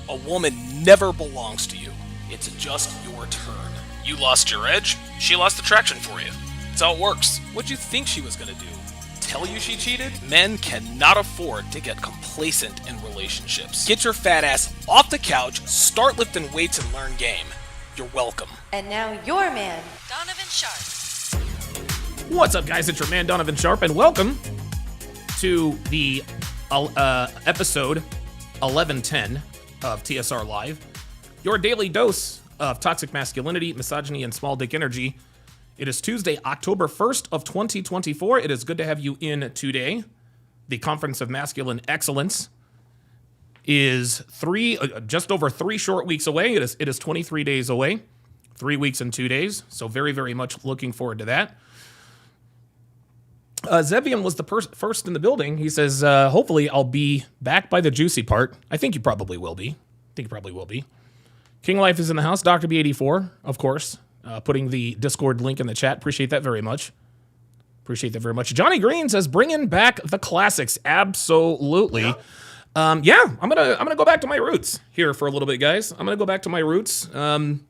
A woman never belongs to you. It's just your turn. You lost your edge, she lost attraction for you. That's how it works. What'd you think she was gonna do? Tell you she cheated? Men cannot afford to get complacent in relationships. Get your fat ass off the couch, start lifting weights, and learn game. You're welcome. And now your man, Donovan Sharpe. What's up, guys? It's your man, Donovan Sharpe, and welcome to the episode 1110 of TSR Live, your daily dose of toxic masculinity, misogyny, and small dick energy. It is Tuesday, October 1st of 2024. It is good to have you in today. The Conference of Masculine Excellence is just over 3 short weeks away. It is 23 days away, 3 weeks and 2 days. So very, very much looking forward to that. Zevian was the first in the building. He says, hopefully I'll be back by the juicy part. I think you probably will be. King Life is in the house. Dr. B84, of course, putting the Discord link in the chat. Appreciate that very much. Johnny Green says, bringing back the classics. Absolutely. I'm gonna go back to my roots here for a little bit, guys. I'm gonna go back to my roots. I'm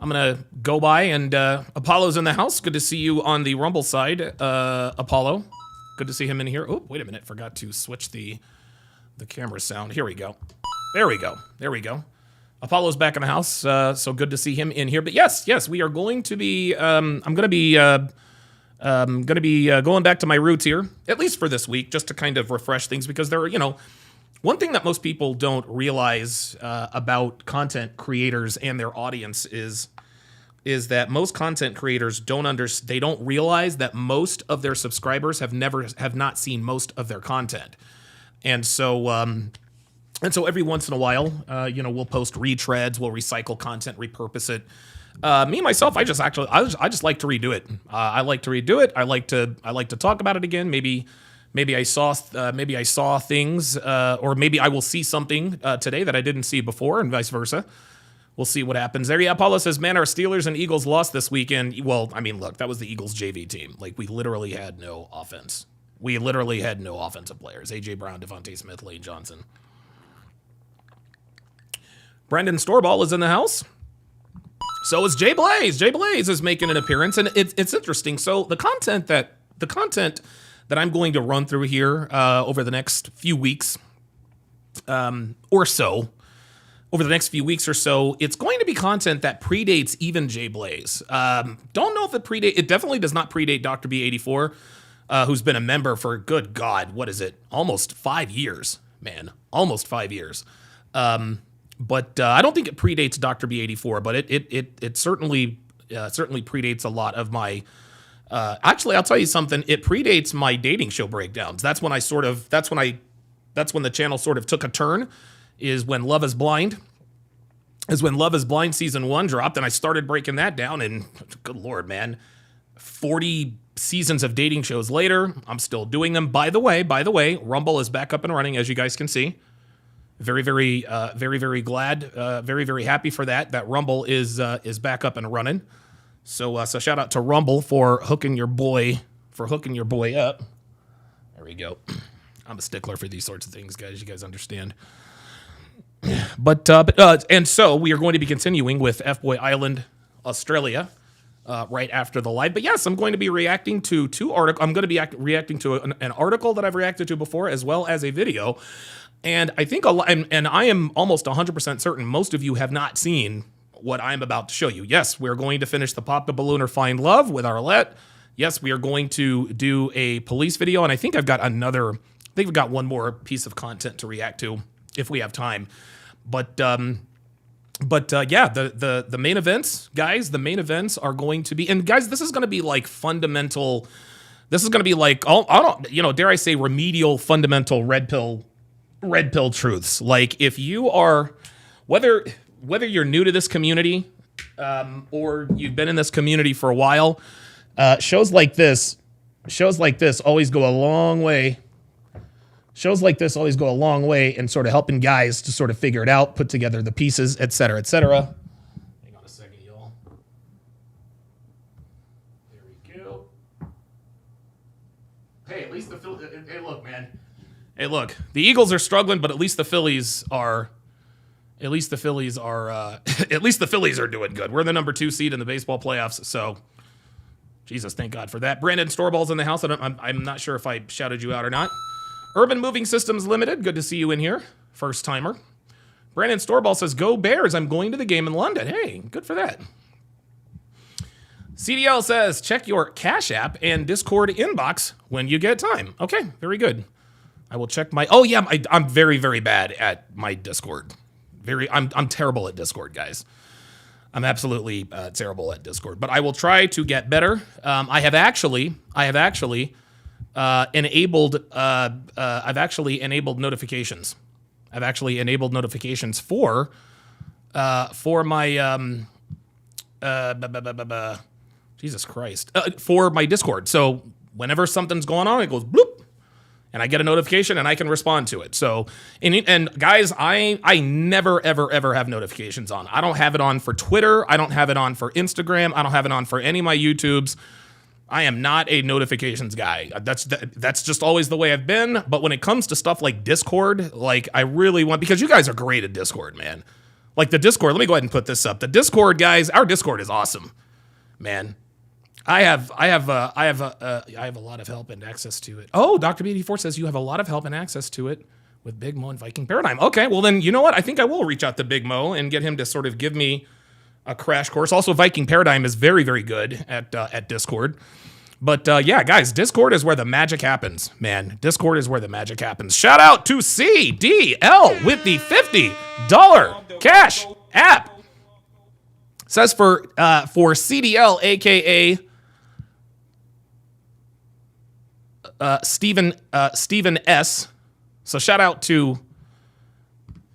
gonna go by, and Apollo's in the house. Good to see you on the Rumble side, Apollo. Good to see him in here. Oh, wait a minute. Forgot to switch the camera sound. Here we go. There we go. Apollo's back in the house, so good to see him in here. But yes, we are going to be. I'm gonna be going back to my roots here, at least for this week, just to kind of refresh things, because there are, one thing that most people don't realize about content creators and their audience is that most content creators they don't realize that most of their subscribers have not seen most of their content, and so every once in a while, we'll post retreads, we'll recycle content, repurpose it, Me myself, I just like to redo it. I like to redo it. I like to talk about it again. Maybe I saw things, or maybe I will see something today that I didn't see before, and vice versa. We'll see what happens there. Yeah, Paulo says, man, our Steelers and Eagles lost this weekend. Well, I mean, look, that was the Eagles JV team. Like, we literally had no offense. We literally had no offensive players. A.J. Brown, Devontae Smith, Lane Johnson. Brendan Storball is in the house. So is Jay Blaze. Jay Blaze is making an appearance, and it's interesting. So the content that I'm going to run through here over the next few weeks or so, it's going to be content that predates even Jay Blaze. Don't know if it definitely does not predate Dr. B84, who's been a member for, good God, what is it? Almost 5 years, man. Almost 5 years. But I don't think it predates Dr. B84, but it certainly predates a lot of my. Actually, I'll tell you something. It predates my dating show breakdowns. That's when the channel sort of took a turn. Is when Love Is Blind. Season 1 dropped, and I started breaking that down. And good Lord, man, 40 seasons of dating shows later, I'm still doing them. By the way, Rumble is back up and running, as you guys can see. Very glad, very happy for that. That Rumble is back up and running. So shout out to Rumble for hooking your boy up. There we go. I'm a stickler for these sorts of things, guys. You guys understand. But so we are going to be continuing with F-Boy Island, Australia, right after the live. But yes, I'm going to be reacting to two articles. I'm going to be reacting to an article that I've reacted to before, as well as a video. And I think and I am almost 100% certain most of you have not seen what I'm about to show you. Yes, we're going to finish the Pop the Balloon or Find Love with Arlette. Yes, we are going to do a police video, and I think I've got one more piece of content to react to if we have time. But yeah, the main events, guys, are going to be, and guys, this is going to be like fundamental. This is going to be like, dare I say, remedial, fundamental red pill truths. Like, if you are, whether you're new to this community, or you've been in this community for a while, shows like this always go a long way. Shows like this always go a long way in sort of helping guys to sort of figure it out, put together the pieces, et cetera, et cetera. Hang on a second, y'all. There we go. Hey, at least hey, look, man. Hey, look. The Eagles are struggling, but at least the Phillies are doing good. We're the number 2 seed in the baseball playoffs, so Jesus, thank God for that. Brandon Storball's in the house. I'm not sure if I shouted you out or not. Urban Moving Systems Limited, good to see you in here. First timer. Brandon Storball says, go Bears, I'm going to the game in London. Hey, good for that. CDL says, check your Cash App and Discord inbox when you get time. Okay, very good. I will check my, I'm very, very bad at my Discord. I'm terrible at Discord, guys. I'm absolutely terrible at Discord, but I will try to get better. I have actually enabled notifications. I've actually enabled notifications for my Jesus Christ, for my Discord. So whenever something's going on, it goes bloop, and I get a notification and I can respond to it. So, and guys, I never, ever have notifications on. I don't have it on for Twitter. I don't have it on for Instagram. I don't have it on for any of my YouTubes. I am not a notifications guy. That's just always the way I've been. But when it comes to stuff like Discord, like I really want, because you guys are great at Discord, man. Like the Discord, let me go ahead and put this up. The Discord, guys, our Discord is awesome, man. I have a lot of help and access to it. Oh, Dr. B84 says you have a lot of help and access to it with Big Mo and Viking Paradigm. Okay, well then, you know what? I think I will reach out to Big Mo and get him to sort of give me a crash course. Also, Viking Paradigm is very, very good at Discord. But yeah, guys, Discord is where the magic happens, man. Discord is where the magic happens. Shout out to CDL with the $50 Cash App. Says for CDL, aka Stephen S. So shout out to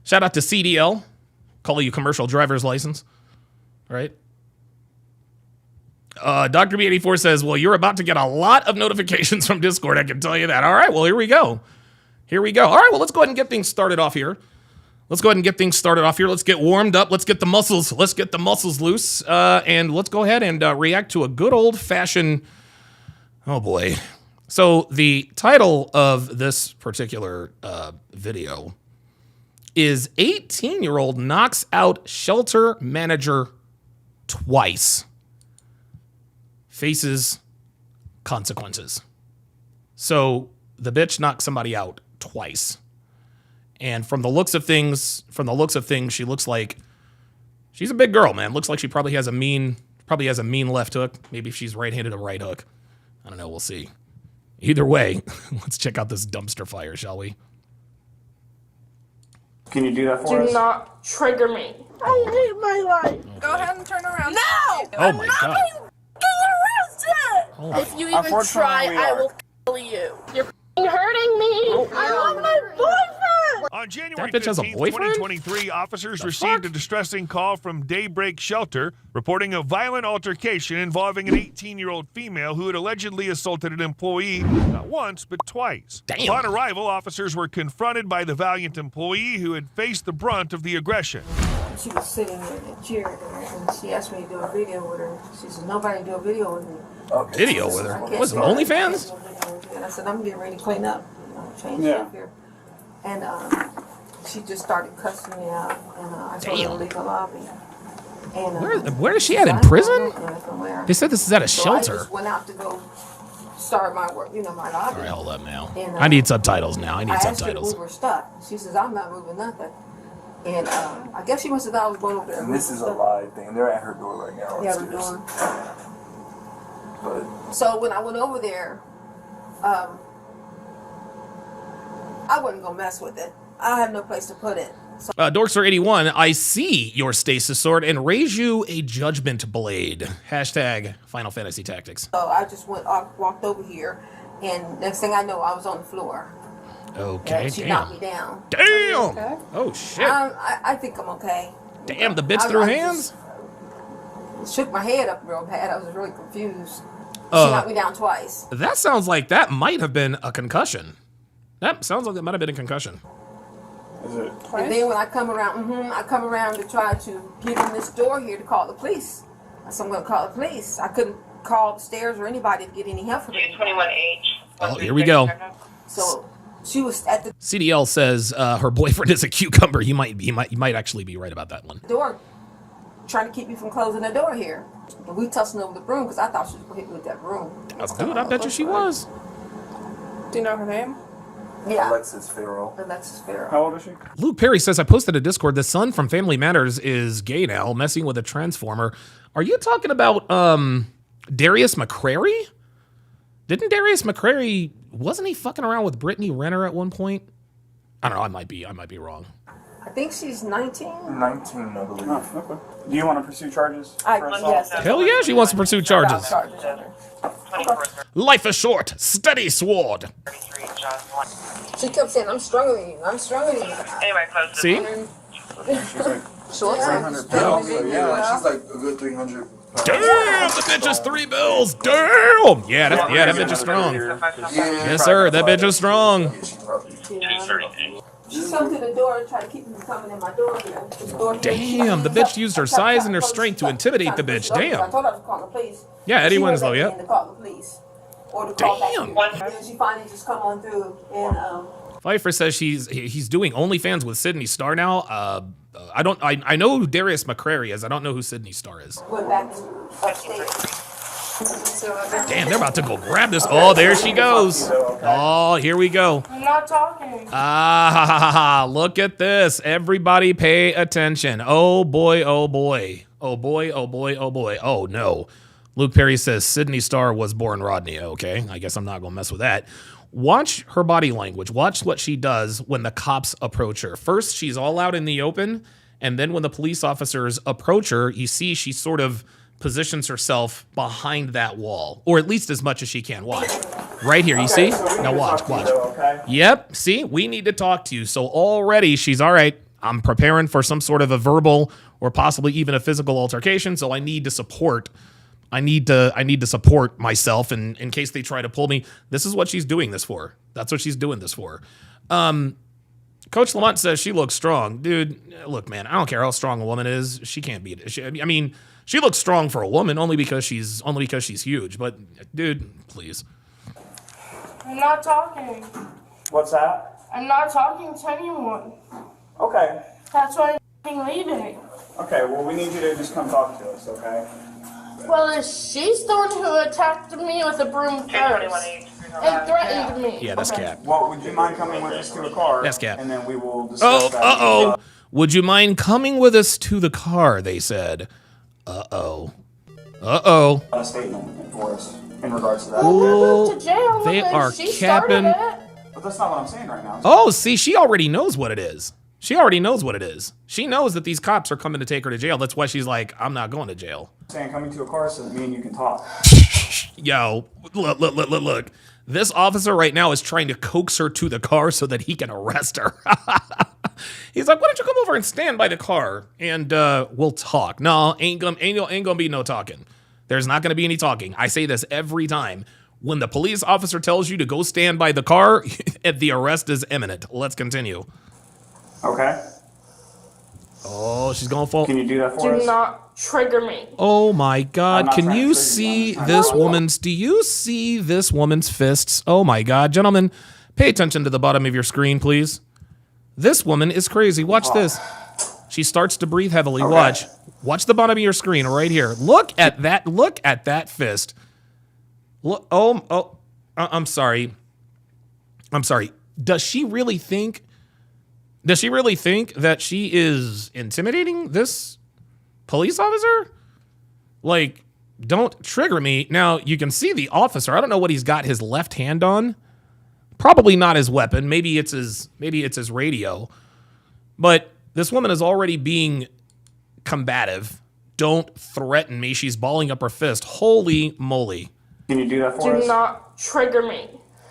CDL. Call you commercial driver's license. Right? Dr. B84 says, well, you're about to get a lot of notifications from Discord. I can tell you that. All right, well, here we go. All right, well, let's go ahead and get things started off here. Let's get warmed up. Let's get the muscles loose. And let's go ahead and react to a good old-fashioned... Oh, boy. So the title of this particular video is 18-year-old knocks out shelter manager twice. Faces consequences. So the bitch knocked somebody out twice. And from the looks of things, she looks like she's a big girl, man. Looks like she probably has a mean left hook. Maybe if she's right-handed, a right hook. I don't know. We'll see. Either way, let's check out this dumpster fire, shall we? Can you do that for us? Do not trigger me. I hate my life. Okay. Go ahead and turn around. No! Oh my God. I'm arrested! If you even try, I will kill you. You're hurting me. I love my boyfriend. On January That bitch has a 15th, boyfriend? 2023, officers The received fuck? a distressing call from Daybreak Shelter reporting a violent altercation involving an 18-year-old female who had allegedly assaulted an employee not once, but twice. Damn. Upon arrival, officers were confronted by the valiant employee who had faced the brunt of the aggression. She was sitting in a chair and she asked me to do a video with her. She said, nobody do a video with me. Video with her? I can't What's it, do it. OnlyFans? And I said, I'm getting ready to clean up, change Yeah. stuff here. And she just started cussing me out, and I told her to Damn. leave the lobby. And, Where is she at, in I don't prison? know from where. They said this is at a So I shelter. just went out to go start my work, my lobby. All right, hold up now. And, I need subtitles now. I need I asked her to subtitles. move her stuff. She says, I'm not moving nothing. And I guess she must have thought I was going over there. And this is a live thing. They're at her door right now. Yeah, Let's we're do this. doing. But So when I went over there, I wasn't gonna mess with it. I have no place to put it. So Dorkster81, I see your stasis sword and raise you a judgment blade. Hashtag Final Fantasy Tactics. I just walked over here, and next thing I know, I was on the floor. Okay, And she knocked me down. Damn! Okay. Oh, shit. I think I'm okay. Damn, the bitch I- threw I hands? just shook my head up real bad. I was really confused. She Uh, knocked me down twice. That sounds like that might have been a concussion. That sounds like it might have been a concussion. is it? And then when I come around, I come around to try to get in this door here to call the police. I said, I'm going to call the police. I couldn't call upstairs or anybody to get any help from me. 21H. Oh, here we go. So she was at the CDL says her boyfriend is a cucumber. You might actually be right about that one. door trying to keep me from closing the door here. And we tussling over the broom because I thought she was going to hit me with that broom. Dude, I bet you she was. Do you know her name? Yeah. Alexis Farrell. Alexis Farrell. How old is she? Luke Perry says, I posted a Discord. The son from Family Matters is gay now, messing with a transformer. Are you talking about Darius McCrary? Didn't Darius McCrary, wasn't he fucking around with Brittany Renner at one point? I don't know, I might be wrong. I think she's 19. 19, I believe. Oh, okay. Do you want to pursue charges? Yes. Hell yeah, she wants to pursue charges. Charges on her. 24th, Life is short, steady sword. 33, John 1. She kept saying, I'm stronger than you. I'm stronger than you. Anyway, close See? She's like Short 300 pounds. So yeah, she's like a good 300 pounds. Damn, the bitch is 3 bills. Damn. Yeah, that bitch is strong. Yes, sir, that bitch is strong. Yeah, she probably. She come to the door and try to keep me from coming in my door here. This door here. Damn, the bitch used her size and her strength to intimidate the bitch. I Damn. told her to call the police. Yeah, Eddie She Winslow, wasn't yep. in to call the police. Or to call Damn. back here. And then she finally just come on through and Pfeiffer says he's doing OnlyFans with Sydney Star now. I know who Darius McCrary is. I don't know who Sydney Star is. went back upstairs. Damn, they're about to go grab this. Oh, there she goes. Oh, here we go. I'm not talking. Ah, look at this. Everybody pay attention. Oh boy, oh boy. Oh boy, oh boy, oh boy. Oh no. Luke Perry says Sydney Star was born Rodney. Okay, I guess I'm not going to mess with that. Watch her body language. Watch what she does when the cops approach her. First, she's all out in the open, and then when the police officers approach her, you see she sort of positions herself behind that wall, or at least as much as she can. Watch. Right here, you see? Now watch. Yep, see? We need to talk to you. So already she's all right. I'm preparing for some sort of a verbal or possibly even a physical altercation, so I need to support I need to support myself in case they try to pull me. This is what she's doing this for. That's what she's doing this for. Coach Lamont says she looks strong. Dude, look, man, I don't care how strong a woman is. She can't beat it. I mean, she looks strong for a woman only because she's huge. But, dude, please. I'm not talking. What's that? I'm not talking to anyone. Okay. That's why I'm leaving. Okay, well, we need you to just come talk to us, okay? Well, she's the one who attacked me with a broom first and threatened me. Yeah, that's Cap. Well, would you mind coming with us to a car? That's Cap. And then we will discuss that. Uh-oh. Would you mind coming with us to the car, they said. Uh-oh. A statement for us in regards to that. Well, we're going to jail. They and are she capping. started it. But that's not what I'm saying right now. Oh, see, she already knows what it is. She already knows what it is. She knows that these cops are coming to take her to jail. That's why she's like, I'm not going to jail. I'm saying coming to a car so that me and you can talk. Yo, look. This officer right now is trying to coax her to the car so that he can arrest her. He's like, why don't you come over and stand by the car and we'll talk. No, ain't gonna be no talking. There's not gonna be any talking. I say this every time. When the police officer tells you to go stand by the car, the arrest is imminent. Let's continue. Okay. Oh, she's gonna fall. Can you do that for us? Do not trigger me. Oh my I'm God! not Can trying to you trigger you, see I'm this trying to- woman's? Do you see this woman's fists? Oh my God, gentlemen, pay attention to the bottom of your screen, please. This woman is crazy. Watch this. She starts to breathe heavily. Okay. Watch the bottom of your screen right here. Look at that. Look at that fist. Look. I'm sorry. Does she really think that she is intimidating this police officer? Like, don't trigger me. Now, you can see the officer. I don't know what he's got his left hand on. Probably not his weapon. Maybe it's his radio. But this woman is already being combative. Don't threaten me. She's balling up her fist. Holy moly. Can you do that for us? Do not trigger me.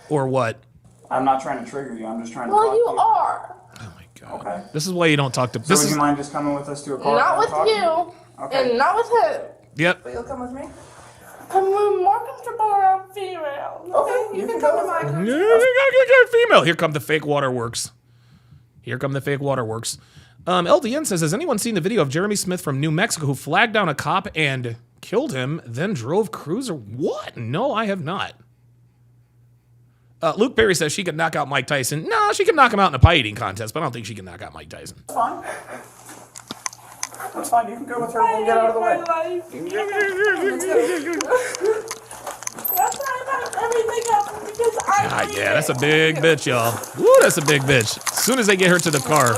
Or what? I'm not trying to trigger you. I'm just trying to Well, talk you to you. are. Oh my God. Okay. This is why you don't talk to. So This would is you mind just coming with us to a car? Not and with talking? you. Okay. And not with him. Yep. You'll come with me? I'm more comfortable around females. Okay, you can come to my car. Female. Here come the fake waterworks. LDN says, has anyone seen the video of Jeremy Smith from New Mexico who flagged down a cop and killed him, then drove cruiser? What? No, I have not. Luke Perry says she could knock out Mike Tyson. No, she can knock him out in a pie eating contest, but I don't think she can knock out Mike Tyson. That's fine. That's fine. You can go with her and we'll get out of the way. That's why I have everything up because God, yeah, that's a big bitch, y'all. Woo, that's a big bitch. As soon as they get her to the car,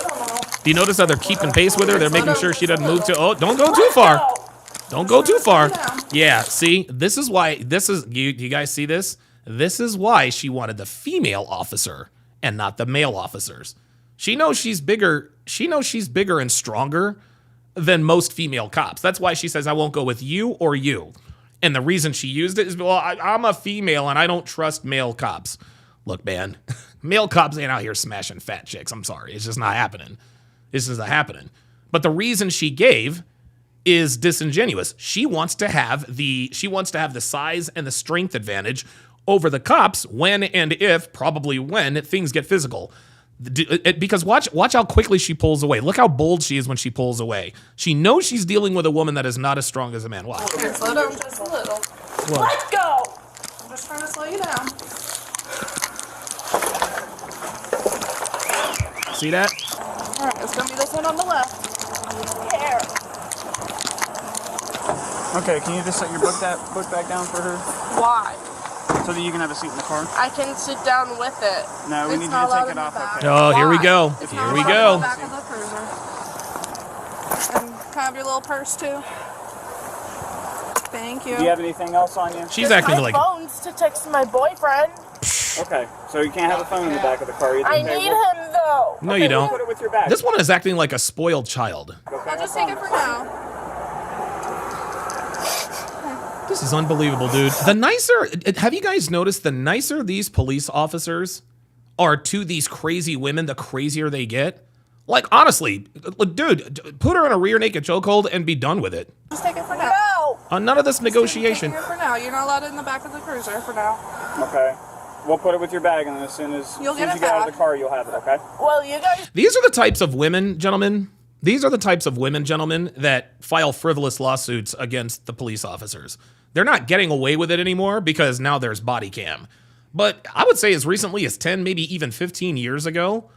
do you notice how they're keeping pace with her? They're making sure she doesn't move too. Oh, don't go too far. Don't go too far. Yeah, see, this is why. You guys see this? This is why she wanted the female officer and not the male officers. She knows she's bigger. She knows she's bigger and stronger than most female cops. That's why she says, I won't go with you or you. And the reason she used it is, well, I'm a female and I don't trust male cops. Look, man, male cops ain't out here smashing fat chicks. I'm sorry. It's just not happening. This is not happening. But the reason she gave is disingenuous. She wants to have the size and the strength advantage over the cops when and if, probably when, things get physical. Because watch how quickly she pulls away. Look how bold she is when she pulls away. She knows she's dealing with a woman that is not as strong as a man. Watch. Okay, slow down just a little. Let go. I'm just trying to slow you down. See that? Alright, it's gonna be this one on the left. Here. Okay, can you just set your book back down for her Why? so that you can have a seat in the car? I can sit down with it. No, we It's need you not to take allowed it in the off. back. Okay. Oh, here we go. It's Here not we allowed in go. the back of the cruiser. And can I have your little purse too? Thank you. Do you have anything else on you? She's acting my like. phone's to text my boyfriend. Okay, so you can't have a phone in the back of the car either. I Okay, need we'll him though. No, you don't. Put it with your bag. This woman is acting like a spoiled child. I'll just take it for now. This is unbelievable, dude. Have you guys noticed the nicer these police officers are to these crazy women, the crazier they get? Like, honestly, dude, put her in a rear naked chokehold and be done with it. Just take it for now. No. on none of this negotiation. Here for now. You're not allowed in the back of the cruiser for now. Okay. We'll put it with your bag, and as soon as you get out of the car, you'll have it, okay? Well, you guys. These are the types of women, gentlemen. These are the types of women, gentlemen, that file frivolous lawsuits against the police officers. They're not getting away with it anymore because now there's body cam. But I would say as recently as 10, maybe even 15 years ago,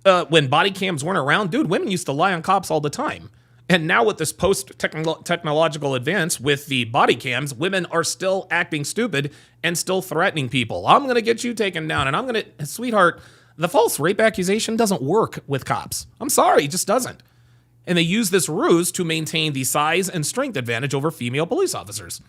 when body cams weren't around, dude, women used to lie on cops all the time. And now with this post-technological advance with the body cams, women are still acting stupid and still threatening people. I'm going to get you taken down, and I'm going to... Sweetheart, the false rape accusation doesn't work with cops. I'm sorry, it just doesn't. And they use this ruse to maintain the size and strength advantage over female police officers.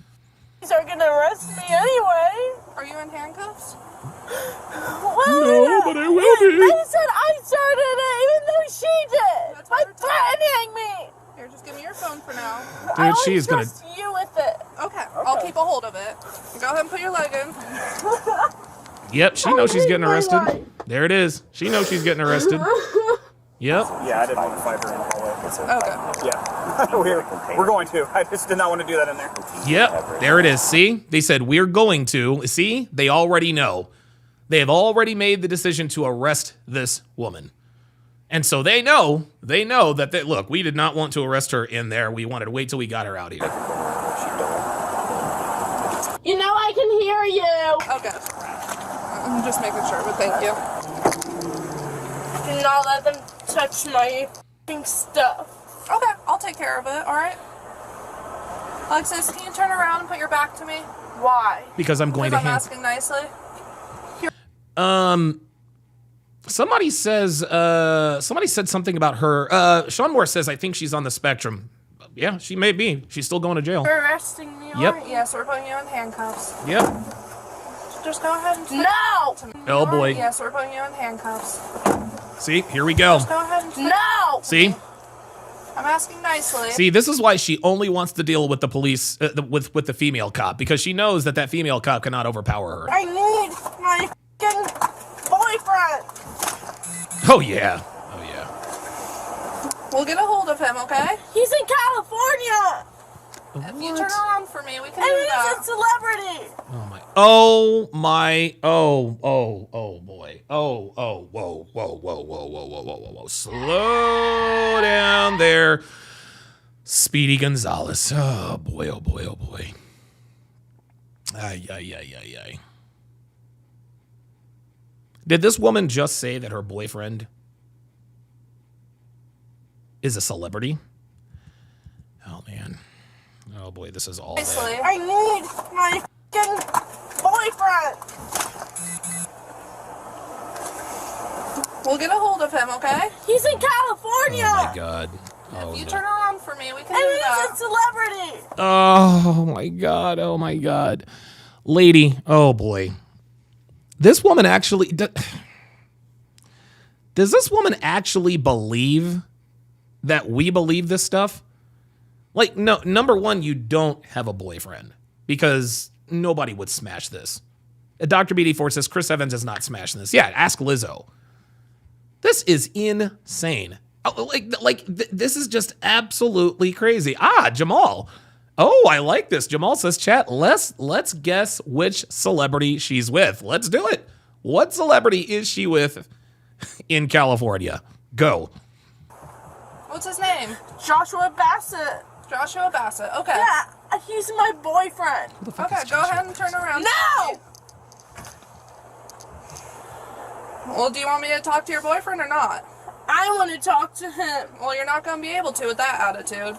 These are gonna arrest me anyway. Are you in handcuffs? Well, No, but I will be. They said I started it, even though she did. That's what By we're talking threatening me. Here, just give me your phone for now. I Dude, she's only gonna... trust you with it. Okay, I'll keep a hold of it. Go ahead and put your leg in. Yep, she knows she's getting arrested. There it is. She knows she's getting arrested. Yep. Yeah, I didn't want to fight her in the hallway. Okay. Yeah. we're going to. I just did not want to do that in there. Yep, there it is. See? They said, we're going to. See? They already know. They have already made the decision to arrest this woman. And so they know that, look, we did not want to arrest her in there. We wanted to wait till we got her out here. You know I can hear you. Okay. I'm just making sure, but thank you. Do not let them touch my f***ing stuff. Okay, I'll take care of it, alright? Alexis, can you turn around and put your back to me? Why? Because I'm going Because to I'm hand... asking nicely. Somebody said something about her. Sean Moore says, I think she's on the spectrum. Yeah, she may be. She's still going to jail. You're arresting me, Yep. aren't you? Yes, we're putting you in handcuffs. Yep. Just go ahead and... No! Oh, boy. Yes, we're putting you in handcuffs. See, here we go. Go ahead and... No! See? I'm asking nicely. See, this is why she only wants to deal with the police, with the female cop, because she knows that that female cop cannot overpower her. I need my f***ing boyfriend! Oh, yeah. Oh, yeah. We'll get a hold of him, okay? He's in California! If you turn around for me, we can And do he's that. a celebrity! Oh, boy. Oh, whoa. Slow down there. Speedy Gonzalez. Oh, boy. Ay. Did this woman just say that her boyfriend is a celebrity? Oh, man. Oh, boy, this is all Nicely. bad. I need my f***ing boyfriend! We'll get a hold of him, okay? He's in California! Oh, my God. Oh, If you no. turn around for me, we can And do he's that. a celebrity! Oh, my God. Lady, oh, boy. This woman actually... Does this woman actually believe that we believe this stuff? Like, no, number one, you don't have a boyfriend because nobody would smash this. Dr. BD4 says Chris Evans is not smashing this. Yeah, ask Lizzo. This is insane. This is just absolutely crazy. Jamal. Oh, I like this. Jamal says, chat, let's guess which celebrity she's with. Let's do it. What celebrity is she with in California? Go. What's his name? Joshua Bassett. Joshua Bassett. Okay. Yeah, he's my boyfriend. Okay, go ahead and turn around. No! Well, do you want me to talk to your boyfriend or not? I want to talk to him. Well, you're not going to be able to with that attitude.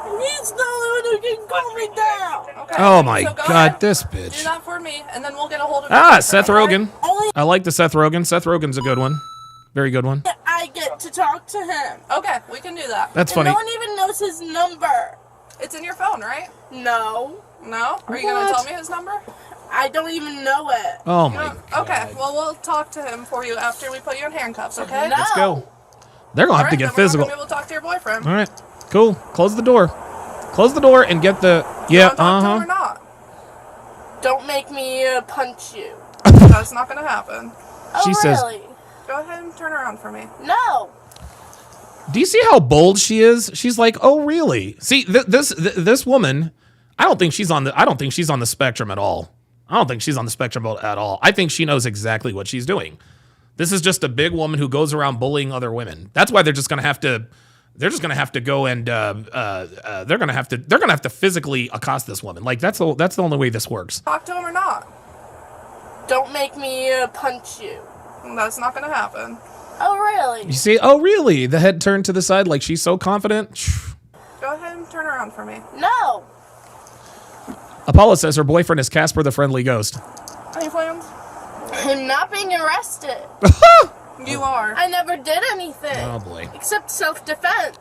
He's the only one who can calm me down. Okay. Oh my so go God, ahead, this do bitch. that for me, and then we'll get a hold of your Seth boyfriend, Rogen. Only I like the Seth Rogen. Seth Rogen's a good one. Very good one. I get to talk to him. Okay, we can do that. That's And funny. no one even knows his number. It's in your phone, right? No, No? Are you going to tell me his number? I don't even know it. Oh my God. Okay, well, we'll talk to him for you after we put you in handcuffs, okay? No. Let's go. They're going to have to Alright, get then physical. We're not going to be able to talk to your boyfriend. All right. Cool. Close the door. Close the door and get the... Yeah, You wanna talk to him or not? Don't make me punch you. That's not going to happen. Oh, She says- really? Go ahead and turn around for me. No. Do you see how bold she is? She's like, "Oh, really?" See, this woman, I don't think she's on the spectrum at all. I don't think she's on the spectrum at all. I think she knows exactly what she's doing. This is just a big woman who goes around bullying other women. That's why they're just gonna have to go and they're gonna have to physically accost this woman. Like that's the only way this works. Talk to him or not? Don't make me punch you. That's not gonna happen. Oh, really? You see? Oh, really? The head turned to the side like she's so confident. Go ahead and turn around for me. No. Apollo says her boyfriend is Casper the Friendly Ghost. Any plans? I'm not being arrested. You are. I never did anything. Oh, boy. Except self-defense.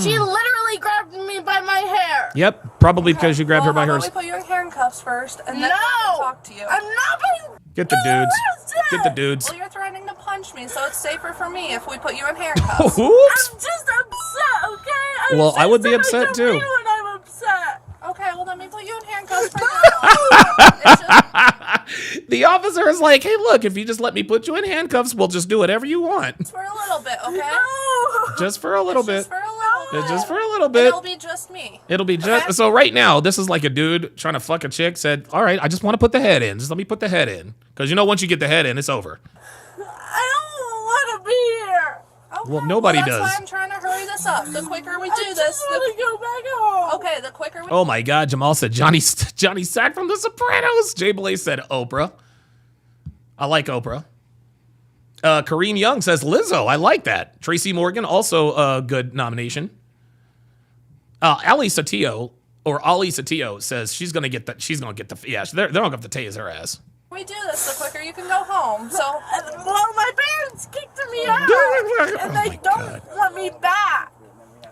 She literally grabbed me by my hair. Yep, probably because you grabbed her by How hers. about we put you in handcuffs first, and then No. we can talk to you. I'm not being Get the dudes. arrested. Get the dudes. Well, you're threatening to punch me, so it's safer for me if we put you in handcuffs. Oops. I'm just upset, okay? Well, I would be upset too. When I'm upset. Okay, well, let me put you in handcuffs for now. It's just The officer is like, "Hey, look, if you just let me put you in handcuffs, we'll just do whatever you want." for a little bit, okay? No. Just for a little bit. Just for a little bit. Just for a little And bit. it'll be just me. It'll be just Okay. so right now. This is like a dude trying to fuck a chick. Said, "All right, I just want to put the head in. Just let me put the head in, because you know once you get the head in, it's over." I don't want to be here. Okay, Well, nobody that's does. why I'm trying to hurry this up. The quicker we do I this, just want to go back home. okay, the quicker we Oh my God, Jamal said Johnny Sack from The Sopranos. Jay Blaze said Oprah. I like Oprah. Kareem Young says Lizzo. I like that. Tracy Morgan, also a good nomination. Ali Satillo says she's gonna get the yeah. They're gonna have to tase her ass. do this, the quicker you can go home. So Well, my parents kicked me out, and my they don't want me back.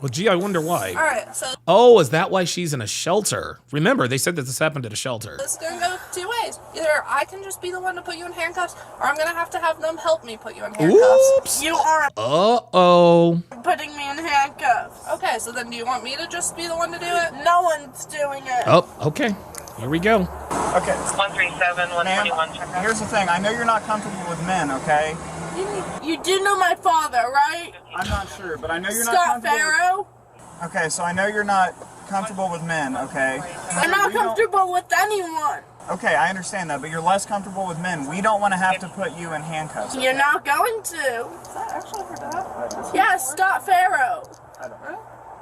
Well, gee, I wonder why. all right, so Oh, is that why she's in a shelter? Remember, they said that this happened at a shelter. this is gonna go two ways. Either I can just be the one to put you in handcuffs, or I'm gonna have to have them help me put you in handcuffs. Oops. You are Uh-oh. putting me in handcuffs. Okay, so then do you want me to just be the one to do it? No one's doing it. Oh, okay. Here we go. Okay. 137, 121, check out. Here's the thing. I know you're not comfortable with men, okay? You do know my father, right? I'm not sure, but I know you're not Scott comfortable. Farrow. Okay, so I know you're not comfortable with men, okay? I'm not We don't- comfortable with anyone. Okay, I understand that, but you're less comfortable with men. We don't want to have to put you in handcuffs. You're not going to. Is that actually her dad? Yeah, Scott Farrow.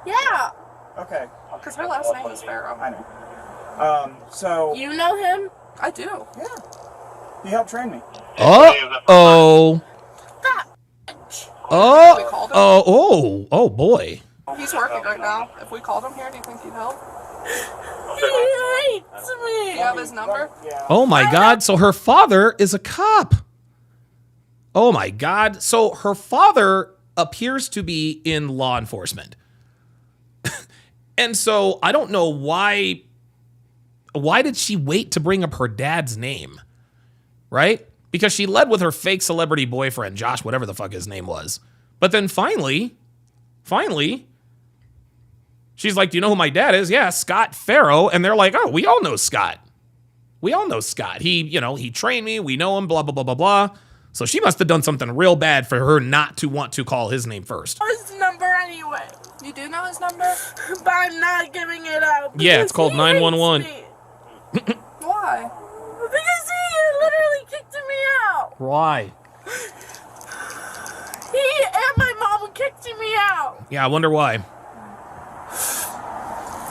Yeah. Okay, Because her last name is Farrow. I know. So You know him? I do. yeah, he helped train me. Uh-oh. We called him. Oh boy. He's working right now. If we called him here, do you think he'd help? He hates Do me. you have his number? Yeah. Oh my God. So her father is a cop. Oh my God. So her father appears to be in law enforcement. And so I don't know why did she wait to bring up her dad's name? Right? Because she led with her fake celebrity boyfriend, Josh, whatever the fuck his name was. But then finally, she's like, "Do you know who my dad is?" "Yeah, Scott Farrow." And they're like, "Oh, we all know Scott. We all know Scott. He trained me. We know him, blah, blah, blah, blah, blah." So she must have done something real bad for her not to want to call his name first. His number anyway, You do know his number? but I'm not giving it out. Yeah, it's because called he 911. hates me. Why? Because he literally kicked me out. Why? He and my mom kicked me out. Yeah, I wonder why. Hey,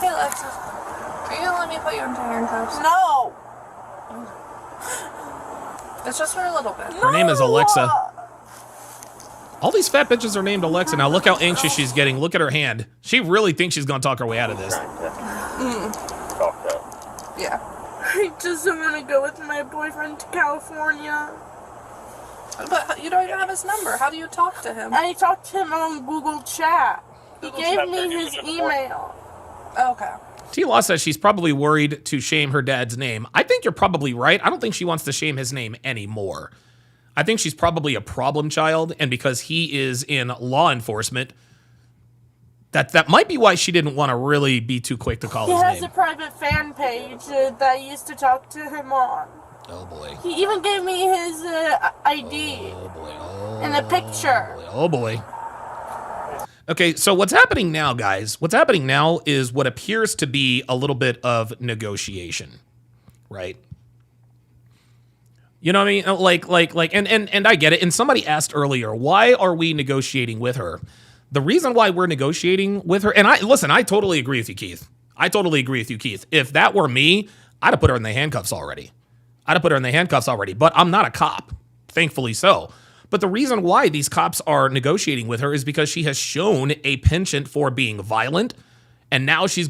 Alexis. Are you gonna let me put you into handcuffs? No. It's just for a little bit. Her name is Alexa. All these fat bitches are named Alexa. Now look how anxious she's getting. Look at her hand. She really thinks she's gonna talk her way out of this. Yeah. I just want to go with my boyfriend to California. But you don't even have his number. How do you talk to him? I talked to him on Google Chat. He gave me his email. Okay. T-Law says she's probably worried to shame her dad's name. I think you're probably right. I don't think she wants to shame his name anymore. I think she's probably a problem child, and because he is in law enforcement, that might be why she didn't want to really be too quick to call He his has name. a private fan page that I used to talk to him on. Oh boy. He even gave me his ID Oh boy. Oh, and a picture. boy. Oh boy. Okay, so what's happening now, guys? What's happening now is what appears to be a little bit of negotiation, right? You know what I mean? And I get it. And somebody asked earlier, why are we negotiating with her? The reason why we're negotiating with her, and I totally agree with you, Keith. I totally agree with you, Keith. If that were me, I'd have put her in the handcuffs already. But I'm not a cop, thankfully so. But the reason why these cops are negotiating with her is because she has shown a penchant for being violent, and now she's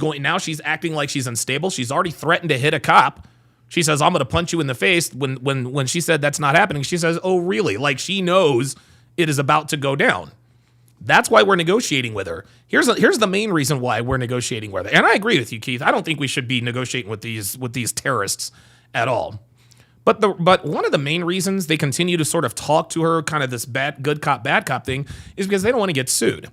acting like she's unstable. She's already threatened to hit a cop. She says, "I'm going to punch you in the face." When she said that's not happening, she says, "Oh, really?" Like she knows it is about to go down. That's why we're negotiating with her. Here's the main reason why we're negotiating with her. And I agree with you, Keith. I don't think we should be negotiating with these terrorists at all. But one of the main reasons they continue to sort of talk to her, kind of this good cop, bad cop thing, is because they don't want to get sued.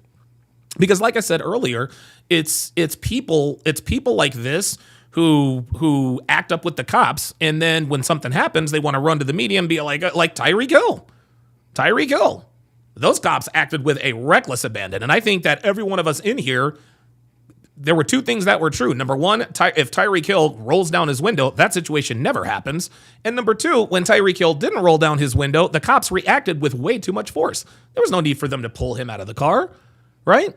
Because like I said earlier, it's people like this who act up with the cops, and then when something happens, they want to run to the media and be like Tyreek Hill. Tyreek Hill. Those cops acted with a reckless abandon. And I think that every one of us in here, there were two things that were true. Number one, if Tyreek Hill rolls down his window, that situation never happens. And number two, when Tyreek Hill didn't roll down his window, the cops reacted with way too much force. There was no need for them to pull him out of the car, right?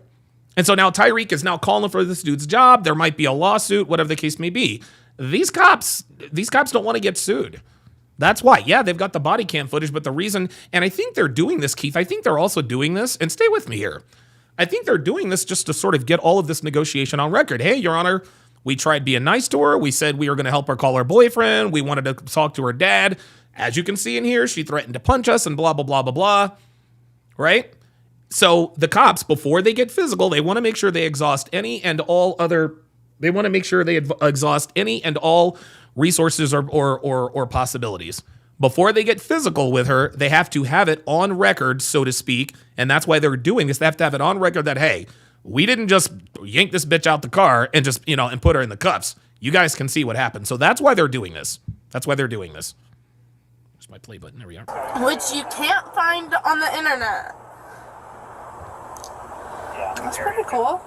And so now Tyreek is now calling for this dude's job. There might be a lawsuit, whatever the case may be. These cops don't want to get sued. That's why. Yeah, they've got the body cam footage, but the reason, and I think they're doing this, Keith, I think they're also doing this, and stay with me here. I think they're doing this just to sort of get all of this negotiation on record. Hey, Your Honor, we tried being nice to her. We said we were going to help her call her boyfriend. We wanted to talk to her dad. As you can see in here, she threatened to punch us and blah, blah, blah, blah, blah. Right? So the cops, before they get physical, they want to make sure they exhaust any and all resources or possibilities. Before they get physical with her, they have to have it on record, so to speak, and that's why they're doing this. They have to have it on record that, hey, we didn't just yank this bitch out the car and just, and put her in the cuffs. You guys can see what happened. So that's why they're doing this. There's my play button. There we are. Which you can't find on the internet. That's pretty cool.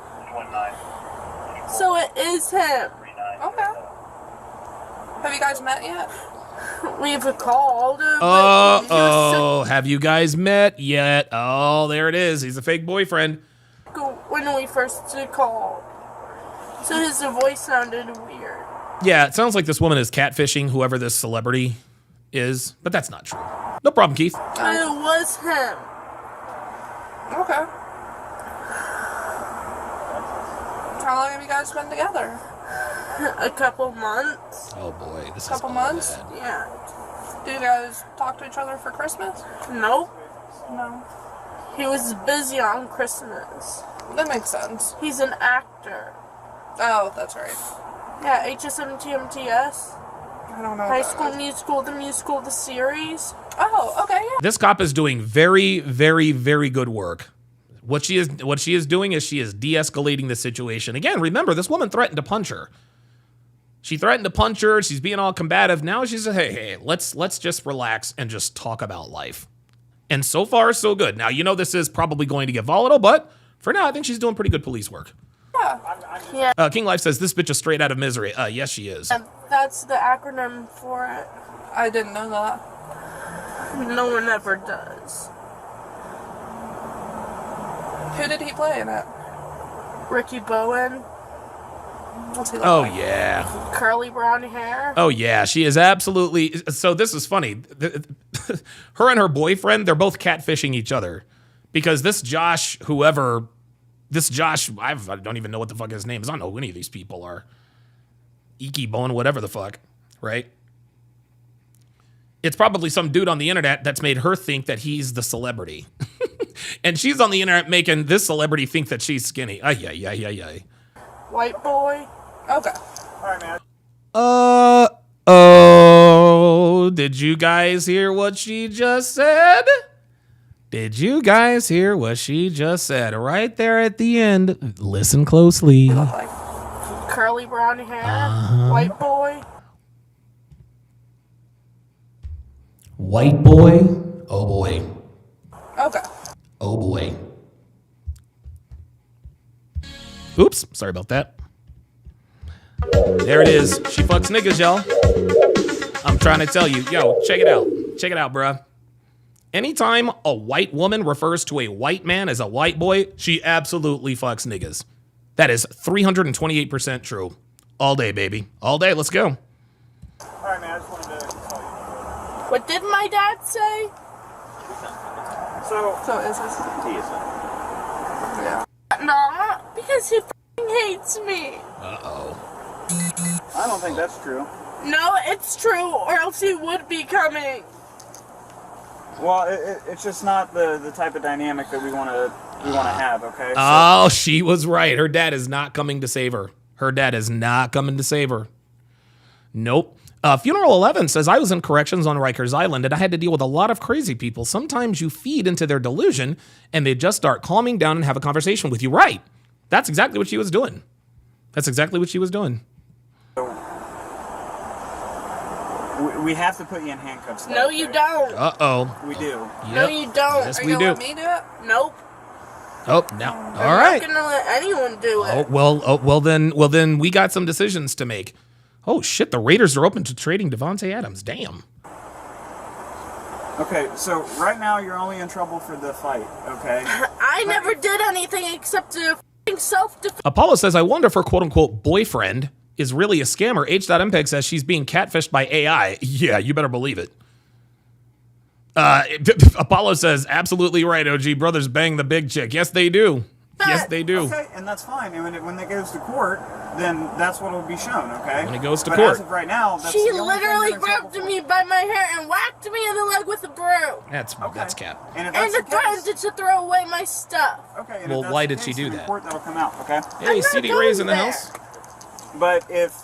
So it is him. Okay. Have you guys met yet? We've called him. Have you guys met yet? Oh, there it is. He's a fake boyfriend. When we first called. So his voice sounded weird. Yeah, it sounds like this woman is catfishing whoever this celebrity is, but that's not true. No problem, Keith. It was him. Okay. How long have you guys been together? A couple months. Oh boy, this is Couple months? bad. Yeah. Do you guys talk to each other for Christmas? Nope. No. He was busy on Christmas. That makes sense. He's an actor. Oh, that's right. Yeah, HSMTMTS. I don't know. High School Musical, the musical, the series. Oh, okay, yeah. This cop is doing very, very, very good work. What she is doing is she is de-escalating the situation. Again, remember, this woman threatened to punch her. She threatened to punch her. She's being all combative. Now she's hey, let's just relax and just talk about life. And so far, so good. Now, this is probably going to get volatile, but for now, I think she's doing pretty good police work. Yeah. King Life says, this bitch is straight out of misery. Yes, she is. And that's the acronym for it. I didn't know that. No one ever does. Who did he play in it? Ricky Bowen. What's he look Oh, like? yeah. Curly brown hair. Oh, yeah. She is absolutely... So this is funny. Her and her boyfriend, they're both catfishing each other. Because this Josh, I don't even know what the fuck his name is. I don't know who any of these people are. Iki Bone, whatever the fuck, right? It's probably some dude on the internet that's made her think that he's the celebrity. And she's on the internet making this celebrity think that she's skinny. Yeah. White boy. Okay. Did you guys hear what she just said? Did you guys hear what she just said? Right there at the end. Listen closely. Curly brown hair. White boy. White boy? Oh boy. Okay. Oh boy. Oops, sorry about that. There it is. She fucks niggas, y'all. I'm trying to tell you. Yo, check it out. Check it out, bruh. Anytime a white woman refers to a white man as a white boy, she absolutely fucks niggas. That is 328% true. All day, baby. All day. Let's go. All right, man. I just wanted to tell you. What did my dad say? So is this? Yeah. No, because he f***ing hates me. Uh-oh. I don't think that's true. No, it's true, or else he would be coming. Well, it's just not the type of dynamic that we want to have. Okay. Oh, she was right. Her dad is not coming to save her. Her dad is not coming to save her. Nope. Funeral 11 says, I was in corrections on Rikers Island and I had to deal with a lot of crazy people. Sometimes you feed into their delusion and they just start calming down and have a conversation with you. Right. That's exactly what she was doing. That's exactly what she was doing. We have to put you in handcuffs. No, you don't. Uh-oh. We do. No, you don't. Yes, Are we you do. gonna let me do it? Nope. Oh, now. All I'm right. not gonna let anyone do it. Well then we got some decisions to make. Oh shit, the Raiders are open to trading Devontae Adams. Damn. Okay, so right now you're only in trouble for the fight, okay? I never did anything except to f***ing self-defense. Apollo says, I wonder if her quote-unquote boyfriend is really a scammer. H.MPEG says she's being catfished by AI. Yeah, you better believe it. Apollo says, absolutely right, OG. Brothers bang the big chick. Yes, they do. Yes, they do. Okay, and that's fine. And when it goes to court, then that's what will be shown, okay? When it goes to but court. As of right now, that's She the only thing literally you're in trouble grabbed for. me by my hair and whacked me in the leg with a broom. That's cap. And if And that's the threatened case, to throw away my stuff. okay. And Well, if that's why the did she case, do then in that? court, that'll come out, okay? Hey, not CD going Ray's in the there. house. But if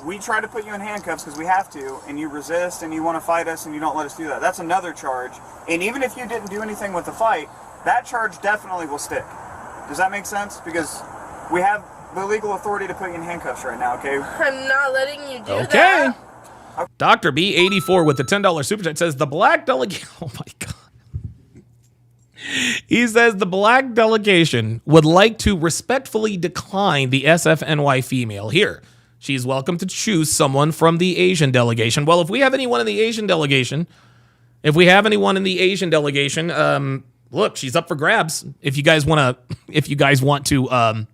we try to put you in handcuffs because we have to, and you resist and you want to fight us and you don't let us do that, that's another charge. And even if you didn't do anything with the fight, that charge definitely will stick. Does that make sense? Because we have the legal authority to put you in handcuffs right now, okay? I'm not letting you do Okay. that. Dr. B84 with the $10 super chat says the black delegation. Oh my God. He says the black delegation would like to respectfully decline the SFNY female here. She's welcome to choose someone from the Asian delegation. Well, if we have anyone in the Asian delegation, look, she's up for grabs. If you guys want to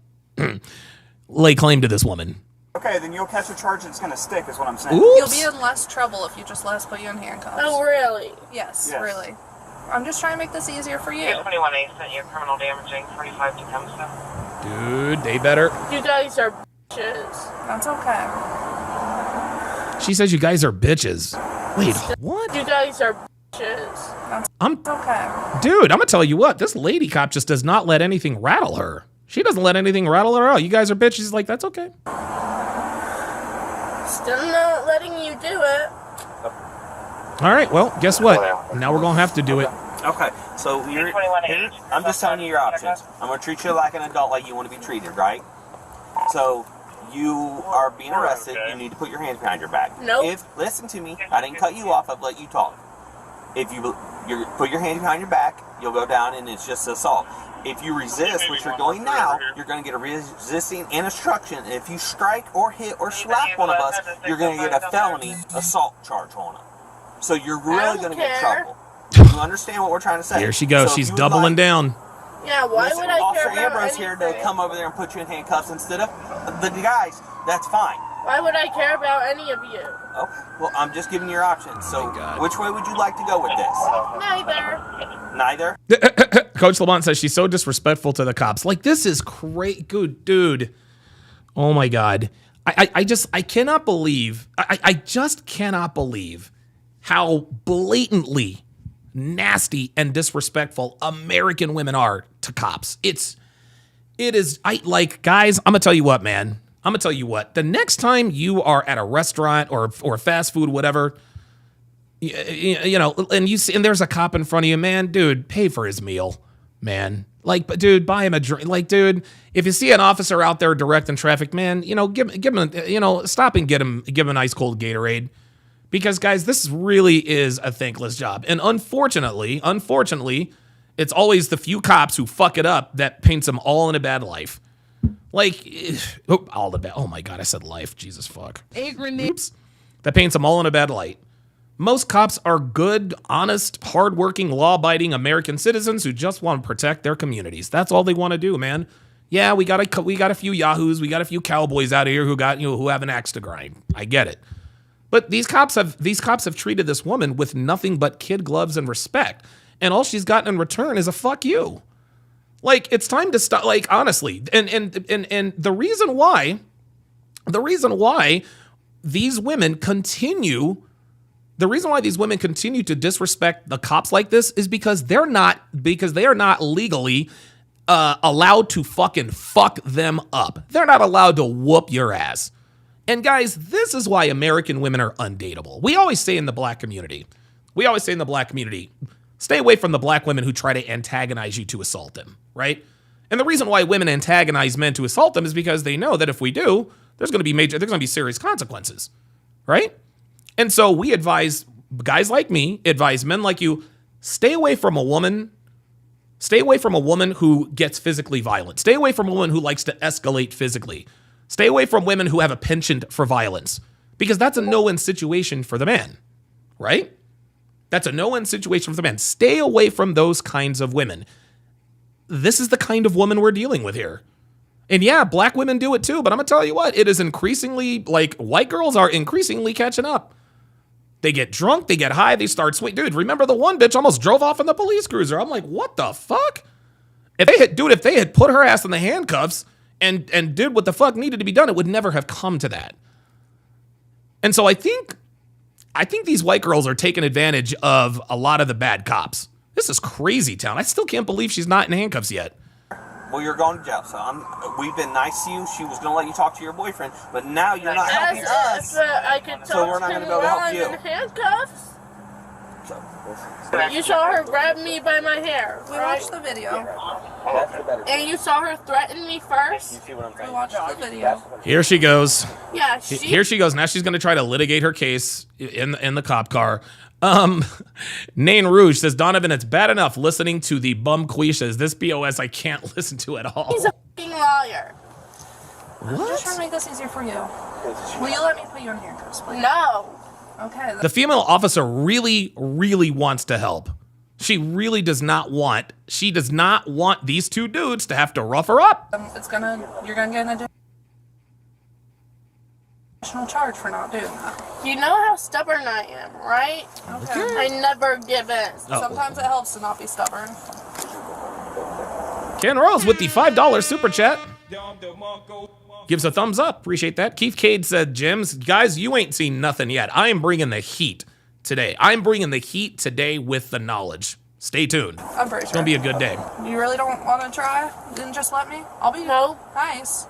lay claim to this woman. Okay, then you'll catch a charge that's going to stick, is what I'm saying. Oops. You'll be in less trouble if you just let us put you in handcuffs. Oh, really? Yes, Yes. really. I'm just trying to make this easier for you. 21A sent you criminal damaging 45 Tecumseh. Dude, they better. You guys are bitches. That's okay. She says you guys are bitches. Wait, what? You guys are bitches. I'm Okay. Dude, I'm gonna tell you what, this lady cop just does not let anything rattle her. She doesn't let anything rattle her out. You guys are bitches. She's like, that's okay. Still not letting you do it. All right, well, guess what? Now we're gonna have to do it. Okay, so I'm just telling you your options. I'm going to treat you like an adult, like you want to be treated, right? So you are being arrested. You need to put your hands behind your back. Nope. Listen to me. I didn't cut you off. I've let you talk. If you put your hands behind your back, you'll go down, and it's just assault. If you resist, which you're doing now, you're going to get a resisting and obstruction. And if you strike or hit or slap one of us, you're going to get a felony assault charge on it. So you're really going to get in trouble. You understand what we're trying to say? Here she goes. So She's if you doubling like, down. Yeah, why listen, would I care Officer about Ambrose anything? here to come over there and put you in handcuffs instead of the guys. That's fine. Why would I care about any of you? Okay. Well, I'm just giving your options. So, my God. which way would you like to go with this? Neither. Neither? Coach Lamont says she's so disrespectful to the cops. Like, this is great. Good dude. Oh my God. I just cannot believe. I just cannot believe how blatantly nasty and disrespectful American women are to cops. It is guys, I'm gonna tell you what, man. I'm gonna tell you what. The next time you are at a restaurant or fast food, whatever, you know, and you see, and there's a cop in front of you, man, dude, pay for his meal, man. Like, but dude, buy him a drink. Like, dude, if you see an officer out there directing traffic, man, you know, give him, you know, stop and give him an ice cold Gatorade. Because, guys, this really is a thankless job. And unfortunately, it's always the few cops who fuck it up that paints them all in a bad life. Like, all the bad. Oh my God, I said life. Jesus fuck. Oops. That paints them all in a bad light. Most cops are good, honest, hardworking, law-abiding American citizens who just want to protect their communities. That's all they want to do, man. Yeah, we got a few yahoos, we got a few cowboys out here who have an axe to grind. I get it. But these cops have treated this woman with nothing but kid gloves and respect. And all she's gotten in return is a fuck you. Like, it's time to stop, like, honestly. And the reason why these women continue to disrespect the cops like this is because they are not legally allowed to fucking fuck them up. They're not allowed to whoop your ass. And guys, this is why American women are undateable. We always say in the black community, stay away from the black women who try to antagonize you to assault them, right? And the reason why women antagonize men to assault them is because they know that if we do, there's going to be serious consequences, right? And so we advise guys like me, advise men like you, stay away from a woman who gets physically violent. Stay away from a woman who likes to escalate physically. Stay away from women who have a penchant for violence, because that's a no-win situation for the man, right? That's a no-win situation for the man. Stay away from those kinds of women. This is the kind of woman we're dealing with here. And yeah, black women do it too, but I'm gonna tell you what, it is increasingly, like, white girls are increasingly catching up. They get drunk, they get high, they start sweet. Dude, remember the one bitch almost drove off in the police cruiser? I'm like, what the fuck? If they had put her ass in the handcuffs and did what the fuck needed to be done, it would never have come to that. And so I think these white girls are taking advantage of a lot of the bad cops. This is crazy town. I still can't believe she's not in handcuffs yet. Well, you're going to jail, so we've been nice to you. She was going to let you talk to your boyfriend, but now you're not helping us. I could So we're not going to be able to help you. in handcuffs. You saw her grab me by my hair. We watched the video. And you saw her threaten me first? See what I'm saying? We watched the video. Here she goes. Yeah, Here she goes. Now she's going to try to litigate her case in the cop car. Nain Rouge says, Donovan, it's bad enough listening to the bum cliches. This BOS I can't listen to at all. He's a f***ing liar. I'm just trying to make this easier for you. Will you let me put you in handcuffs, please? No. Okay. The female officer really, really wants to help. She really does not want these two dudes to have to rough her up. You're gonna get an additional charge for not doing that. You know how stubborn I am, right? Okay. I never give in. Sometimes it helps to not be stubborn. Ken Rose with the $5 super chat. Gives a thumbs up. Appreciate that. Keith Cade said, Jims, guys, you ain't seen nothing yet. I am bringing the heat today. I'm bringing the heat today with the knowledge. Stay tuned. I'm pretty sure. It's going to be a good day. You really don't want to try? Then just let me. I'll be nice.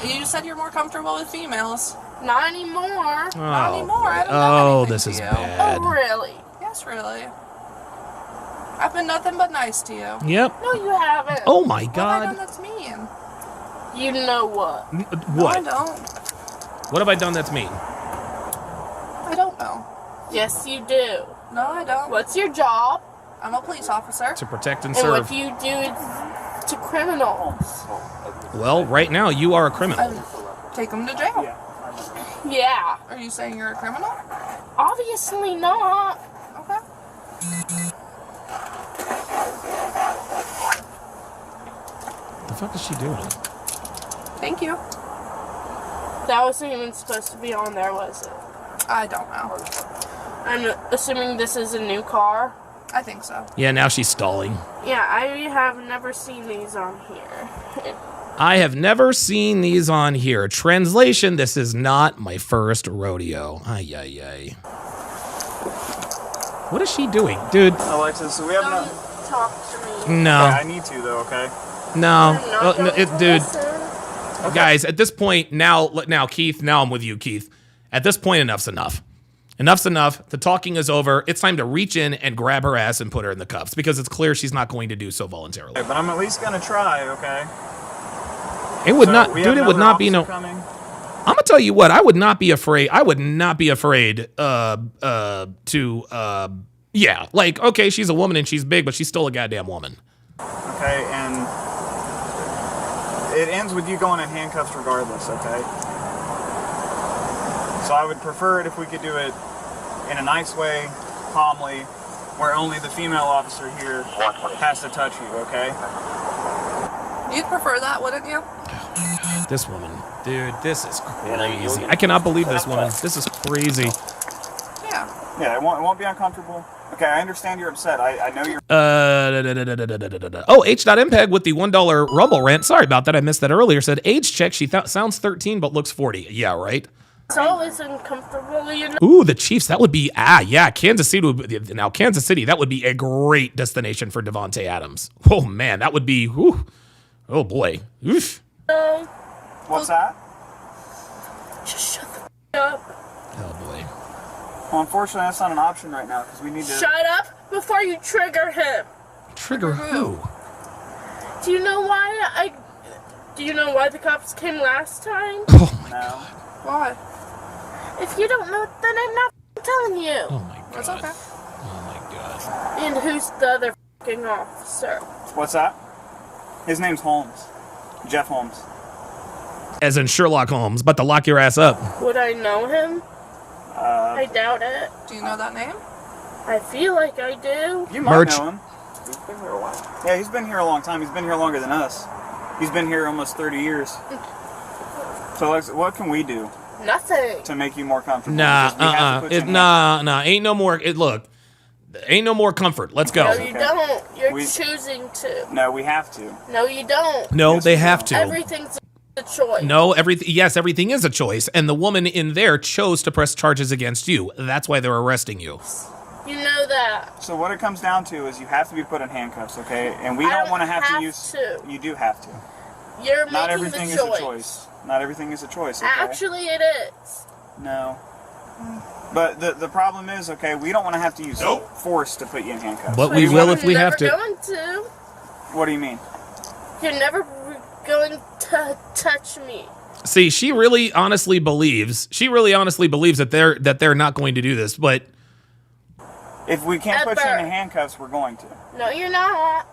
You said you're more comfortable with females. Not anymore. Not anymore. I don't know anything this to is you. bad. Oh, really? Yes, really. I've been nothing but nice to you. Yep. No, you haven't. Oh my What have I God. done that's mean? You know what? No, I What? don't. What have I done that's mean? I don't know. Yes, you do. No, I don't. What's your job? I'm a police officer. To protect and And what serve. do you do to criminals? Well, right now you are a criminal. Take them to jail. Yeah. Are you saying you're a criminal? Obviously not. Okay. The fuck is she doing? Thank you. That wasn't even supposed to be on there, was it? I don't know. I'm assuming this is a new car. I think so. Yeah, now she's stalling. Yeah, I have never seen these on here. I have never seen these on here. Translation, this is not my first rodeo. Ay, ay, ay. What is she doing? Dude, Alexis, so we have Don't talk to me. no. I need to though, okay? No. I'm not Oh, no, going to dude. listen. Guys, at this point, now, Keith, now I'm with you, Keith. At this point, enough's enough. Enough's enough. The talking is over. It's time to reach in and grab her ass and put her in the cuffs because it's clear she's not going to do so voluntarily. Okay, but I'm at least gonna try, okay? It would So not, we have dude, it would another not be no. officer coming? I'm gonna tell you what, I would not be afraid. Yeah, like, okay, she's a woman and she's big, but she's still a goddamn woman. Okay, and it ends with you going in handcuffs regardless, okay? So I would prefer it if we could do it in a nice way, calmly, where only the female officer here has to touch you, okay? You'd prefer that, wouldn't you? This woman, dude, this is crazy. I cannot believe this woman. This is crazy. Yeah. Yeah, it won't be uncomfortable. Okay, I understand you're upset. I know you're... Oh, H.MPEG with the $1 Rumble rant. Sorry about that. I missed that earlier. Said age check. She sounds 13 but looks 40. Yeah, right. It's always uncomfortable, you know. Ooh, the Chiefs. That would be yeah. Kansas City would be, now Kansas City. That would be a great destination for Devontae Adams. Oh man, that would be. Whew, oh boy. Oof. What's that? Just shut the up. Oh boy. Well, unfortunately, that's not an option right now because we need to... Shut up before you trigger him. Trigger who? Do you know why the cops came last time? Oh my No. Why? If you don't know, then I'm not telling you. Oh my god. That's okay. Oh my god. And who's the other fucking officer? What's that? His name's Holmes. Jeff Holmes. As in Sherlock Holmes, but to lock your ass up. Would I know him? I doubt it. Do you know that name? I feel like I do. You might Merch. know him. He's been here a while. Yeah, he's been here a long time. He's been here longer than us. He's been here almost 30 years. So, Alexa, what can we do Nothing. to make you more comfortable? Nah, Because we have to put you in nah. Ain't no more. Look, ain't no more comfort. Let's go. No, you don't. You're We- choosing to. No, we have to. No, you don't. No, Yes, they we have don't. to. Everything's a choice. No, everything. Yes, everything is a choice, and the woman in there chose to press charges against you. That's why they're arresting you. You know that. So what it comes down to is you have to be put in handcuffs, okay? And we I don't don't want to have have to use... to. You do have to. You're Not making everything the is choice. a choice. Not everything is a choice, okay? Actually, it is. No. But the problem is, okay, we don't want to have to use force to put you in handcuffs. But we will if we You're have to. never going to. What do you mean? You're never going to touch me. See, she really honestly believes that they're not going to do this, but If we can't put you Ever. in handcuffs, we're going to. No, you're not.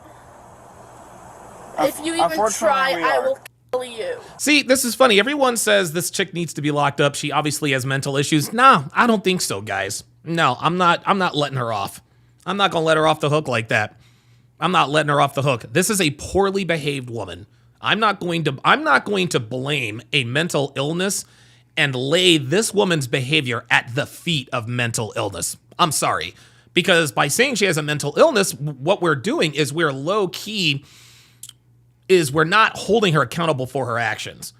If you even Unfortunately, try, we I are. will kill you. see, this is funny. Everyone says this chick needs to be locked up. She obviously has mental issues. No, I don't think so, guys. No, I'm not letting her off. I'm not going to let her off the hook like that. I'm not letting her off the hook. This is a poorly behaved woman. I'm not going to blame a mental illness and lay this woman's behavior at the feet of mental illness. I'm sorry. Because by saying she has a mental illness, what we're doing is we're low key we're not holding her accountable for her actions.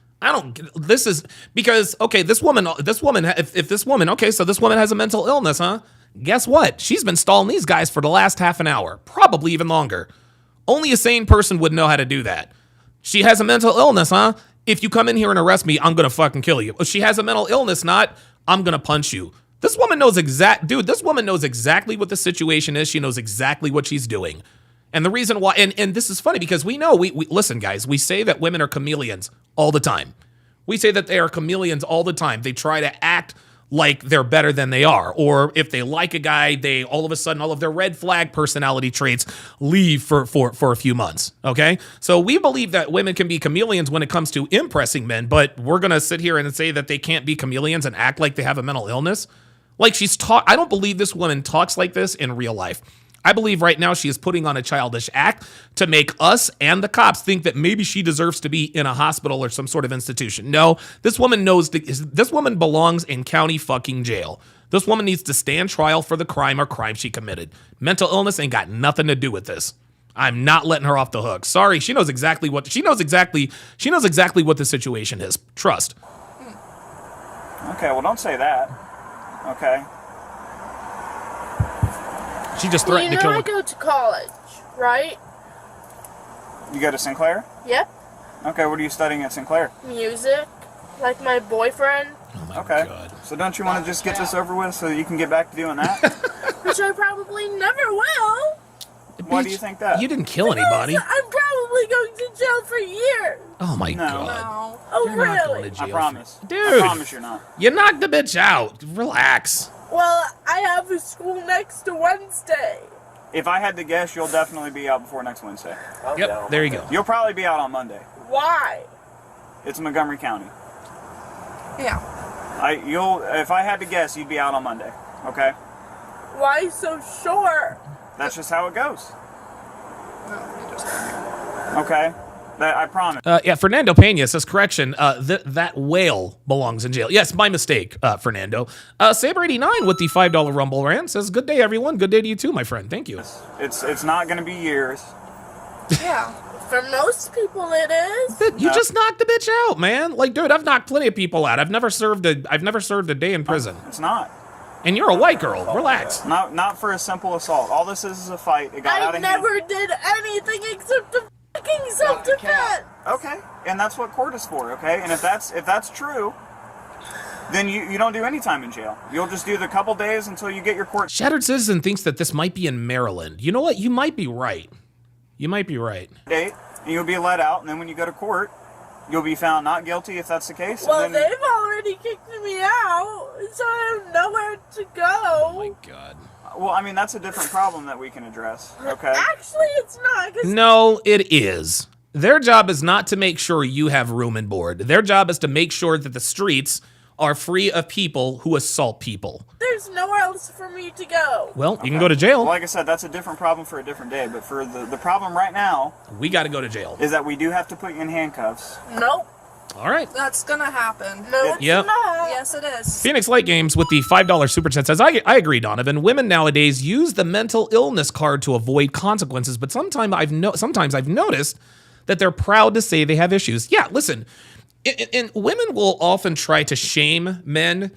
This is because, okay, this woman, okay, so this woman has a mental illness, huh? Guess what? She's been stalling these guys for the last half an hour, probably even longer. Only a sane person would know how to do that. She has a mental illness, huh? If you come in here and arrest me, I'm gonna fucking kill you. If she has a mental illness, I'm gonna punch you. This woman knows this woman knows exactly what the situation is. She knows exactly what she's doing. And the reason why, and this is funny because we know, we listen, guys, we say that women are chameleons all the time. We say that they are chameleons all the time. They try to act like they're better than they are. Or if they like a guy, they all of a sudden, all of their red flag personality traits leave for a few months. Okay? So we believe that women can be chameleons when it comes to impressing men, but we're going to sit here and say that they can't be chameleons and act like they have a mental illness. Like I don't believe this woman talks like this in real life. I believe right now she is putting on a childish act to make us and the cops think that maybe she deserves to be in a hospital or some sort of institution. No, this woman this woman belongs in county fucking jail. This woman needs to stand trial for the crime she committed. Mental illness ain't got nothing to do with this. I'm not letting her off the hook. Sorry, she knows exactly what the situation is. Trust. Okay, well, don't say that. Okay. She just threatened to kill I him. go to college, right? You go to Sinclair? Yep. Okay, what are you studying at Sinclair? Music, like my boyfriend, Oh my Okay. God. So don't you want to just get this over with so you can get back to doing that? which I probably never will. Why do you think that? You didn't kill anybody. I'm probably going to jail for years. Oh my No. God. No. Oh, You're not going really? to jail. I promise. Dude. I promise you're not. You knocked the bitch out. Relax. Well, I have a school next to Wednesday. If I had to guess, you'll definitely be out before next Wednesday. Yep, there you go. You'll probably be out on Monday. Why? It's Montgomery County. Yeah. If I had to guess, you'd be out on Monday. Okay? Why so short? That's just how it goes. No, you just Okay? I promise. Yeah, Fernando Pena says, correction, that whale belongs in jail. Yes, my mistake, Fernando. Saber89 with the $5 Rumble rant says, good day, everyone. Good day to you too, my friend. Thank you. It's not going to be years. Yeah. For most people, it is. You just knocked the bitch out, man. Like, dude, I've knocked plenty of people out. I've never served a day in prison. It's not. And you're a white girl. Relax. Not for a simple assault. All this is a fight. It got out I of hand. never did anything except to fucking self-defense. Okay, and that's what court is for. Okay, and if that's true, then you don't do any time in jail. You'll just do the couple days until you get your court. Shattered Citizen thinks that this might be in Maryland. You know what? You might be right. You might be right. Date, and you'll be let out, and then when you go to court, you'll be found not guilty if that's the case. Well, and then, they've already kicked me out, so I have nowhere to go. Oh my God. well, I mean, that's a different problem that we can address. Okay. Actually, it's not. 'Cause No, it is. Their job is not to make sure you have room and board. Their job is to make sure that the streets are free of people who assault people. there's nowhere else for me to go. Well, you can go to jail. Well, like I said, that's a different problem for a different day. But for the problem right now We got to go to jail. is that we do have to put you in handcuffs. Nope. All right. That's gonna happen. No, it's Yep. not. Yes, it is. Phoenix Light Games with the $5 super chat says, I agree, Donovan. Women nowadays use the mental illness card to avoid consequences, but sometimes I've noticed that they're proud to say they have issues. Yeah, listen, and women will often try to shame men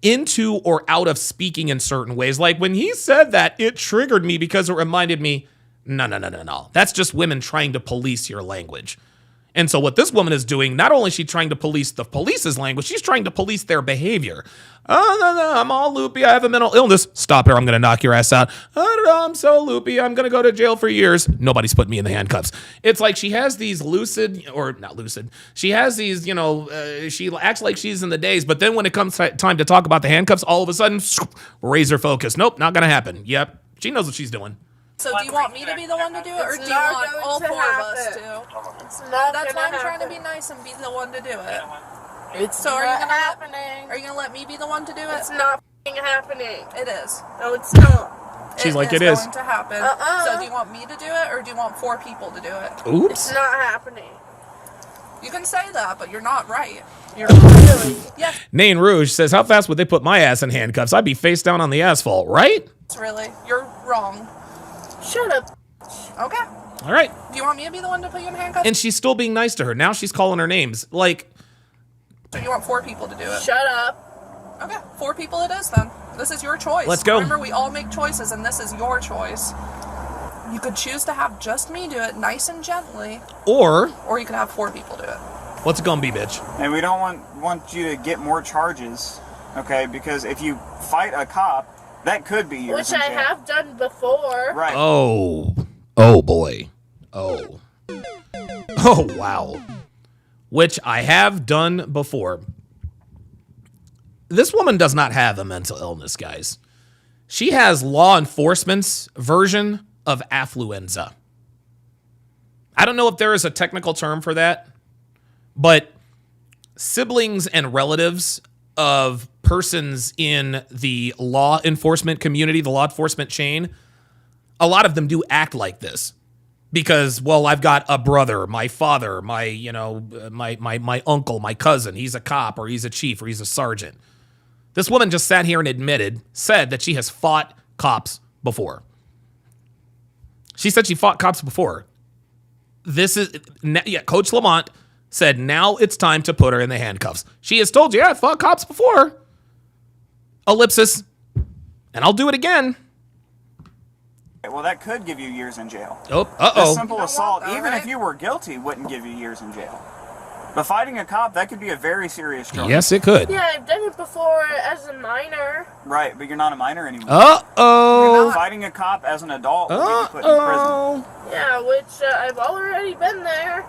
into or out of speaking in certain ways. Like when he said that, it triggered me because it reminded me, no. That's just women trying to police your language. And so what this woman is doing, not only is she trying to police the police's language, she's trying to police their behavior. Oh, no, I'm all loopy. I have a mental illness. Stop her. I'm going to knock your ass out. I don't know. I'm so loopy. I'm going to go to jail for years. Nobody's putting me in the handcuffs. It's like she has these she has these, she acts like she's in the days, but then when it comes time to talk about the handcuffs, all of a sudden, razor focus. Nope, not going to happen. Yep. She knows what she's doing. So do you want me to be the one to do it, or It's do you not want going all to four of us happen. to? It's not That's gonna why I'm trying to happen. be nice and be the one to do it. It's So are you not gonna happening. Are you gonna let me be the one to do it? It's not f***ing happening. It is. No, it's not. She's like, it is. going to happen. So do you want me to do it, or do you want 4 people to do it? It's Oops. not happening. You can say that, but you're not right. You're really. Yes, Nain Rouge says, how fast would they put my ass in handcuffs? I'd be face down on the asphalt, right? really. You're wrong. Shut up. Okay. All right. Do you want me to be the one to put you in handcuffs? And she's still being nice to her. Now she's calling her names. Like, Or you want 4 people to do it? Shut up. Okay, 4 people it is then. This is your choice. Let's go. Remember, we all make choices, and this is your choice. You could choose to have just me do it, nice and gently, or you could have 4 people do it. what's it gonna be, bitch? And we don't want you to get more charges, okay? Because if you fight a cop, that could be years Which in I jail. have done before. Right. Oh boy. Oh wow. Which I have done before. This woman does not have a mental illness, guys. She has law enforcement's version of affluenza. I don't know if there is a technical term for that, but siblings and relatives of persons in the law enforcement community, the law enforcement chain, a lot of them do act like this. Because, well, I've got a brother, my father, my uncle, my cousin, he's a cop or he's a chief or he's a sergeant. This woman just sat here and said that she has fought cops before. She said she fought cops before. Coach Lamont said now it's time to put her in the handcuffs. She has told you, I fought cops before. Ellipsis. And I'll do it again. Well, that could give you years in jail. Oh, A uh-oh. simple assault, even if you were guilty, wouldn't give you years in jail. But fighting a cop, that could be a very serious charge. Yes, it could. Yeah, I've done it before as a minor. Right, but you're not a minor anymore. Uh-oh. Fighting a cop as an adult will get you put in prison. Yeah, which I've already been there.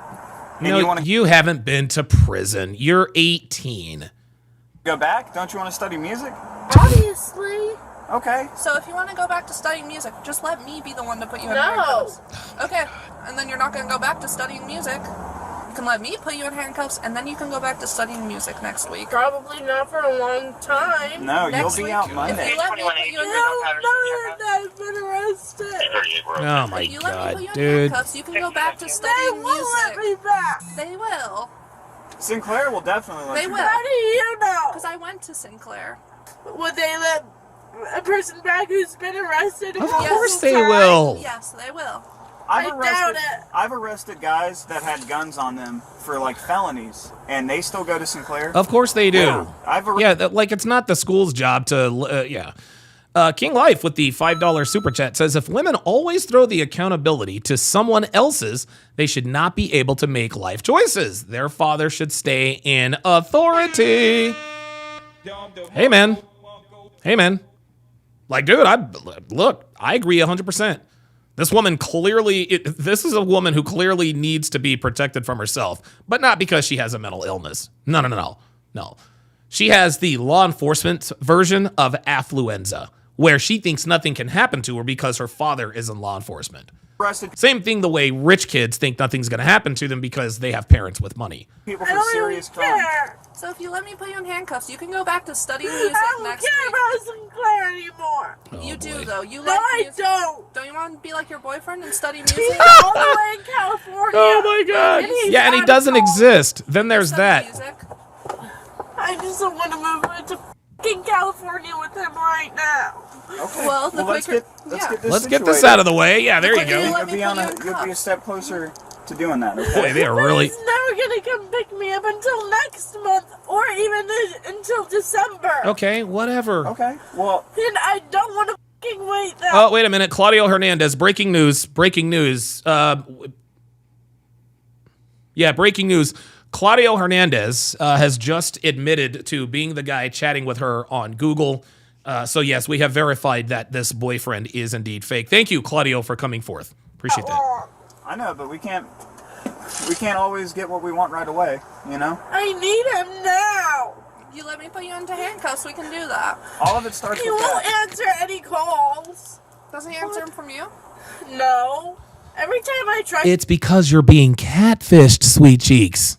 No, you haven't been to prison. You're 18. Go back? Don't you want to study music? Obviously. Okay. So if you want to go back to studying music, just let me be the one to put you in No. handcuffs. Okay, and then you're not going to go back to studying music. Because can let me put you in handcuffs, and then you can go back to studying music next week. Probably not for a long time. No, Next you'll be week, out if Monday. you let me put you in I've been arrested. Oh my if you let me put god, you in dude. handcuffs, you can go back to They studying won't let music. me back. They will. Sinclair will definitely let They you will. go. How do you know? Because I went to Sinclair. Would they let a person back who's been arrested? Of multiple course they times? will. Yes, they will. I doubt it. I've arrested guys that had guns on them for like felonies, and they still go to Sinclair. Of course they do. Yeah, Like it's not the school's job to, King Life with the $5 super chat says, if women always throw the accountability to someone else's, they should not be able to make life choices. Their father should stay in authority. Hey, man. Like, dude, I agree 100%. This woman this is a woman who clearly needs to be protected from herself, but not because she has a mental illness. No. She has the law enforcement version of affluenza, where she thinks nothing can happen to her because her father is in law enforcement. arrested Same thing the way rich kids think nothing's going to happen to them because they have parents with money. people I for don't serious even crimes. care. So if you let me put you in handcuffs, you can go back to studying music I don't next care week. about Sinclair anymore. You do though. You No, like I music. don't. Don't you want to be like your boyfriend and study music? He's all the way in California. Oh my god. And he's Yeah, and he out of doesn't school. exist. Then there's Study that. music. I just don't want to move into fucking California with him right now. Okay. Well, the let's quicker- get let's yeah. get this Let's get this situated. out of the way. Yeah, there you quicker you go. let me put you in You'll be a cuffs. step closer to doing that. Okay. Boy, they are really. He's never gonna come pick me up until next month, or even until December. Okay, whatever. Okay. Well, And I don't want to fucking wait that. Oh, wait a minute. Claudio Hernandez, breaking news. Breaking news. Claudio Hernandez has just admitted to being the guy chatting with her on Google. So, yes, we have verified that this boyfriend is indeed fake. Thank you, Claudio, for coming forth. Appreciate that. I know, but we can't always get what we want right away. You know. I need him now. You let me put you into handcuffs, we can do that. All of it starts He with won't that. answer any calls. Doesn't he answer them from you? No. Every time I try. It's because you're being catfished, sweet cheeks.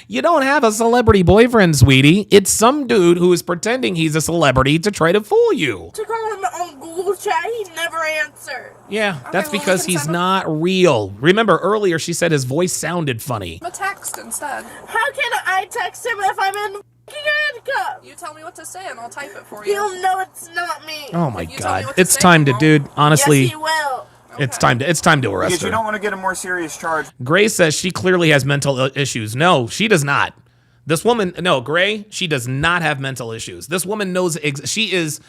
You don't have a celebrity boyfriend, sweetie. It's some dude who is pretending he's a celebrity to try to fool you. to call him on Google Chat, he never answered. Yeah, that's well, we because can he's send him- not real. Remember earlier she said his voice sounded funny. A text instead. How can I text him if I'm in fucking handcuffs? You tell me what to say and I'll type it for you. He'll know it's not me. Oh my If you tell me god. what to It's say, time to, you dude. Honestly, Yes, he will. it's time to arrest Because you her. don't want to get a more serious charge. Gray says she clearly has mental issues. No, she does not. This woman, no, Gray, she does not have mental issues. This woman knows, she is,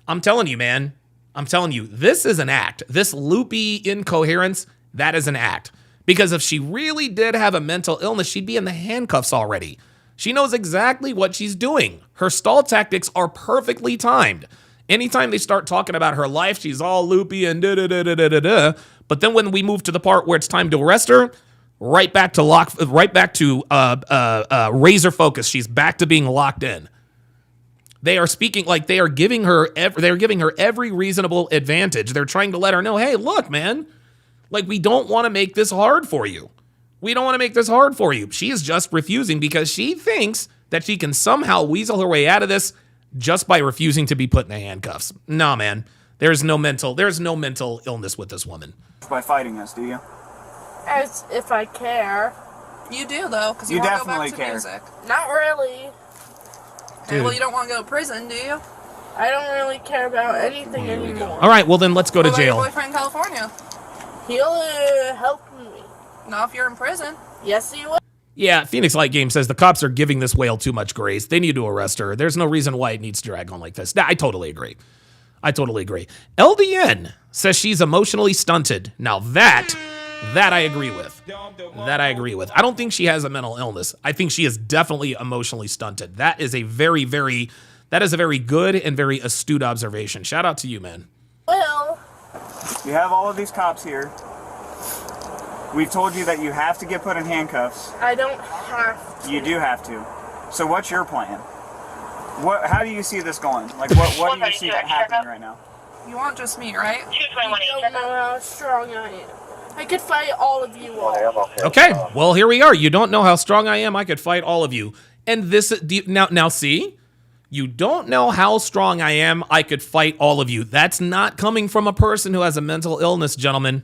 I'm telling you, man, I'm telling you, this is an act. This loopy incoherence, that is an act. Because if she really did have a mental illness, she'd be in the handcuffs already. She knows exactly what she's doing. Her stall tactics are perfectly timed. Anytime they start talking about her life, she's all loopy and da-da-da-da-da-da. But then when we move to the part where it's time to arrest her, right back to razor focus. She's back to being locked in. They are speaking like they're giving her every reasonable advantage. They're trying to let her know, hey, look, man, like we don't want to make this hard for you. We don't want to make this hard for you. She is just refusing because she thinks that she can somehow weasel her way out of this just by refusing to be put in the handcuffs. Nah, man. There's no mental illness with this woman. By fighting us, do you? As if I care. You do though, because you, You want to go definitely back to care. music. Not really. Okay, well, you don't want to go to prison, do you? I don't really care about anything anymore. All right, well then let's go to What about your jail. boyfriend in California? He'll help me. Not if you're in prison. Yes, he will. Yeah, Phoenix Light Game says the cops are giving this whale too much grace. They need to arrest her. There's no reason why it needs to drag on like this. I totally agree. LDN says she's emotionally stunted. Now that I agree with. I don't think she has a mental illness. I think she is definitely emotionally stunted. That is a very good and very astute observation. Shout out to you, man. Well, You have all of these cops here. We've told you that you have to get put in handcuffs. I don't have to. You do have to. So what's your plan? How do you see this going? Like, what do you see happening right now? You want just me, right? You don't know how strong I am. I could fight all of you all. Okay, well, here we are. You don't know how strong I am. I could fight all of you. And this, now see? You don't know how strong I am. I could fight all of you. That's not coming from a person who has a mental illness, gentlemen.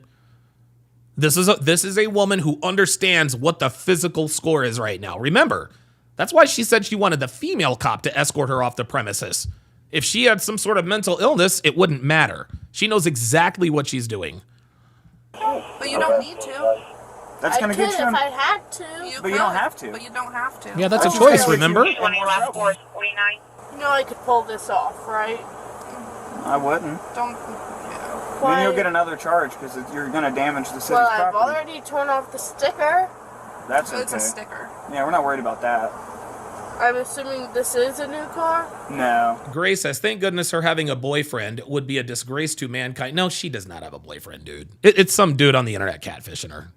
This is a woman who understands what the physical score is right now. Remember, that's why she said she wanted the female cop to escort her off the premises. If she had some sort of mental illness, it wouldn't matter. She knows exactly what she's doing. But you don't need to. That's going to get you if in. I had to. But you don't have to. But you don't have to. Yeah, that's a choice, remember? 20 last 49. You know I could pull this off, right? I wouldn't. Don't. Then you'll get another charge because you're going to damage the city's Well, I've property. already torn off the sticker. That's okay. It's a sticker. Yeah, we're not worried about that. I'm assuming this is a new car? No. Gray says, thank goodness her having a boyfriend would be a disgrace to mankind. No, she does not have a boyfriend, dude. It's some dude on the internet catfishing her.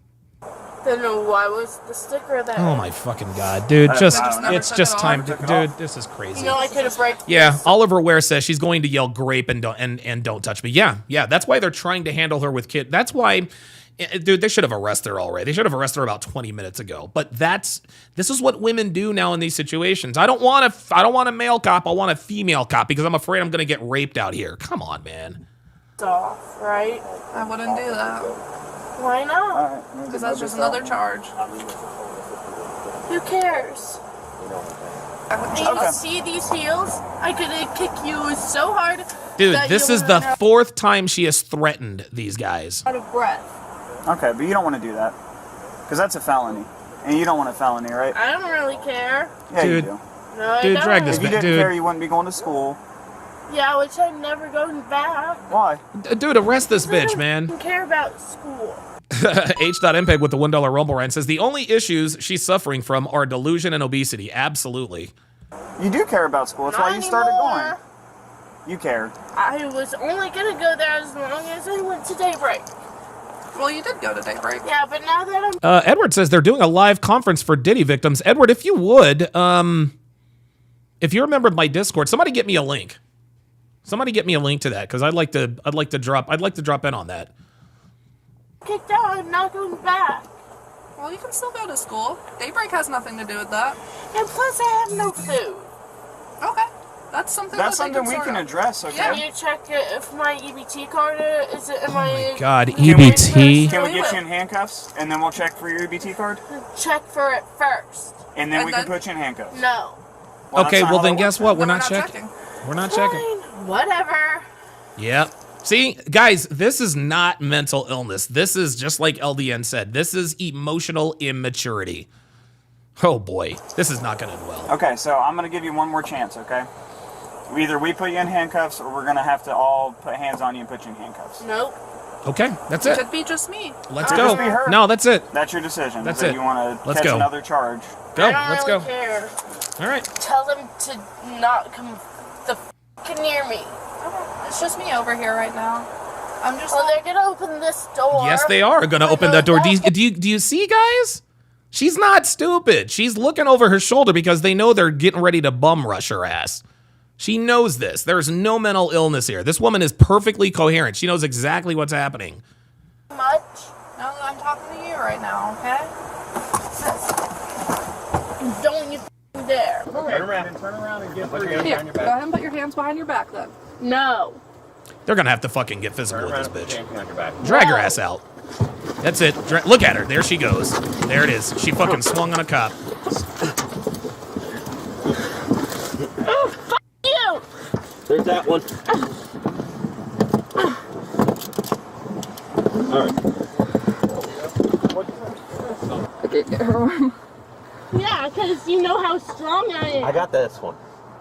Then why was the sticker there? Oh my fucking god, dude! I Just don't know. it's just time, Took it dude. off. This is crazy. You know I could have break. Yeah, Oliver Ware says she's going to yell "grape" and don't touch me. Yeah, that's why they're trying to handle her with kid. That's why, dude. They should have arrested her already. They should have arrested her about 20 minutes ago. But this is what women do now in these situations. I don't want a male cop. I want a female cop because I'm afraid I'm going to get raped out here. Come on, man. Off, right? I wouldn't do that. Why not? Alright. Because that's just another charge. Who cares? And you see these heels? I could kick you so hard. Dude, that this you is the wouldn't 4th time she has threatened these guys. have out of breath. Okay, but you don't want to do that. Because that's a felony. And you don't want a felony, right? I don't really care. Yeah, Dude. you do. No, I Dude, don't. drag this If you back, didn't care, dude. you wouldn't be going to school. Yeah, which I'm never going back. Why? Dude, arrest this I bitch, don't man. care about school. H.MPEG with the $1 Rumble Rant says the only issues she's suffering from are delusion and obesity. Absolutely. You do care about school. That's Not why you started anymore. going. You care. I was only gonna go there as long as I went to daybreak. Well, you did go to daybreak. Yeah, but now that I'm Edward says they're doing a live conference for Diddy victims. Edward, if you would, if you're a member of my Discord, somebody get me a link. Somebody get me a link to that because I'd like to drop in on that. kicked out, I'm not going back. Well, you can still go to school. Daybreak has nothing to do with that. And plus, I have no food. Okay. That's something That's that they something we sort can out. address, okay? Can you check if my EBT card is it? Am I? God, can you EBT? read Can we We get will. you in handcuffs, and then we'll check for your EBT card? this? Check for it first. And then And we can then- put you in handcuffs. No. Well, Okay, that's not well how then that guess works. what? We're Then not checking. We're not checking. Fine. Whatever. Yep. See, guys, this is not mental illness. This is just like LDN said. This is emotional immaturity. Oh boy, this is not going to end well. Okay, so I'm going to give you one more chance, okay? Either we put you in handcuffs, or we're going to have to all put hands on you and put you in handcuffs. Nope. Okay, that's It it. could be just me. Let's Could go. just be her. No, that's it. That's your decision. That's If it. you want to Let's catch go. another charge. Go. I don't Let's really go. care. All right. Tell them to not come the f***ing near me. It's just me over here right now. I'm just. Well, they're gonna open this door. Yes, they are going to I open know that door. that. Do you see, guys? She's not stupid. She's looking over her shoulder because they know they're getting ready to bum rush her ass. She knows this. There's no mental illness here. This woman is perfectly coherent. She knows exactly what's happening. Much. No, I'm talking to you right now, okay? Don't you f***ing dare. Turn around and get through. Here, go ahead and put your hands behind your back then. No. They're going to have to fucking get physical with this bitch. Drag her ass out. That's it. Look at her. There she goes. There it is. She fucking swung on a cop. Oh, f*** you. There's that one. Yeah, because you know how strong I am. I got this one.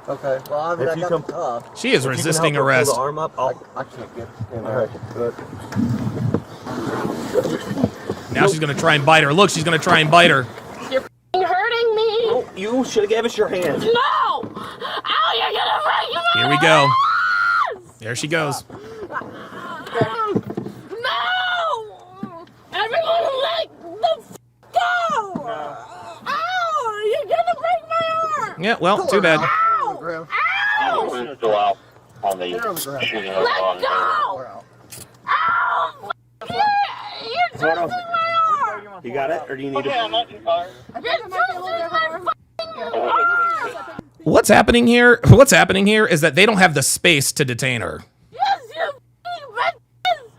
Okay. Well, I mean, If I you got come- the cuff. She is resisting arrest. Pull the arm up. I can't get in there. But Now she's going to try and bite her. Look, she's going to try and bite her. You're f***ing hurting me. Oh, you should have gave us your hand. No. Ow, you're gonna break my Here we go. ass. There she goes. No. Everyone let the f*** go. Ow, you're gonna break my arm. Yeah, well, too bad. Ow. Ow. Go out on the shooting Let go. Ow. You're twisting my arm. You got it, or do you need I'm not too far. You're twisting my fucking arm. What's happening here? What's happening here is that they don't have the space to detain her. Yes, you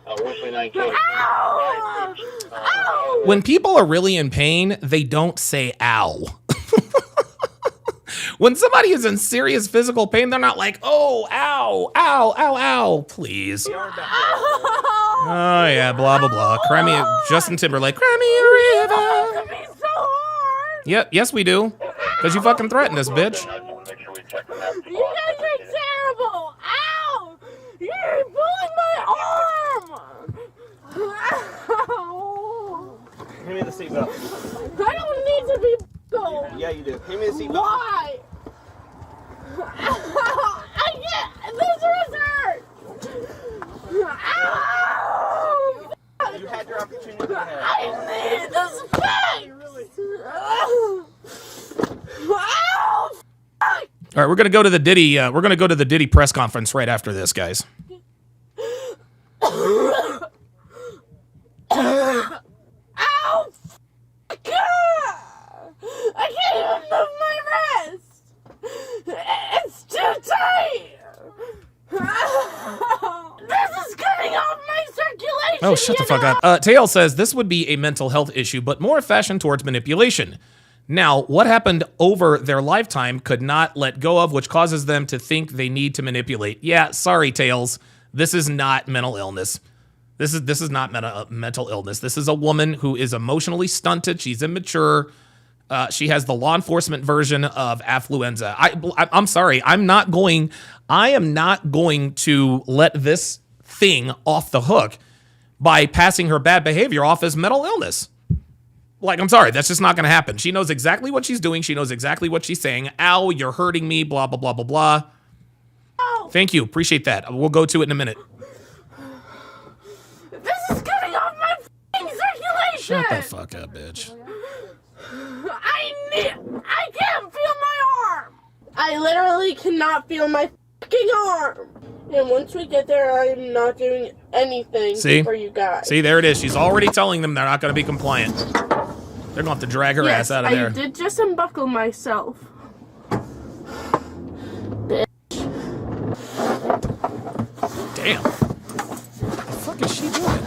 fucking bitches. Ow! Ow! When people are really in pain, they don't say ow. When somebody is in serious physical pain, they're not like, oh, ow, ow, ow, ow, please. Oh, yeah, blah, blah, blah. Cry me, Justin Timberlake, cry me a river. Be so hard. Yep, yes, we do. Because you fucking threatened us, bitch. You guys are terrible. Ow! You're pulling my arm. Ow! Hand me the seatbelt. I don't need to be buckled. Yeah, you do. Hand me the seatbelt. Why? I can't. This was hurt. Ow! You had your opportunity to have. I need the space. Ow! All right, we're gonna go to the Diddy. We're gonna go to the Diddy press conference right after this, guys. Ow! I can't even move my wrist. It's too tight. This is cutting off my circulation. Oh, shut the fuck up. Tail says this would be a mental health issue, but more fashion towards manipulation. Now, what happened over their lifetime could not let go of, which causes them to think they need to manipulate. Yeah, sorry, Tails. This is not mental illness. This is not mental illness. This is a woman who is emotionally stunted. She's immature. She has the law enforcement version of affluenza. I'm sorry. I am not going to let this thing off the hook by passing her bad behavior off as mental illness. Like, I'm sorry, that's just not going to happen. She knows exactly what she's doing. She knows exactly what she's saying. Ow, you're hurting me, blah, blah, blah, blah, blah. Ow. Thank you. Appreciate that. We'll go to it in a minute. This is cutting off my f***ing circulation. Shut the fuck up, bitch. I can't feel my arm. I literally cannot feel my fucking arm. And once we get there, I am not doing anything for you guys. See, there it is. She's already telling them they're not going to be compliant. They're going to have to drag her ass out of there. I did just unbuckle myself. Bitch. Damn. What the fuck is she doing?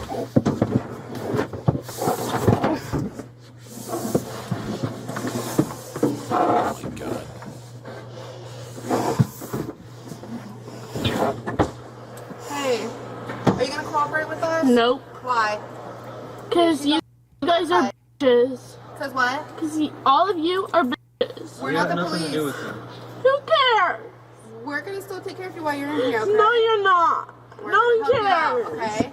Oh my god. Hey, are you gonna cooperate with us? Nope. Why? Because you guys are bitches. Because what? Because all of you are bitches. We're not the police. Who cares? We're gonna still take care of you while you're in here, okay? No, you're not. We're No one gonna help you cares. out, okay?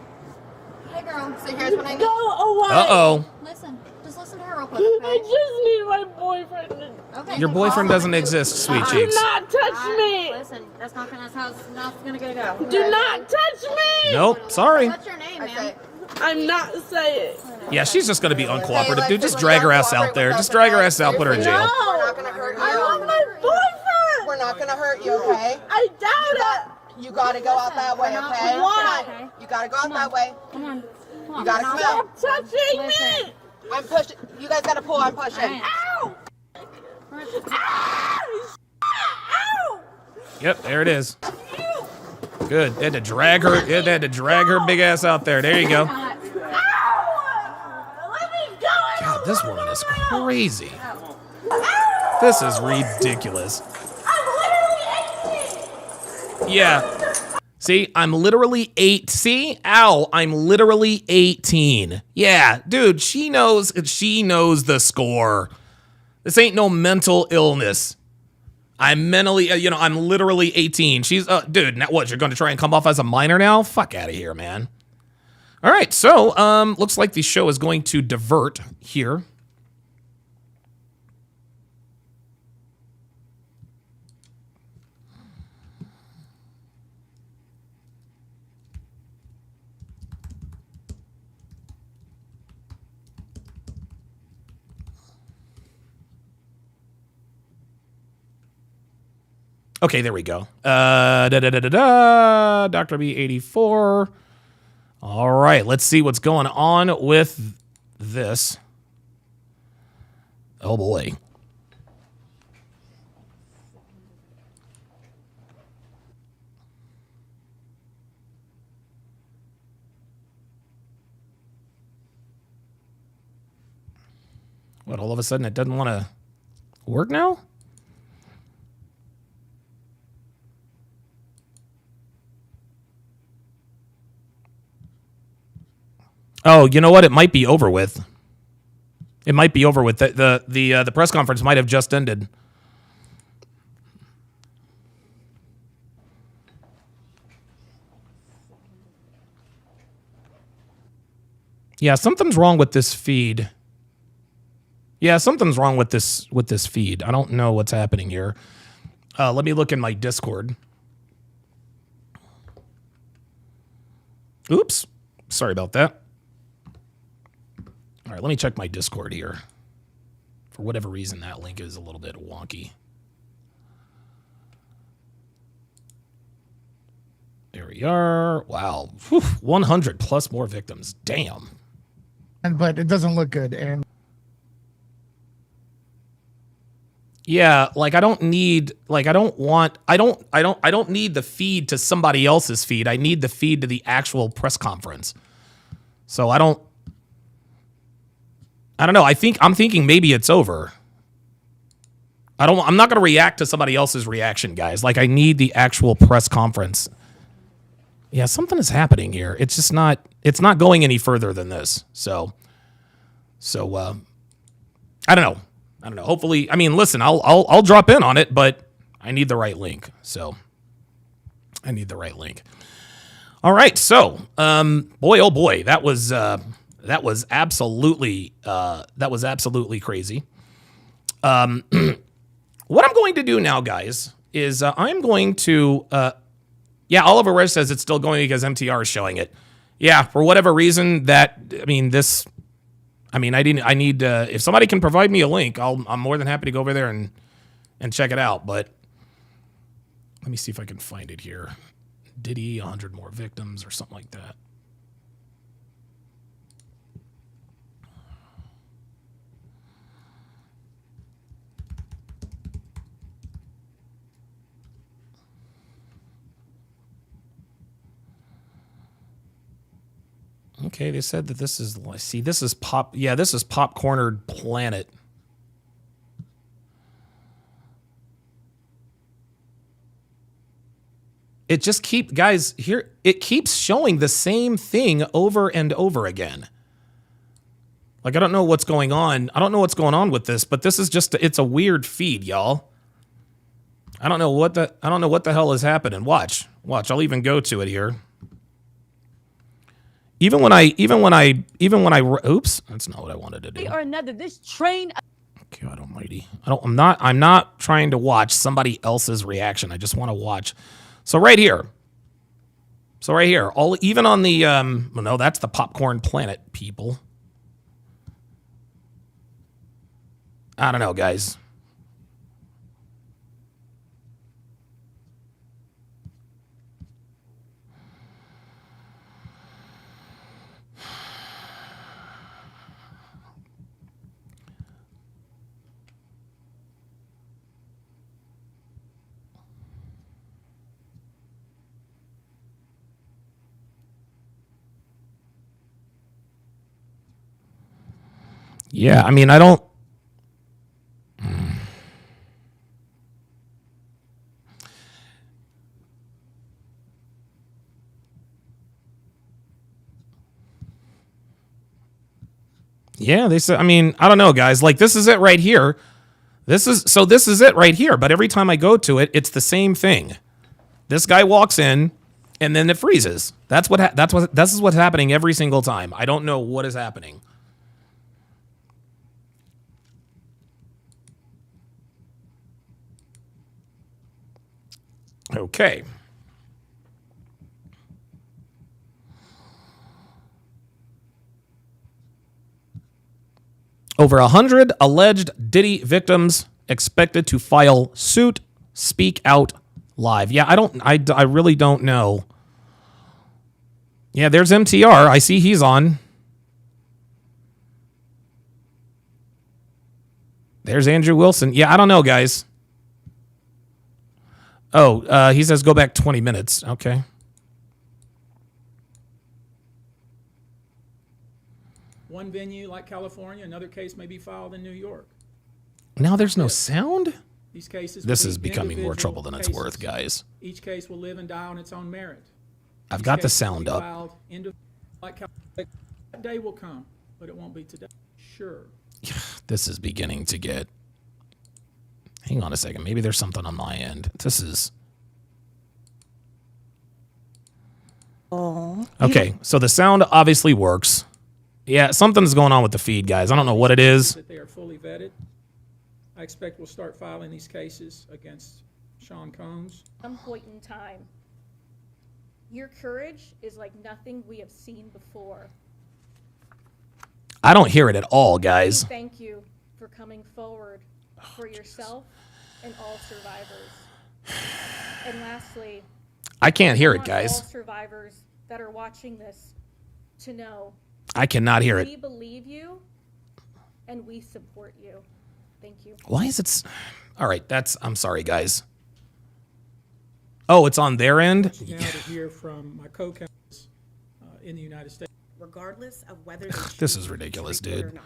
Hey girl, so here's what I need. Go away. Uh-oh. Listen, just listen to her real quick, I okay? just need my boyfriend to... Okay. Your boyfriend doesn't exist, sweet Do cheeks. not touch me. Listen, that's how it's not gonna go. Do not touch me. Nope, sorry. What's your name, man? Okay. I'm not saying. Yeah, she's just going to be uncooperative, dude. Just drag her ass out there. Just drag her ass out, put her in jail. We're not gonna hurt you. I love my boyfriend. We're not gonna hurt you, okay? I doubt it. You gotta go out that way, okay? Why? You gotta go out that way. Come on. You gotta come out. Stop touching me. I'm pushing. You guys gotta pull. I'm pushing. Ow. Ow. Ow. Yep, there it is. Good. They had to drag her. They had to drag her big ass out there. There you go. Ow. Let me go. God, this woman is crazy. This is ridiculous. I'm literally 18. Yeah. See, I'm literally 8. See? Ow, I'm literally 18. Yeah, dude, she knows the score. This ain't no mental illness. I'm mentally, I'm literally 18. She's, dude, now what, you're going to try and come off as a minor now? Fuck out of here, man. All right, so, looks like the show is going to divert here. Okay, there we go. Dr. B84. All right, let's see what's going on with this. Oh boy. What, all of a sudden it doesn't want to work now? Oh, you know what? It might be over with. It might be over with. The press conference might have just ended. Yeah, something's wrong with this feed. Yeah, something's wrong with this feed. I don't know what's happening here. Let me look in my Discord. Oops. Sorry about that. All right, let me check my Discord here. For whatever reason, that link is a little bit wonky. There we are. Wow. Whew, 100 plus more victims. Damn. But it doesn't look good. And yeah, like I don't need the feed to somebody else's feed. I need the feed to the actual press conference. So I don't know. I'm thinking maybe it's over. I'm not going to react to somebody else's reaction, guys. Like I need the actual press conference. Yeah, something is happening here. It's just not going any further than this. So I don't know. Hopefully, I mean, listen, I'll drop in on it, but I need the right link. So I need the right link. All right. So, boy, oh boy, that was absolutely crazy. What I'm going to do now, guys, is I'm going to, yeah, Oliver Reg says it's still going because MTR is showing it. Yeah, for whatever reason I need, if somebody can provide me a link, I'm more than happy to go over there and check it out. But let me see if I can find it here. Diddy, 100 more victims or something like that. Okay, they said that this is Popcornered Planet. It just it keeps showing the same thing over and over again. Like I don't know what's going on. I don't know what's going on with this, but this is it's a weird feed, y'all. I don't know what the hell is happening. Watch. I'll even go to it here. Even when I oops, that's not what I wanted to do. Or another, this train. God almighty. I'm not trying to watch somebody else's reaction. I just want to watch. So right here, even on the well, no, that's the Popcorn Planet people. I don't know, guys. Yeah, I mean, I don't. Yeah, they said. I mean, I don't know, guys. Like, this is it right here. This is it right here. But every time I go to it, it's the same thing. This guy walks in, and then it freezes. This is what's happening every single time. I don't know what is happening. Okay. Over 100 alleged Diddy victims expected to file suit. Speak out live. Yeah, I really don't know. Yeah, there's MTR. I see he's on. There's Andrew Wilson. Yeah, I don't know, guys. Oh, he says go back 20 minutes. Okay. One venue like California, another case may be filed in New York. Now there's no sound? These cases This will is be becoming more individual trouble than it's cases. worth, guys. Each case will live and die on its own merit. I've Each got the case will sound be up. filed like California. That day will come, but it won't be today. Sure. This is beginning to get... Hang on a second. Maybe there's something on my end. This is... Okay, so the sound obviously works. Yeah, something's going on with the feed, guys. I don't know what it is. That they are fully vetted. I expect we'll start filing these cases against Sean Combs. Some point in time. Your courage is like nothing we have seen before. I don't hear it at all, guys. Thank you for coming forward for yourself and all survivors. And lastly, I can't hear I it, want guys. all survivors that are watching this to know I cannot hear we it. believe you and we support you. Thank you. Why is it... All right, that's... I'm sorry, guys. Oh, it's on their end? Now to hear from my co-counsels in the United States. Regardless of whether This is ridiculous, dude. or not.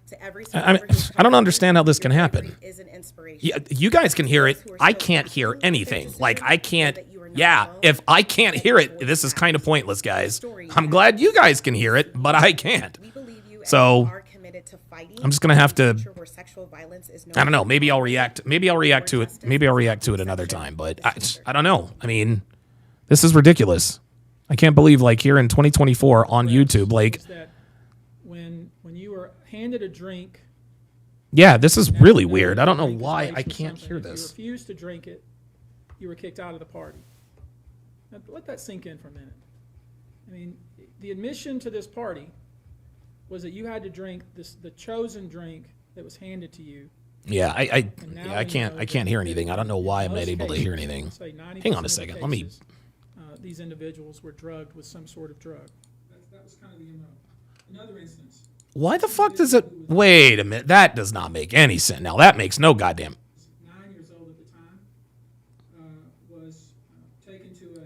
To every I mean, I don't understand how this can happen. is an inspiration. Yeah, you guys can hear it. I can't hear anything. Like, I can't... Yeah, if I can't hear it, this is kind of pointless, guys. I'm glad you guys can hear it, but I can't. So, I'm just going to have to... I don't know. Maybe I'll react. Maybe I'll react to it. Maybe I'll react to it another time, but I don't know. I mean, this is ridiculous. I can't believe, like, here in 2024 on YouTube, like... That when you were handed a drink... Yeah, this is really weird. I don't know why I can't hear If you this. refused to drink it, you were kicked out of the party. Now, let that sink in for a minute. I mean, the admission to this party was that you had to drink the chosen drink that was handed to you. Yeah, I can't hear anything. I don't know why I'm not able to hear anything. Hang on a second. Let me... These individuals were drugged with some sort of drug. That was kind of the MO. Another instance. Why the fuck does it... Wait a minute. That does not make any sense. Now, that makes no goddamn... 9 years old at the time, was taken to a...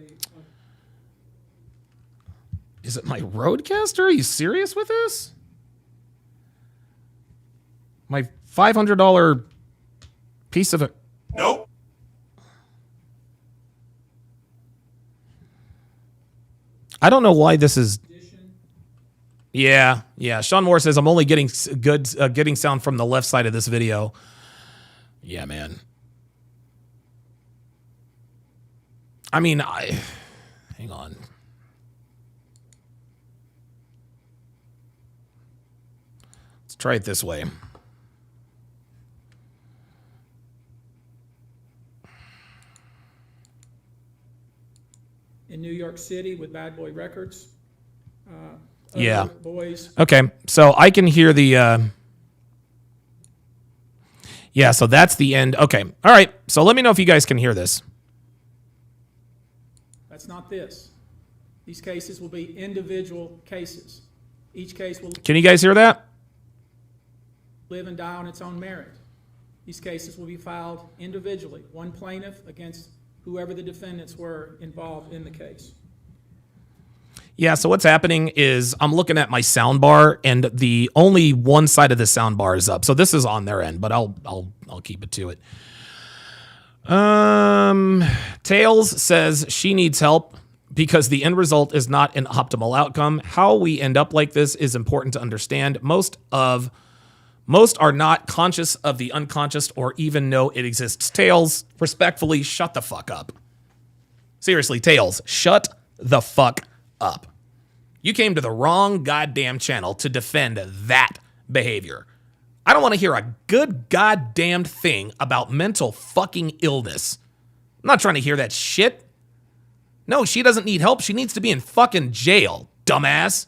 Is it my Roadcaster? Are you serious with this? My $500 piece of it. Nope. I don't know why this is... Yeah. Sean Moore says, I'm only getting getting sound from the left side of this video. Yeah, man. I mean, hang on. Let's try it this way. In New York City with Bad Boy Records. Yeah. Boys. Okay, so I can hear the... Yeah, so that's the end. Okay, all right. So let me know if you guys can hear this. That's not this. These cases will be individual cases. Each case will Can you guys hear that? live and die on its own merit. These cases will be filed individually, one plaintiff against whoever the defendants were involved in the case. Yeah, so what's happening is I'm looking at my sound bar and the only one side of the sound bar is up. So this is on their end, but I'll keep it to it. Tails says she needs help because the end result is not an optimal outcome. How we end up like this is important to understand. Most are not conscious of the unconscious or even know it exists. Tails, respectfully, shut the fuck up. Seriously, Tails, shut the fuck up. You came to the wrong goddamn channel to defend that behavior. I don't want to hear a good goddamn thing about mental fucking illness. I'm not trying to hear that shit. No, she doesn't need help. She needs to be in fucking jail, dumbass.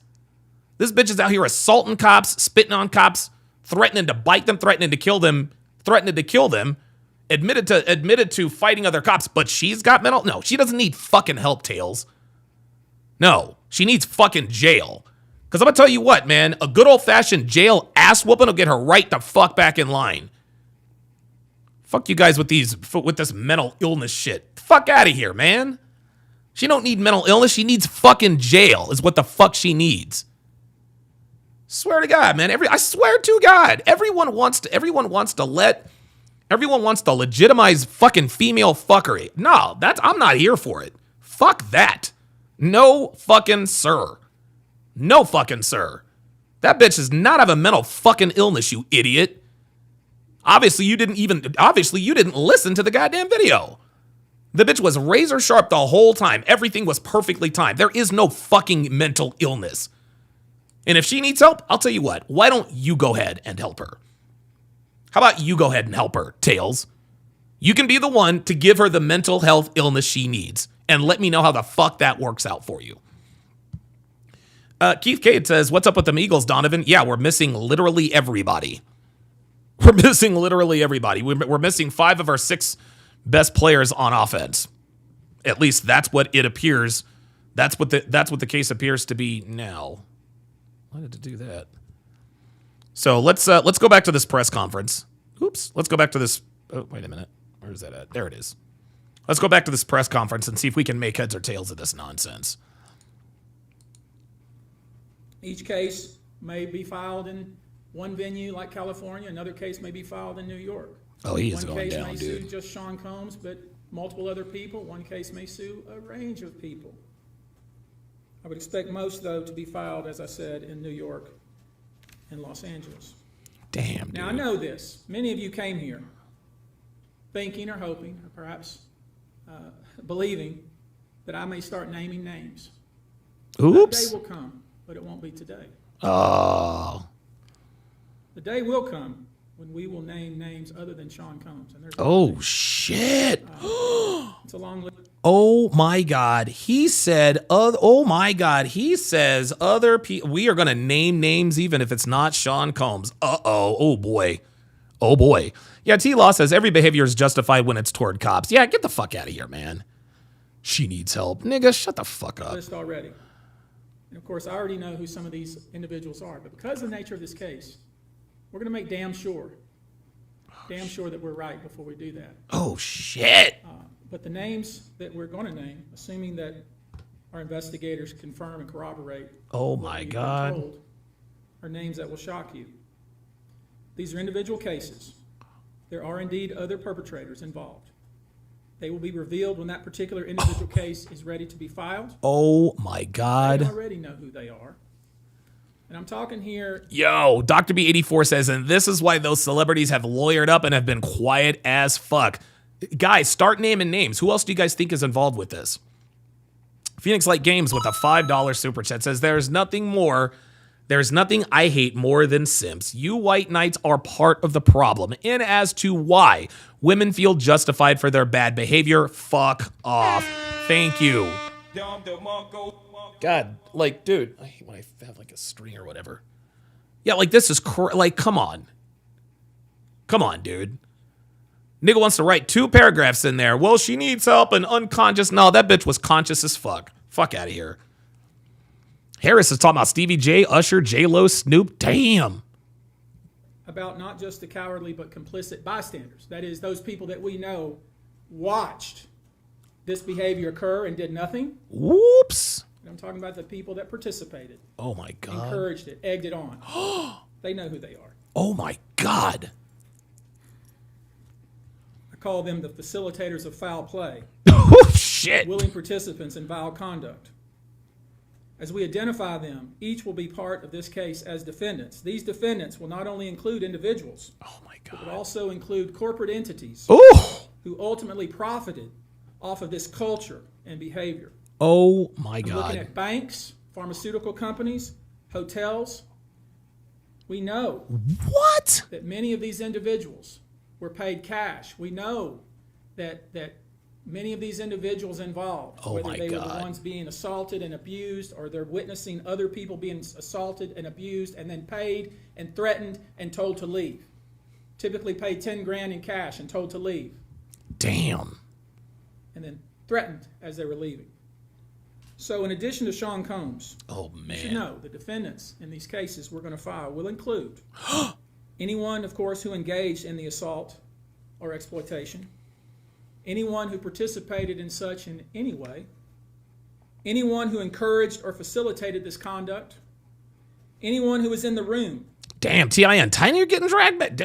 This bitch is out here assaulting cops, spitting on cops, threatening to bite them, threatening to kill them, admitted to fighting other cops, but she's got mental... No, she doesn't need fucking help, Tails. No, She needs fucking jail. Because I'm going to tell you what, man, a good old-fashioned jail ass whooping will get her right the fuck back in line. Fuck you guys with this mental illness shit. Fuck out of here, man. She don't need mental illness. She needs fucking jail is what the fuck she needs. Swear to God, man. I swear to God. Everyone wants to legitimize fucking female fuckery. No, I'm not here for it. Fuck that. No fucking sir. No fucking sir. That bitch does not have a mental fucking illness, you idiot. Obviously you didn't listen to the goddamn video. The bitch was razor sharp the whole time. Everything was perfectly timed. There is no fucking mental illness. And if she needs help, I'll tell you what. Why don't you go ahead and help her? How about you go ahead and help her, Tails? You can be the one to give her the mental health illness she needs. And let me know how the fuck that works out for you. Keith Cade says, what's up with them Eagles, Donovan? Yeah, we're missing literally everybody. We're missing 5 of our 6 best players on offense. At least that's what it appears. That's what the case appears to be now. Why did it do that? So let's go back to this press conference. Oops. Let's go back to this. Oh, wait a minute. Where is that at? There it is. Let's go back to this press conference and see if we can make heads or tails of this nonsense. Each case may be filed in one venue like California. Another case may be filed in New York. Oh, he is going down, One case may dude. sue just Sean Combs, but multiple other people. One case may sue a range of people. I would expect most, though, to be filed, as I said, in New York and Los Angeles. Damn, dude. Now, I know this. Many of you came here thinking or hoping or perhaps believing that I may start naming names. Oops. That day will come, but it won't be today. Oh. The day will come when we will name names other than Sean Combs. And Shit. It's a long list. Oh my God. He said, he says other people, we are going to name names even if it's not Sean Combs. Uh-oh. Oh boy. Oh boy. Yeah, T-Law says every behavior is justified when it's toward cops. Yeah, get the fuck out of here, man. She needs help. Nigga, shut the fuck up. List already. And of course, I already know who some of these individuals are, but because of the nature of this case, we're going to make damn sure that we're right before we do that. Oh, shit. But the names that we're going to name, assuming that our investigators confirm and corroborate oh my God, told, are names that will shock you. These are individual cases. There are indeed other perpetrators involved. They will be revealed when that particular individual case is ready to be filed. Oh my God. I already know who they are. And I'm talking here. Yo, Dr. B84 says, and this is why those celebrities have lawyered up and have been quiet as fuck. Guys, start naming names. Who else do you guys think is involved with this? Phoenix Light Games with a $5 super chat says, there's nothing I hate more than simps. You white knights are part of the problem. And as to why women feel justified for their bad behavior, fuck off. Thank you. God, like, dude, I hate when I have like a string or whatever. Yeah, like this is like, come on. Come on, dude. Nigga wants to write 2 paragraphs in there. Well, she needs help and unconscious. No, that bitch was conscious as fuck. Fuck out of here. Harris is talking about Stevie J, Usher, J-Lo, Snoop. Damn. About not just the cowardly but complicit bystanders. That is, those people that we know watched this behavior occur and did nothing. Whoops. I'm talking about the people that participated. Oh my God. Encouraged it, egged it on. They know who they are. Oh my God. I call them the facilitators of foul play. Oh shit. Willing participants in vile conduct. As we identify them, each will be part of this case as defendants. These defendants will not only include individuals, oh my God, but also include corporate entities who ultimately profited off of this culture and behavior. Oh my God. Looking at banks, pharmaceutical companies, hotels, we know that many of these individuals were paid cash. We know that many of these individuals involved, whether they were the ones being assaulted and abused or they're witnessing other people being assaulted and abused and then paid and threatened and told to leave. Typically paid 10 grand in cash and told to leave. Damn. And then threatened as they were leaving. So in addition to Sean Combs, oh you should man, know the defendants in these cases we're going to file will include anyone, of course, who engaged in the assault or exploitation, anyone who participated in such in any way, anyone who encouraged or facilitated this conduct, anyone who was in the room. Damn, T.I. and Tiny are getting dragged back.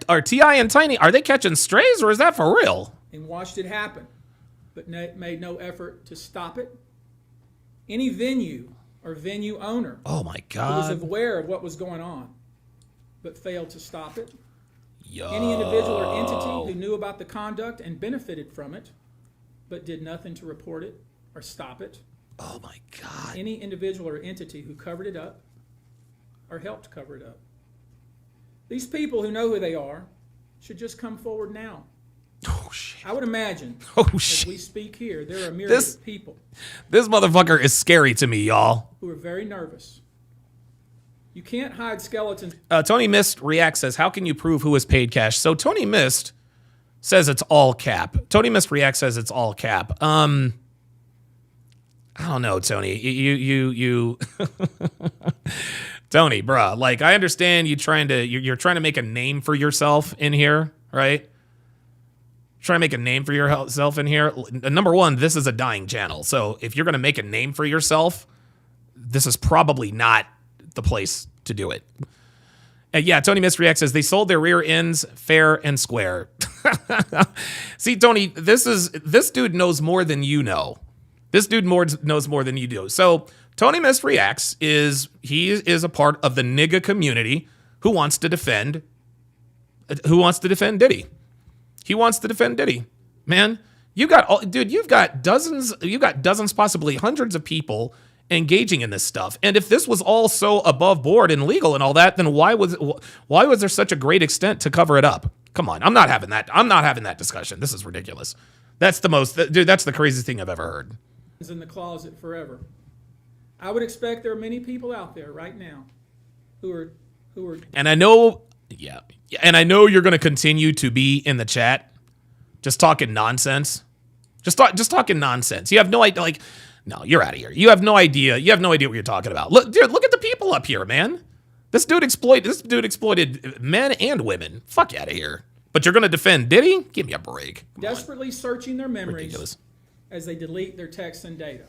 Are T.I. and Tiny, are they catching strays or is that for real? And watched it happen, but made no effort to stop it. Any venue or venue owner oh my who was God, aware of what was going on, but failed to stop it. Yo. Any individual or entity who knew about the conduct and benefited from it, but did nothing to report it or stop it. Oh my God. Any individual or entity who covered it up or helped cover it up. These people who know who they are should just come forward now. Oh shit. I would imagine as we speak here, there are a myriad of people This motherfucker is scary to me, y'all. who are very nervous. You can't hide skeletons. Tony Mist reacts, says, how can you prove who was paid cash? So Tony Mist says it's all cap. Tony Mist reacts, says it's all cap. I don't know, Tony. You Tony, bruh. Like, I understand you're trying to make a name for yourself in here, right? Try to make a name for yourself in here. Number one, this is a dying channel. So if you're going to make a name for yourself, this is probably not the place to do it. And yeah, Tony Misreact says they sold their rear ends fair and square. See, Tony, this dude knows more than you know. This dude knows more than you do. So Tony Misreacts is a part of the nigga community who wants to defend Diddy. He wants to defend Diddy. Man, you've got dozens, possibly hundreds of people engaging in this stuff. And if this was all so above board and legal and all that, then why was there such a great extent to cover it up? Come on, I'm not having that discussion. This is ridiculous. That's the craziest thing I've ever heard. In the closet forever. I would expect there are many people out there right now who are And I know you're going to continue to be in the chat just talking nonsense. Just talking nonsense. You have no idea. Like, no, you're out of here. You have no idea. You have no idea what you're talking about. Look, dude, look at the people up here, man. This dude exploited men and women. Fuck out of here. But you're going to defend Diddy? Give me a break. desperately searching their memories Ridiculous. as they delete their texts and data.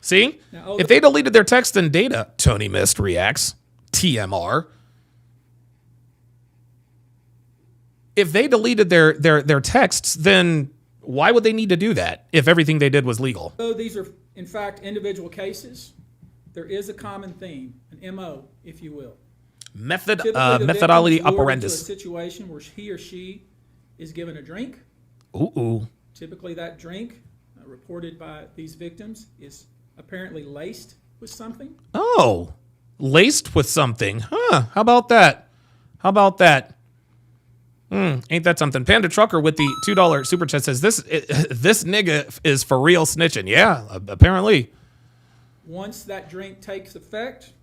See? Now, if they deleted their text and data, Tony Mist reacts, TMR. If they deleted their texts, then why would they need to do that if everything they did was legal? Though these are, in fact, individual cases, there is a common theme, an MO, if you will. Methodology Typically, the victim is lured into operandus. a situation where he or she is given a drink. Ooh. Typically, that drink, reported by these victims, is apparently laced with something. Oh, laced with something. Huh, how about that? Ain't that something? Panda Trucker with the $2 super chat says, this nigga is for real snitching. Yeah, apparently. Once that drink takes effect,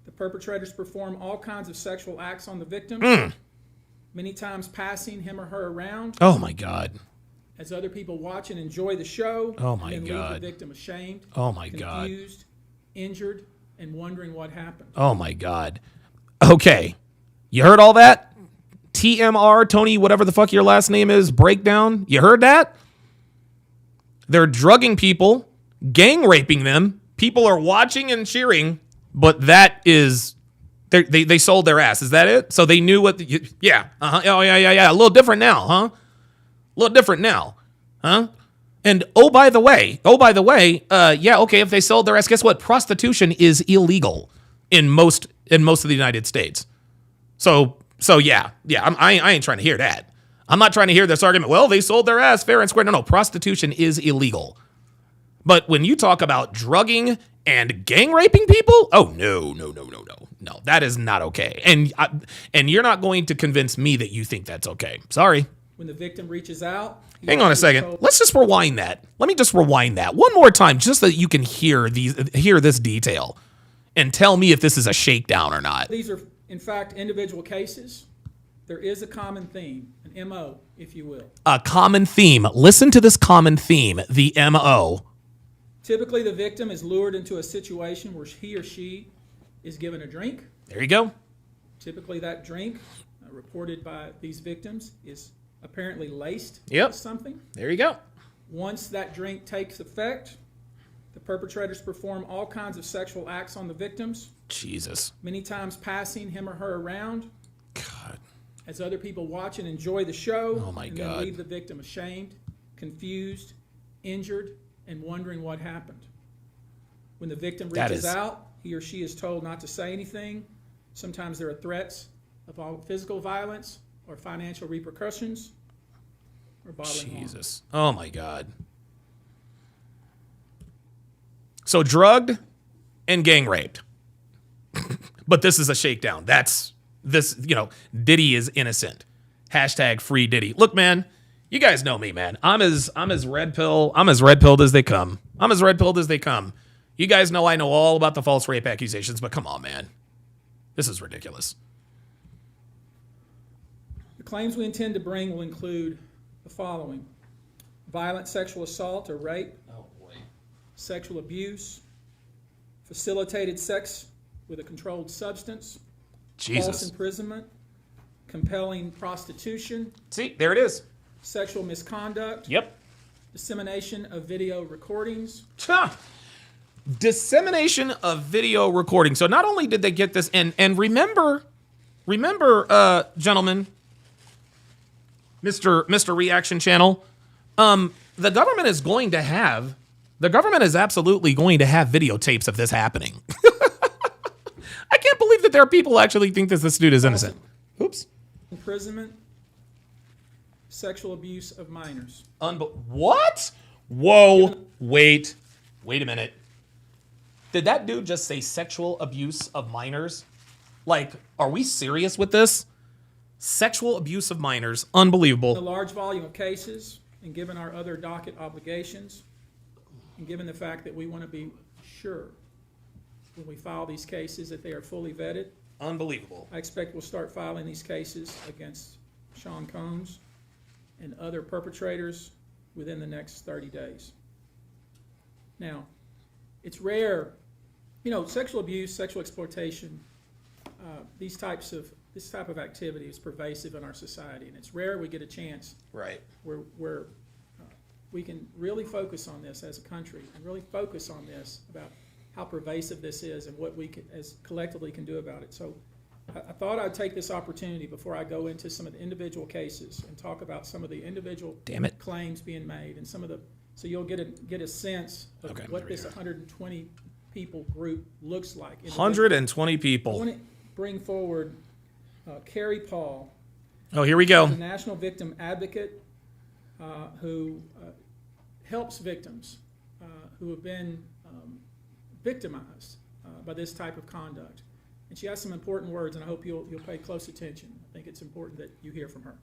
the perpetrators perform all kinds of sexual acts on the victim, many times passing him or her around. Oh, my God. As other people watch and enjoy the show. Oh, my and God. leave the victim ashamed, Oh, my God. confused, injured, and wondering what happened. Oh, my God. Okay. You heard all that? TMR, Tony, whatever the fuck your last name is, breakdown. You heard that? They're drugging people, gang raping them. People are watching and cheering, but that is, they sold their ass. Is that it? So they knew what, yeah. Uh-huh. Oh, yeah. A little different now, huh? A little different now, huh? And oh, by the way, yeah, okay, if they sold their ass, guess what? Prostitution is illegal in most of the United States. So yeah, I ain't trying to hear that. I'm not trying to hear this argument. Well, they sold their ass fair and square. No, prostitution is illegal. But when you talk about drugging and gang raping people, oh no, that is not okay. And you're not going to convince me that you think that's okay. Sorry. When the victim reaches out, Hang on a second. Let's just rewind that. Let me just rewind that one more time, just so that you can hear this detail, and tell me if this is a shakedown or not. These are, in fact, individual cases. There is a common theme, an MO, if you will. A common theme. Listen to this common theme, the MO. Typically, the victim is lured into a situation where he or she is given a drink. There you go. Typically, that drink, reported by these victims, is apparently laced Yep. with something. There you go. Once that drink takes effect, the perpetrators perform all kinds of sexual acts on the victims. Jesus. Many times passing him or her around. God. As other people watch and enjoy the show. Oh, my and God. then leave the victim ashamed, confused, injured, and wondering what happened. When the victim reaches out, he or she is told not to say anything. Sometimes there are threats of physical violence or financial repercussions or bodily harm. Jesus. Oh, my God. So drugged and gang raped. But this is a shakedown. Diddy is innocent. Hashtag free Diddy. Look, man, you guys know me, man. I'm as red pilled as they come. I'm as red pilled as they come. You guys know I know all about the false rape accusations, but come on, man. This is ridiculous. The claims we intend to bring will include the following: violent sexual assault or rape, sexual abuse, facilitated sex with a controlled substance, false imprisonment, compelling prostitution. See, there it is. Sexual misconduct. Yep. Dissemination of video recordings. Dissemination of video recording. So not only did they get this, and remember, gentlemen, Mr. Reaction Channel, the government is absolutely going to have videotapes of this happening. I can't believe that there are people who actually think that this dude is innocent. Oops. Imprisonment. Sexual abuse of minors. What? Whoa. Wait a minute. Did that dude just say sexual abuse of minors? Like, are we serious with this? Sexual abuse of minors. Unbelievable. A large volume of cases, and given our other docket obligations, and given the fact that we want to be sure when we file these cases that they are fully vetted. Unbelievable. I expect we'll start filing these cases against Sean Combs and other perpetrators within the next 30 days. Now, it's rare, sexual abuse, sexual exploitation, this type of activity is pervasive in our society, and it's rare we get a chance where we can really focus on this as a country and really focus on this about how pervasive this is and what we can, as collectively can do about it. So I thought I'd take this opportunity before I go into some of the individual cases and talk about some of the individual claims being made and some of the, so you'll get a sense of what this 120 people group looks like. 120 people. I want to bring forward Carrie Paul. Oh, here we go. The National Victim Advocate who helps victims who have been victimized by this type of conduct. And she has some important words, and I hope you'll pay close attention. I think it's important that you hear from her.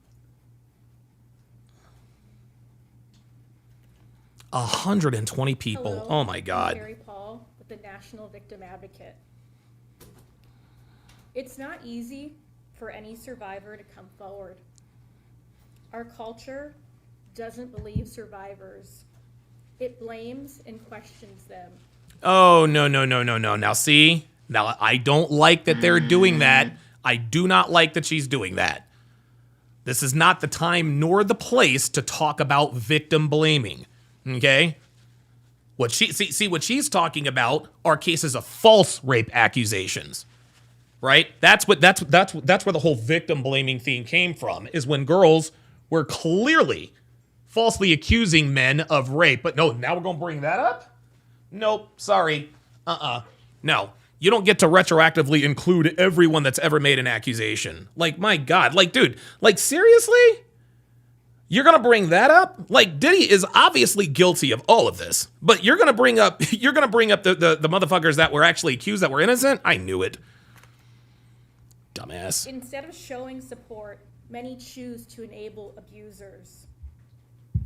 120 people. Hello, Oh my God. I'm Carrie Paul with the National Victim Advocate. It's not easy for any survivor to come forward. Our culture doesn't believe survivors. It blames and questions them. Oh, no. Now, see? Now, I don't like that they're doing that. I do not like that she's doing that. This is not the time nor the place to talk about victim blaming. Okay? What she's talking about are cases of false rape accusations. Right? That's where the whole victim blaming theme came from, is when girls were clearly falsely accusing men of rape. But no, now we're going to bring that up? Nope, sorry. No, you don't get to retroactively include everyone that's ever made an accusation. Like, my God, like, dude, like, seriously? You're going to bring that up? Like, Diddy is obviously guilty of all of this, but you're going to bring up the motherfuckers that were actually accused that were innocent? I knew it. Dumbass. Instead of showing support, many choose to enable abusers.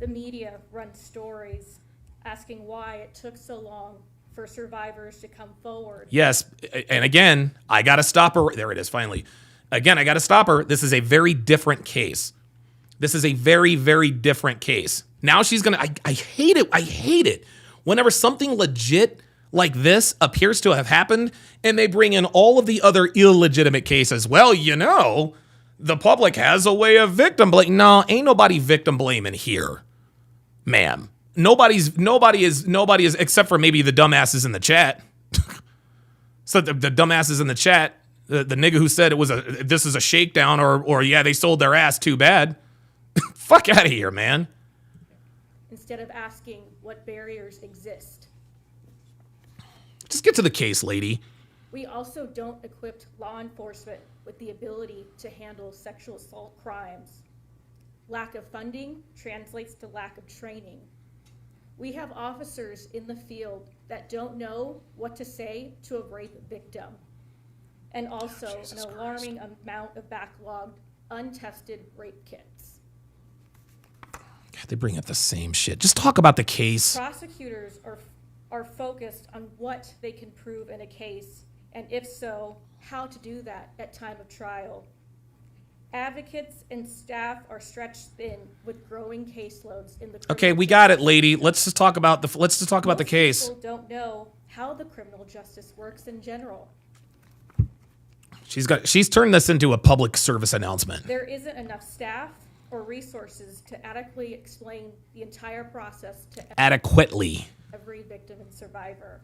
The media runs stories asking why it took so long for survivors to come forward. Yes, and again, I got to stop her. There it is, finally. Again, I got to stop her. This is a very different case. This is a very, very different case. Now she's going to, I hate it Whenever something legit like this appears to have happened, and they bring in all of the other illegitimate cases, well, the public has a way of victim blaming. No, ain't nobody victim blaming here, ma'am. Nobody is except for maybe the dumbasses in the chat. So the dumbasses in the chat, the nigga who said this is a shakedown, or yeah, they sold their ass, too bad. Fuck out of here, man. Instead of asking what barriers exist. Just get to the case, lady. We also don't equip law enforcement with the ability to handle sexual assault crimes. Lack of funding translates to lack of training. We have officers in the field that don't know what to say to a rape victim. And also an alarming amount of backlogged, untested rape kits. God, they bring up the same shit. Just talk about the case. Prosecutors are focused on what they can prove in a case, and if so, how to do that at time of trial. Advocates and staff are stretched thin with growing caseloads in the Okay, we got it, lady. Let's just talk about the case. People don't know how the criminal justice works in general. She's turned this into a public service announcement. There isn't enough staff or resources to adequately explain the entire process to every victim and survivor.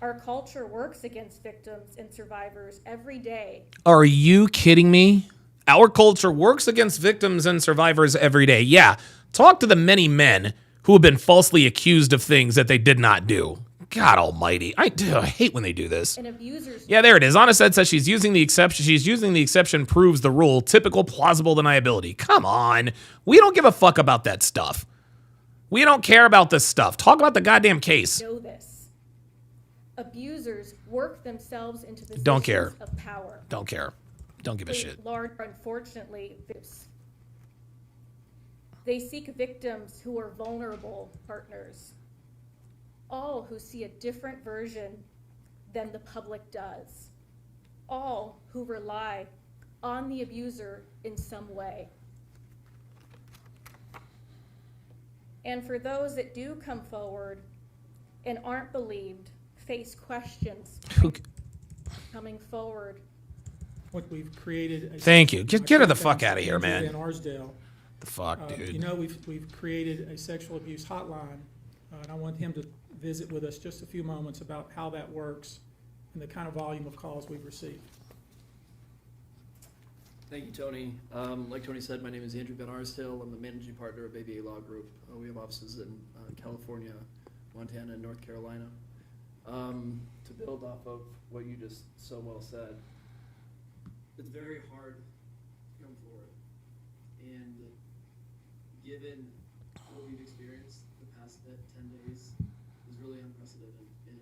Our culture works against victims and survivors every day. Are you kidding me? Our culture works against victims and survivors every day. Yeah, talk to the many men who have been falsely accused of things that they did not do. God almighty. I hate when they do this. And abusers. Yeah, there it is. Anna said she's using the exception. She's using the exception proves the rule. Typical plausible deniability. Come on. We don't give a fuck about that stuff. We don't care about this stuff. Talk about the goddamn case. Know this. Abusers work themselves into positions Don't care. of power. Don't care. Don't give a shit. Large, unfortunately, they seek victims who are vulnerable partners. All who see a different version than the public does. All who rely on the abuser in some way. And for those that do come forward and aren't believed, face questions coming forward. What we've created. Thank you. Get her the fuck out of here, man. In Arsdale. The fuck, dude. We've created a sexual abuse hotline, and I want him to visit with us just a few moments about how that works and the kind of volume of calls we've received. Thank you, Tony. Like Tony said, my name is Andrew Van Arsdale. I'm the managing partner of ABA Law Group. We have offices in California, Montana, and North Carolina. To build off of what you just so well said, it's very hard to come forward. And given what we've experienced the past 10 days is really unprecedented in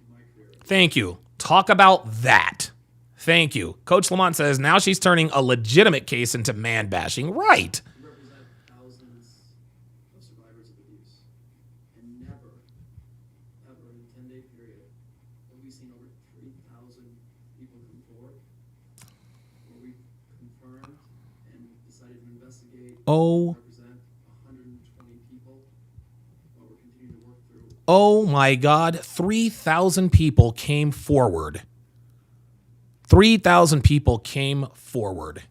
my career. Thank you. Talk about that. Thank you. Coach Lamont says now she's turning a legitimate case into man bashing. Right. We represent thousands of survivors of abuse. And never, ever in a 10-day period have we seen over 3,000 people come forward where we confirmed and decided to investigate and represent 120 people while we're continuing to work through. Oh my God. 3,000 people came forward. 3,000 people came forward.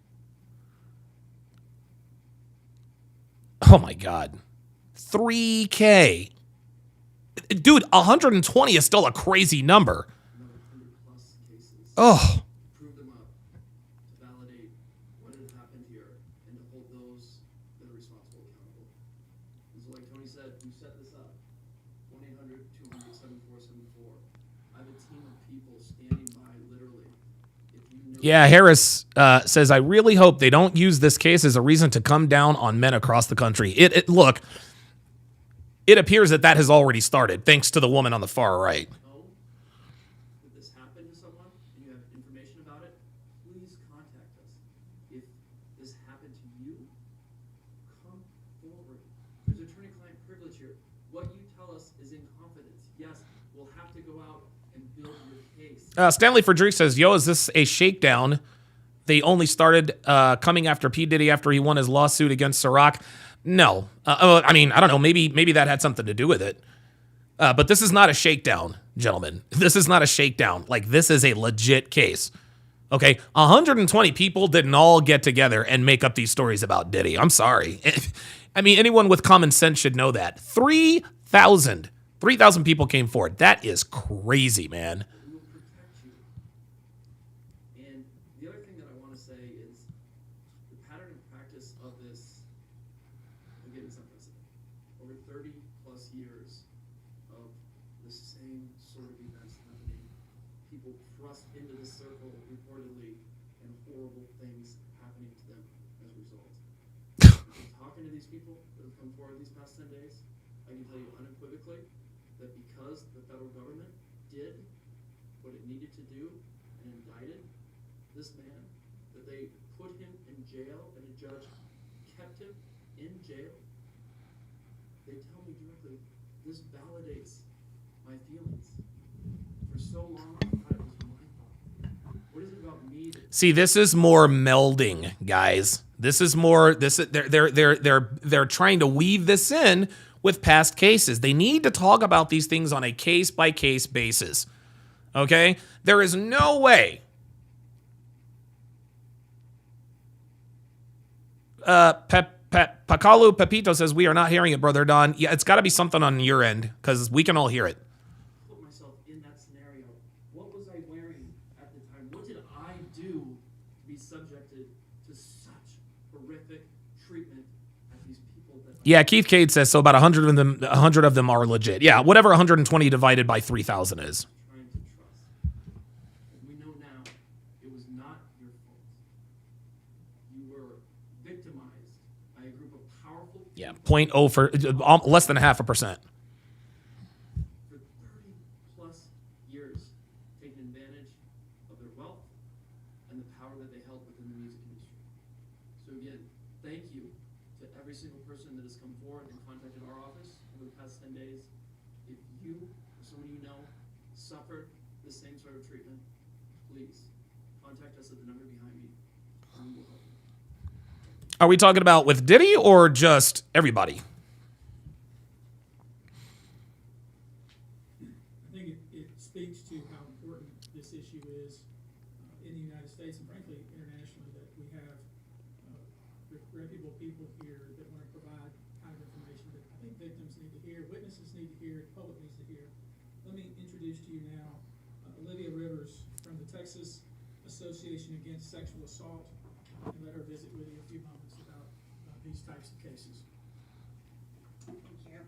Oh my God. 3K. Dude, 120 is still a crazy number. Oh. Prove them up, to validate what had happened here, and to hold those that are responsible accountable. And so like Tony said, we set this up. 1-800-200-7474. I have a team of people standing by literally. Yeah, Harris says, I really hope they don't use this case as a reason to come down on men across the country. Look, it appears that has already started, thanks to the woman on the far right. If this happened to someone and you have information about it, please contact us. If this happened to you, come forward. There's attorney-client privilege here. What you tell us is in confidence. Yes, we'll have to go out and build your case. Stanley Frederick says, yo, is this a shakedown? They only started coming after P. Diddy after he won his lawsuit against Ciroc. No. I mean, I don't know. Maybe that had something to do with it. But this is not a shakedown, gentlemen. This is not a shakedown. Like, this is a legit case. Okay, 120 people didn't all get together and make up these stories about Diddy. I'm sorry. I mean, anyone with common sense should know that. 3,000 people came forward. That is crazy, man. We will protect you. And the other thing that I want to say is the pattern and practice of this, again, is unprecedented. Over 30 plus years of the same sort of events happening, people thrust into this circle reportedly, and horrible things happening to them as a result. Talking to these people that have come forward these past 10 days, I can tell you unequivocally that because the federal government did what it needed to do and indicted this man, that they put him in jail and a judge kept him in jail, they tell me directly, this validates my feelings. For so long, I thought it was my fault. What is it about me that See, this is more melding, guys. This is more they're trying to weave this in with past cases. They need to talk about these things on a case by case basis. Okay? There is no way Pakalu Pepito says we are not hearing it, Brother Don. Yeah, it's got to be something on your end because we can all hear it. put myself in that scenario? What was I wearing at the time? What did I do to be subjected to such horrific treatment at these people that Yeah, Keith Cade says so. About 100 of them are legit. Yeah, whatever 120 divided by 3,000 is. trying to trust? As we know now, it was not your fault. You were victimized by a group of powerful people. Yeah, 0.0 for less than 0.5%. For 30 plus years, taking advantage of their wealth and the power that they held within the music industry. So again, thank you to every single person that has come forward and contacted our office over the past 10 days. If you or someone you know suffered the same sort of treatment, please contact us at the number behind me and we will help you. Are we talking about with Diddy or just everybody? I think it speaks to how important this issue is in the United States and frankly internationally, that we have reputable people here that want to provide kind of information that I think victims need to hear, witnesses need to hear, the public needs to hear. Let me introduce to you now Olivia Rivers from the Texas Association Against Sexual Assault, and let her visit with you a few moments about these types of cases. Thank you.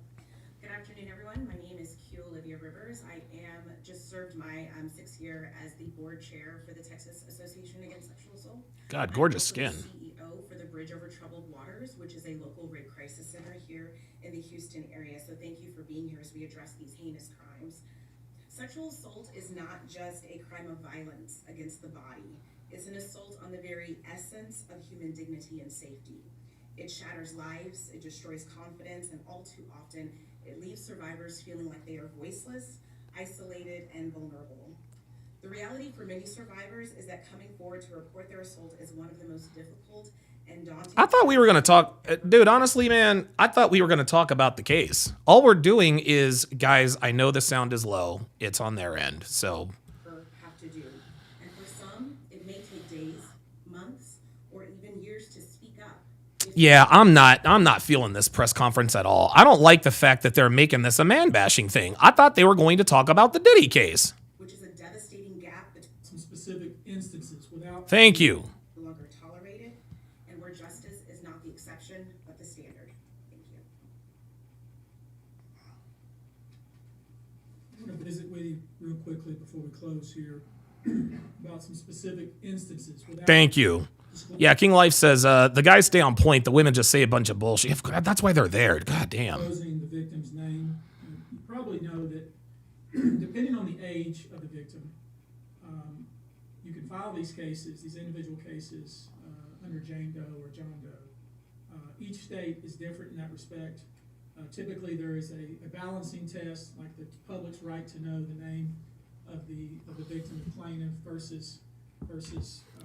Good afternoon, everyone. My name is Q Olivia Rivers. I am just served my 6th year as the board chair for the Texas Association Against Sexual Assault. God, gorgeous I'm also skin. the CEO for the Bridge Over Troubled Waters, which is a local rape crisis center here in the Houston area. So thank you for being here as we address these heinous crimes. Sexual assault is not just a crime of violence against the body. It's an assault on the very essence of human dignity and safety. It shatters lives, it destroys confidence, and all too often, it leaves survivors feeling like they are voiceless, isolated, and vulnerable. The reality for many survivors is that coming forward to report their assault is one of the most difficult and daunting. I thought we were going to talk, dude, honestly, man, I thought we were going to talk about the case. All we're doing is, guys, I know the sound is low. It's on their end, so. Have to do. And for some, it may take days, months, or even years to speak up. Yeah, I'm not feeling this press conference at all. I don't like the fact that they're making this a man-bashing thing. I thought they were going to talk about the Diddy case. Which is a devastating gap between Some specific instances without. Thank you. no longer tolerated, and where justice is not the exception but the standard. Thank you. I want to visit with you real quickly before we close here about some specific instances. Thank you. Yeah, King Life says, the guys stay on point. The women just say a bunch of bullshit. That's why they're there. God damn. Disclosing the victim's name. You probably know that depending on the age of the victim, you can file these cases, these individual cases, under Jane Doe or John Doe. Each state is different in that respect. Typically, there is a balancing test, like the public's right to know the name of the victim, the plaintiff, versus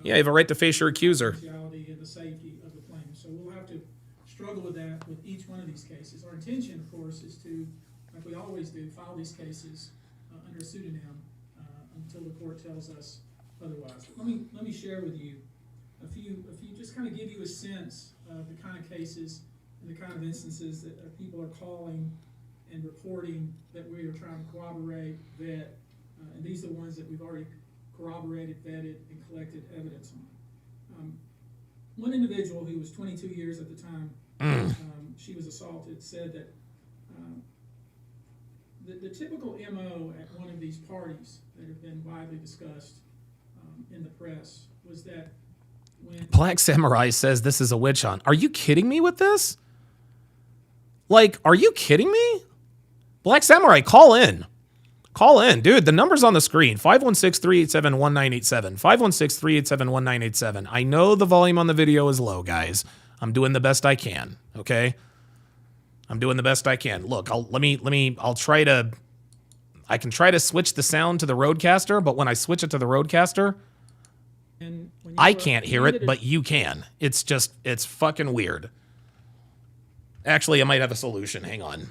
Yeah, you have a right to face your accuser. confidentiality and the safety of the plaintiff. So we'll have to struggle with that with each one of these cases. Our intention, of course, is to like we always do, file these cases under a pseudonym until the court tells us otherwise. But let me share with you a few, just kind of give you a sense of the kind of cases and the kind of instances that people are calling and reporting that we are trying to corroborate, vet, and these are the ones that we've already corroborated, vetted, and collected evidence on. One individual who was 22 years at the time she was assaulted said that the typical MO at one of these parties that have been widely discussed in the press was that when Black Samurai says this is a witch hunt. Are you kidding me with this? Like, are you kidding me? Black Samurai, call in. Call in. Dude, the number's on the screen. 516-387-1987. 516-387-1987. I know the volume on the video is low, guys. I'm doing the best I can, okay? I'm doing the best I can. Look, I can try to switch the sound to the Rodecaster, but when I switch it to the Rodecaster, I can't hear it, but you can. It's fucking weird. Actually, I might have a solution. Hang on.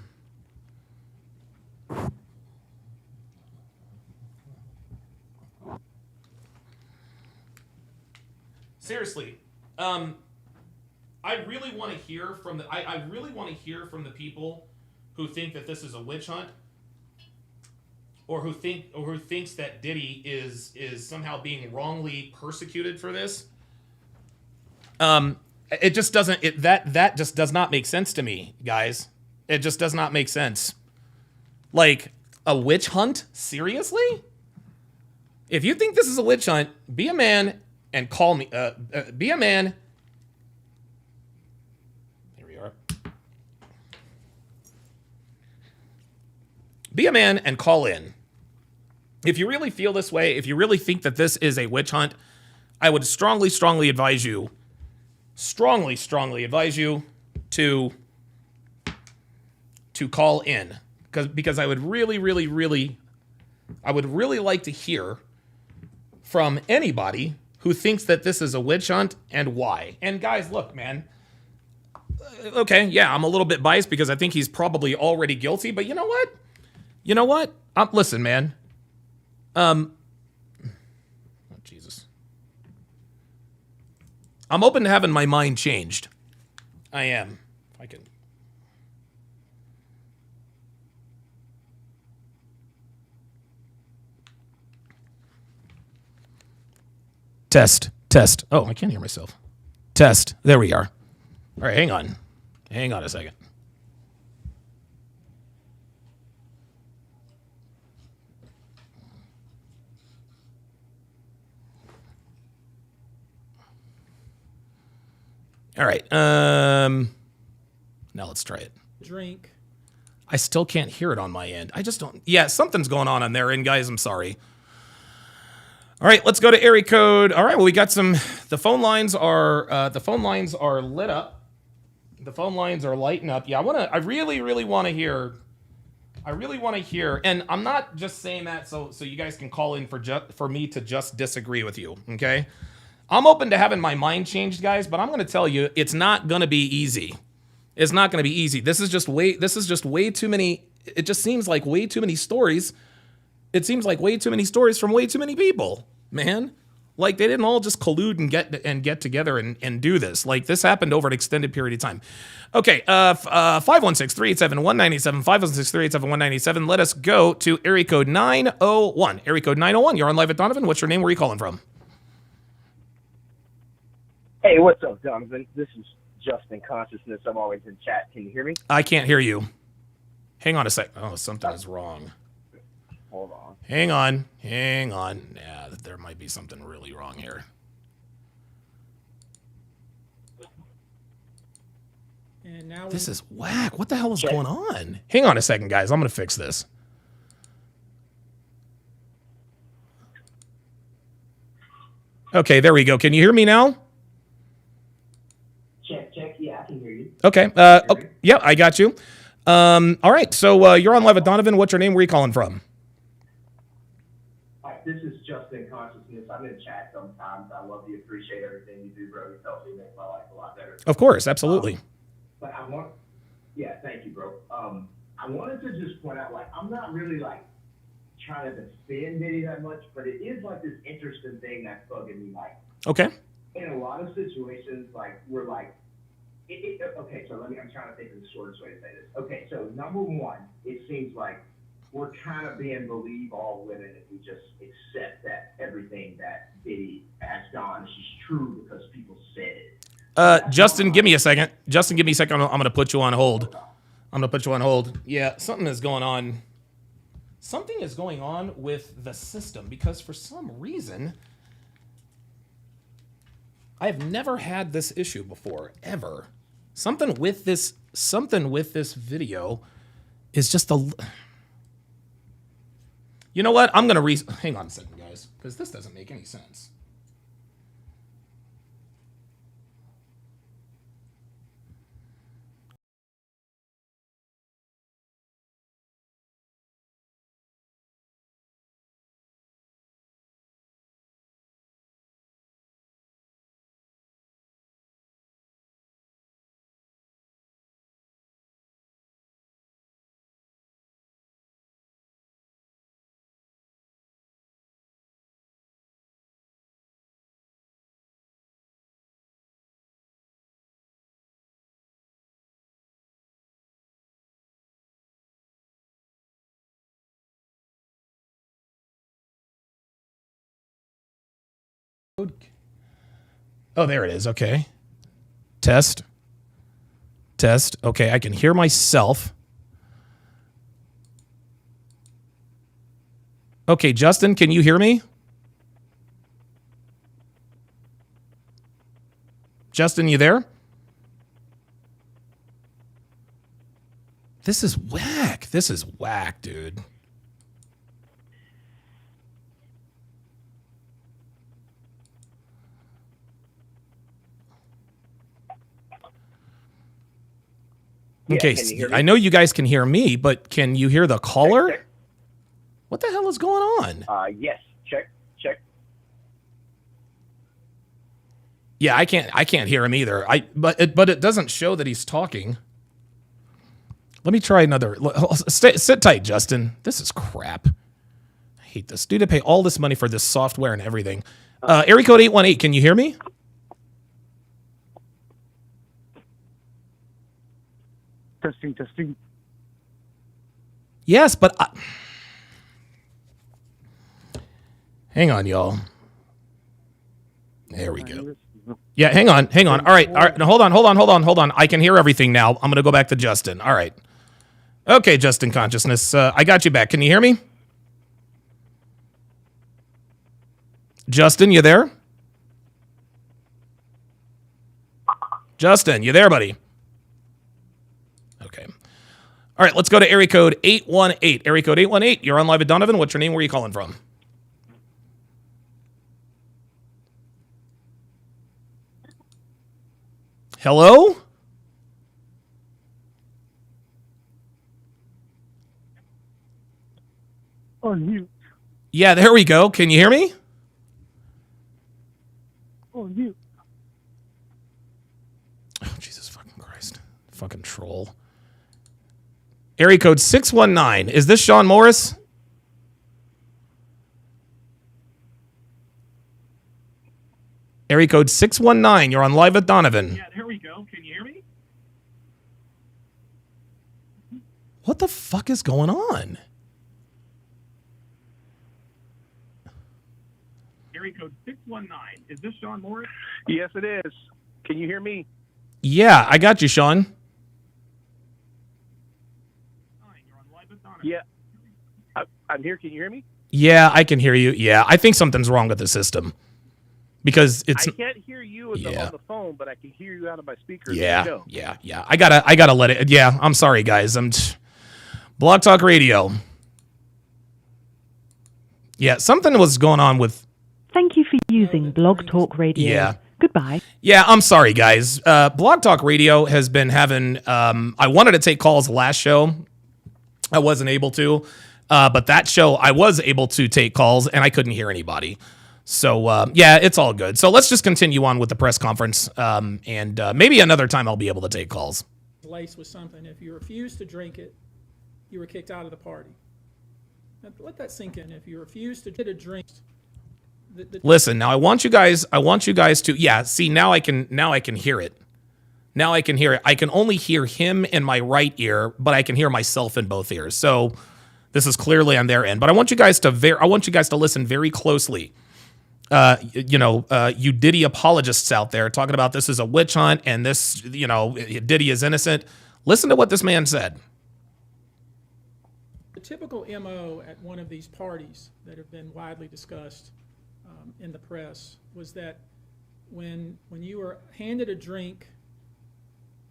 Seriously, I really want to hear from the I really want to hear from the people who think that this is a witch hunt, or who thinks that Diddy is somehow being wrongly persecuted for this. It just doesn't. That just does not make sense to me, guys. It just does not make sense. Like, a witch hunt? Seriously? If you think this is a witch hunt, be a man and call me. Be a man. Here we are. Be a man and call in. If you really feel this way, if you really think that this is a witch hunt, I would strongly advise you to call in, because I would really like to hear from anybody who thinks that this is a witch hunt and why. And guys, look, man. Okay, yeah, I'm a little bit biased because I think he's probably already guilty, but you know what? Listen, man. Oh, Jesus. I'm open to having my mind changed. I am. If I can. Test. Oh, I can't hear myself. Test. There we are. All right, hang on. Hang on a second. All right. Now let's try it. Drink. I still can't hear it on my end. I just don't. Yeah, something's going on their end, guys. I'm sorry. All right, let's go to area code. All right, well, we got some. The phone lines are lit up. The phone lines are lighting up. Yeah, I really want to hear. And I'm not just saying that so you guys can call in for me to just disagree with you. Okay, I'm open to having my mind changed, guys, but I'm going to tell you, it's not going to be easy. It's not going to be easy. This is just way too many. It just seems like way too many stories. It seems like way too many stories from way too many people, man. Like, they didn't all just collude and get together and do this. Like, this happened over an extended period of time. Okay, 516-387-1987, 516-387-1987. Let us go to area code 901. Area code 901, you're on live at Donovan. What's your name? Where are you calling from? Hey, what's up, Donovan? This is Justin Consciousness. I'm always in chat. Can you hear me? I can't hear you. Hang on a sec. Oh, something is wrong. Hold on. Hang on. Yeah, there might be something really wrong here. And now this is whack. What the hell is going on? Hang on a second, guys. I'm going to fix this. Okay, there we go. Can you hear me now? Check. Yeah, I can hear you. Okay. Yeah, I got you. All right. So you're on live at Donovan. What's your name? Where are you calling from? This is Justin Consciousness. I'm in chat sometimes. I love you. Appreciate everything you do, bro. It helps me make my life a lot better. Of course. Absolutely. But thank you, bro. I wanted to just point out, like, I'm not really, like, trying to defend Diddy that much, but it is, like, this interesting thing that's bugging me, like, Okay. in a lot of situations, like, we're like, okay, so I'm trying to think of the shortest way to say this. Okay, so number one, it seems like we're kind of being believe all women if we just accept that everything that Diddy has done is just true because people said it. Justin, give me a second. Justin, give me a second. I'm going to put you on hold. I'm going to put you on hold. Yeah, something is going on. Something is going on with the system because for some reason, I've never had this issue before, ever. Something with this video is just a... You know what? I'm going to hang on a second, guys, because this doesn't make any sense. Oh, there it is. Okay. Test. Okay, I can hear myself. Okay, Justin, can you hear me? Justin, you there? This is whack. This is whack, dude. Okay, I know you guys can hear me, but can you hear the caller? Check. What the hell is going on? Yes. Check. Yeah, I can't hear him either. But it doesn't show that he's talking. Let me try another. Sit tight, Justin. This is crap. I hate this. Dude, I pay all this money for this software and everything. Area code 818, can you hear me? Testing. Yes, but hang on, y'all. There we go. Yeah, hang on. All right. Now, hold on. I can hear everything now. I'm going to go back to Justin. All right. Okay, Justin Consciousness. I got you back. Can you hear me? Justin, you there? Justin, you there, buddy? Okay. All right, let's go to area code 818. Area code 818, you're on live at Donovan. What's your name? Where are you calling from? Hello? On mute. Yeah, there we go. Can you hear me? On mute. Oh, Jesus fucking Christ. Fucking troll. Area code 619. Is this Sean Morris? Area code 619. You're on live at Donovan. Yeah, there we go. Can you hear me? What the fuck is going on? Area code 619. Is this Sean Morris? Yes, it is. Can you hear me? Yeah, I got you, Sean. Yeah. I'm here. Can you hear me? Yeah, I can hear you. Yeah, I think something's wrong with the system. Because it's... I can't hear you on the phone, but I can hear you out of my speakers. Yeah. I gotta let it... Yeah, I'm sorry, guys. Blog Talk Radio. Yeah, something was going on with... Thank you for using Blog Talk Radio. Yeah. Goodbye. Yeah, I'm sorry, guys. Blog Talk Radio has been having... I wanted to take calls last show. I wasn't able to. But that show, I was able to take calls, and I couldn't hear anybody. So, yeah, it's all good. So let's just continue on with the press conference, and maybe another time I'll be able to take calls. Laced with something. If you refuse to drink it, you were kicked out of the party. Now, let that sink in. If you refuse to get a drink, Listen, now I want you guys to, yeah, see, now I can hear it. Now I can hear it. I can only hear him in my right ear, but I can hear myself in both ears. So this is clearly on their end. But I want you guys to listen very closely. You Diddy apologists out there talking about this is a witch hunt and this, Diddy is innocent. Listen to what this man said. The typical MO at one of these parties that have been widely discussed in the press was that when you were handed a drink,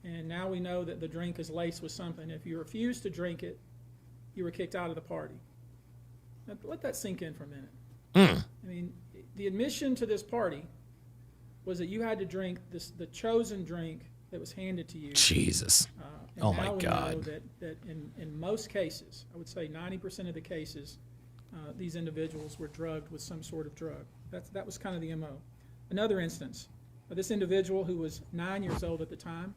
and now we know that the drink is laced with something, if you refused to drink it, you were kicked out of the party. Now, let that sink in for a minute. I mean, the admission to this party was that you had to drink the chosen drink that was handed to you. Jesus. And my now we God. know that in most cases, I would say 90% of the cases, these individuals were drugged with some sort of drug. That was kind of the MO. Another instance, this individual who was 9 years old at the time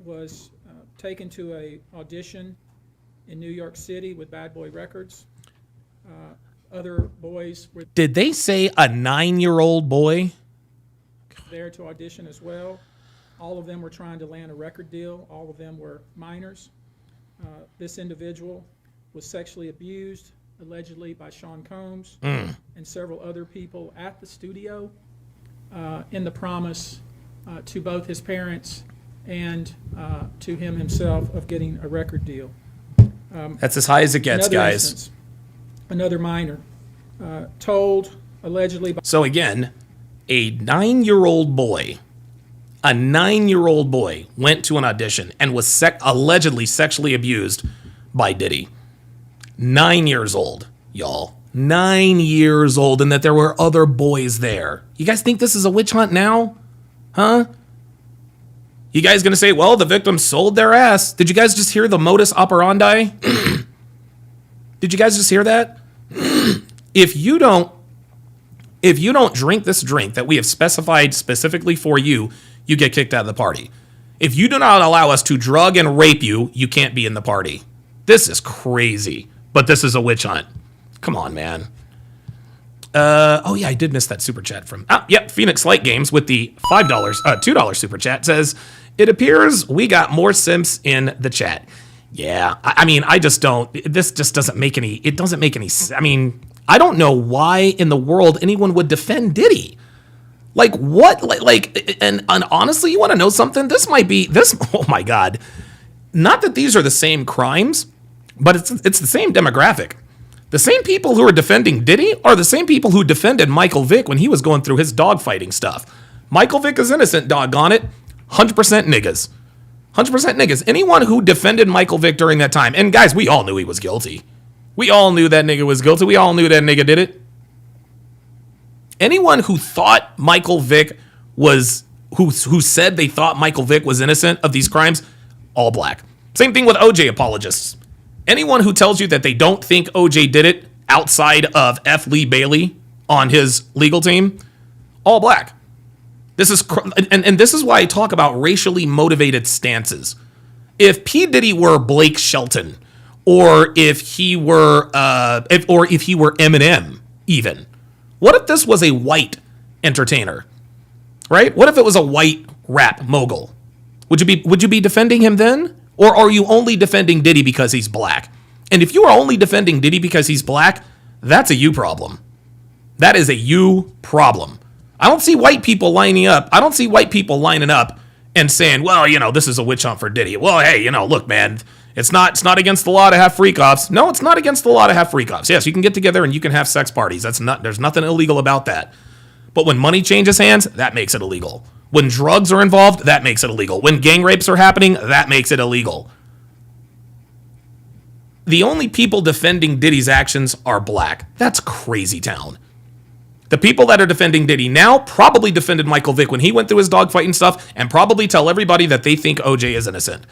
was taken to a audition in New York City with Bad Boy Records. Other boys were Did they say a 9-year-old boy? there to audition as well. All of them were trying to land a record deal. All of them were minors. This individual was sexually abused, allegedly by Sean Combs and several other people at the studio in the promise to both his parents and to him himself of getting a record deal. That's as high as it gets, guys. Instance, another minor told allegedly by So again, a 9-year-old boy went to an audition and was allegedly sexually abused by Diddy. 9 years old, y'all. 9 years old, and that there were other boys there. You guys think this is a witch hunt now? Huh? You guys gonna say, well, the victims sold their ass. Did you guys just hear the modus operandi? Did you guys just hear that? If you don't drink this drink that we have specified specifically for you, you get kicked out of the party. If you do not allow us to drug and rape you, you can't be in the party. This is crazy, but this is a witch hunt. Come on, man. Oh yeah, I did miss that super chat from, Phoenix Light Games with the $2 super chat says, it appears we got more simps in the chat. Yeah, this just doesn't make any sense. I mean, I don't know why in the world anyone would defend Diddy. Like what? And honestly, you want to know something? Oh my God. Not that these are the same crimes, but it's the same demographic. The same people who are defending Diddy are the same people who defended Michael Vick when he was going through his dogfighting stuff. Michael Vick is innocent, doggone it. 100% niggas. 100% niggas. Anyone who defended Michael Vick during that time, and guys, we all knew he was guilty. We all knew that nigga was guilty. We all knew that nigga did it. Anyone who thought Michael Vick was, who said they thought Michael Vick was innocent of these crimes, all black. Same thing with OJ apologists. Anyone who tells you that they don't think OJ did it outside of F. Lee Bailey on his legal team, all black. This is and this is why I talk about racially motivated stances. If P. Diddy were Blake Shelton, or if he were Eminem, even, what if this was a white entertainer, right? What if it was a white rap mogul? Would you be defending him then? Or are you only defending Diddy because he's black? And if you are only defending Diddy because he's black, that's a you problem. That is a you problem. I don't see white people lining up. I don't see white people lining up and saying, well, this is a witch hunt for Diddy. Well, hey, look, man, it's not against the law to have freak offs. No, it's not against the law to have freak offs. Yes, you can get together and you can have sex parties. There's nothing illegal about that. But when money changes hands, that makes it illegal. When drugs are involved, that makes it illegal. When gang rapes are happening, that makes it illegal. The only people defending Diddy's actions are black. That's crazy town. The people that are defending Diddy now probably defended Michael Vick when he went through his dogfighting stuff and probably tell everybody that they think OJ is innocent.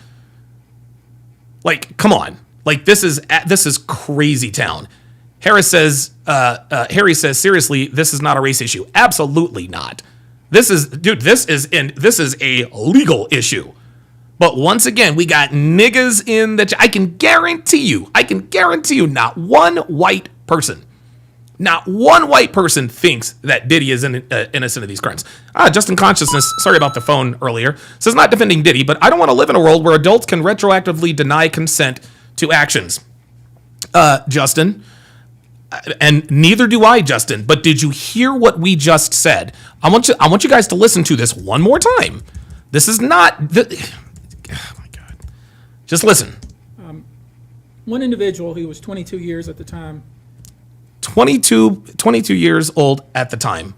Like, come on. Like, this is crazy town. Harry says, seriously, this is not a race issue. Absolutely not. This is a legal issue. But once again, we got niggas in the I can guarantee you, not one white person thinks that Diddy is innocent of these crimes. Justin Consciousness, sorry about the phone earlier, says not defending Diddy, but I don't want to live in a world where adults can retroactively deny consent to actions. Justin, and neither do I, Justin, but did you hear what we just said? I want you guys to listen to this one more time. This is not... oh my God. Just listen. One individual who was 22 years at the time. 22 years old at the time.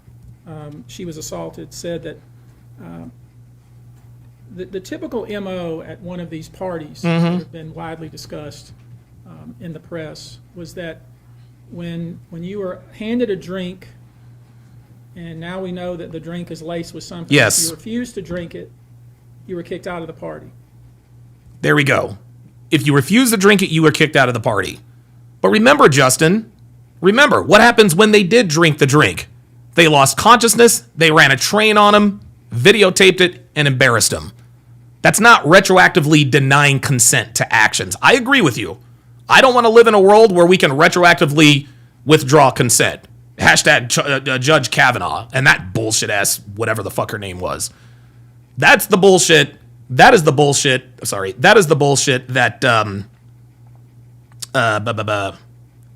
She was assaulted, said that the typical MO at one of these parties that have been widely discussed in the press was that when you were handed a drink, and now we know that the drink is laced with something, yes. if you refused to drink it, you were kicked out of the party. There we go. If you refused to drink it, you were kicked out of the party. But remember, Justin, what happens when they did drink the drink? They lost consciousness, they ran a train on him, videotaped it, and embarrassed him. That's not retroactively denying consent to actions. I agree with you. I don't want to live in a world where we can retroactively withdraw consent. Hashtag Judge Kavanaugh and that bullshit ass, whatever the fuck her name was. That's the bullshit. That is the bullshit. Sorry. That is the bullshit that,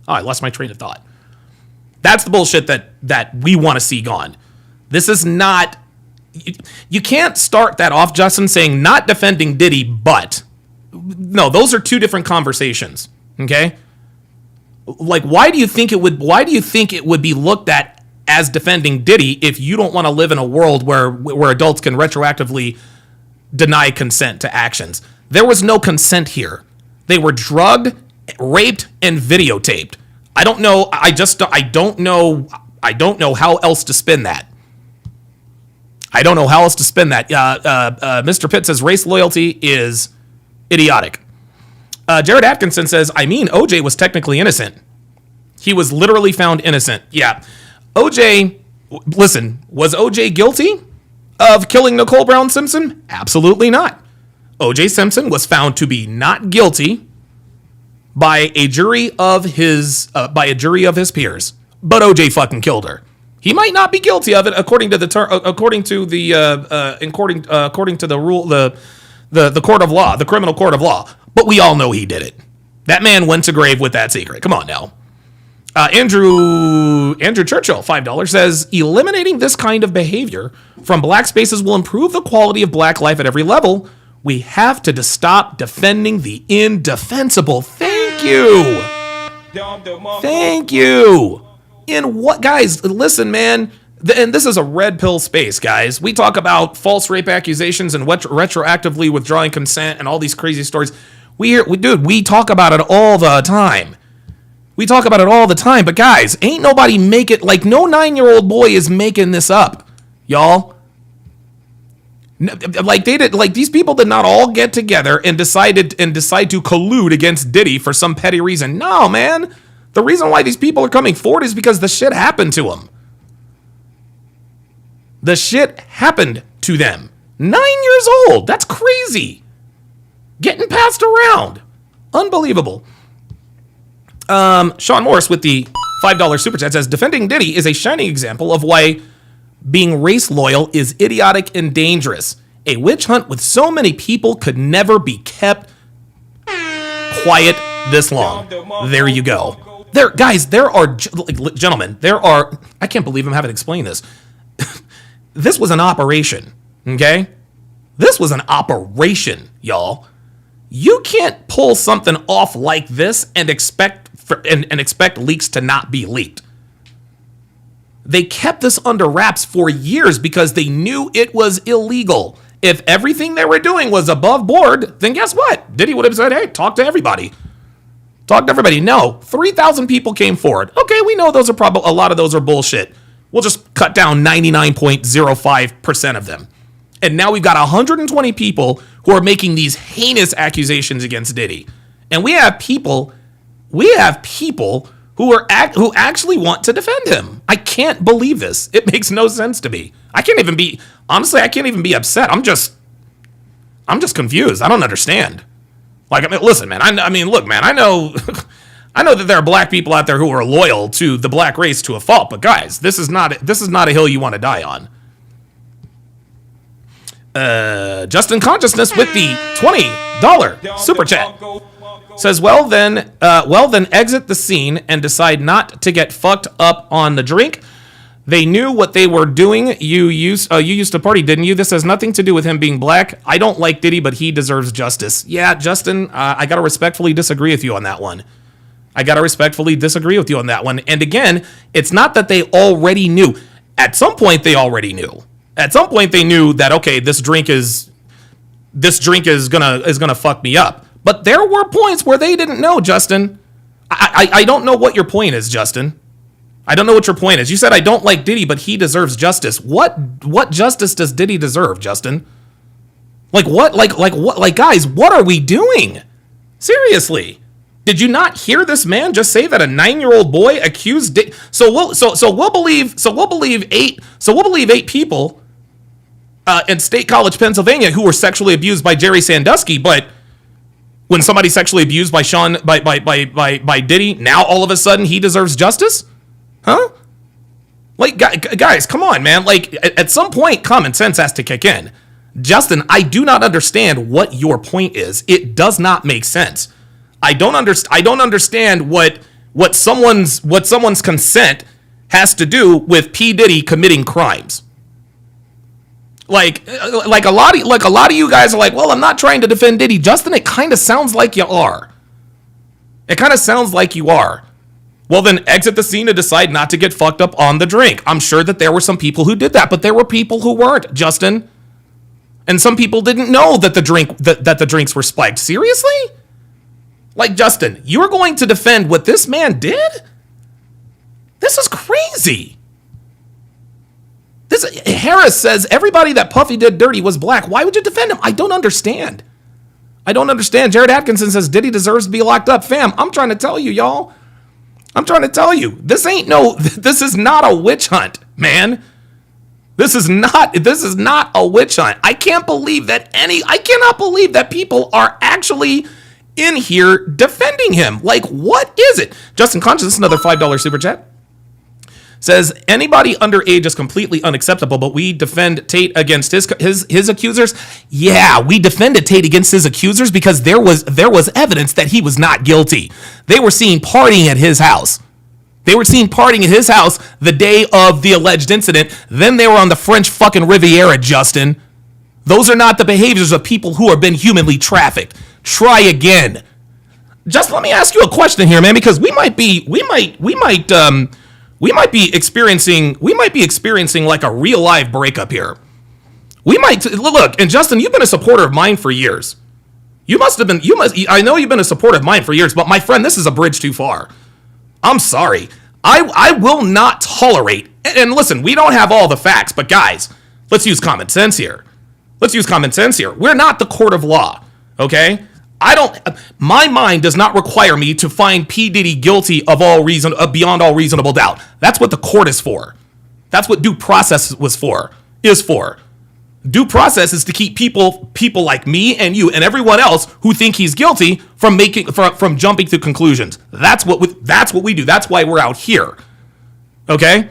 I lost my train of thought. That's the bullshit that we want to see gone. This is not, you can't start that off, Justin, saying not defending Diddy, but no, those are two different conversations. Okay? Like, why do you think it would be looked at as defending Diddy if you don't want to live in a world where adults can retroactively deny consent to actions? There was no consent here. They were drugged, raped, and videotaped. I don't know. I don't know how else to spin that. Mr. Pitt says race loyalty is idiotic. Jared Atkinson says, OJ was technically innocent. He was literally found innocent. Yeah. OJ, listen, was OJ guilty of killing Nicole Brown Simpson? Absolutely not. OJ Simpson was found to be not guilty by a jury of his peers. But OJ fucking killed her. He might not be guilty of it according to the rule, the court of law, the criminal court of law. But we all know he did it. That man went to grave with that secret. Come on now. Andrew Churchill, $5, says, eliminating this kind of behavior from black spaces will improve the quality of black life at every level. We have to stop defending the indefensible. Thank you. Thank you. In what, guys, listen, man, and this is a red pill space, guys. We talk about false rape accusations and retroactively withdrawing consent and all these crazy stories. We talk about it all the time. But guys, ain't nobody make it, like no 9-year-old boy is making this up, y'all. Like these people did not all get together and decide to collude against Diddy for some petty reason. No, man. The reason why these people are coming forward is because the shit happened to them. The shit happened to them. 9 years old. That's crazy. Getting passed around. Unbelievable. Sean Morris with the $5 super chat says, defending Diddy is a shining example of why being race loyal is idiotic and dangerous. A witch hunt with so many people could never be kept quiet this long. There you go. There are, gentlemen, I can't believe I'm having to explain this. This was an operation, okay? This was an operation, y'all. You can't pull something off like this and expect leaks to not be leaked. They kept this under wraps for years because they knew it was illegal. If everything they were doing was above board, then guess what? Diddy would have said, hey, talk to everybody. No, 3,000 people came forward. Okay, we know those are a lot of those are bullshit. We'll just cut down 99.05% of them. And now we've got 120 people who are making these heinous accusations against Diddy. And we have people who actually want to defend him. I can't believe this. It makes no sense to me. I can't even be upset. I'm just confused. I don't understand. Like, I mean, listen, man. I mean, look, man. I know, I know that there are black people out there who are loyal to the black race to a fault. But guys, this is not a hill you want to die on. Justin Consciousness with the $20 super chat says, well then exit the scene and decide not to get fucked up on the drink. They knew what they were doing. You used to party, didn't you? This has nothing to do with him being black. I don't like Diddy, but he deserves justice. Yeah, Justin, I gotta respectfully disagree with you on that one. And again, it's not that they already knew. At some point, they already knew. At some point, they knew that, okay, this drink is gonna fuck me up. But there were points where they didn't know, Justin. I don't know what your point is, Justin. I don't know what your point is. You said I don't like Diddy, but he deserves justice. What justice does Diddy deserve, Justin? Like what? Like guys, what are we doing? Seriously. Did you not hear this man just say that a 9-year-old boy accused Diddy? So we'll believe 8 people in State College, Pennsylvania, who were sexually abused by Jerry Sandusky, but when somebody's sexually abused by by Diddy, now all of a sudden he deserves justice? Huh? Like, guys, come on, man. Like, at some point, common sense has to kick in. Justin, I do not understand what your point is. It does not make sense. I don't understand what someone's consent has to do with P. Diddy committing crimes. Like a lot of you guys are like, well, I'm not trying to defend Diddy. Justin, it kind of sounds like you are. Well, then exit the scene and decide not to get fucked up on the drink. I'm sure that there were some people who did that, but there were people who weren't, Justin. And some people didn't know that the drinks were spiked. Seriously? Like, Justin, you're going to defend what this man did? This is crazy. Harris says everybody that Puffy did dirty was black. Why would you defend him? I don't understand. Jared Atkinson says Diddy deserves to be locked up. Fam, I'm trying to tell you, y'all. This is not a witch hunt, man. This is not a witch hunt. I cannot believe that people are actually in here defending him. Like, what is it? Justin Conscious, another $5 super chat, says anybody underage is completely unacceptable, but we defend Tate against his accusers. Yeah, we defended Tate against his accusers because there was evidence that he was not guilty. They were seen partying at his house. The day of the alleged incident. Then they were on the French fucking Riviera, Justin. Those are not the behaviors of people who have been humanly trafficked. Try again. Just let me ask you a question here, man, because we might be experiencing like a real live breakup here. Look, and Justin, you've been a supporter of mine for years. I know you've been a supporter of mine for years, but my friend, this is a bridge too far. I'm sorry. I will not tolerate, and listen, we don't have all the facts, but guys, let's use common sense here. We're not the court of law, okay? My mind does not require me to find P. Diddy guilty of beyond all reasonable doubt. That's what the court is for. That's what due process is for. Due process is to keep people like me and you and everyone else who think he's guilty from jumping to conclusions. That's what we do. That's why we're out here. Okay?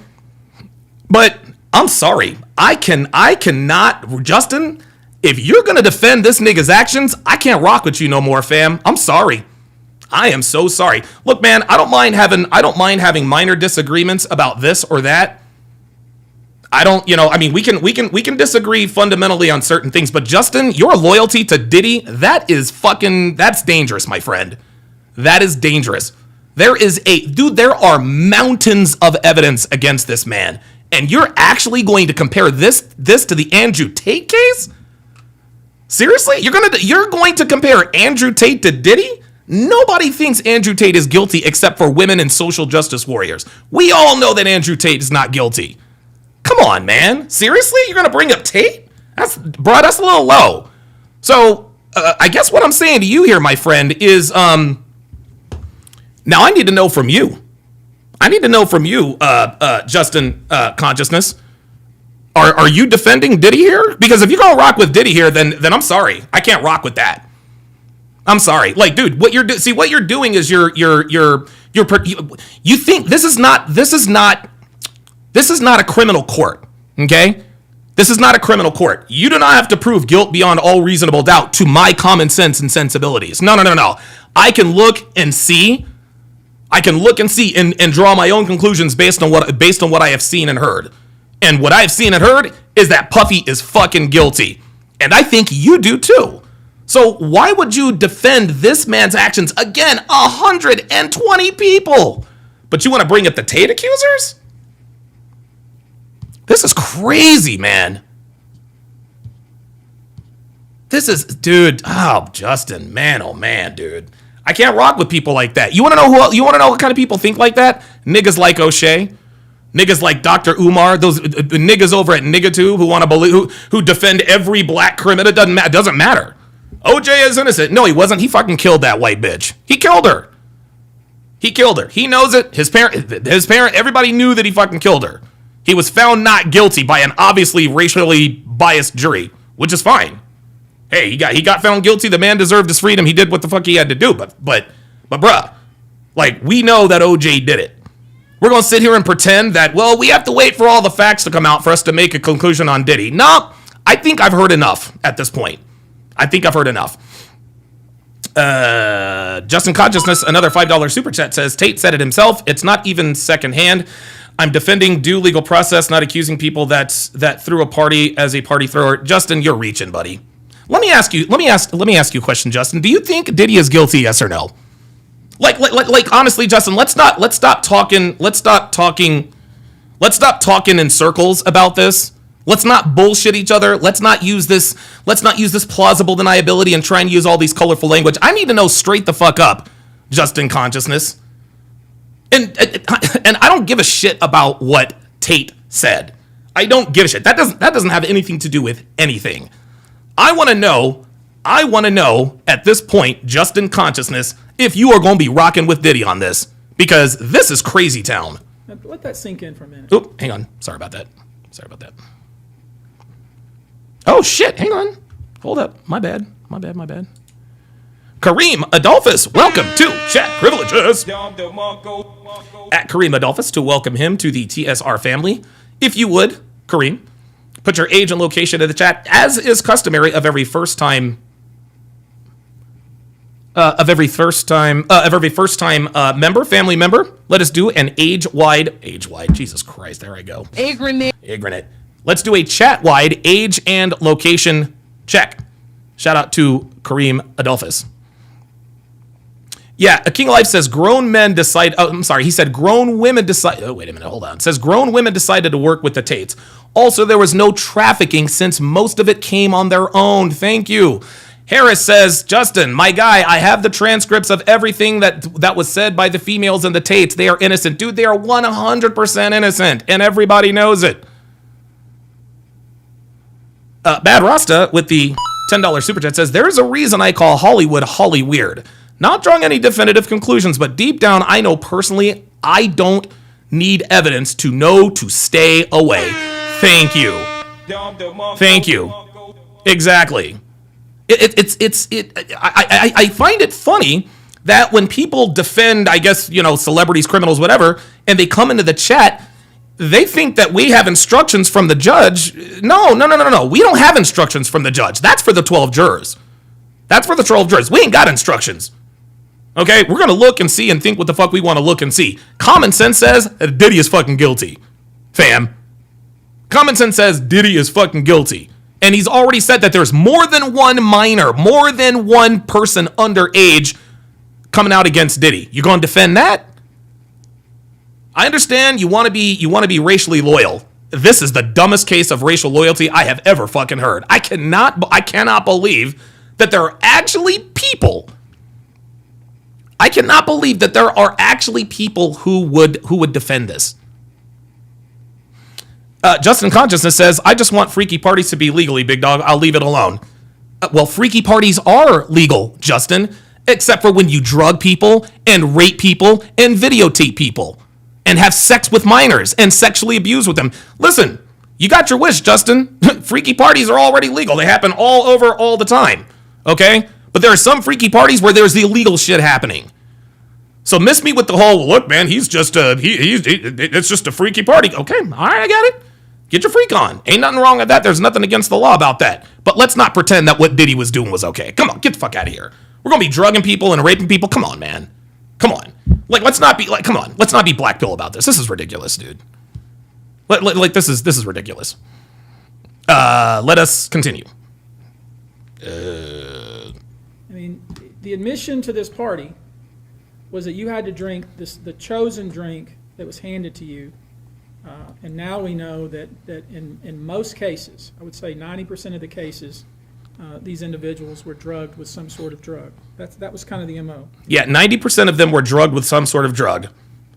But I'm sorry. I cannot, Justin, if you're going to defend this nigga's actions, I can't rock with you no more, fam. I'm sorry. I am so sorry. Look, man, I don't mind having minor disagreements about this or that. We can disagree fundamentally on certain things, but Justin, your loyalty to Diddy, that's dangerous, my friend. That is dangerous. There are mountains of evidence against this man, and you're actually going to compare this to the Andrew Tate case? Seriously? You're going to compare Andrew Tate to Diddy? Nobody thinks Andrew Tate is guilty except for women and social justice warriors. We all know that Andrew Tate is not guilty. Come on, man. Seriously? You're going to bring up Tate? That's a little low. So, I guess what I'm saying to you here, my friend, is, now I need to know from you. Justin Consciousness. Are you defending Diddy here? Because if you're gonna rock with Diddy here, then I'm sorry, I can't rock with that. I'm sorry, like, dude, what you're doing is you think this is not a criminal court, okay? This is not a criminal court. You do not have to prove guilt beyond all reasonable doubt to my common sense and sensibilities. No. I can look and see and draw my own conclusions based on what I have seen and heard. And what I've seen and heard is that Puffy is fucking guilty. And I think you do too. So why would you defend this man's actions? Again, 120 people. But you want to bring up the Tate accusers? This is crazy, man. This is, dude. Oh, Justin, man, oh man, dude. I can't rock with people like that. You want to know what kind of people think like that? Niggas like O'Shea, niggas like Dr. Umar, those niggas over at Nigga2 who want to believe, who defend every black criminal. It doesn't matter. OJ is innocent. No, he wasn't. He fucking killed that white bitch. He killed her. He knows it. His parent, everybody knew that he fucking killed her. He was found not guilty by an obviously racially biased jury, which is fine. Hey, he got found guilty. The man deserved his freedom. He did what the fuck he had to do. But bruh, like, we know that OJ did it. We're gonna sit here and pretend that, well, we have to wait for all the facts to come out for us to make a conclusion on Diddy. No, I think I've heard enough at this point. Justin Consciousness, another $5 super chat, says, Tate said it himself. It's not even secondhand. I'm defending due legal process, not accusing people that threw a party as a party thrower. Justin, you're reaching, buddy. Let me ask you a question, Justin. Do you think Diddy is guilty, yes or no? Like honestly, Justin, let's stop talking in circles about this. Let's not bullshit each other. Let's not use this plausible deniability and try and use all these colorful language. I need to know straight the fuck up, Justin Consciousness. And I don't give a shit about what Tate said. I don't give a shit. That doesn't have anything to do with anything. I want to know at this point, Justin Consciousness, if you are going to be rocking with Diddy on this, because this is crazy town. Now, let that sink in for a minute. Oop, hang on. Sorry about that. Oh shit, hang on. Hold up. My bad. Kareem Adolphus, welcome to Chat Privileges. At Kareem Adolphus to welcome him to the TSR family. If you would, Kareem, put your age and location in the chat, as is customary of every first time member, family member. Let us do an age-wide, Jesus Christ, there I go. Agranate. Let's do a chat-wide age and location check. Shout out to Kareem Adolphus. Yeah, A King of Life says grown men decide. Oh, I'm sorry. He said grown women decide. Oh, wait a minute. Hold on. It says grown women decided to work with the Tates. Also, there was no trafficking since most of it came on their own. Thank you. Harris says, Justin, my guy, I have the transcripts of everything that was said by the females and the Tates. They are innocent. Dude, they are 100% innocent, and everybody knows it. Bad Rasta with the $10 super chat says, there is a reason I call Hollywood Holly weird. Not drawing any definitive conclusions, but deep down, I know personally, I don't need evidence to know to stay away. Thank you. Exactly. I find it funny that when people defend, I guess, celebrities, criminals, whatever, and they come into the chat, they think that we have instructions from the judge. No. We don't have instructions from the judge. That's for the 12 jurors. We ain't got instructions. Okay, we're going to look and see and think what the fuck we want to look and see. Common sense says Diddy is fucking guilty, fam. Common sense says Diddy is fucking guilty. And he's already said that there's more than one minor, more than one person underage coming out against Diddy. You going to defend that? I understand you want to be racially loyal. This is the dumbest case of racial loyalty I have ever fucking heard. I cannot believe that there are actually people. I cannot believe that there are actually people who would defend this. Justin Consciousness says, I just want freaky parties to be legally, big dog. I'll leave it alone. Well, freaky parties are legal, Justin, except for when you drug people and rape people and videotape people and have sex with minors and sexually abuse with them. Listen, You got your wish, Justin. Freaky parties are already legal. They happen all over all the time. Okay? But there are some freaky parties where there's the illegal shit happening. So miss me with the whole, look, man, he's just it's just a freaky party. Okay, all right, I got it. Get your freak on. Ain't nothing wrong with that. There's nothing against the law about that. But let's not pretend that what Diddy was doing was okay. Come on, get the fuck out of here. We're gonna be drugging people and raping people. Come on, man. Come on. Let's not be black pill about this. This is ridiculous, dude. This is ridiculous. Let us continue. I mean, the admission to this party was that you had to drink the chosen drink that was handed to you. And now we know that in most cases, I would say 90% of the cases, these individuals were drugged with some sort of drug. That was kind of the MO. Yeah, 90% of them were drugged with some sort of drug.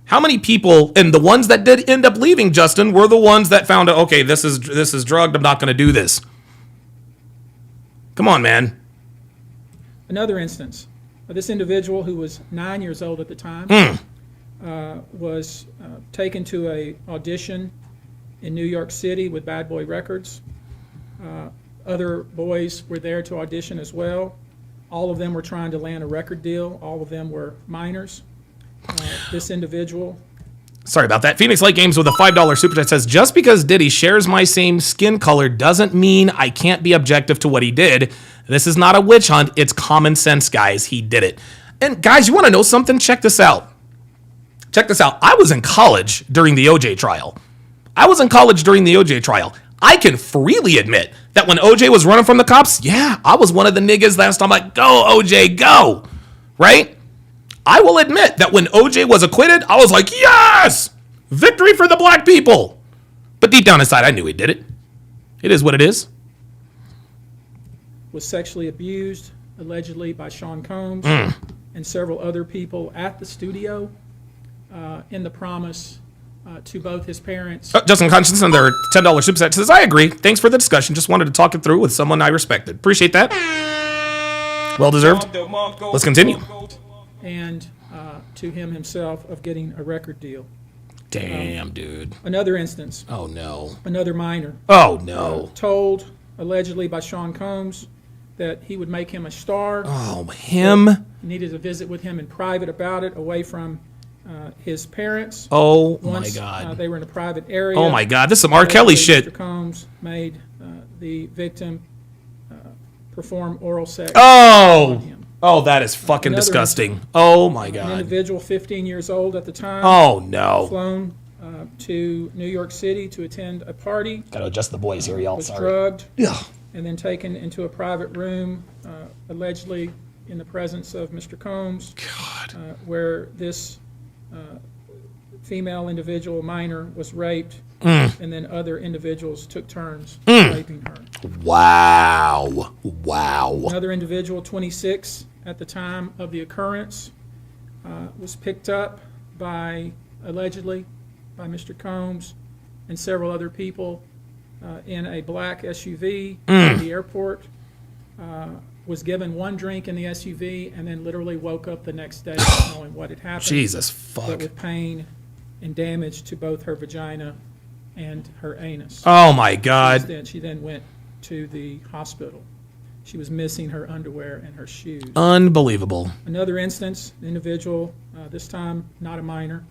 How many people, and the ones that did end up leaving, Justin, were the ones that found out, okay, this is drugged, I'm not going to do this. Come on, man. Another instance, this individual who was 9 years old at the time was taken to a audition in New York City with Bad Boy Records. Other boys were there to audition as well. All of them were trying to land a record deal. All of them were minors. This individual. Sorry about that. Phoenix Light Games with a $5 super chat says, just because Diddy shares my same skin color doesn't mean I can't be objective to what he did. This is not a witch hunt. It's common sense, guys. He did it. And guys, you want to know something? Check this out. Check this out. I was in college during the OJ trial. I can freely admit that when OJ was running from the cops, yeah, I was one of the niggas last time like, go, OJ, go. Right? I will admit that when OJ was acquitted, I was like, yes, victory for the black people. But deep down inside, I knew he did it. It is what it is. Was sexually abused, allegedly, by Sean Combs and several other people at the studio in the promise to both his parents. Justin Conscience and their $10 super chat says, I agree. Thanks for the discussion. Just wanted to talk it through with someone I respected. Appreciate that. Well deserved. Let's continue. And to him himself of getting a record deal. Damn, dude. Another instance. Oh, no. Another minor. Oh, no. Told, allegedly by Sean Combs, that he would make him a star. Oh, him? He needed to visit with him in private about it, away from his parents. Oh, Once, my God. they were in a private area. Oh, my God. This is some R. Kelly shit. Mr. Combs made the victim perform oral sex Oh! on him. Oh, that is fucking Another disgusting. incident. Oh, my An God. individual 15 years old at the time. Oh, no. Flown to New York City to attend a party. Gotta adjust the boys here, y'all. Was Sorry. drugged. Ugh. And then taken into a private room, allegedly in the presence of Mr. Combs. God. Where this female individual, minor, was raped. And then other individuals took turns raping her. Wow. Wow. Another individual, 26 at the time of the occurrence, was picked up allegedly by Mr. Combs and several other people in a black SUV at the airport, was given one drink in the SUV, and then literally woke up the next day not knowing what had happened. Jesus fuck. But with pain and damage to both her vagina and her anus. Oh, my God. She then went to the hospital. She was missing her underwear and her shoes. Unbelievable. Another instance, the individual, this time not a minor,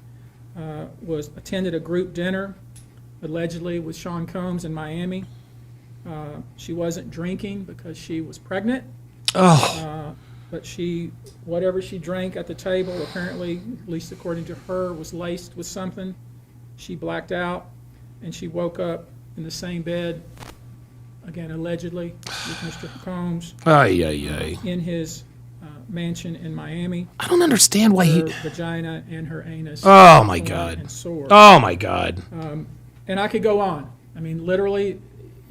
attended a group dinner, allegedly with Sean Combs in Miami. She wasn't drinking because she was pregnant. Oh. But whatever she drank at the table, apparently, at least according to her, was laced with something. She blacked out, and she woke up in the same bed, again, allegedly, with Mr. Combs. In his mansion in Miami. I don't understand why her vagina and her anus. Oh, my God. And sore. Oh, my God. And I could go on. I mean, literally,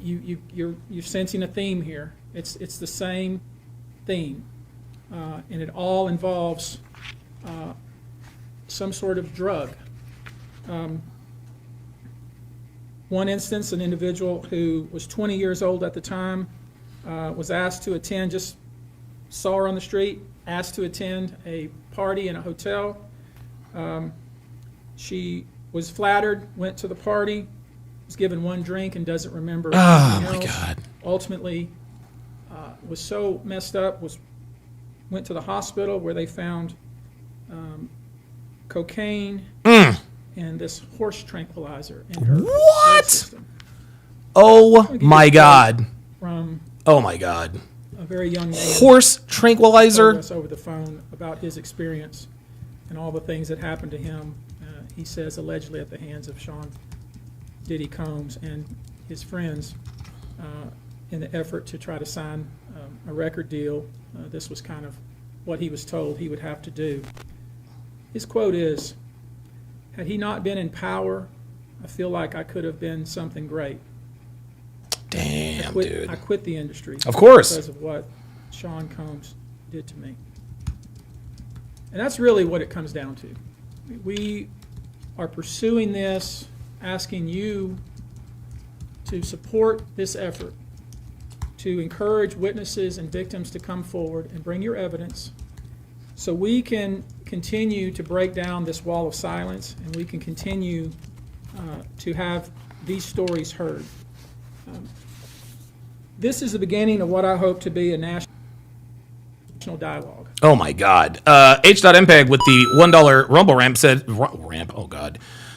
you're sensing a theme here. It's the same theme. And it all involves some sort of drug. One instance, an individual who was 20 years old at the time was asked to attend, just saw her on the street, asked to attend a party in a hotel. She was flattered, went to the party, was given one drink and doesn't remember Oh, anything my else. God. Ultimately, was so messed up, went to the hospital where they found cocaine and this horse tranquilizer in her blood system. Oh my God. From Oh my God. a very young man. Horse tranquilizer. Told us over the phone about his experience and all the things that happened to him. He says allegedly at the hands of Sean Diddy Combs and his friends in the effort to try to sign a record deal. This was kind of what he was told he would have to do. His quote is, "Had he not been in power, I feel like I could have been something great. Damn, dude. I quit the industry. Of course. Because of what Sean Combs did to me." And that's really what it comes down to. We are pursuing this, asking you to support this effort, to encourage witnesses and victims to come forward and bring your evidence so we can continue to break down this wall of silence and we can continue to have these stories heard. This is the beginning of what I hope to be a national dialogue. Oh my God. H.MPEG with the $1 Rumble ramp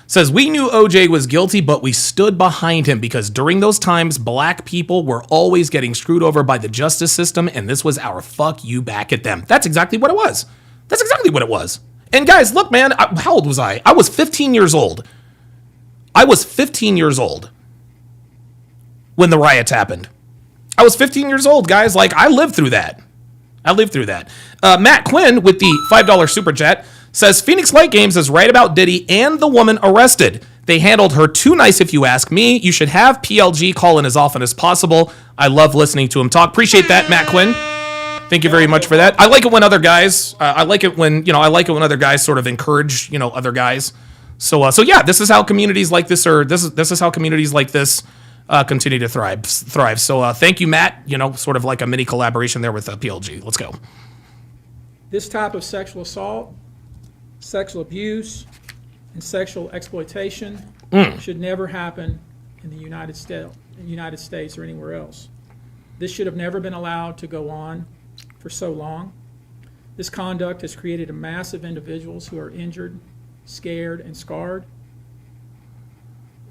says, "We knew OJ was guilty, but we stood behind him because during those times, black people were always getting screwed over by the justice system, and this was our fuck you back at them." That's exactly what it was. That's exactly what it was. And guys, look, man, how old was I? I was 15 years old. I was 15 years old when the riots happened. I was 15 years old, guys. Like, I lived through that. Matt Quinn with the $5 super chat says, "Phoenix Light Games is right about Diddy and the woman arrested. They handled her too nice if you ask me. You should have PLG call in as often as possible. I love listening to him talk." Appreciate that, Matt Quinn. Thank you very much for that. I like it when other guys, I like it when other guys sort of encourage, other guys. So yeah, this is how communities like this continue to thrive. So thank you, Matt. Sort of like a mini collaboration there with PLG. Let's go. This type of sexual assault, sexual abuse, and sexual exploitation should never happen in the United States or anywhere else. This should have never been allowed to go on for so long. This conduct has created a mass of individuals who are injured, scared, and scarred.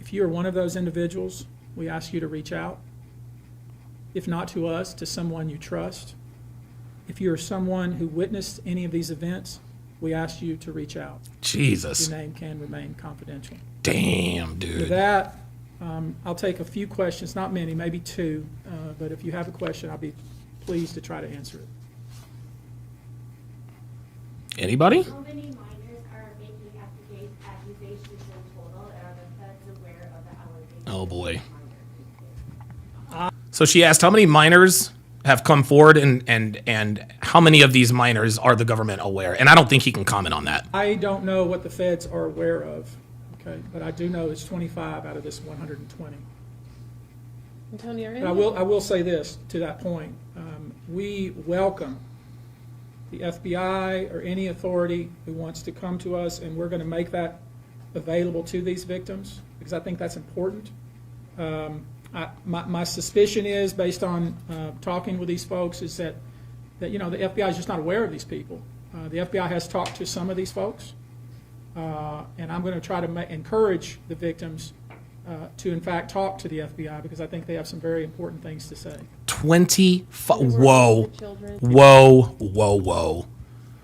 If you are one of those individuals, we ask you to reach out. If not to us, to someone you trust. If you are someone who witnessed any of these events, we ask you to reach out. Jesus. Your name can remain confidential. Damn, dude. With that, I'll take a few questions, not many, maybe two, but if you have a question, I'll be pleased to try to answer it. Anybody? How many minors are making accusations in total, and are the feds aware of the allegations? Oh boy. So she asked how many minors have come forward and how many of these minors are the government aware? And I don't think he can comment on that. I don't know what the feds are aware of, okay, but I do know it's 25 out of this 120. Antonio, But I will say this to that point. We welcome the FBI or any authority who wants to come to us, and we're going to make that available to these victims because I think that's important. My suspicion is, based on talking with these folks, is that the FBI is just not aware of these people. The FBI has talked to some of these folks, and I'm going to try to encourage the victims to, in fact, talk to the FBI because I think they have some very important things to say. 25. Whoa.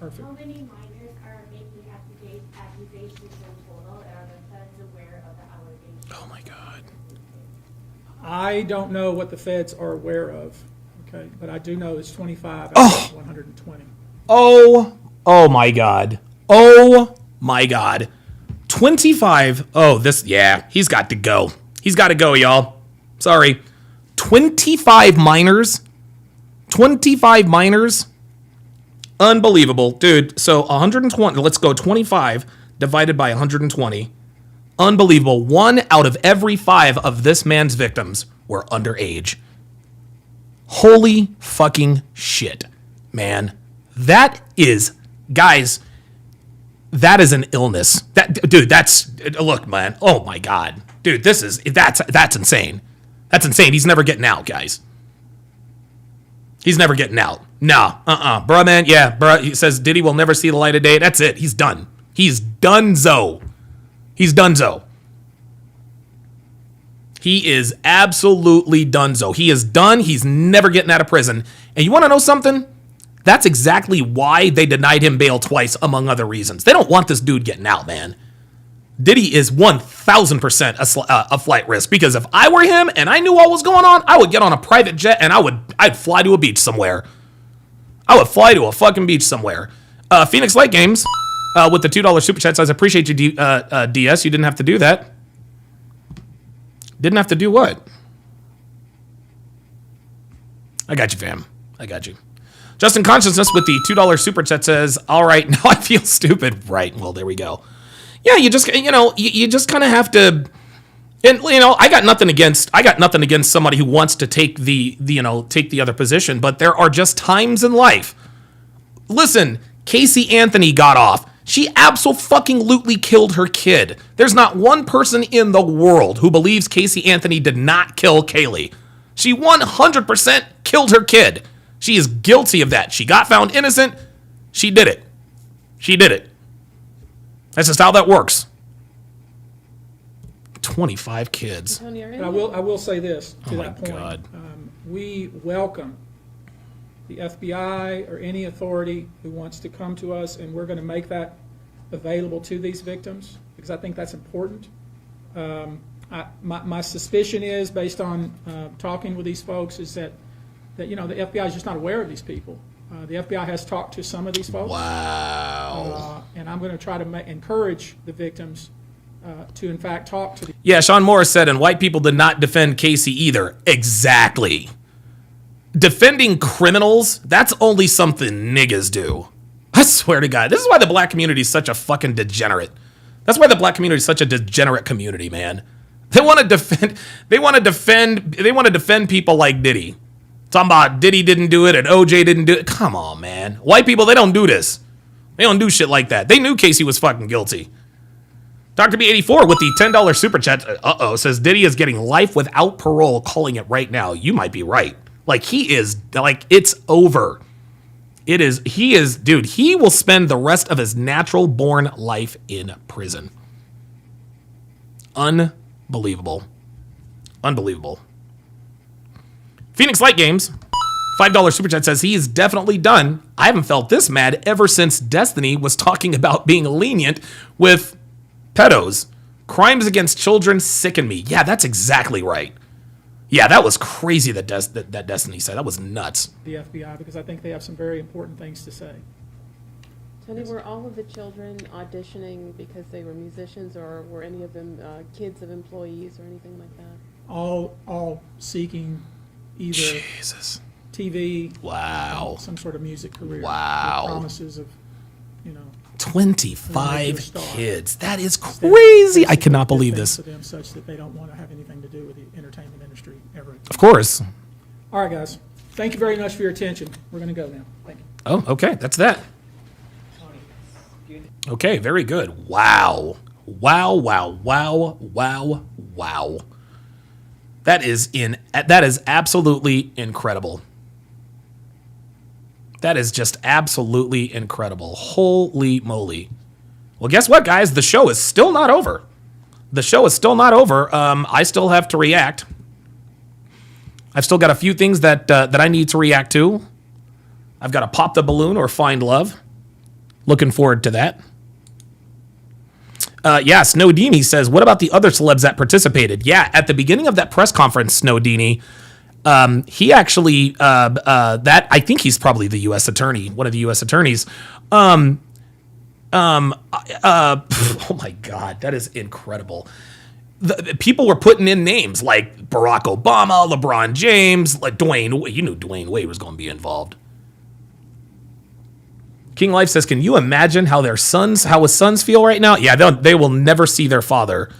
Perfect. How many minors are making accusations in total, and are the feds aware of the allegations? Oh my God. I don't know what the feds are aware of, okay, but I do know it's 25 out of 120. Oh my God. Oh my God. 25. Oh, he's got to go. He's got to go, y'all. Sorry. 25 minors. 25 minors. Unbelievable. Dude, so 120, let's go 25 divided by 120. Unbelievable. 1 out of every 5 of this man's victims were underage. Holy fucking shit, man. That is, guys, that is an illness. Look, man. Oh my God. Dude, that's insane. That's insane. He's never getting out, guys. He's never getting out. No, bruh, man. Yeah, bruh. He says Diddy will never see the light of day. That's it. He's done. He's donezo. He's donezo. He is absolutely donezo. He is done. He's never getting out of prison. And you want to know something? That's exactly why they denied him bail twice, among other reasons. They don't want this dude getting out, man. Diddy is 1,000% a flight risk, because if I were him and I knew what was going on, I would get on a private jet and I'd fly to a beach somewhere. I would fly to a fucking beach somewhere. Phoenix Light Games with the $2 super chat says, I appreciate you, DS. You didn't have to do that. Didn't have to do what? I got you, fam. I got you. Justin Consciousness with the $2 super chat says, all right, now I feel stupid. Right, well, there we go. Yeah, you just kind of have to, and I got nothing against somebody who wants to take the other position, but there are just times in life. Listen, Casey Anthony got off. She absolutely killed her kid. There's not one person in the world who believes Casey Anthony did not kill Kaylee. She 100% killed her kid. She is guilty of that. She got found innocent. She did it. She did it. That's just how that works. 25 kids. But I will say this to that point. God. We welcome the FBI or any authority who wants to come to us, and we're going to make that available to these victims, because I think that's important. My suspicion is, based on talking with these folks, is that the FBI is just not aware of these people. The FBI has talked to some of these folks. Wow. And I'm going to try to encourage the victims to, in fact, talk to them. Yeah, Sean Morris said, and white people did not defend Casey either. Exactly. Defending criminals, that's only something niggas do. I swear to God. This is why the black community is such a fucking degenerate. That's why the black community is such a degenerate community, man. They want to defend people like Diddy. Talking about Diddy didn't do it and OJ didn't do it. Come on, man. White people, they don't do this. They don't do shit like that. They knew Casey was fucking guilty. Dr. B84 with the $10 super chat, says Diddy is getting life without parole, calling it right now. You might be right. It's over. He will spend the rest of his natural born life in prison. Unbelievable. Phoenix Light Games, $5 super chat says he is definitely done. I haven't felt this mad ever since Destiny was talking about being lenient with pedos. Crimes against children sicken me. Yeah, that's exactly right. Yeah, that was crazy that Destiny said. That was nuts. The FBI, because I think they have some very important things to say. Tony, were all of the children auditioning because they were musicians, or were any of them kids of employees or anything like that? All seeking either TV, some sort of music career. Wow. With promises of, 25 kids. That is crazy. I cannot believe this. To them such that they don't want to have anything to do with the entertainment industry ever. Of course. All right, guys. Thank you very much for your attention. We're going to go now. Thank you. Oh, okay. That's that. Okay, very good. Wow. That is absolutely incredible. That is just absolutely incredible. Holy moly. Well, guess what, guys? The show is still not over. I still have to react. I've still got a few things that I need to react to. I've got to pop the balloon or find love. Looking forward to that. Snowdini says, what about the other celebs that participated? Yeah, at the beginning of that press conference, Snowdini, he actually, I think he's probably the U.S. attorney, one of the U.S. attorneys. Oh my God, that is incredible. The people were putting in names like Barack Obama, LeBron James, like Dwayne. You knew Dwayne Wade was going to be involved. King Life says, can you imagine how his sons feel right now? Yeah, they will never see their father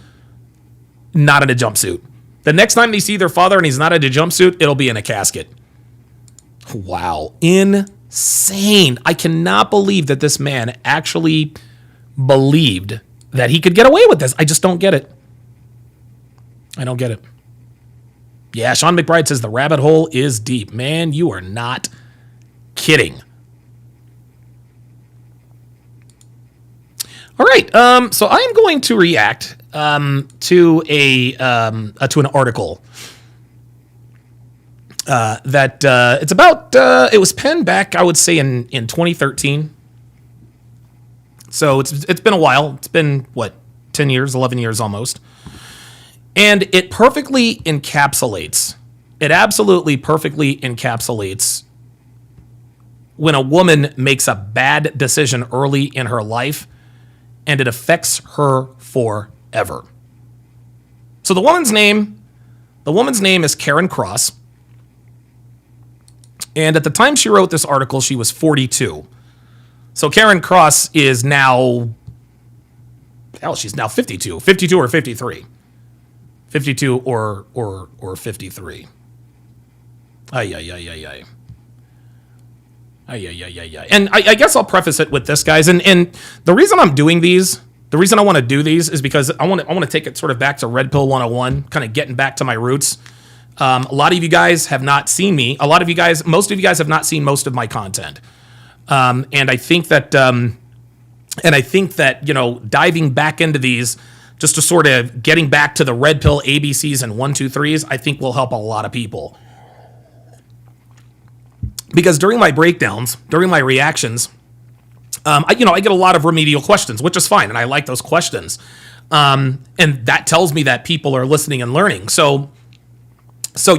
not in a jumpsuit. The next time they see their father and he's not in a jumpsuit, it'll be in a casket. Wow. Insane. I cannot believe that this man actually believed that he could get away with this. I just don't get it. I don't get it. Yeah, Sean McBride says the rabbit hole is deep. Man, you are not kidding. All right, so I am going to react to an article that it's about. It was penned back, I would say, in 2013. So it's been a while. It's been 10 years, 11 years almost, and it perfectly encapsulates. It absolutely perfectly encapsulates when a woman makes a bad decision early in her life, and it affects her forever. So the woman's name is Karen Cross. And at the time she wrote this article, she was 42. So Karen Cross is now, she's now 52. 52 or 53. 52 or 53. Ay. And I guess I'll preface it with this, guys. And the reason I'm doing these, the reason I want to do these is because I want to take it sort of back to Red Pill 101, kind of getting back to my roots. A lot of you guys have not seen me. Most of you guys have not seen most of my content. And I think that, diving back into these, just to sort of getting back to the Red Pill ABCs and 1, 2, 3s, I think will help a lot of people. Because during my breakdowns, during my reactions, I get a lot of remedial questions, which is fine, and I like those questions. And that tells me that people are listening and learning. So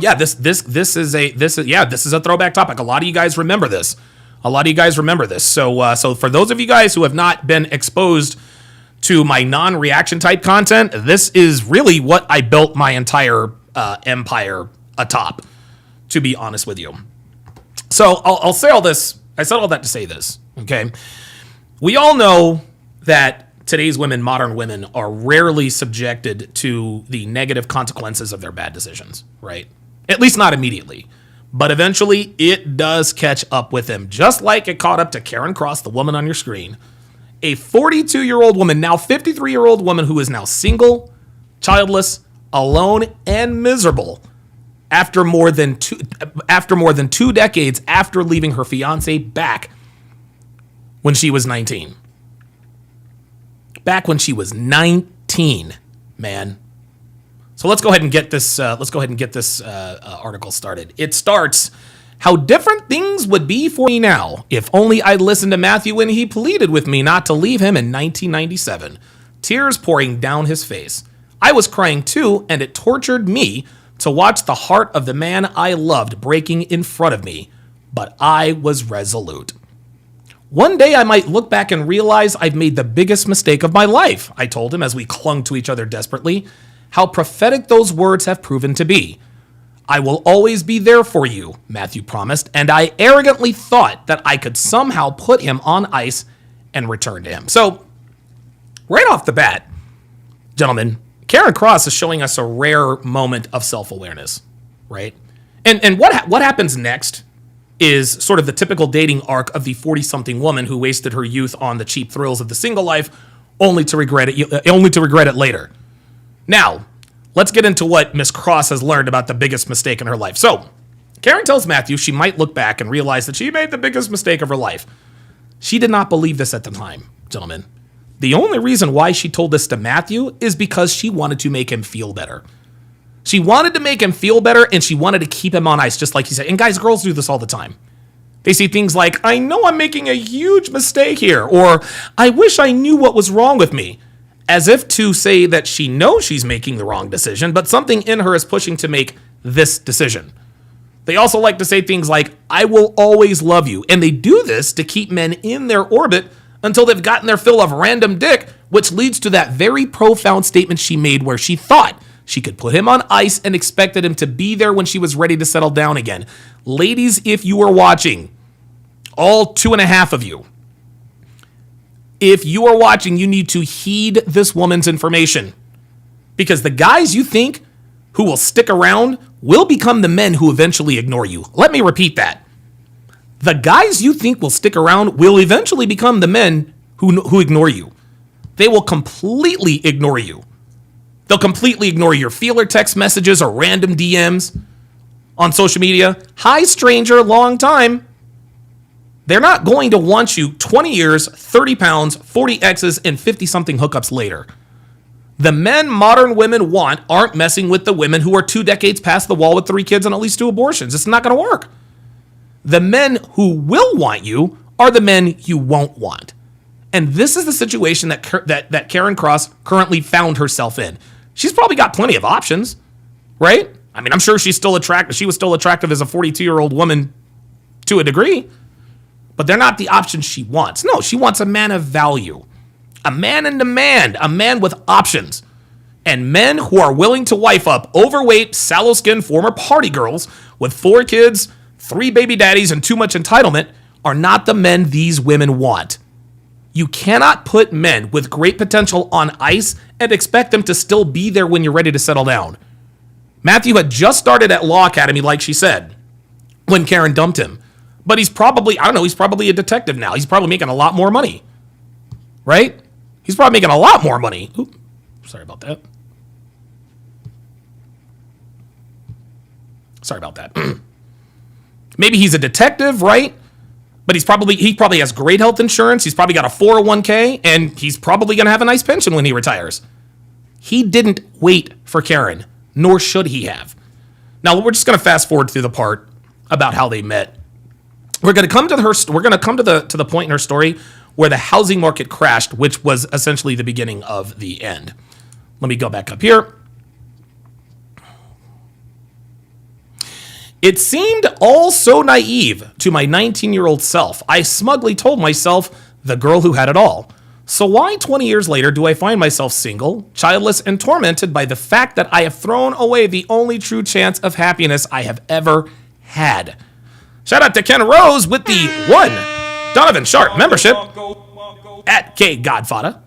yeah, this is a throwback topic. A lot of you guys remember this. So for those of you guys who have not been exposed to my non-reaction type content, this is really what I built my entire empire atop, to be honest with you. So I'll say all this. I said all that to say this, okay? We all know that today's women, modern women, are rarely subjected to the negative consequences of their bad decisions, right? At least not immediately. But eventually, it does catch up with them, just like it caught up to Karen Cross, the woman on your screen. A 42-year-old woman, now 53-year-old woman who is now single, childless, alone, and miserable after more than 2 decades after leaving her fiance back when she was 19. Back when she was 19, man. So let's go ahead and get this. Article started. It starts. How different things would be for me now if only I'd listened to Matthew when he pleaded with me not to leave him in 1997. Tears pouring down his face. I was crying too, and it tortured me to watch the heart of the man I loved breaking in front of me. But I was resolute. One day I might look back and realize I've made the biggest mistake of my life, I told him as we clung to each other desperately. How prophetic those words have proven to be. I will always be there for you, Matthew promised, and I arrogantly thought that I could somehow put him on ice and return to him. So, right off the bat, gentlemen, Karen Cross is showing us a rare moment of self-awareness, right? And what happens next is sort of the typical dating arc of the 40-something woman who wasted her youth on the cheap thrills of the single life, only to regret it later. Now, let's get into what Miss Cross has learned about the biggest mistake in her life. So, Karen tells Matthew she might look back and realize that she made the biggest mistake of her life. She did not believe this at the time, gentlemen. The only reason why she told this to Matthew is because she wanted to make him feel better. She wanted to make him feel better, and she wanted to keep him on ice, just like he said. And guys, girls do this all the time. They see things like, I know I'm making a huge mistake here, or I wish I knew what was wrong with me. As if to say that she knows she's making the wrong decision, but something in her is pushing to make this decision. They also like to say things like, I will always love you. And they do this to keep men in their orbit until they've gotten their fill of random dick, which leads to that very profound statement she made where she thought she could put him on ice and expected him to be there when she was ready to settle down again. Ladies, if you are watching, all 2.5 of you, if you are watching, you need to heed this woman's information. Because the guys you think who will stick around will become the men who eventually ignore you. Let me repeat that. The guys you think will stick around will eventually become the men who ignore you. They will completely ignore you. They'll completely ignore your feeler text messages or random DMs on social media. Hi, stranger, long time. They're not going to want you 20 years, 30 pounds, 40 X's, and 50-something hookups later. The men modern women want aren't messing with the women who are 2 decades past the wall with 3 kids and at least 2 abortions. It's not going to work. The men who will want you are the men you won't want. And this is the situation that Karen Cross currently found herself in. She's probably got plenty of options, right? I mean, I'm sure she's still attractive. She was still attractive as a 42-year-old woman to a degree, but they're not the options she wants. No, she wants a man of value, a man in demand, a man with options, and men who are willing to wife up overweight, sallow-skinned former party girls with 4 kids, 3 baby daddies, and too much entitlement are not the men these women want. You cannot put men with great potential on ice and expect them to still be there when you're ready to settle down. Matthew had just started at Law Academy, like she said, when Karen dumped him. But he's probably a detective now. He's probably making a lot more money, right? He's probably making a lot more money. Oops, sorry about that. Sorry about that. Maybe he's a detective, right? But he probably has great health insurance. He's probably got a 401k, and he's probably going to have a nice pension when he retires. He didn't wait for Karen, nor should he have. Now, we're just going to fast forward through the part about how they met. We're going to come to the point in her story where the housing market crashed, which was essentially the beginning of the end. Let me go back up here. It seemed all so naive to my 19-year-old self. I smugly told myself, the girl who had it all. So why 20 years later do I find myself single, childless, and tormented by the fact that I have thrown away the only true chance of happiness I have ever had? Shout out to Ken Rose with the 1 Donovan Sharpe membership at K Godfather.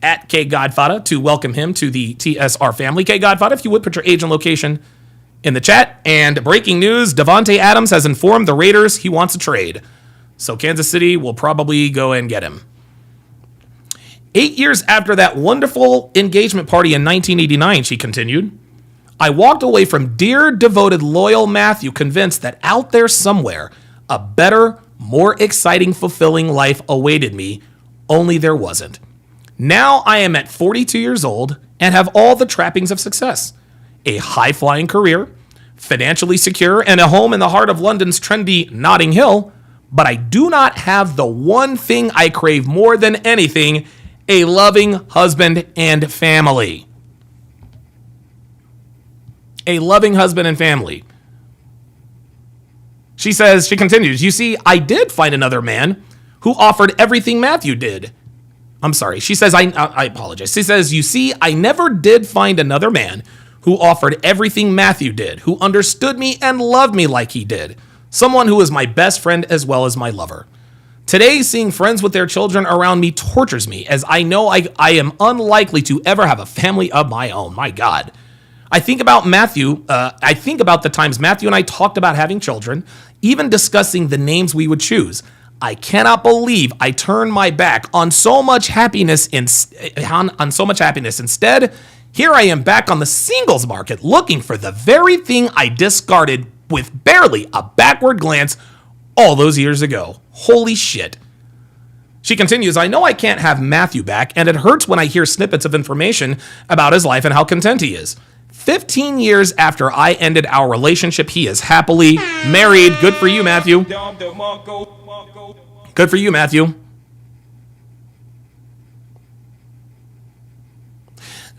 At K Godfather to welcome him to the TSR family. K Godfather, if you would put your age and location in the chat. And breaking news, Davante Adams has informed the Raiders he wants a trade. So Kansas City will probably go and get him. 8 years after that wonderful engagement party in 1989, she continued, I walked away from dear, devoted, loyal Matthew, convinced that out there somewhere, a better, more exciting, fulfilling life awaited me, only there wasn't. Now I am at 42 years old and have all the trappings of success. A high-flying career, financially secure, and a home in the heart of London's trendy Notting Hill, but I do not have the one thing I crave more than anything, a loving husband and family. A loving husband and family. She continues, you see, I did find another man who offered everything Matthew did. I'm sorry. She says, I apologize. She says, you see, I never did find another man who offered everything Matthew did, who understood me and loved me like he did. Someone who is my best friend as well as my lover. Today, seeing friends with their children around me tortures me, as I know I am unlikely to ever have a family of my own. My God. I think about Matthew. I think about the times Matthew and I talked about having children, even discussing the names we would choose. I cannot believe I turned my back on so much happiness. Instead, here I am back on the singles market looking for the very thing I discarded with barely a backward glance all those years ago. Holy shit. She continues, I know I can't have Matthew back, and it hurts when I hear snippets of information about his life and how content he is. 15 years after I ended our relationship, he is happily married. Good for you, Matthew. Good for you, Matthew.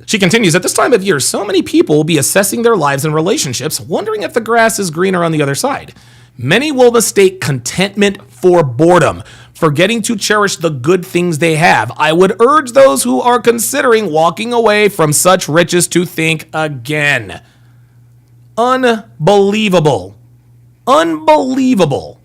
She continues, at this time of year, so many people will be assessing their lives and relationships, wondering if the grass is greener on the other side. Many will mistake contentment for boredom, forgetting to cherish the good things they have. I would urge those who are considering walking away from such riches to think again. Unbelievable. Unbelievable.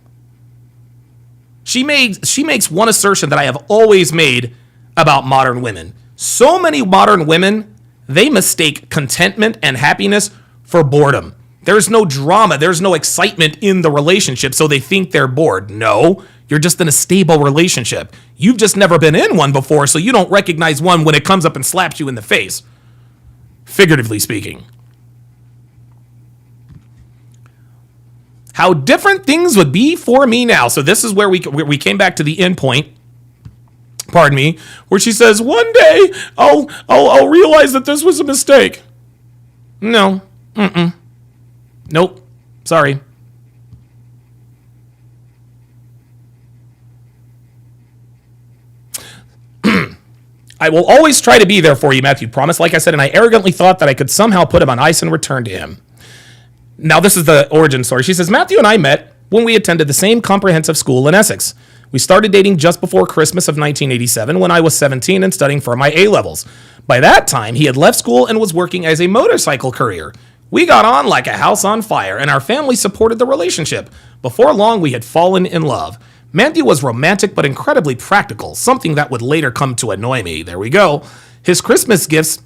She makes one assertion that I have always made about modern women. So many modern women, they mistake contentment and happiness for boredom. There's no drama. There's no excitement in the relationship, so they think they're bored. No, you're just in a stable relationship. You've just never been in one before, so you don't recognize one when it comes up and slaps you in the face. Figuratively speaking. How different things would be for me now. So this is where we came back to the end point. Pardon me, where she says, "One day I'll realize that this was a mistake." No. Nope. Sorry. "I will always try to be there for you," Matthew promised. "Like I said, and I arrogantly thought that I could somehow put him on ice and return to him." Now, this is the origin story. She says, "Matthew and I met when we attended the same comprehensive school in Essex. We started dating just before Christmas of 1987 when I was 17 and studying for my A-levels. By that time, he had left school and was working as a motorcycle courier. We got on like a house on fire, and our family supported the relationship. Before long, we had fallen in love. Matthew was romantic but incredibly practical, something that would later come to annoy me." There we go. His Christmas gifts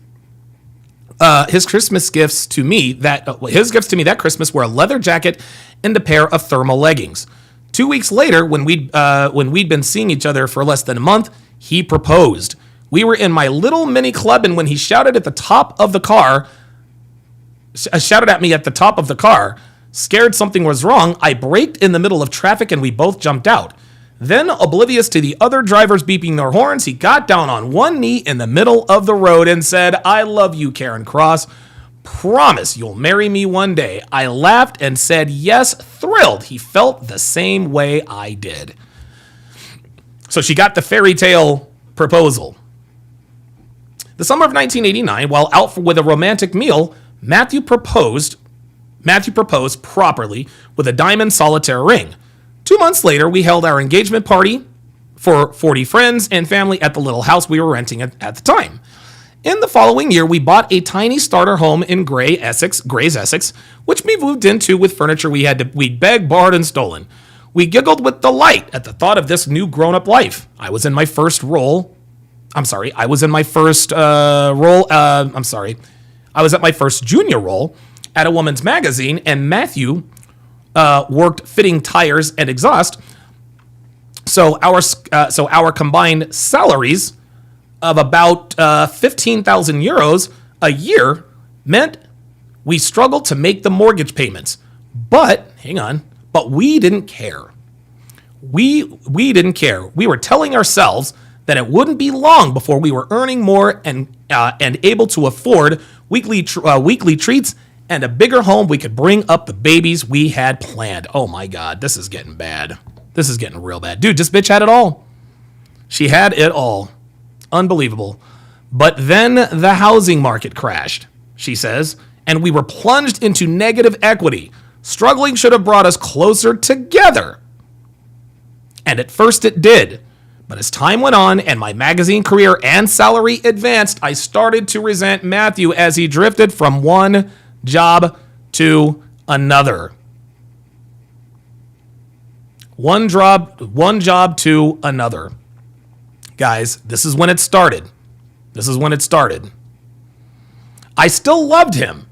to me that Christmas were a leather jacket and a pair of thermal leggings. 2 weeks later, when we'd been seeing each other for less than a month, he proposed. We were in my little mini club, and when he shouted at me at the top of the car, scared something was wrong, I braked in the middle of traffic and we both jumped out. Then, oblivious to the other drivers beeping their horns, he got down on one knee in the middle of the road and said, 'I love you, Karen Cross. Promise you'll marry me one day.' I laughed and said yes, thrilled. He felt the same way I did." So she got the fairy tale proposal. The summer of 1989, while out with a romantic meal, Matthew proposed properly with a diamond solitaire ring. 2 months later, we held our engagement party for 40 friends and family at the little house we were renting at the time. In the following year, we bought a tiny starter home in Grays, Essex, which we moved into with furniture we'd begged, borrowed, and stolen. We giggled with delight at the thought of this new grown-up life. I was at my first junior role at a woman's magazine, and Matthew worked fitting tires and exhaust. So our combined salaries of about 15,000 euros a year meant we struggled to make the mortgage payments. But we didn't care. We didn't care. We were telling ourselves that it wouldn't be long before we were earning more and able to afford weekly treats and a bigger home we could bring up the babies we had planned. Oh my God, this is getting bad. This is getting real bad. Dude, this bitch had it all. She had it all. Unbelievable. But then the housing market crashed, she says, and we were plunged into negative equity. Struggling should have brought us closer together. And at first it did. But as time went on and my magazine career and salary advanced, I started to resent Matthew as he drifted from one job to another. One job to another. Guys, this is when it started. I still loved him,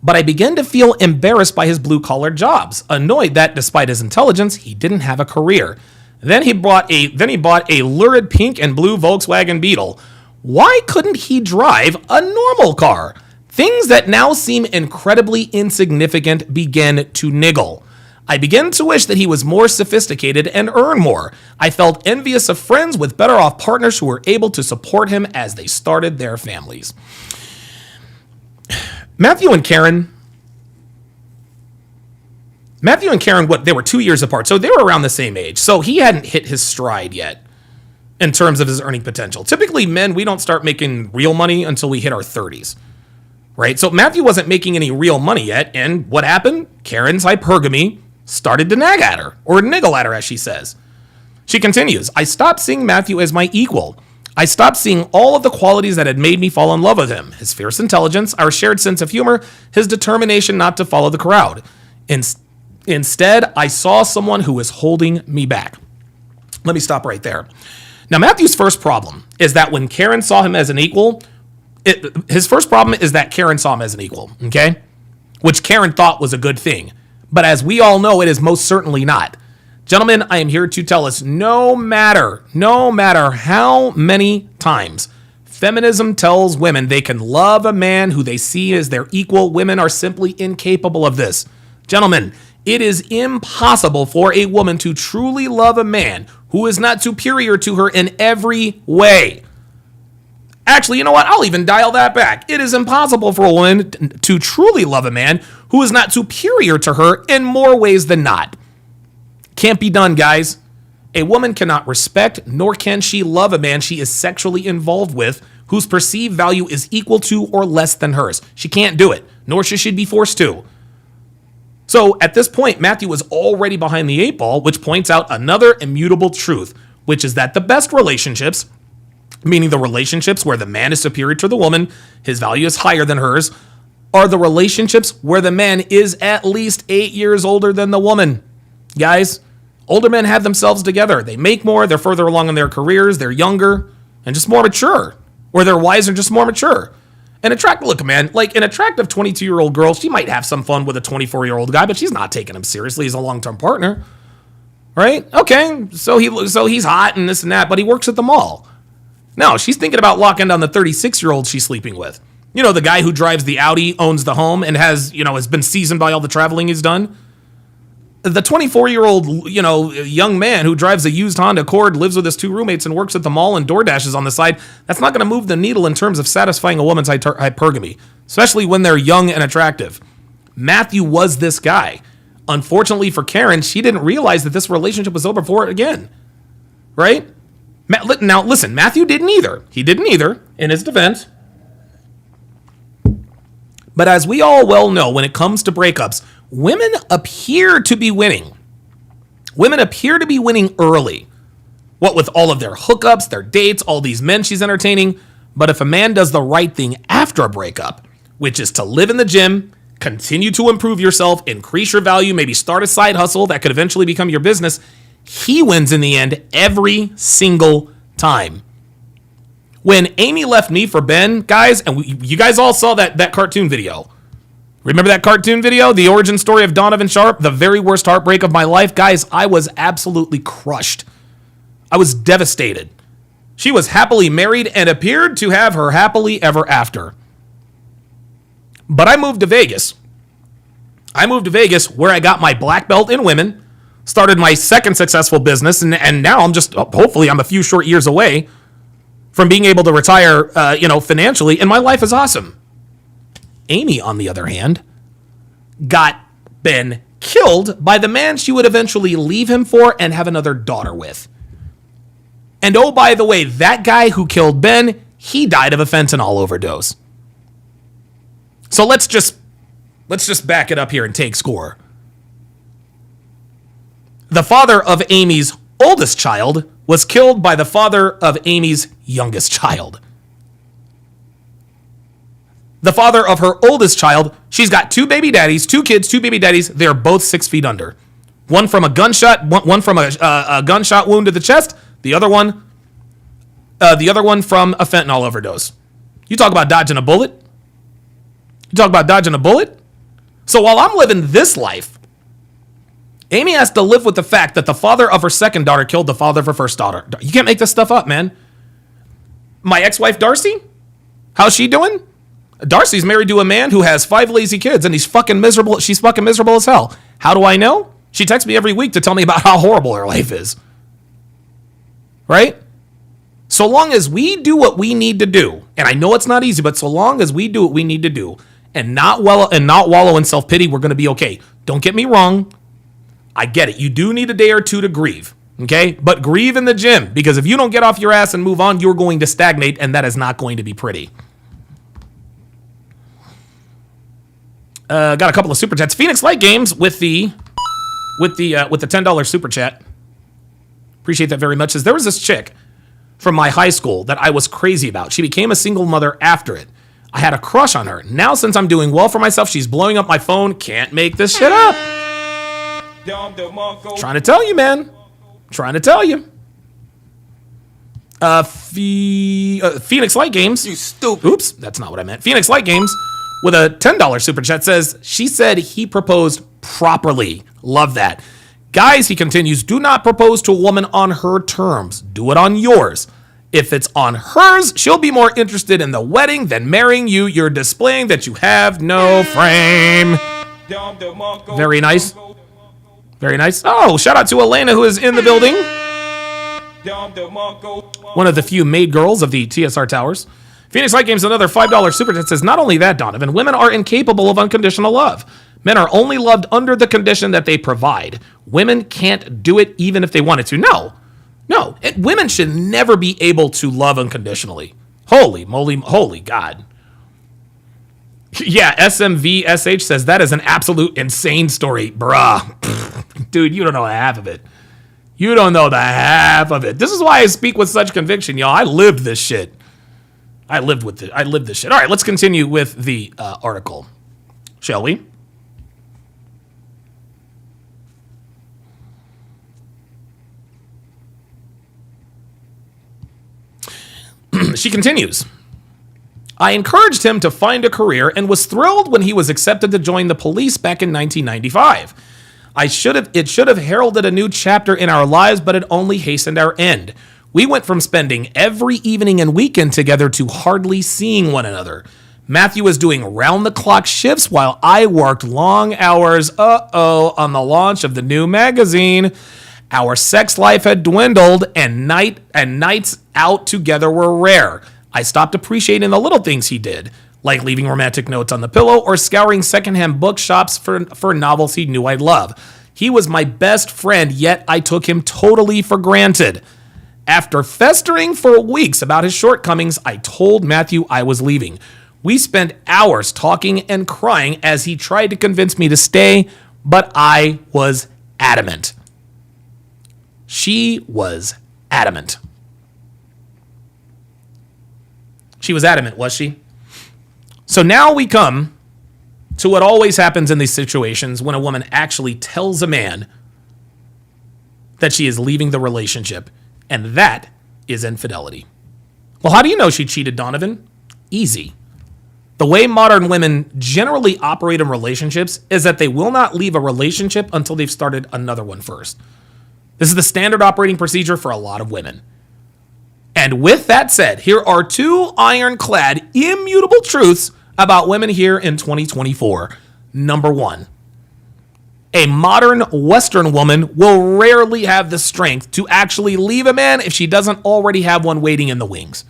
but I began to feel embarrassed by his blue-collar jobs, annoyed that despite his intelligence, he didn't have a career. Then he bought a lurid pink and blue Volkswagen Beetle. Why couldn't he drive a normal car? Things that now seem incredibly insignificant began to niggle. I began to wish that he was more sophisticated and earned more. I felt envious of friends with better off partners who were able to support him as they started their families. Matthew and Karen, they were 2 years apart, so they were around the same age. So he hadn't hit his stride yet in terms of his earning potential. Typically, men, we don't start making real money until we hit our 30s, right? So Matthew wasn't making any real money yet, and what happened? Karen's hypergamy started to nag at her, or niggle at her, as she says. She continues, I stopped seeing Matthew as my equal. I stopped seeing all of the qualities that had made me fall in love with him. His fierce intelligence, our shared sense of humor, his determination not to follow the crowd. Instead, I saw someone who was holding me back. Let me stop right there. Now, Matthew's first problem is that when Karen saw him as an equal, okay? which Karen thought was a good thing. But as we all know, it is most certainly not. Gentlemen, I am here to tell us no matter how many times feminism tells women they can love a man who they see as their equal, women are simply incapable of this. Gentlemen, it is impossible for a woman to truly love a man who is not superior to her in every way. Actually, you know what? I'll even dial that back. It is impossible for a woman to truly love a man who is not superior to her in more ways than not. Can't be done, guys. A woman cannot respect nor can she love a man she is sexually involved with whose perceived value is equal to or less than hers. She can't do it, nor should she be forced to. So at this point, Matthew was already behind the 8 ball, which points out another immutable truth, which is that the best relationships, meaning the relationships where the man is superior to the woman, his value is higher than hers, are the relationships where the man is at least 8 years older than the woman. Guys, older men have themselves together. They make more, they're further along in their careers, they're younger, and just more mature. Or their wives are just more mature. An attractive, look, man, like an attractive 22-year-old girl, she might have some fun with a 24-year-old guy, but she's not taking him seriously as a long-term partner. Right? Okay, so he's hot and this and that, but he works at the mall. No, she's thinking about locking down the 36-year-old she's sleeping with. You know, the guy who drives the Audi, owns the home, and has been seasoned by all the traveling he's done. The 24-year-old, young man who drives a used Honda Accord, lives with his 2 roommates, and works at the mall and DoorDashes on the side, that's not going to move the needle in terms of satisfying a woman's hypergamy, especially when they're young and attractive. Matthew was this guy. Unfortunately for Karen, she didn't realize that this relationship was over for it again. Right? Now, listen, Matthew didn't either. He didn't either, in his defense. But as we all well know, when it comes to breakups, women appear to be winning. Women appear to be winning early. What with all of their hookups, their dates, all these men she's entertaining. But if a man does the right thing after a breakup, which is to live in the gym, continue to improve yourself, increase your value, maybe start a side hustle that could eventually become your business, he wins in the end every single time. When Amy left me for Ben, guys, and you guys all saw that cartoon video. Remember that cartoon video? The origin story of Donovan Sharpe, the very worst heartbreak of my life? Guys, I was absolutely crushed. I was devastated. She was happily married and appeared to have her happily ever after. But I moved to Vegas. Where I got my black belt in women, started my second successful business, and now hopefully I'm a few short years away from being able to retire, financially, and my life is awesome. Amy, on the other hand, got Ben killed by the man she would eventually leave him for and have another daughter with. And oh, by the way, that guy who killed Ben, he died of a fentanyl overdose. So let's just back it up here and take score. The father of Amy's oldest child was killed by the father of Amy's youngest child. The father of her oldest child, she's got 2 baby daddies, 2 kids, 2 baby daddies. They're both 6 feet under. One from a gunshot, one from a gunshot wound to the chest. The other one from a fentanyl overdose. You talk about dodging a bullet. So while I'm living this life, Amy has to live with the fact that the father of her second daughter killed the father of her first daughter. You can't make this stuff up, man. My ex-wife, Darcy, how's she doing? Darcy's married to a man who has 5 lazy kids, and he's fucking miserable. She's fucking miserable as hell. How do I know? She texts me every week to tell me about how horrible her life is. Right? So long as we do what we need to do, and I know it's not easy, but so long as we do what we need to do, and not wallow in self-pity, we're going to be okay. Don't get me wrong. I get it. You do need a day or 2 to grieve. Okay? But grieve in the gym, because if you don't get off your ass and move on, you're going to stagnate, and that is not going to be pretty. Got a couple of super chats. Phoenix Light Games with the $10 super chat. Appreciate that very much. Says there was this chick from my high school that I was crazy about. She became a single mother after it. I had a crush on her. Now, since I'm doing well for myself, she's blowing up my phone. Can't make this shit up. Trying to tell you, man. Trying to tell you. Phoenix Light Games. You stupid. Oops, that's not what I meant. Phoenix Light Games with a $10 super chat says, she said he proposed properly. Love that. Guys, he continues, do not propose to a woman on her terms. Do it on yours. If it's on hers, she'll be more interested in the wedding than marrying you. You're displaying that you have no frame. Very nice. Very nice. Oh, shout out to Elena, who is in the building. One of the few maid girls of the TSR Towers. Phoenix Light Games, another $5 super chat says, not only that, Donovan, women are incapable of unconditional love. Men are only loved under the condition that they provide. Women can't do it even if they wanted to. No. Women should never be able to love unconditionally. Holy moly, holy God. Yeah, SMVSH says, that is an absolute insane story. Bruh. Dude, you don't know half of it. You don't know the half of it. This is why I speak with such conviction, y'all. I lived this shit. I lived this shit. All right, let's continue with the article. Shall we? She continues. I encouraged him to find a career and was thrilled when he was accepted to join the police back in 1995. It should have heralded a new chapter in our lives, but it only hastened our end. We went from spending every evening and weekend together to hardly seeing one another. Matthew was doing round-the-clock shifts while I worked long hours, on the launch of the new magazine. Our sex life had dwindled, and nights out together were rare. I stopped appreciating the little things he did, like leaving romantic notes on the pillow or scouring secondhand bookshops for novels he knew I'd love. He was my best friend, yet I took him totally for granted. After festering for weeks about his shortcomings, I told Matthew I was leaving. We spent hours talking and crying as he tried to convince me to stay, but I was adamant. She was adamant. She was adamant, was she? So now we come to what always happens in these situations when a woman actually tells a man that she is leaving the relationship, and that is infidelity. Well, how do you know she cheated, Donovan? Easy. The way modern women generally operate in relationships is that they will not leave a relationship until they've started another one first. This is the standard operating procedure for a lot of women. And with that said, here are two ironclad, immutable truths about women here in 2024. Number one, a modern Western woman will rarely have the strength to actually leave a man if she doesn't already have one waiting in the wings.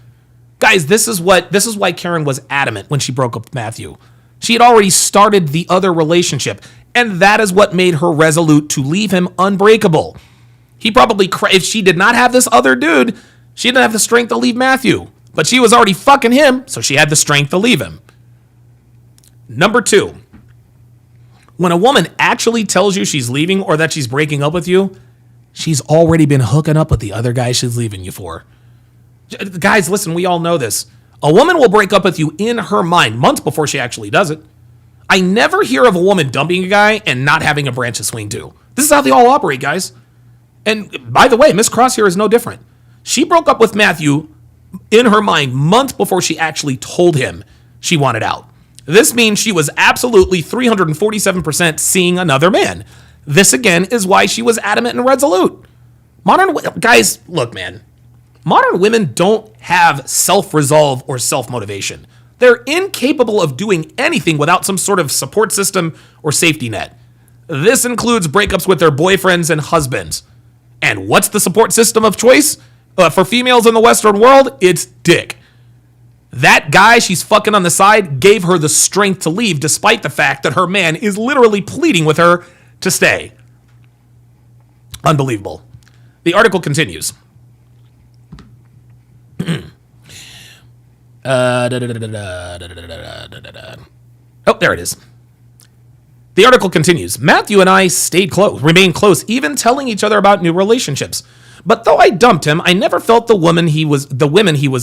Guys, this is why Karen was adamant when she broke up with Matthew. She had already started the other relationship, and that is what made her resolute to leave him unbreakable. He probably, if she did not have this other dude, she didn't have the strength to leave Matthew. But she was already fucking him, so she had the strength to leave him. Number two, when a woman actually tells you she's leaving or that she's breaking up with you, she's already been hooking up with the other guy she's leaving you for. Guys, listen, we all know this. A woman will break up with you in her mind months before she actually does it. I never hear of a woman dumping a guy and not having a branch to swing to. This is how they all operate, guys. And by the way, Miss Cross here is no different. She broke up with Matthew in her mind months before she actually told him she wanted out. This means she was absolutely 347% seeing another man. This again is why she was adamant and resolute. Guys, look, man. Modern women don't have self-resolve or self-motivation. They're incapable of doing anything without some sort of support system or safety net. This includes breakups with their boyfriends and husbands. And what's the support system of choice for females in the Western world? It's dick. That guy she's fucking on the side gave her the strength to leave despite the fact that her man is literally pleading with her to stay. Unbelievable. The article continues. Oh, there it is. The article continues. Matthew and I remained close, even telling each other about new relationships. But though I dumped him, I never felt the women he was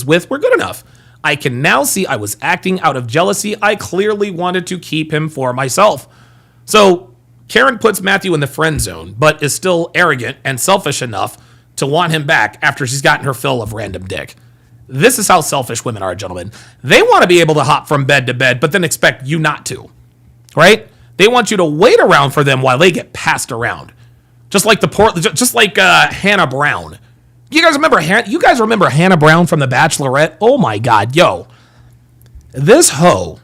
with were good enough. I can now see I was acting out of jealousy. I clearly wanted to keep him for myself. So Karen puts Matthew in the friend zone, but is still arrogant and selfish enough to want him back after she's gotten her fill of random dick. This is how selfish women are, gentlemen. They want to be able to hop from bed to bed, but then expect you not to, right? They want you to wait around for them while they get passed around. Just like Hannah Brown. You guys remember Hannah Brown from The Bachelorette? Oh my God, yo. This hoe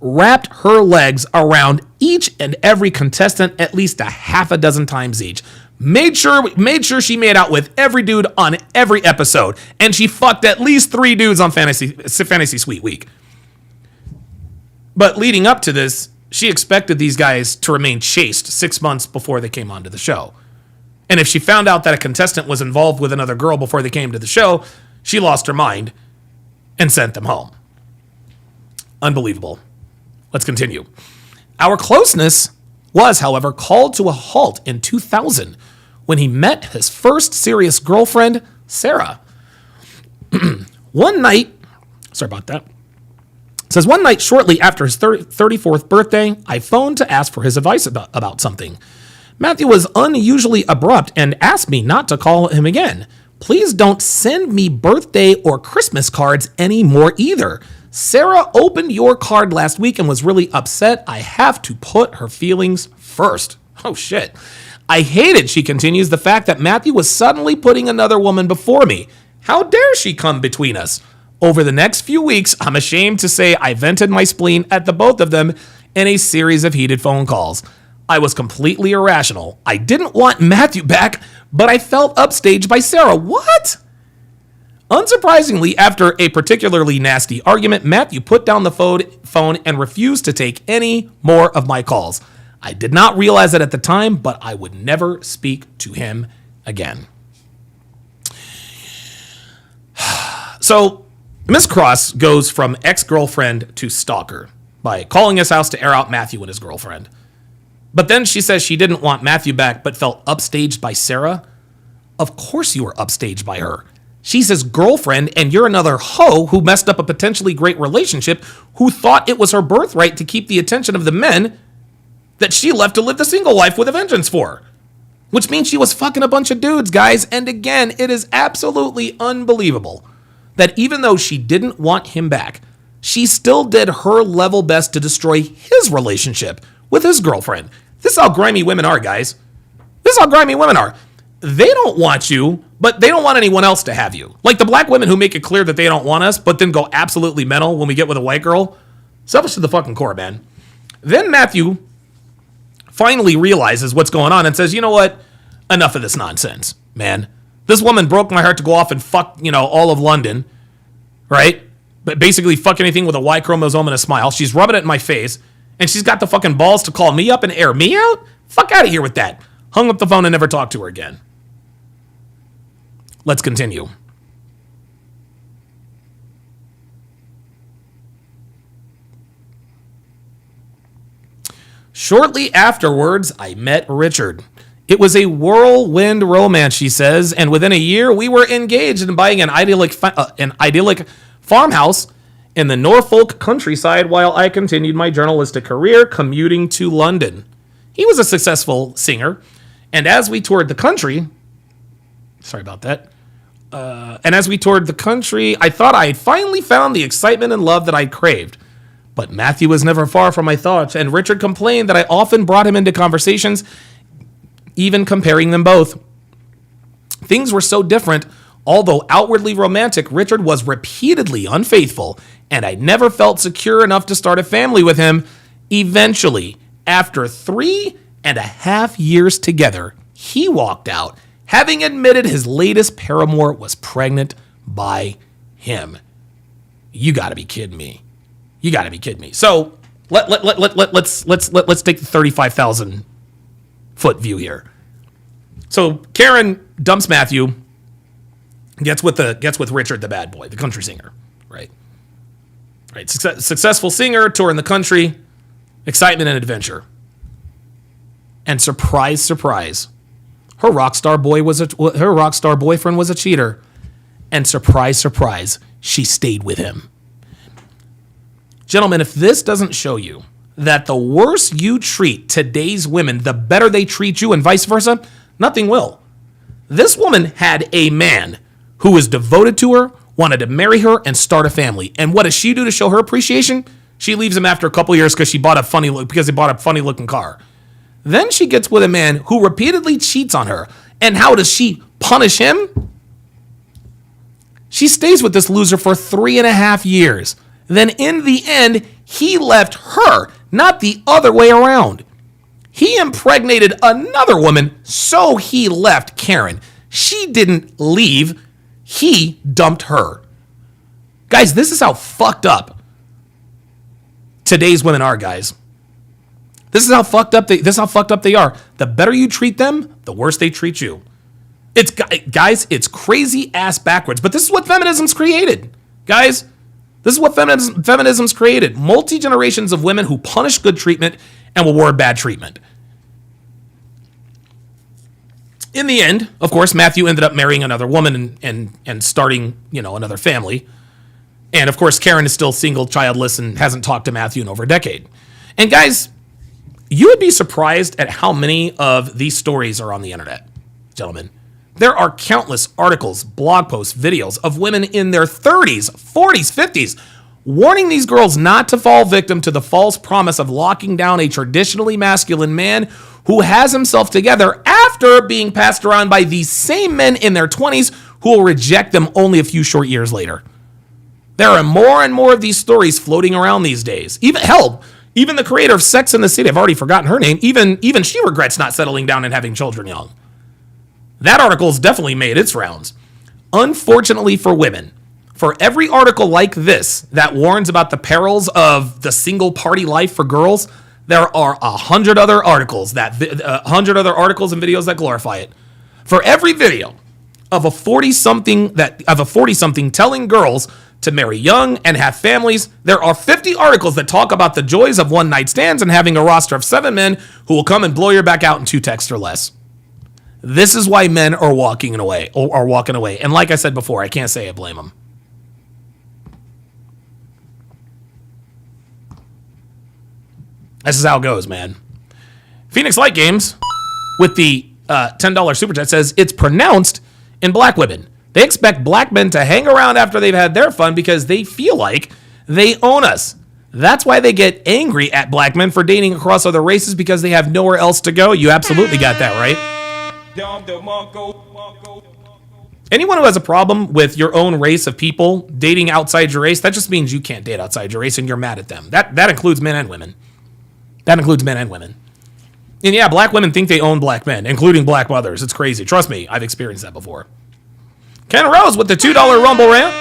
wrapped her legs around each and every contestant at least a half a dozen times each. Made sure she made out with every dude on every episode, and she fucked at least 3 dudes on Fantasy Suite Week. But leading up to this, she expected these guys to remain chaste 6 months before they came onto the show. And if she found out that a contestant was involved with another girl before they came to the show, she lost her mind and sent them home. Unbelievable. Let's continue. Our closeness was, however, called to a halt in 2000 when he met his first serious girlfriend, Sarah. One night shortly after his 34th birthday, I phoned to ask for his advice about something. Matthew was unusually abrupt and asked me not to call him again. Please don't send me birthday or Christmas cards anymore either. Sarah opened your card last week and was really upset. I have to put her feelings first. Oh shit. I hated, she continues, the fact that Matthew was suddenly putting another woman before me. How dare she come between us? Over the next few weeks, I'm ashamed to say I vented my spleen at the both of them in a series of heated phone calls. I was completely irrational. I didn't want Matthew back, but I felt upstaged by Sarah. What? Unsurprisingly, after a particularly nasty argument, Matthew put down the phone and refused to take any more of my calls. I did not realize it at the time, but I would never speak to him again. So, Miss Cross goes from ex-girlfriend to stalker by calling his house to air out Matthew and his girlfriend. But then she says she didn't want Matthew back, but felt upstaged by Sarah. Of course you were upstaged by her. She's his girlfriend, and you're another hoe who messed up a potentially great relationship, who thought it was her birthright to keep the attention of the men that she left to live the single life with a vengeance for. Which means she was fucking a bunch of dudes, guys. And again, it is absolutely unbelievable that even though she didn't want him back, she still did her level best to destroy his relationship with his girlfriend. This is how grimy women are, guys. This is how grimy women are. They don't want you, but they don't want anyone else to have you. Like the black women who make it clear that they don't want us, but then go absolutely mental when we get with a white girl. Selfish to the fucking core, man. Then Matthew finally realizes what's going on and says, you know what? Enough of this nonsense, man. This woman broke my heart to go off and fuck, all of London, right? But basically fuck anything with a Y chromosome and a smile. She's rubbing it in my face. And she's got the fucking balls to call me up and air me out? Fuck out of here with that. Hung up the phone and never talked to her again. Let's continue. Shortly afterwards, I met Richard. It was a whirlwind romance, she says, and within a year, we were engaged in buying an idyllic farmhouse in the Norfolk countryside while I continued my journalistic career commuting to London. He was a successful singer, and as we toured the country, I thought I had finally found the excitement and love that I'd craved. But Matthew was never far from my thoughts, and Richard complained that I often brought him into conversations, even comparing them both. Things were so different. Although outwardly romantic, Richard was repeatedly unfaithful, and I never felt secure enough to start a family with him. Eventually, after 3.5 years together, he walked out, having admitted his latest paramour was pregnant by him. You gotta be kidding me. You gotta be kidding me. So let's take the 35,000 foot view here. So Karen dumps Matthew, gets with Richard, the bad boy, the country singer, right? Right. Successful singer, touring the country, excitement and adventure. And surprise, surprise, her rock star boyfriend was a cheater. And surprise, surprise, she stayed with him. Gentlemen, if this doesn't show you that the worse you treat today's women, the better they treat you and vice versa, nothing will. This woman had a man who was devoted to her, wanted to marry her and start a family. And what does she do to show her appreciation? She leaves him after a couple years because he bought a funny looking car. Then she gets with a man who repeatedly cheats on her. And how does she punish him? She stays with this loser for 3.5 years. Then in the end, he left her, not the other way around. He impregnated another woman, so he left Karen. She didn't leave. He dumped her. Guys, this is how fucked up today's women are, guys. This is how fucked up they are. The better you treat them, the worse they treat you. It's crazy ass backwards, but this is what feminism's created. Guys, this is what feminism's created. Multi-generations of women who punish good treatment and reward bad treatment. In the end, of course, Matthew ended up marrying another woman and starting, another family. And of course, Karen is still single, childless, and hasn't talked to Matthew in over a decade. And guys, you would be surprised at how many of these stories are on the internet, gentlemen. There are countless articles, blog posts, videos of women in their 30s, 40s, 50s, warning these girls not to fall victim to the false promise of locking down a traditionally masculine man who has himself together after being passed around by these same men in their 20s who will reject them only a few short years later. There are more and more of these stories floating around these days. Even the creator of Sex and the City, I've already forgotten her name, even she regrets not settling down and having children young. That article's definitely made its rounds. Unfortunately for women, for every article like this that warns about the perils of the single party life for girls, there are 100 other articles and videos that glorify it. For every video of a 40-something telling girls to marry young and have families, there are 50 articles that talk about the joys of one-night stands and having a roster of 7 men who will come and blow your back out in 2 texts or less. This is why men are walking away. And like I said before, I can't say I blame them. This is how it goes, man. Phoenix Light Games, with the $10 super chat, says it's pronounced in black women. They expect black men to hang around after they've had their fun because they feel like they own us. That's why they get angry at black men for dating across other races because they have nowhere else to go. You absolutely got that right. Anyone who has a problem with your own race of people dating outside your race, that just means you can't date outside your race and you're mad at them. That includes men and women. And yeah, black women think they own black men, including black mothers. It's crazy. Trust me, I've experienced that before. Ken Rose with the $2 Rumble rant.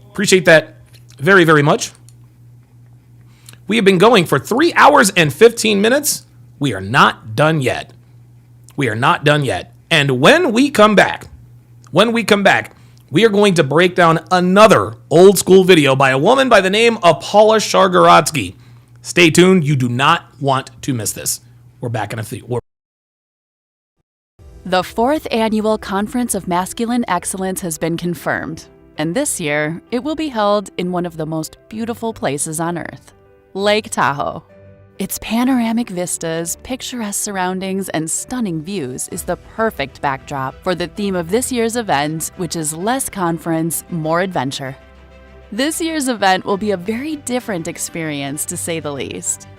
Appreciate that very, very much. We have been going for 3 hours and 15 minutes. We are not done yet. And when we come back, we are going to break down another old school video by a woman by the name of Paula Shargorodsky. Stay tuned. You do not want to miss this. We're back in a few. The 4th Annual Conference of Masculine Excellence has been confirmed, and this year it will be held in one of the most beautiful places on Earth, Lake Tahoe. Its panoramic vistas, picturesque surroundings, and stunning views is the perfect backdrop for the theme of this year's event, which is less conference, more adventure. This year's event will be a very different experience, to say the least.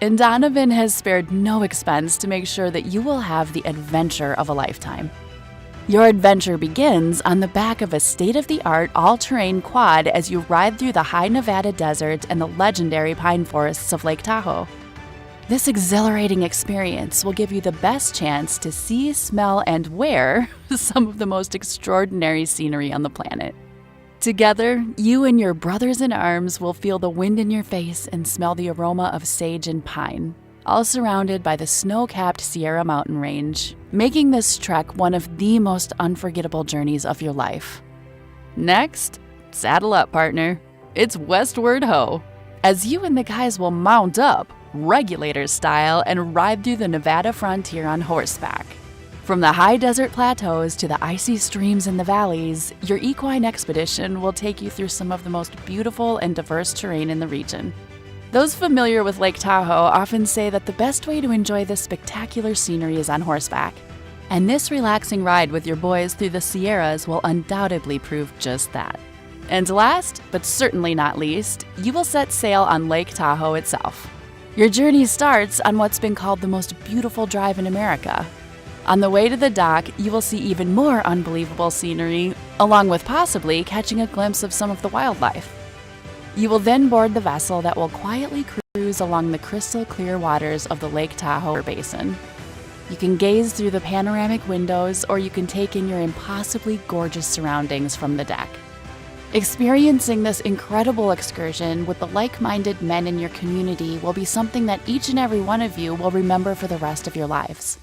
And Donovan has spared no expense to make sure that you will have the adventure of a lifetime. Your adventure begins on the back of a state-of-the-art all-terrain quad as you ride through the high Nevada desert and the legendary pine forests of Lake Tahoe. This exhilarating experience will give you the best chance to see, smell, and wear some of the most extraordinary scenery on the planet. Together, you and your brothers in arms will feel the wind in your face and smell the aroma of sage and pine, all surrounded by the snow-capped Sierra Mountain Range, making this trek one of the most unforgettable journeys of your life. Next, saddle up, partner. It's Westward Ho, as you and the guys will mount up, regulator style, and ride through the Nevada frontier on horseback. From the high desert plateaus to the icy streams in the valleys, your equine expedition will take you through some of the most beautiful and diverse terrain in the region. Those familiar with Lake Tahoe often say that the best way to enjoy this spectacular scenery is on horseback. And this relaxing ride with your boys through the Sierras will undoubtedly prove just that. And last, but certainly not least, you will set sail on Lake Tahoe itself. Your journey starts on what's been called the most beautiful drive in America. On the way to the dock, you will see even more unbelievable scenery, along with possibly catching a glimpse of some of the wildlife. You will then board the vessel that will quietly cruise along the crystal clear waters of the Lake Tahoe Basin. You can gaze through the panoramic windows, or you can take in your impossibly gorgeous surroundings from the deck. Experiencing this incredible excursion with the like-minded men in your community will be something that each and every one of you will remember for the rest of your lives.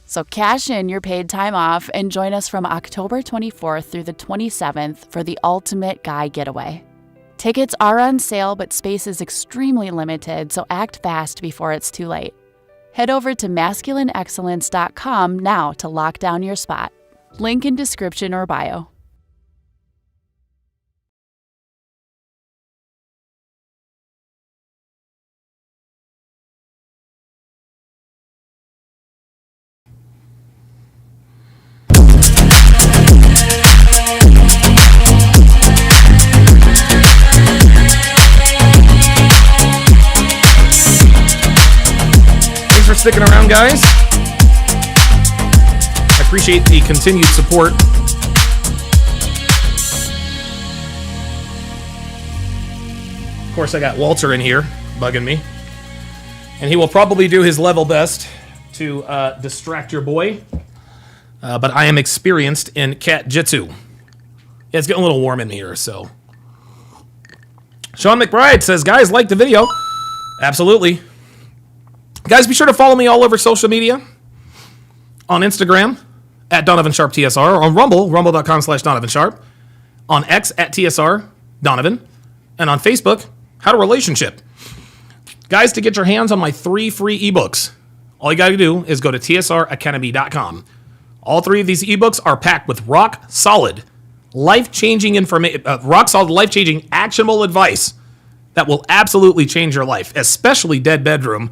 So cash in your paid time off and join us from October 24th through the 27th for the ultimate guy getaway. Tickets are on sale, but space is extremely limited, so act fast before it's too late. Head over to masculineexcellence.com now to lock down your spot. Link in description or bio. For sticking around, guys. I appreciate the continued support. Of course, I got Walter in here bugging me, and he will probably do his level best to distract your boy, but I am experienced in cat jitsu. Yeah, it's getting a little warm in here, so. Sean McBride says, guys, like the video. Absolutely. Guys, be sure to follow me all over social media. On Instagram, at Donovan Sharpe TSR. On Rumble, rumble.com/Donovan Sharpe. On X, at TSR Donovan. And on Facebook, How to Relationship. Guys, to get your hands on my 3 free ebooks, all you got to do is go to tsracademy.com. All 3 of these ebooks are packed with rock-solid, life-changing information, rock-solid, life-changing, actionable advice that will absolutely change your life, especially Dead Bedroom,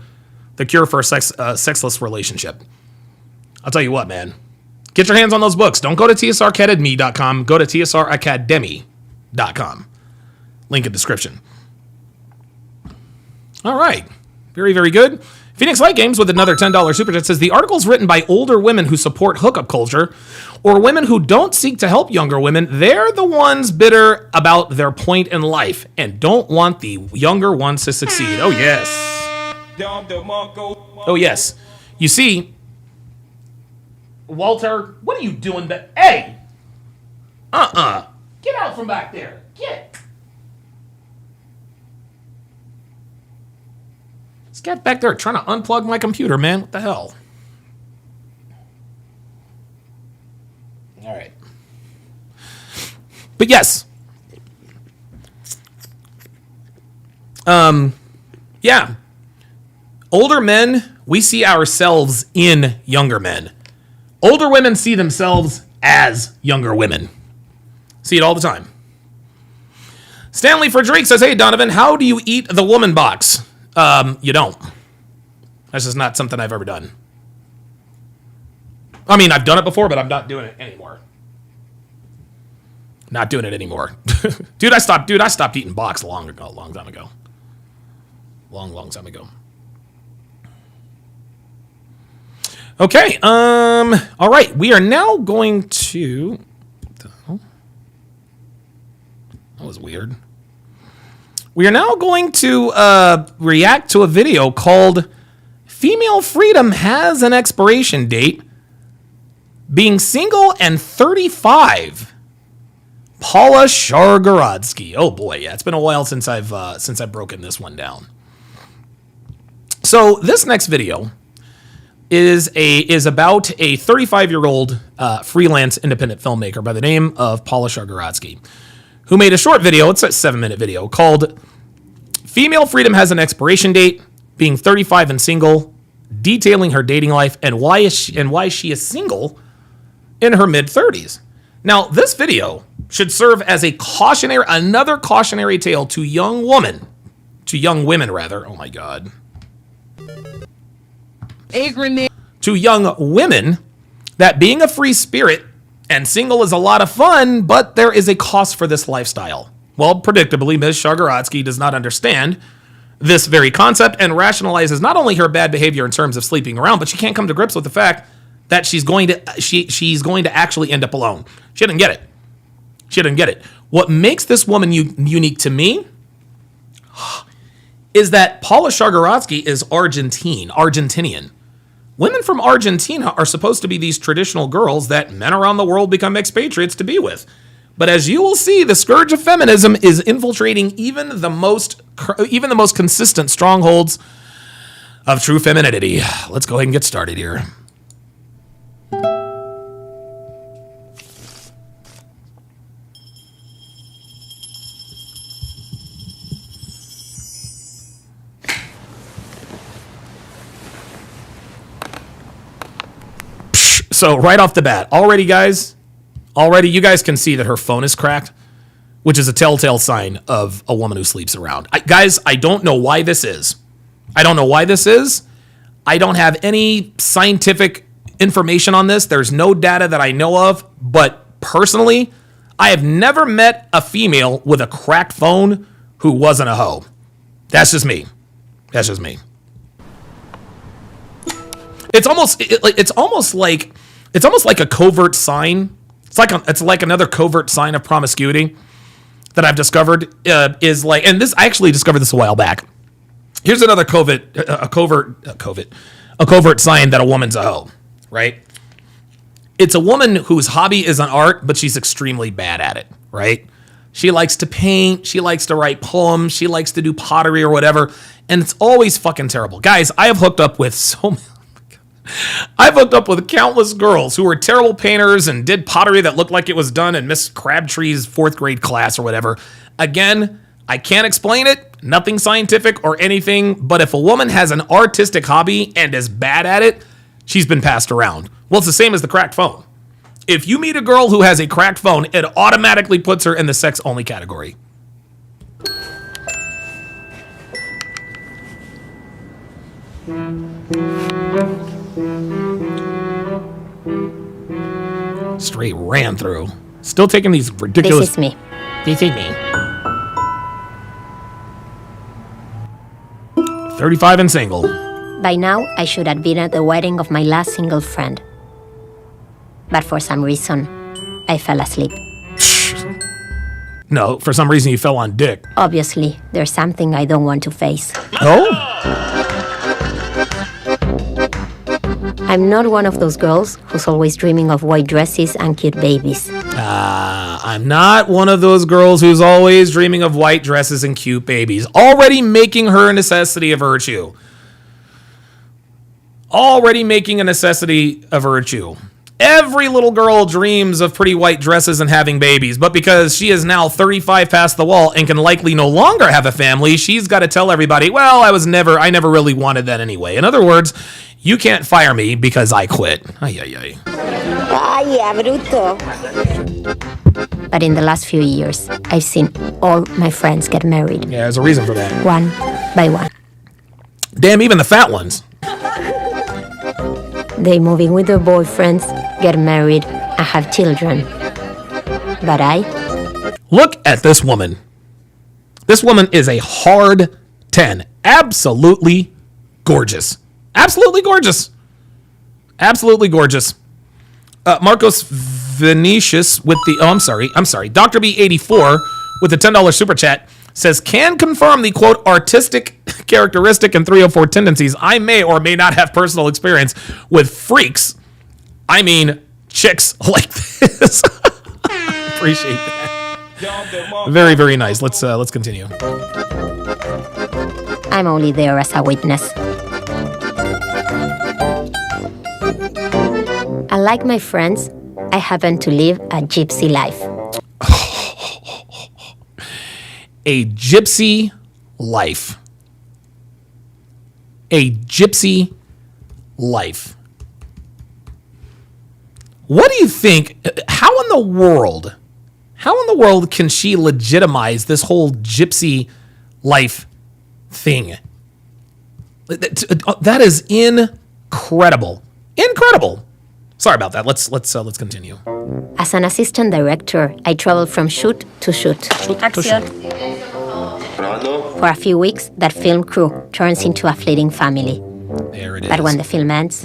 the cure for a sexless relationship. I'll tell you what, man. Get your hands on those books. Don't go to tsracademy.com. Go to tsracademy.com. Link in description. All right. Very, very good. Phoenix Light Games with another $10 super chat says, the article is written by older women who support hookup culture or women who don't seek to help younger women. They're the ones bitter about their point in life and don't want the younger ones to succeed. Oh, yes. Oh, yes. You see, Walter, what are you doing? Hey! Get out from back there. Get. This cat back there trying to unplug my computer, man. What the hell? All right. But yes. Yeah. Older men, we see ourselves in younger men. Older women see themselves as younger women. See it all the time. Stanley Frederick says, hey, Donovan, how do you eat the woman box? You don't. That's just not something I've ever done. I mean, I've done it before, but I'm not doing it anymore. Not doing it anymore. Dude, I stopped eating box a long time ago. Long time ago. Okay, all right, we are now going to... That was weird. We are now going to react to a video called Female Freedom Has an Expiration Date, Being Single and 35. Paula Shargorodsky. Oh boy, yeah, it's been a while since I've broken this one down. So this next video is about a 35-year-old freelance independent filmmaker by the name of Paula Shargorodsky, who made a short video, it's a 7-minute video, called Female Freedom Has an Expiration Date, Being 35 and Single, detailing her dating life and why she is single in her mid-30s. Now, this video should serve as another cautionary tale to young women, oh my God. To young women that being a free spirit and single is a lot of fun, but there is a cost for this lifestyle. Well, predictably, Ms. Shagorotsky does not understand this very concept and rationalizes not only her bad behavior in terms of sleeping around, but she can't come to grips with the fact that she's going to actually end up alone. She didn't get it. What makes this woman unique to me is that Paula Shagorotsky is Argentinian. Women from Argentina are supposed to be these traditional girls that men around the world become expatriates to be with. But as you will see, the scourge of feminism is infiltrating even the most consistent strongholds of true femininity. Let's go ahead and get started here. So right off the bat, already you guys can see that her phone is cracked, which is a telltale sign of a woman who sleeps around. Guys, I don't know why this is. I don't have any scientific information on this. There's no data that I know of, but personally, I have never met a female with a cracked phone who wasn't a hoe. That's just me. It's almost like a covert sign. It's like another covert sign of promiscuity that I've discovered is like, and this I actually discovered this a while back. Here's another covert sign that a woman's a hoe, right? It's a woman whose hobby is an art, but she's extremely bad at it, right? She likes to paint, she likes to write poems, she likes to do pottery or whatever, and it's always fucking terrible. Guys, I've hooked up with countless girls who were terrible painters and did pottery that looked like it was done in Miss Crabtree's 4th grade class or whatever. Again, I can't explain it, nothing scientific or anything, but if a woman has an artistic hobby and is bad at it, she's been passed around. Well, it's the same as the cracked phone. If you meet a girl who has a cracked phone, it automatically puts her in the sex-only category. Straight ran through. Still taking these ridiculous... This is me. 35 and single. By now, I should have been at the wedding of my last single friend. But for some reason, I fell asleep. No, for some reason you fell on dick. Obviously, there's something I don't want to face. Oh? I'm not one of those girls who's always dreaming of white dresses and cute babies. I'm not one of those girls who's always dreaming of white dresses and cute babies. Already making her a necessity of virtue. Every little girl dreams of pretty white dresses and having babies, but because she is now 35 past the wall and can likely no longer have a family, she's got to tell everybody, well, I never really wanted that anyway. In other words, you can't fire me because I quit. Ay. Bruto. But in the last few years, I've seen all my friends get married. Yeah, there's a reason for that. One by one. Damn, even the fat ones. They move in with their boyfriends, get married, and have children. But I... Look at this woman. This woman is a hard 10. Absolutely gorgeous. Marcos Vinicius with the... I'm sorry. Dr. B84 with the $10 super chat says, can confirm the, quote, artistic characteristic and 304 tendencies. I may or may not have personal experience with freaks. I mean, chicks like this. Appreciate that. Very, very nice. Let's continue. I'm only there as a witness. Unlike my friends, I happen to live a gypsy life. A gypsy life. What do you think? How in the world can she legitimize this whole gypsy life thing? That is incredible. Sorry about that. Let's continue. As an assistant director, I traveled from shoot to shoot. Action. For a few weeks, that film crew turns into a fleeting family. There it is. But when the film ends,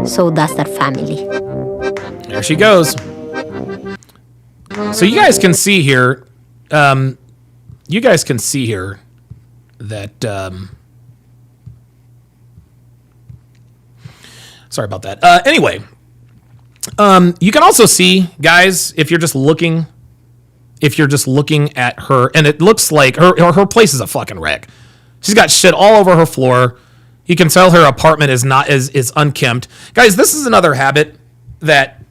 so does that family. There she goes. So you guys can see here, that, sorry about that. Anyway, you can also see, guys, if you're just looking at her, and it looks like her place is a fucking wreck. She's got shit all over her floor. You can tell her apartment is unkempt. Guys, this is another habit that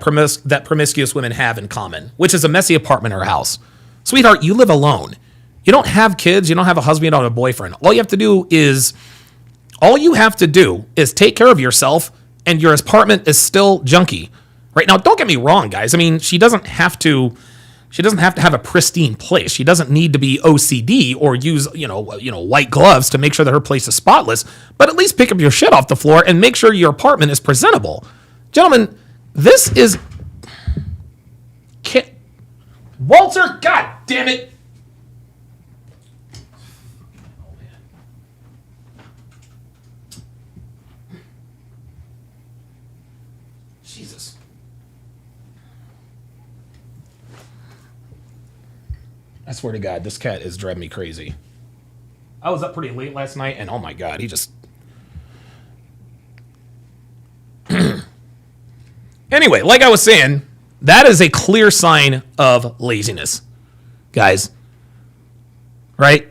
promiscuous women have in common, which is a messy apartment or house. Sweetheart, you live alone. You don't have kids. You don't have a husband. You don't have a boyfriend. All you have to do is take care of yourself, and your apartment is still junky. Right now, don't get me wrong, guys. I mean, she doesn't have to have a pristine place. She doesn't need to be OCD or use, white gloves to make sure that her place is spotless. But at least pick up your shit off the floor and make sure your apartment is presentable. Gentlemen, this is Walter, god damn it. Jesus. I swear to God, this cat is driving me crazy. I was up pretty late last night, and oh my God, he just... Anyway, like I was saying, that is a clear sign of laziness, guys. Right?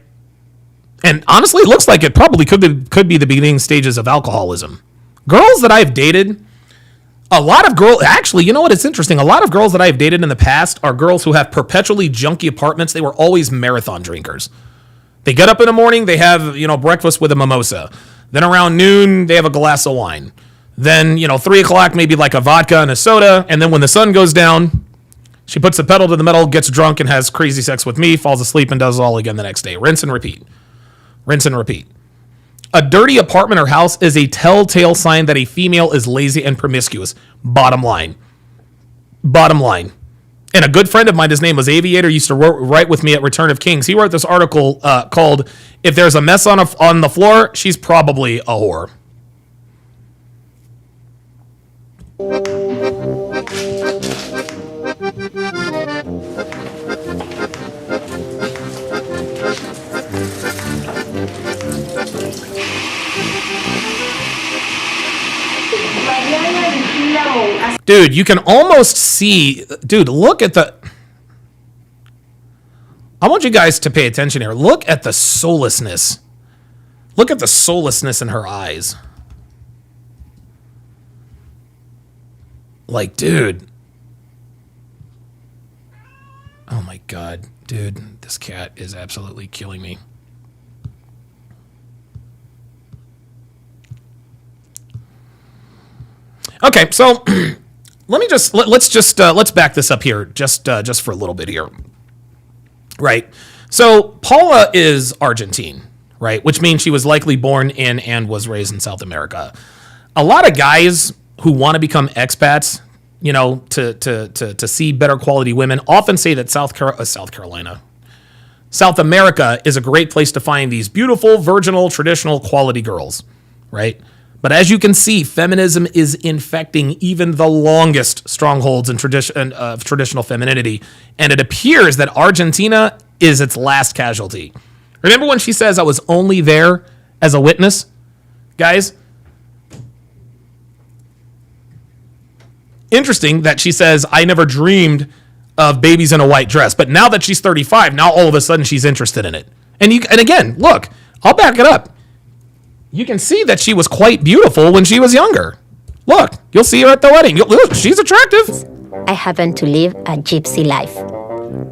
And honestly, it looks like it probably could be the beginning stages of alcoholism. Girls that I've dated... Actually, you know what? It's interesting. A lot of girls that I've dated in the past are girls who have perpetually junky apartments. They were always marathon drinkers. They get up in the morning, they have, breakfast with a mimosa. Then around noon, they have a glass of wine. Then, 3 o'clock, maybe like a vodka and a soda. And then when the sun goes down, she puts the pedal to the metal, gets drunk, and has crazy sex with me, falls asleep, and does it all again the next day. Rinse and repeat. Rinse and repeat. A dirty apartment or house is a telltale sign that a female is lazy and promiscuous. Bottom line. Bottom line. And a good friend of mine, his name was Aviator, used to write with me at Return of Kings. He wrote this article called, "If There's a Mess on the Floor, She's Probably a Whore." Dude, you can almost see... Dude, look at the... I want you guys to pay attention here. Look at the soullessness. Look at the soullessness in her eyes. Like, dude. Oh my God. Dude, this cat is absolutely killing me. Okay, so let's back this up here just for a little bit here. Right. So Paula is Argentine, right? Which means she was likely born in and was raised in South America. A lot of guys who want to become expats, to see better quality women, often say that South America is a great place to find these beautiful, virginal, traditional quality girls, right? But as you can see, feminism is infecting even the longest strongholds in traditional femininity, and it appears that Argentina is its last casualty. Remember when she says, "I was only there as a witness"? Guys, interesting that she says, "I never dreamed of babies in a white dress," but now that she's 35, now all of a sudden she's interested in it. And again, look, I'll back it up. You can see that she was quite beautiful when she was younger. Look, you'll see her at the wedding. Look, she's attractive. I happen to live a gypsy life.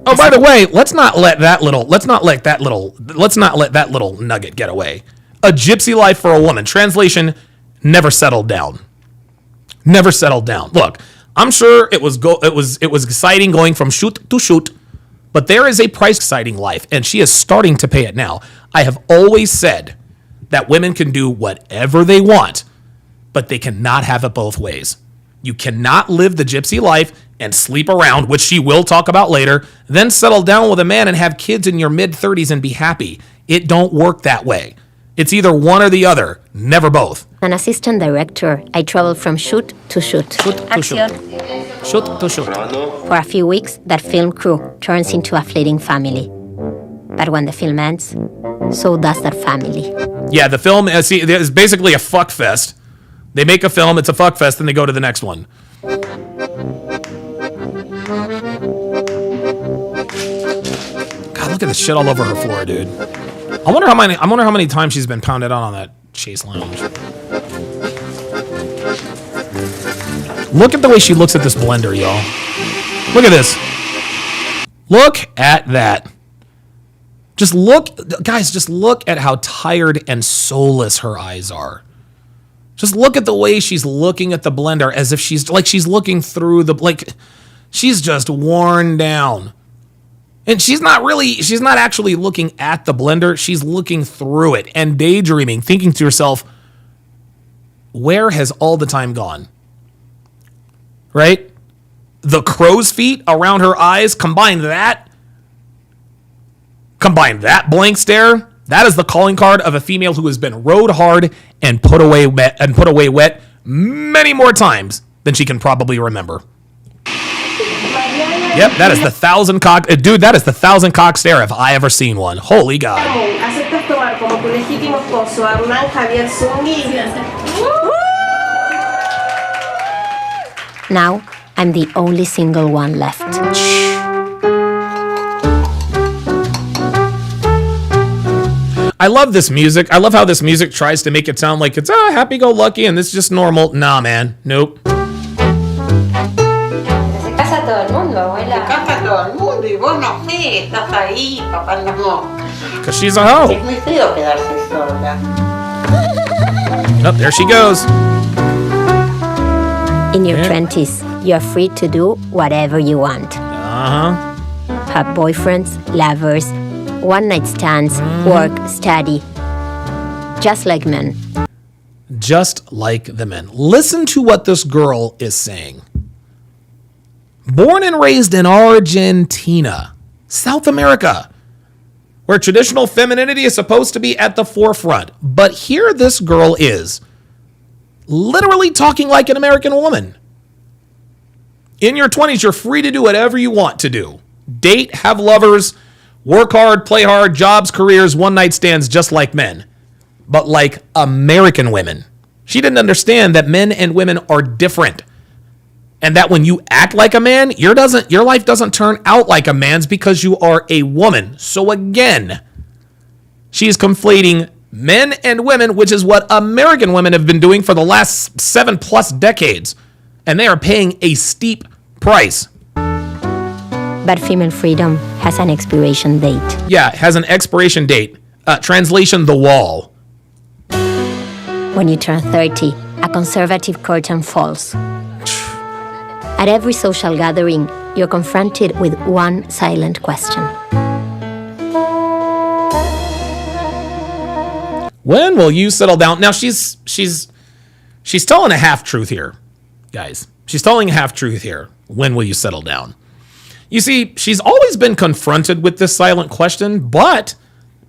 Oh, by the way, let's not let that little nugget get away. A gypsy life for a woman. Translation: never settled down. Never settled down. Look, I'm sure it was exciting going from shoot to shoot, but there is a price exciting life, and she is starting to pay it now. I have always said that women can do whatever they want, but they cannot have it both ways. You cannot live the gypsy life and sleep around, which she will talk about later, then settle down with a man and have kids in your mid-30s and be happy. It don't work that way. It's either one or the other, never both. An assistant director, I travel from shoot to shoot. Shoot to shoot. For a few weeks, that film crew turns into a fleeting family. But when the film ends, so does that family. Yeah, the film is basically a fuck fest. They make a film, it's a fuck fest, then they go to the next one. God, look at the shit all over her floor, dude. I wonder how many times she's been pounded on that Chase Lounge. Look at the way she looks at this blender, y'all. Look at this. Look at that. Just look, guys, just look at how tired and soulless her eyes are. Just look at the way she's looking at the blender as if she's looking through she's just worn down. And she's not actually looking at the blender. She's looking through it and daydreaming, thinking to herself, where has all the time gone? Right? The crow's feet around her eyes, combine that blank stare. That is the calling card of a female who has been rode hard and put away wet many more times than she can probably remember. Yep, that is the 1,000 cock... Dude, that is the 1,000 cock stare if I ever seen one. Holy God. Now, I'm the only single one left. I love this music. I love how this music tries to make it sound like it's happy-go-lucky and this is just normal. Nah, man. Nope. Because she's a hoe. Oh, there she goes. In your 20s, you're free to do whatever you want. Uh-huh. Have boyfriends, lovers, one-night stands, work, study. Just like men. Just like the men. Listen to what this girl is saying. Born and raised in Argentina, South America, where traditional femininity is supposed to be at the forefront. But here this girl is, literally talking like an American woman. In your 20s, you're free to do whatever you want to do. Date, have lovers, work hard, play hard, jobs, careers, one-night stands, just like men. But like American women. She didn't understand that men and women are different. And that when you act like a man, your life doesn't turn out like a man's because you are a woman. So again, she is conflating men and women, which is what American women have been doing for the last 7+ decades. And they are paying a steep price. But female freedom has an expiration date. Yeah, it has an expiration date. Translation, the wall. When you turn 30, a conservative curtain falls. At every social gathering, you're confronted with one silent question. When will you settle down? Now she's telling a half truth here, guys. She's telling a half truth here. When will you settle down? You see, she's always been confronted with this silent question, but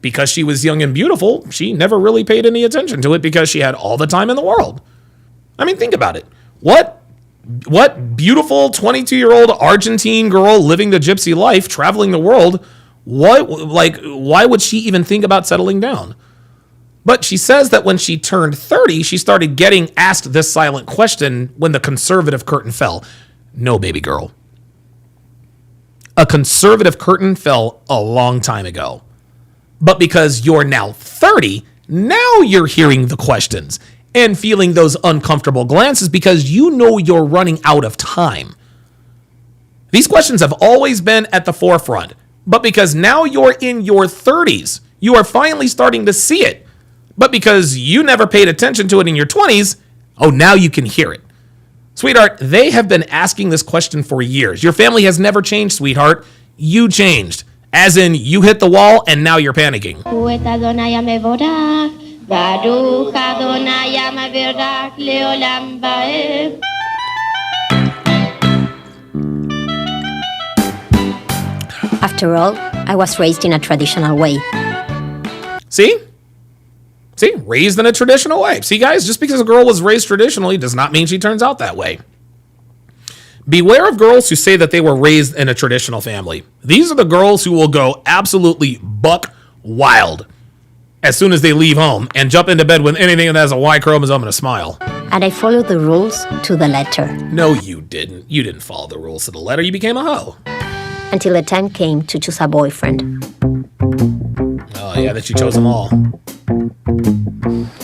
because she was young and beautiful, she never really paid any attention to it because she had all the time in the world. I mean, think about it. What beautiful 22-year-old Argentine girl living the gypsy life, traveling the world, why would she even think about settling down? But she says that when she turned 30, she started getting asked this silent question when the conservative curtain fell. No, baby girl. A conservative curtain fell a long time ago. But because you're now 30, now you're hearing the questions and feeling those uncomfortable glances because you know you're running out of time. These questions have always been at the forefront, but because now you're in your 30s, you are finally starting to see it. But because you never paid attention to it in your 20s, now you can hear it. Sweetheart, they have been asking this question for years. Your family has never changed, sweetheart. You changed. As in, you hit the wall and now you're panicking. After all, I was raised in a traditional way. See? Raised in a traditional way. See, guys, just because a girl was raised traditionally does not mean she turns out that way. Beware of girls who say that they were raised in a traditional family. These are the girls who will go absolutely buck wild as soon as they leave home and jump into bed with anything that has a Y chromosome and a smile. And I followed the rules to the letter. No, you didn't. You didn't follow the rules to the letter. You became a hoe. Until the time came to choose a boyfriend. Oh, yeah, that you chose them all.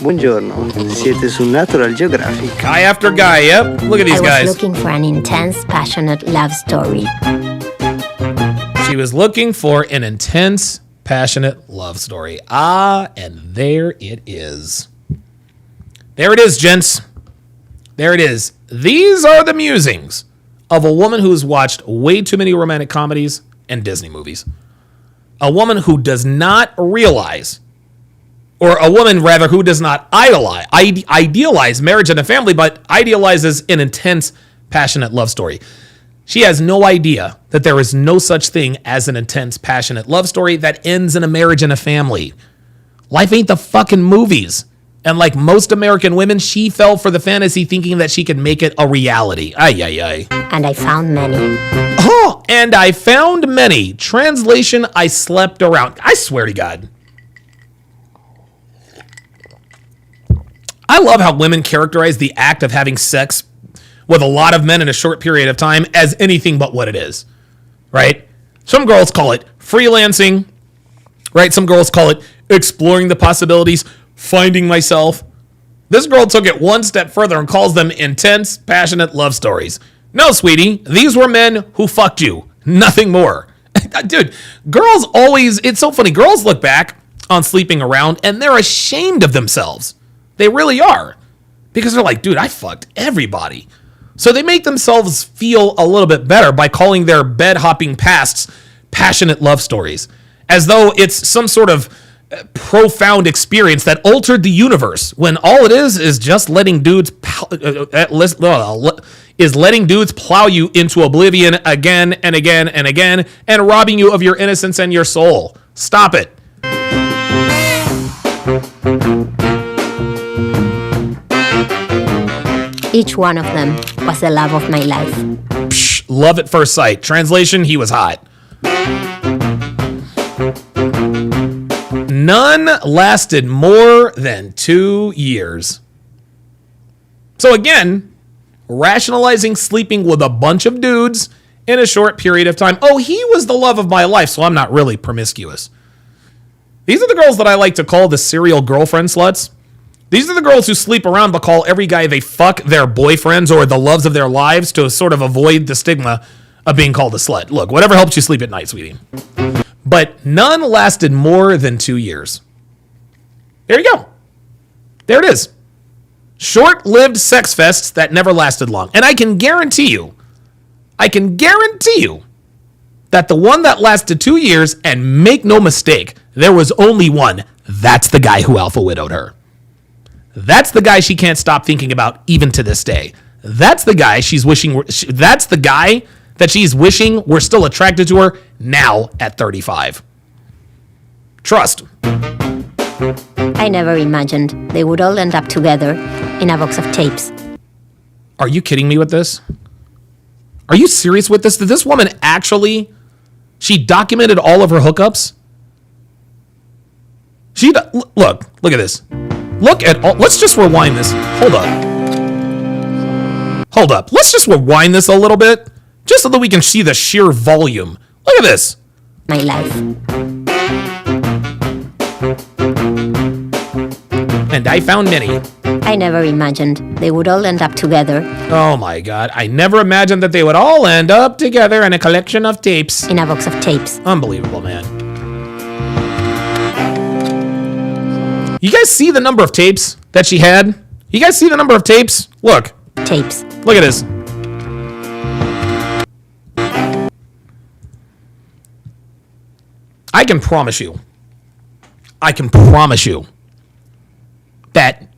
Buongiorno, siete su Natural Geographic. Guy after guy, yep. Look at these guys. I was looking for an intense, passionate love story. She was looking for an intense, passionate love story. Ah, and there it is. There it is, gents. There it is. These are the musings of a woman who's watched way too many romantic comedies and Disney movies. A woman who does not realize, or a woman rather who does not idealize marriage and a family, but idealizes an intense, passionate love story. She has no idea that there is no such thing as an intense, passionate love story that ends in a marriage and a family. Life ain't the fucking movies. And like most American women, she fell for the fantasy thinking that she could make it a reality. Ay, ay, ay. And I found many. Oh, and I found many. Translation, I slept around. I swear to God. I love how women characterize the act of having sex with a lot of men in a short period of time as anything but what it is, right? Some girls call it freelancing, right? Some girls call it exploring the possibilities, finding myself. This girl took it one step further and calls them intense, passionate love stories. No, sweetie, these were men who fucked you. Nothing more. Dude, girls always, it's so funny. Girls look back on sleeping around and they're ashamed of themselves. They really are. Because they're like, dude, I fucked everybody. So they make themselves feel a little bit better by calling their bed-hopping pasts passionate love stories. As though it's some sort of profound experience that altered the universe, when all it is just letting dudes letting dudes plow you into oblivion again and again and again and robbing you of your innocence and your soul. Stop it. Each one of them was the love of my life. Psh, love at first sight. Translation, he was hot. None lasted more than 2 years. So again, rationalizing sleeping with a bunch of dudes in a short period of time. Oh, he was the love of my life, so I'm not really promiscuous. These are the girls that I like to call the serial girlfriend sluts. These are the girls who sleep around but call every guy they fuck their boyfriends or the loves of their lives to sort of avoid the stigma of being called a slut. Look, whatever helps you sleep at night, sweetie. But none lasted more than 2 years. There you go. There it is. Short-lived sex fests that never lasted long. And I can guarantee you that the one that lasted 2 years, and make no mistake, there was only one. That's the guy who alpha widowed her. That's the guy she can't stop thinking about even to this day. That's the guy that's the guy that she's wishing were still attracted to her now at 35. Trust. I never imagined they would all end up together in a box of tapes. Are you kidding me with this? Are you serious with this? Did this woman actually, she documented all of her hookups? Look at this. Look at all, let's just rewind this. Hold up. Let's just rewind this a little bit, just so that we can see the sheer volume. Look at this. My life. And I found many. I never imagined they would all end up together. Oh my God. I never imagined that they would all end up together in a collection of tapes. In a box of tapes. Unbelievable, man. You guys see the number of tapes that she had? You guys see the number of tapes? Look. Tapes. Look at this. I can promise you that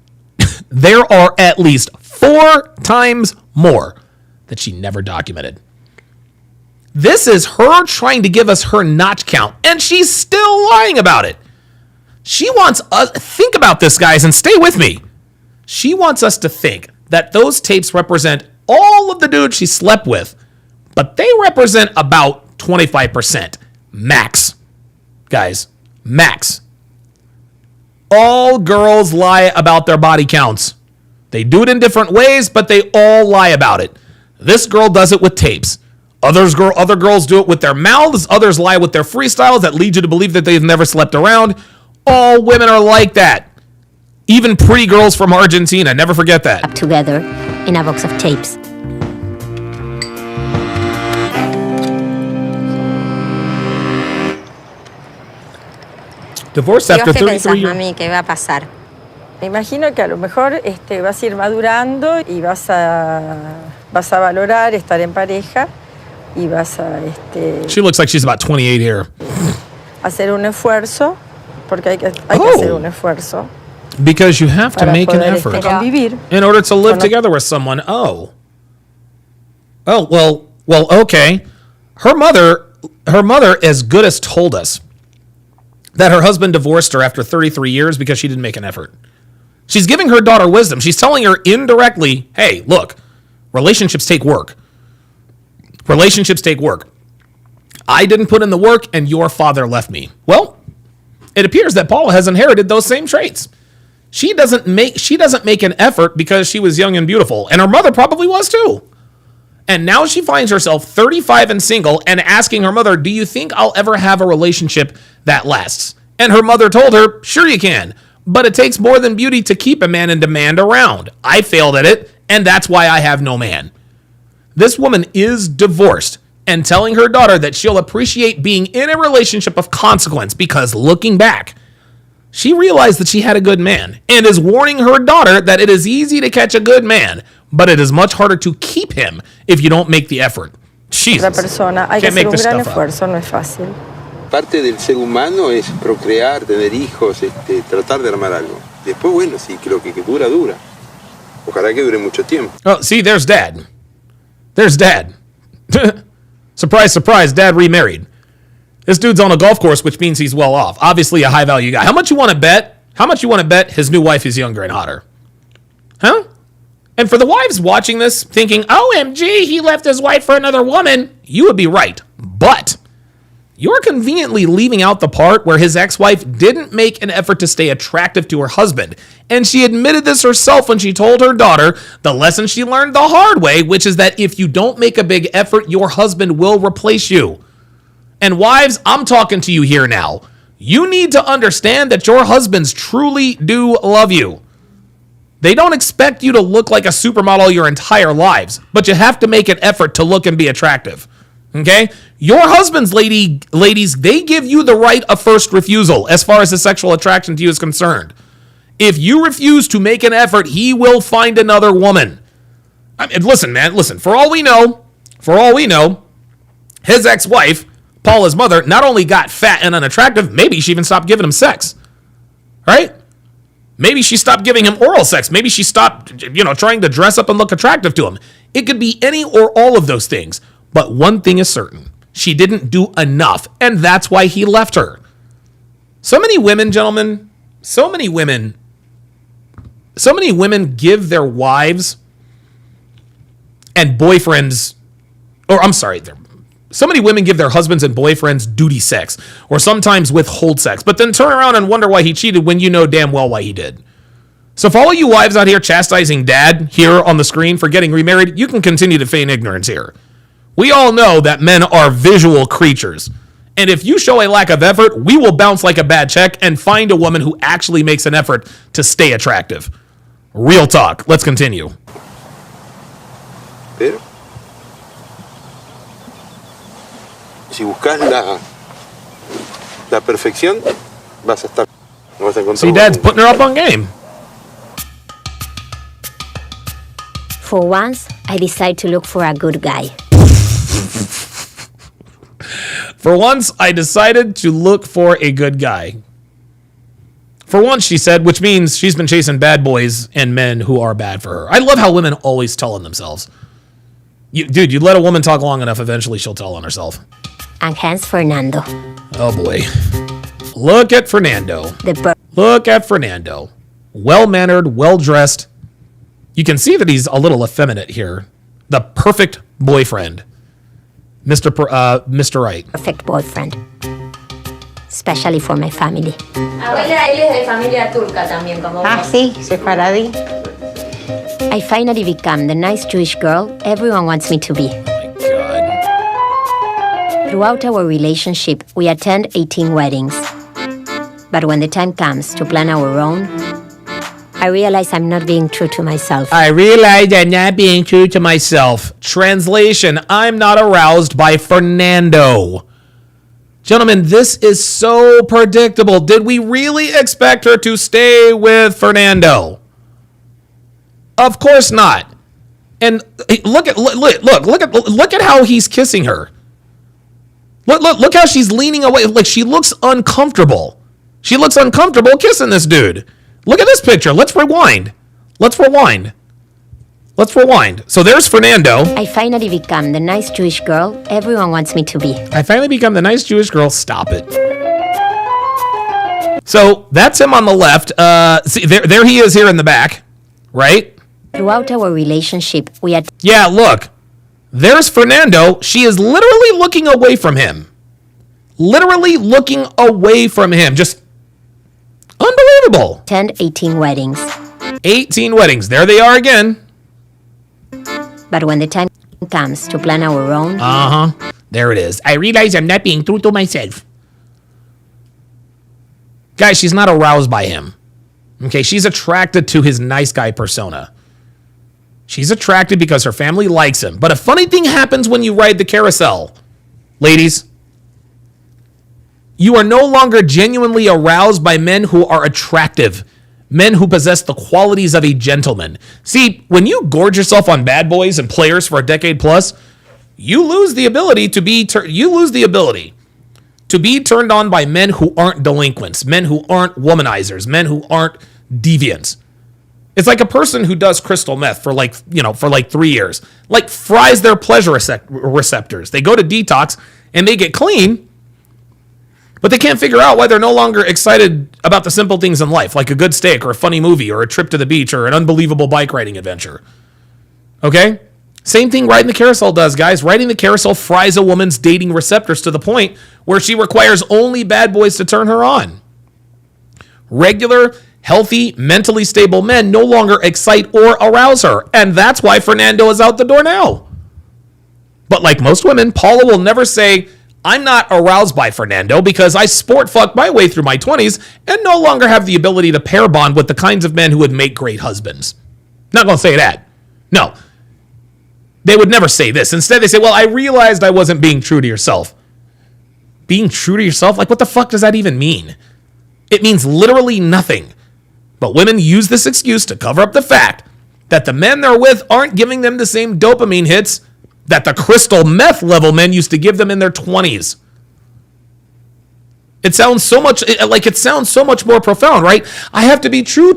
there are at least 4 times more that she never documented. This is her trying to give us her notch count, and she's still lying about it. She wants us, think about this, guys, and stay with me. She wants us to think that those tapes represent all of the dudes she slept with, but they represent about 25%. Max. Guys, max. All girls lie about their body counts. They do it in different ways, but they all lie about it. This girl does it with tapes. Other girls do it with their mouths. Others lie with their freestyles that lead you to believe that they've never slept around. All women are like that. Even pretty girls from Argentina. Never forget that. Up together in a box of tapes. Divorced after 33 years. Mami, ¿qué va a pasar? Me imagino que a lo mejor vas a ir madurando y vas a valorar estar en pareja y vas a She looks like she's about 28 here. hacer un esfuerzo, porque hay que hacer un esfuerzo. Because you have to para make an poder, effort convivir. in order to live together with someone. Oh, well, okay. Her mother, as good as told us that her husband divorced her after 33 years because she didn't make an effort. She's giving her daughter wisdom. She's telling her indirectly, hey, look, relationships take work. Relationships take work. I didn't put in the work and your father left me. Well, it appears that Paula has inherited those same traits. She doesn't make an effort because she was young and beautiful, and her mother probably was too. And now she finds herself 35 and single and asking her mother, do you think I'll ever have a relationship that lasts? And her mother told her, sure you can, but it takes more than beauty to keep a man in demand around. I failed at it, and that's why I have no man. This woman is divorced and telling her daughter that she'll appreciate being in a relationship of consequence because looking back, she realized that she had a good man and is warning her daughter that it is easy to catch a good man, but it is much harder to keep him if you don't make the effort. Jesus. Otra persona, hay que hacer un gran esfuerzo, no es fácil. Parte del ser humano es procrear, tener hijos, tratar de armar algo. Después, bueno, sí, creo que dura, dura. Ojalá que dure mucho tiempo. Oh, see, there's Dad. There's Dad. Surprise, surprise, Dad remarried. This dude's on a golf course, which means he's well off. Obviously a high-value guy. How much you want to bet? How much you want to bet his new wife is younger and hotter? Huh? And for the wives watching this, thinking, OMG, he left his wife for another woman, you would be right. But you're conveniently leaving out the part where his ex-wife didn't make an effort to stay attractive to her husband. And she admitted this herself when she told her daughter the lesson she learned the hard way, which is that if you don't make a big effort, your husband will replace you. And wives, I'm talking to you here now. You need to understand that your husbands truly do love you. They don't expect you to look like a supermodel your entire lives, but you have to make an effort to look and be attractive. Okay? Your husbands, ladies, they give you the right of first refusal as far as the sexual attraction to you is concerned. If you refuse to make an effort, he will find another woman. I mean, listen, man, listen. For all we know, his ex-wife, Paula's mother, not only got fat and unattractive, maybe she even stopped giving him sex. Right? Maybe she stopped giving him oral sex. Maybe she stopped, trying to dress up and look attractive to him. It could be any or all of those things. But one thing is certain. She didn't do enough, and that's why he left her. So many women, gentlemen, so many women give their wives and boyfriends, so many women give their husbands and boyfriends duty sex, or sometimes withhold sex, but then turn around and wonder why he cheated when you know damn well why he did. So for all you wives out here chastising Dad here on the screen for getting remarried, you can continue to feign ignorance here. We all know that men are visual creatures. And if you show a lack of effort, we will bounce like a bad check and find a woman who actually makes an effort to stay attractive. Real talk. Let's continue. Pero si buscas la perfección, vas a estar, no vas a encontrar. See, Dad's putting her up on game. For once, I decide to look for a good guy. For once, I decided to look for a good guy. For once, she said, which means she's been chasing bad boys and men who are bad for her. I love how women always tell on themselves. Dude, you let a woman talk long enough, eventually she'll tell on herself. And hence Fernando. Oh boy. Look at Fernando. Look at Fernando. Well-mannered, well-dressed. You can see that he's a little effeminate here. The perfect boyfriend. Mr. Right. Perfect boyfriend. Especially for my family. Abuela, él es de familia turca también, como vos. Sí, sefaradí. I finally become the nice Jewish girl everyone wants me to be. Throughout our relationship, we attend 18 weddings. But when the time comes to plan our own, I realize I'm not being true to myself. I realize I'm not being true to myself. Translation, I'm not aroused by Fernando. Gentlemen, this is so predictable. Did we really expect her to stay with Fernando? Of course not. And look at how he's kissing her. Look how she's leaning away. Like, she looks uncomfortable. She looks uncomfortable kissing this dude. Look at this picture. Let's rewind. So there's Fernando. I finally become the nice Jewish girl everyone wants me to be. I finally become the nice Jewish girl. Stop it. So that's him on the left. See, there he is here in the back, right? Throughout our relationship, Yeah, look. There's Fernando. She is literally looking away from him. Just unbelievable. Attend 18 weddings. 18 weddings. There they are again. But when the time comes to plan our own... There it is. I realize I'm not being true to myself. Guys, she's not aroused by him. Okay, she's attracted to his nice guy persona. She's attracted because her family likes him. But a funny thing happens when you ride the carousel. Ladies, you are no longer genuinely aroused by men who are attractive. Men who possess the qualities of a gentleman. See, when you gorge yourself on bad boys and players for a decade plus, you lose the ability to be turned on by men who aren't delinquents, men who aren't womanizers, men who aren't deviants. It's like a person who does crystal meth for 3 years, like fries their pleasure receptors. They go to detox and they get clean, but they can't figure out why they're no longer excited about the simple things in life, like a good steak or a funny movie or a trip to the beach or an unbelievable bike riding adventure. Okay? Same thing riding the carousel does, guys. Riding the carousel fries a woman's dating receptors to the point where she requires only bad boys to turn her on. Regular, healthy, mentally stable men no longer excite or arouse her, and that's why Fernando is out the door now. But like most women, Paula will never say, I'm not aroused by Fernando because I sport fucked my way through my 20s and no longer have the ability to pair bond with the kinds of men who would make great husbands. Not going to say that. No. They would never say this. Instead, they say, well, I realized I wasn't being true to yourself. Being true to yourself? Like, what the fuck does that even mean? It means literally nothing. But women use this excuse to cover up the fact that the men they're with aren't giving them the same dopamine hits that the crystal meth level men used to give them in their 20s. It sounds so much more profound, right? I had to be so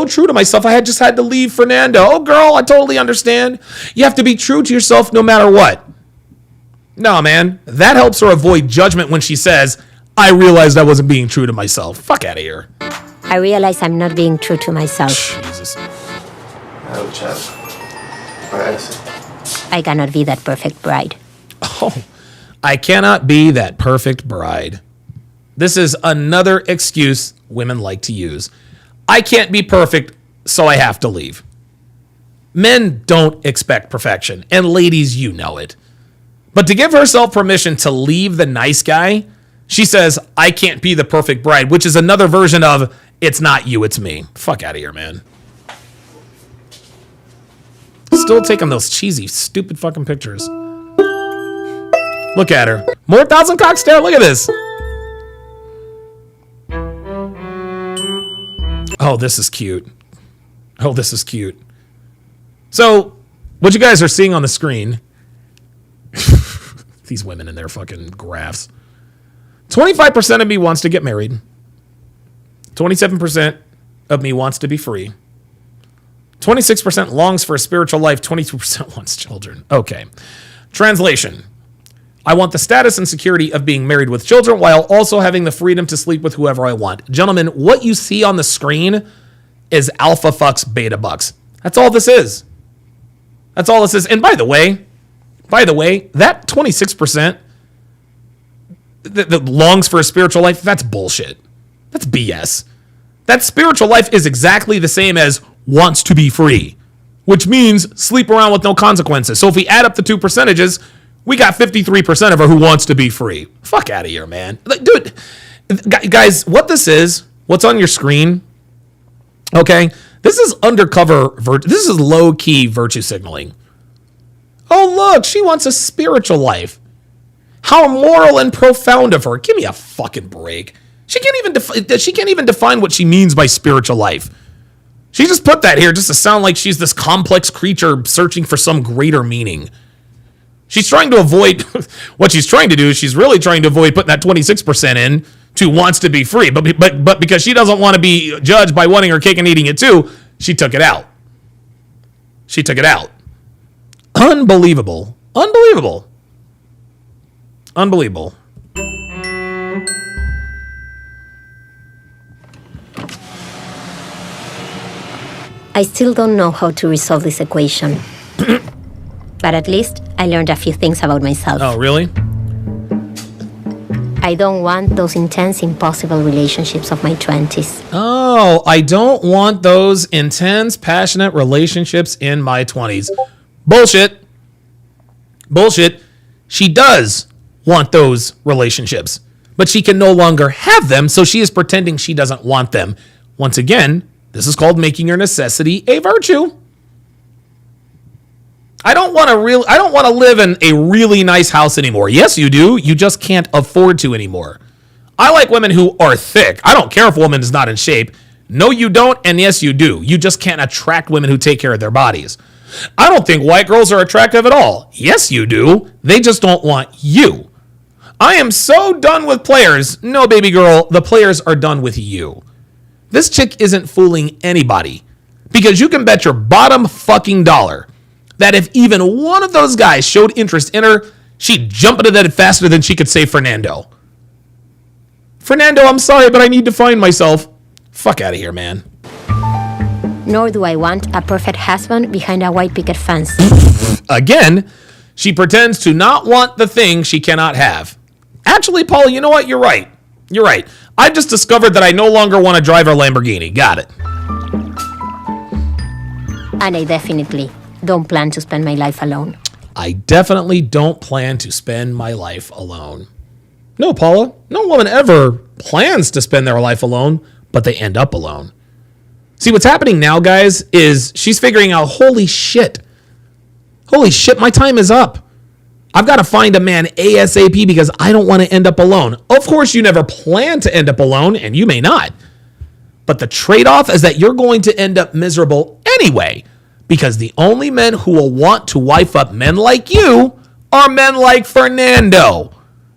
true to myself. I just had to leave Fernando. Oh, girl, I totally understand. You have to be true to yourself no matter what. No, man, that helps her avoid judgment when she says, I realized I wasn't being true to myself. Fuck out of here. I realize I'm not being true to myself. Jesus. I cannot be that perfect bride. Oh, I cannot be that perfect bride. This is another excuse women like to use. I can't be perfect, so I have to leave. Men don't expect perfection, and ladies, you know it. But to give herself permission to leave the nice guy, she says, I can't be the perfect bride, which is another version of, it's not you, it's me. Fuck out of here, man. Still taking those cheesy, stupid fucking pictures. Look at her. More Thousand Cocks there. Look at this. Oh, this is cute. Oh, this is cute. So, what you guys are seeing on the screen, these women in their fucking graphs. 25% of me wants to get married. 27% of me wants to be free. 26% longs for a spiritual life, 22% wants children. Okay. Translation. I want the status and security of being married with children while also having the freedom to sleep with whoever I want. Gentlemen, what you see on the screen is alpha fucks beta bucks. That's all this is. That's all this is. And by the way, that 26% that longs for a spiritual life, that's bullshit. That's BS. That spiritual life is exactly the same as wants to be free, which means sleep around with no consequences. So if we add up the two percentages, we got 53% of her who wants to be free. Fuck out of here, man. Like, dude, guys, what this is, what's on your screen, okay, this is undercover, this is low-key virtue signaling. Oh, look, she wants a spiritual life. How moral and profound of her. Give me a fucking break. She can't even define what she means by spiritual life. She just put that here just to sound like she's this complex creature searching for some greater meaning. She's trying to avoid, what she's trying to do is she's really trying to avoid putting that 26% in to wants to be free. But because she doesn't want to be judged by wanting her cake and eating it too, she took it out. She took it out. Unbelievable. Unbelievable. Unbelievable. I still don't know how to resolve this equation. But at least I learned a few things about myself. Oh, really? I don't want those intense, impossible relationships of my 20s. Oh, I don't want those intense, passionate relationships in my 20s. Bullshit. Bullshit. She does want those relationships, but she can no longer have them, so she is pretending she doesn't want them. Once again, this is called making your necessity a virtue. I don't want to live in a really nice house anymore. Yes, you do. You just can't afford to anymore. I like women who are thick. I don't care if a woman is not in shape. No, you don't, and yes, you do. You just can't attract women who take care of their bodies. I don't think white girls are attractive at all. Yes, you do. They just don't want you. I am so done with players. No, baby girl, the players are done with you. This chick isn't fooling anybody because you can bet your bottom fucking dollar that if even one of those guys showed interest in her, she'd jump into that faster than she could say Fernando. Fernando, I'm sorry, but I need to find myself. Fuck out of here, man. Nor do I want a perfect husband behind a white picket fence. Again, she pretends to not want the thing she cannot have. Actually, Paul, you know what? You're right. You're right. I've just discovered that I no longer want to drive a Lamborghini. Got it. And I definitely don't plan to spend my life alone. I definitely don't plan to spend my life alone. No, Paula. No woman ever plans to spend their life alone, but they end up alone. See, what's happening now, guys, is she's figuring out, holy shit, my time is up. I've got to find a man ASAP because I don't want to end up alone. Of course, you never plan to end up alone, and you may not. But the trade-off is that you're going to end up miserable anyway, because the only men who will want to wife up men like you are men like Fernando.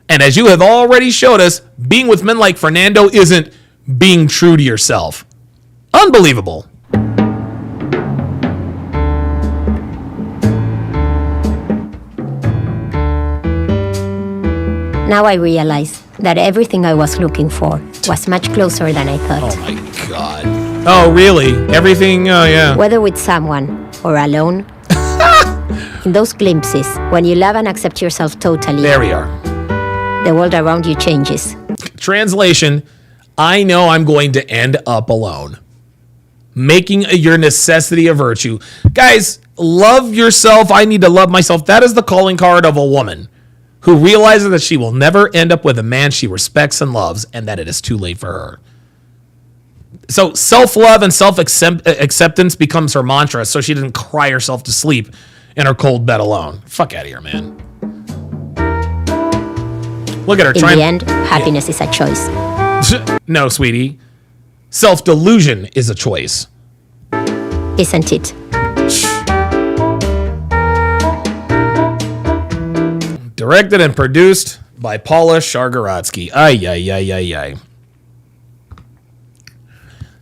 And as you have already showed us, being with men like Fernando isn't being true to yourself. Unbelievable. Now I realize that everything I was looking for was much closer than I thought. Oh my God. Oh, really? Everything? Oh, yeah. Whether with someone or alone, in those glimpses, when you love and accept yourself totally, there we are. The world around you changes. Translation, I know I'm going to end up alone. Making your necessity a virtue. Guys, love yourself. I need to love myself. That is the calling card of a woman who realizes that she will never end up with a man she respects and loves and that it is too late for her. So self-love and self-acceptance becomes her mantra so she doesn't cry herself to sleep in her cold bed alone. Fuck out of here, man. Look at her. In the end, happiness is a choice. No, sweetie. Self-delusion is a choice. Isn't it? Directed and produced by Paula Shargaratsky. Ay, ay, ay, ay, ay.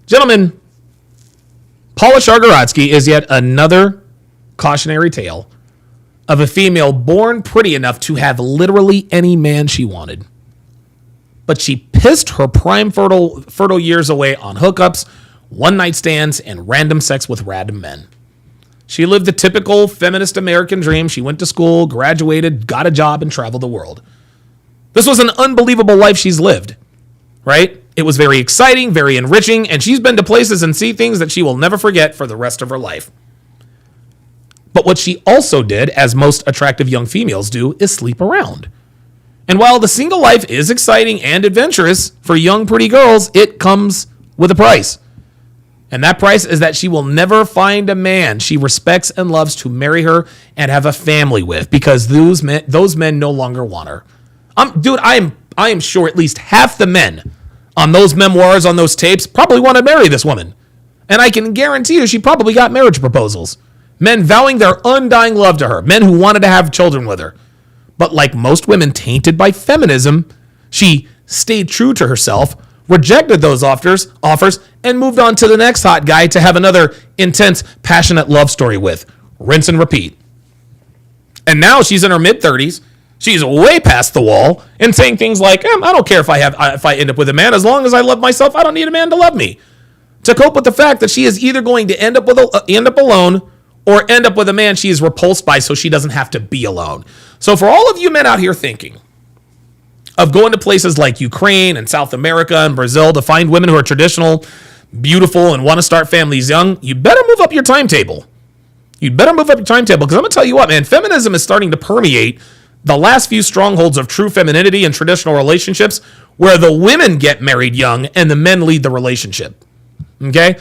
Gentlemen, Paula Sharpe is yet another cautionary tale of a female born pretty enough to have literally any man she wanted. But she pissed her prime fertile years away on hookups, one-night stands, and random sex with random men. She lived the typical feminist American dream. She went to school, graduated, got a job, and traveled the world. This was an unbelievable life she's lived, right? It was very exciting, very enriching, and she's been to places and see things that she will never forget for the rest of her life. But what she also did, as most attractive young females do, is sleep around. And while the single life is exciting and adventurous for young pretty girls, it comes with a price. And that price is that she will never find a man she respects and loves to marry her and have a family with, because those men no longer want her. Dude, I am sure at least half the men on those memoirs, on those tapes, probably want to marry this woman. And I can guarantee you she probably got marriage proposals. Men vowing their undying love to her. Men who wanted to have children with her. But like most women tainted by feminism, she stayed true to herself, rejected those offers, and moved on to the next hot guy to have another intense, passionate love story with. Rinse and repeat. And now she's in her mid-30s. She's way past the wall and saying things like, I don't care if I end up with a man. As long as I love myself, I don't need a man to love me. To cope with the fact that she is either going to end up alone or end up with a man she is repulsed by so she doesn't have to be alone. So for all of you men out here thinking of going to places like Ukraine and South America and Brazil to find women who are traditional, beautiful, and want to start families young, you better move up your timetable. You'd better move up your timetable, because I'm going to tell you what, man, feminism is starting to permeate the last few strongholds of true femininity and traditional relationships where the women get married young and the men lead the relationship. Okay?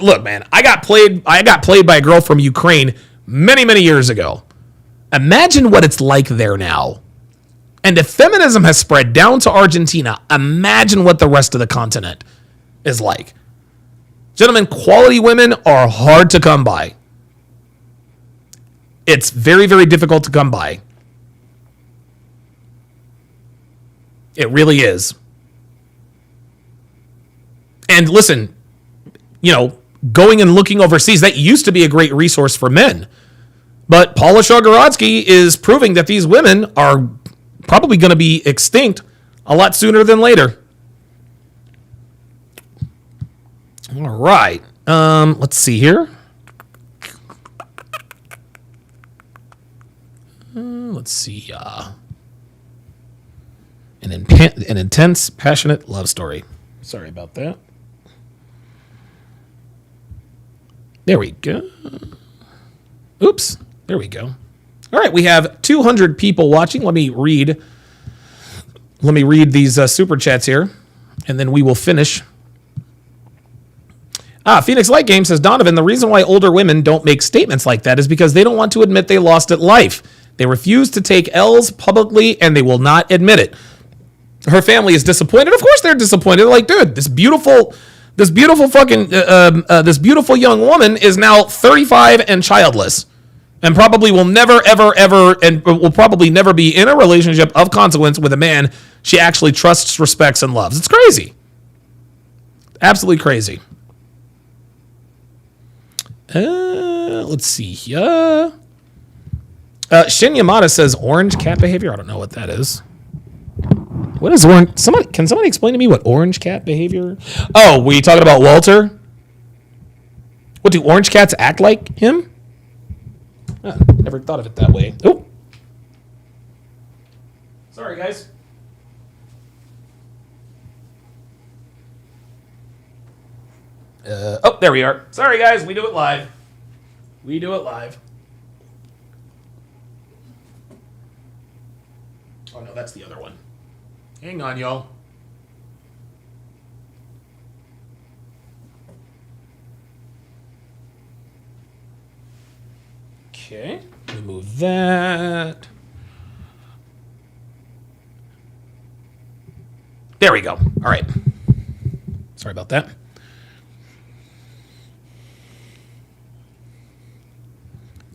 Look, man, I got played by a girl from Ukraine many, many years ago. Imagine what it's like there now. And if feminism has spread down to Argentina, imagine what the rest of the continent is like. Gentlemen, quality women are hard to come by. It's very, very difficult to come by. It really is. And listen, going and looking overseas, that used to be a great resource for men. But Paula Sharpe is proving that these women are probably going to be extinct a lot sooner than later. All right. Let's see here. Let's see. An intense, passionate love story. Sorry about that. There we go. Oops. There we go. All right, we have 200 people watching. Let me read these super chats here, and then we will finish. Phoenix Light Game says, Donovan, the reason why older women don't make statements like that is because they don't want to admit they lost at life. They refuse to take L's publicly, and they will not admit it. Her family is disappointed. Of course they're disappointed. They're like, dude, this beautiful young woman is now 35 and childless, and probably will never, ever, ever, and will probably never be in a relationship of consequence with a man she actually trusts, respects, and loves. It's crazy. Absolutely crazy. Let's see here. Shin Yamada says orange cat behavior. I don't know what that is. What is orange? Can somebody explain to me what orange cat behavior? Oh, were you talking about Walter? What, do orange cats act like him? Never thought of it that way. Oh. Sorry, guys. There we are. Sorry, guys. We do it live. Oh, no, that's the other one. Hang on, y'all. Okay, remove that. There we go. All right. Sorry about that.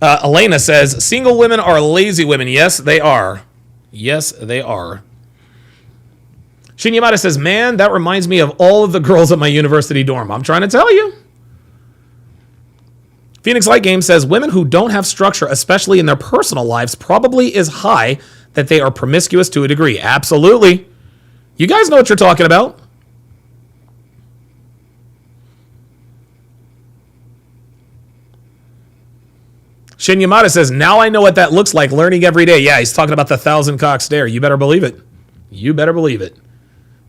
Elena says, single women are lazy women. Yes, they are. Yes, they are. Shinyamada says, man, that reminds me of all of the girls at my university dorm. I'm trying to tell you. Phoenix Light Game says women who don't have structure, especially in their personal lives, probably is high that they are promiscuous to a degree. Absolutely. You guys know what you're talking about. Shin Yamada says, now I know what that looks like, learning every day. Yeah, he's talking about the 1,000-cock stare. You better believe it. You better believe it.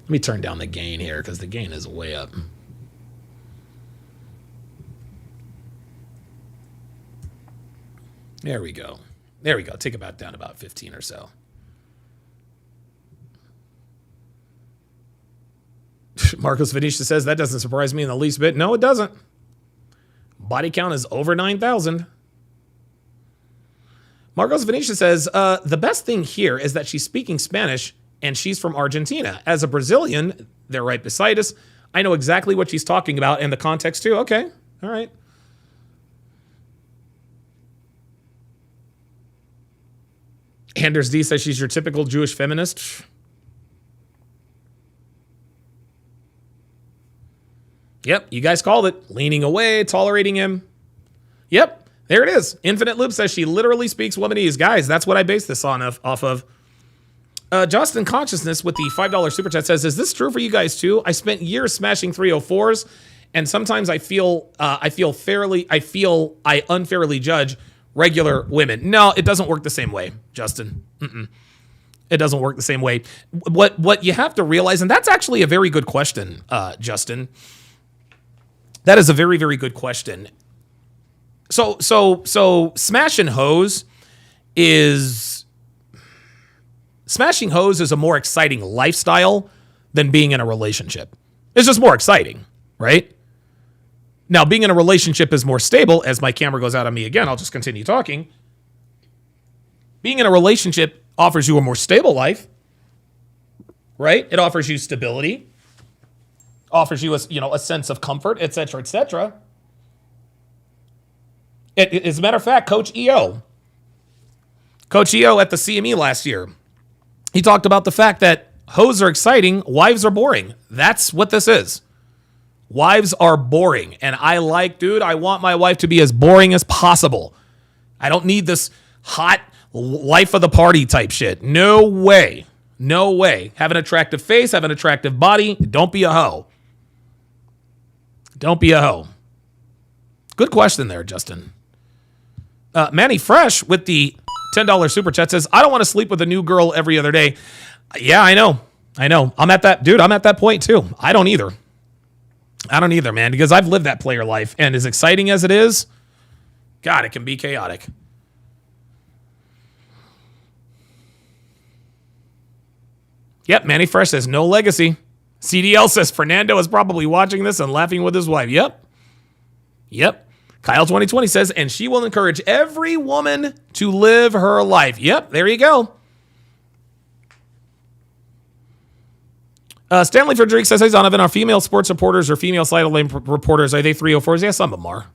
Let me turn down the gain here because the gain is way up. There we go. There we go. Take it back down about 15 or so. Marcos Venetia says, that doesn't surprise me in the least bit. No, it doesn't. Body count is over 9,000. Marcos Venetia says, the best thing here is that she's speaking Spanish and she's from Argentina. As a Brazilian, they're right beside us. I know exactly what she's talking about and the context too. Okay. All right. Anders D says she's your typical Jewish feminist. Yep, you guys called it. Leaning away, tolerating him. Yep, there it is. Infinite Loop says she literally speaks womanese. Guys, that's what I base this on off of. Justin Consciousness with the $5 super chat says, is this true for you guys too? I spent years smashing 304s, and sometimes I unfairly judge regular women. No, it doesn't work the same way, Justin. It doesn't work the same way. What you have to realize, and that's actually a very good question, Justin. That is a very, very good question. So smashing hoes is a more exciting lifestyle than being in a relationship. It's just more exciting, right? Now, being in a relationship is more stable. As my camera goes out on me again, I'll just continue talking. Being in a relationship offers you a more stable life, right? It offers you stability, offers you a sense of comfort, etc., etc. As a matter of fact, Coach EO at the CME last year, he talked about the fact that hoes are exciting, wives are boring. That's what this is. Wives are boring. And I want my wife to be as boring as possible. I don't need this hot life of the party type shit. No way. No way. Have an attractive face, have an attractive body. Don't be a hoe. Don't be a hoe. Good question there, Justin. Manny Fresh with the $10 super chat says, I don't want to sleep with a new girl every other day. Yeah, I know. I'm at that point too. I don't either, man, because I've lived that player life, and as exciting as it is, God, it can be chaotic. Yep, Manny Fresh says, no legacy. CDL says, Fernando is probably watching this and laughing with his wife. Yep. Kyle 2020 says, and she will encourage every woman to live her life. Yep, there you go. Stanley Frederick says, hey, Donovan, are female sports reporters or female sideline reporters, are they 304s? Yeah, some of them are.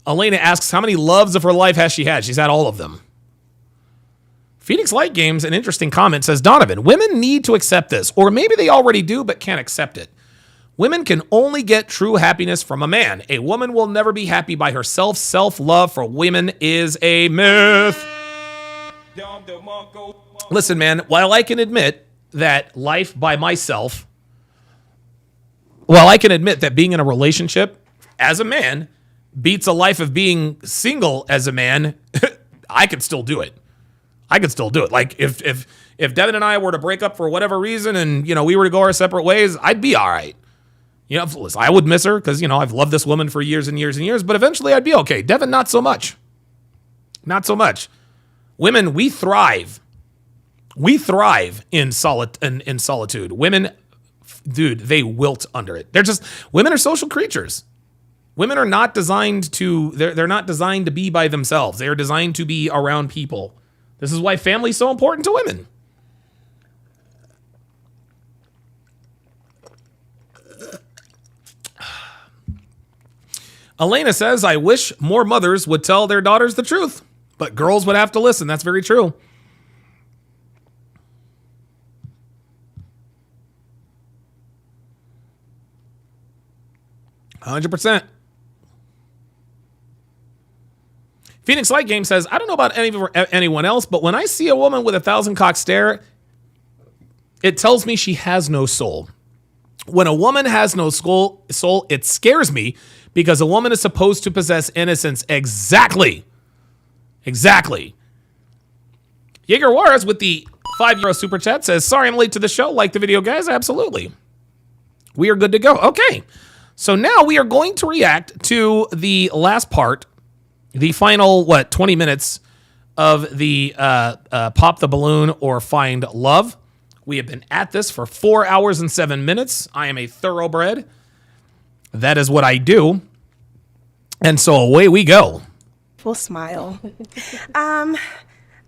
Elena asks, how many loves of her life has she had? She's had all of them. Phoenix Light Games, an interesting comment, says, Donovan, women need to accept this, or maybe they already do but can't accept it. Women can only get true happiness from a man. A woman will never be happy by herself. Self-love for women is a myth. Listen, man, while I can admit that life by myself, while I can admit that being in a relationship as a man beats a life of being single as a man, I could still do it. Like if Devin and I were to break up for whatever reason and, we were to go our separate ways, I'd be all right. Listen, I would miss her because, I've loved this woman for years and years and years, but eventually I'd be okay. Devin, not so much. Not so much. Women, we thrive. We thrive in solitude. Women, dude, they wilt under it. Women are social creatures. Women are not designed they're not designed to be by themselves. They are designed to be around people. This is why family is so important to women. Elena says, I wish more mothers would tell their daughters the truth, but girls would have to listen. That's very true. $100%. Phoenix Light Game says, I don't know about anyone else, but when I see a woman with a 1,000-cock stare, it tells me she has no soul. When a woman has no soul, it scares me because a woman is supposed to possess innocence. Exactly. Jaeger Juarez with the €5 super chat says, sorry I'm late to the show. Like the video, guys? Absolutely. We are good to go. Okay. So now we are going to react to the last part, the final, 20 minutes of the Pop the Balloon or Find Love. We have been at this for 4 hours and 7 minutes. I am a thoroughbred. That is what I do. And so away we go. Full smile.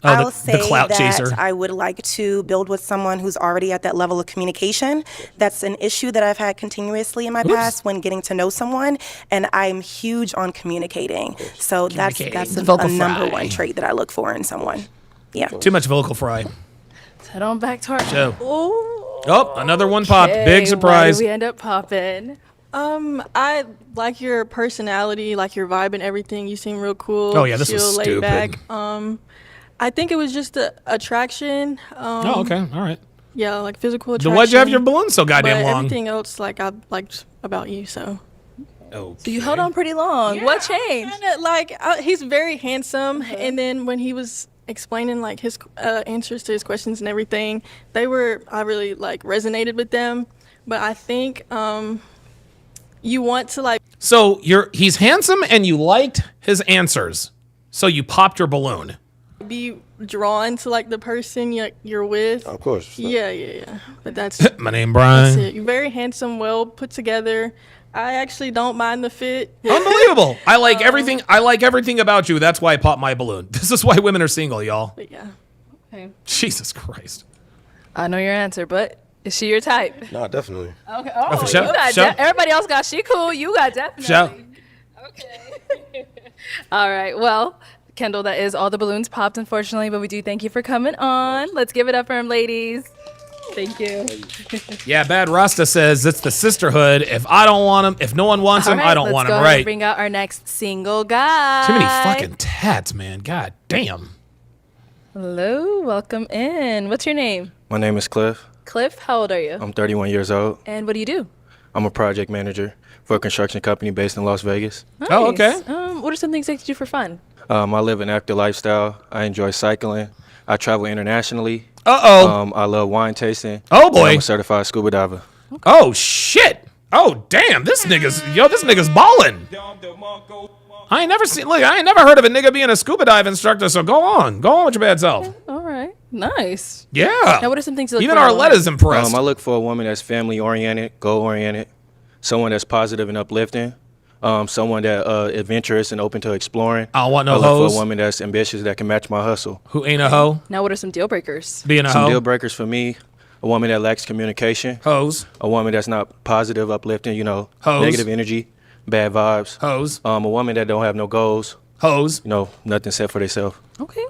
I'll say that I would like to build with someone who's already at that level of communication. That's an issue that I've had continuously in my past when getting to know someone, and I'm huge on communicating. So that's a number one trait that I look for in someone. Yeah. Too much vocal fry. Let's head on back to our show. Oh, another one popped. Big surprise. Why did we end up popping? I like your personality, like your vibe and everything. You seem real cool. Oh yeah, this was laid stupid. Back. I think it was just the attraction. Oh, okay. All right. Yeah, like physical attraction. Then why'd you have your balloon so goddamn but long? Everything else, like, I liked about you, so. Okay. So you held on pretty long. Yeah, what changed? He's very handsome, and then when he was explaining, like, his answers to his questions and everything, I really, resonated with them. But I think you want to, So he's handsome and you liked his answers. So you popped your balloon. Be drawn to the person you're with. Of course. Yeah. But that's my name, Brian. That's it. You're very handsome, well put together. I actually don't mind the fit. Unbelievable. I like everything. I like everything about you. That's why I popped my balloon. This is why women are single, y'all. But yeah. Okay. Jesus Christ. I know your answer, but is she your type? No, definitely. Okay. Oh, for you sure. got everybody else got she cool. You got definitely. Sure. Okay. All right. Well, Kendall, that is all the balloons popped, unfortunately, but we do thank you for coming on. Let's give it up for him, ladies. Thank you. Yeah, Bad Rasta says it's the sisterhood. If I don't want him, if no one wants him, I don't want him. Let's go Right. and bring out our next single guy. Too many fucking tats, man. God damn. Hello, welcome in. What's your name? My name is Cliff. Cliff, how old are you? I'm 31 years old. And what do you do? I'm a project manager for a construction company based in Las Vegas. Nice. Oh, okay. What are some things that you do for fun? I live an active lifestyle. I enjoy cycling. I travel internationally. Uh-oh. I love wine tasting. Oh, boy. I'm a certified scuba diver. Oh, shit. Oh, damn. This nigga's balling. I ain't never heard of a nigga being a scuba dive instructor, so go on with your bad self. Okay. All right. Nice. Yeah. Now, what are some things you look Even for? Arletta's impressed. I look for a woman that's family-oriented, goal-oriented, someone that's positive and uplifting, someone that adventurous and open to exploring. I don't want no I look hoes. for a woman that's ambitious that can match my hustle. Who ain't a hoe? Now, what are some deal breakers? Being a Some hoe. deal breakers for me: a woman that lacks communication. Hoes. A woman that's not positive, uplifting. Hoes. Negative energy, bad vibes. Hoes. A woman that don't have no goals. Hoes. Nothing set for themselves. Okay.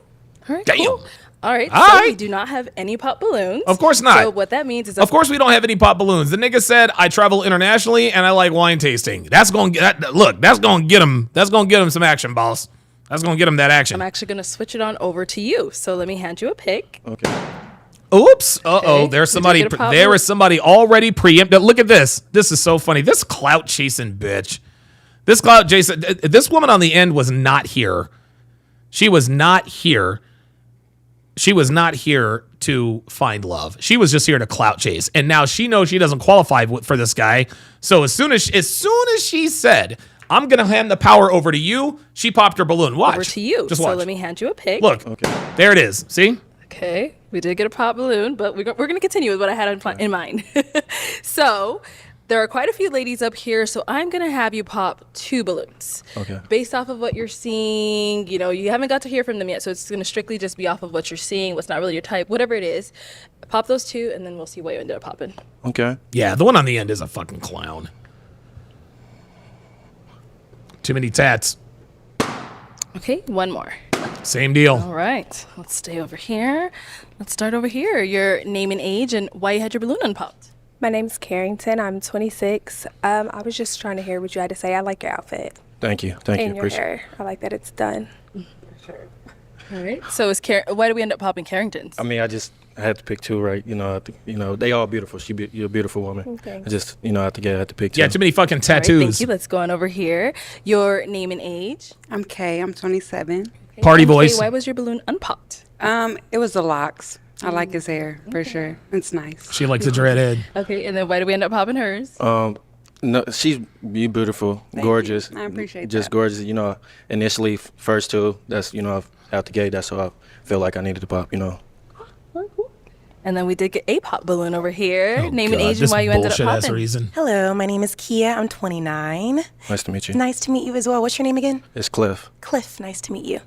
All right. Damn. Cool. All right. All So right. we do not have any pop balloons. Of course not. So what that means is, Of course we don't have any pop balloons. The nigga said I travel internationally and I like wine tasting. That's gonna get him. That's gonna get him some action, boss. That's gonna get him that action. I'm actually gonna switch it on over to you. So let me hand you a pick. Okay. Oops. Uh-oh. Okay. There's Did you somebody. get a pop There balloon? is somebody already preempted. Look at this. This is so funny. This clout chasing bitch. This clout chasing. This woman on the end was not here. She was not here. She was not here to find love. She was just here to clout chase. And now she knows she doesn't qualify for this guy. So as soon as she said, I'm going to hand the power over to you, she popped her balloon. Watch. Over to you. Just so watch. let me hand you a pick. Look. Okay. There it is. See? Okay. We did get a pop balloon, but we're going to continue with what I had in mind. So there are quite a few ladies up here, so I'm going to have you pop 2 balloons. Okay. Based off of what you're seeing, you haven't got to hear from them yet, so it's going to strictly just be off of what you're seeing, what's not really your type, whatever it is. Pop those 2, and then we'll see what you ended up popping. Okay. Yeah, the one on the end is a fucking clown. Too many tats. Okay, one more. Same deal. All right. Let's stay over here. Let's start over here. Your name and age and why you had your balloon unpopped. My name's Carrington. I'm 26. I was just trying to hear what you had to say. I like your outfit. Thank you. And your Appreciate hair. I like that it's done. All right. So why did we end up popping Carringtons? I mean, I had to pick two, right? They all beautiful. You're a beautiful woman. Thanks. I just, I had to pick two. Yeah, too many fucking All right, tattoos. thank you. Let's go on over here. Your name and age. I'm Kay. I'm 27. Okay, Party and voice. Kay, why was your balloon unpopped? It was the locks. I like his hair for sure. It's nice. She likes a dreadhead. Okay, and then why did we end up popping hers? No, she's beautiful, gorgeous. I appreciate just that. gorgeous. Initially, first two, that's, out the gate, that's what I feel like I needed to pop, And then we did get a pop balloon over here. Oh, Name and God, age and this why you ended up bullshit-ass popping. reason. Hello, my name is Kia. I'm 29. Nice to meet you. Nice to meet you as well. What's your name again? It's Cliff. Cliff, nice to meet you.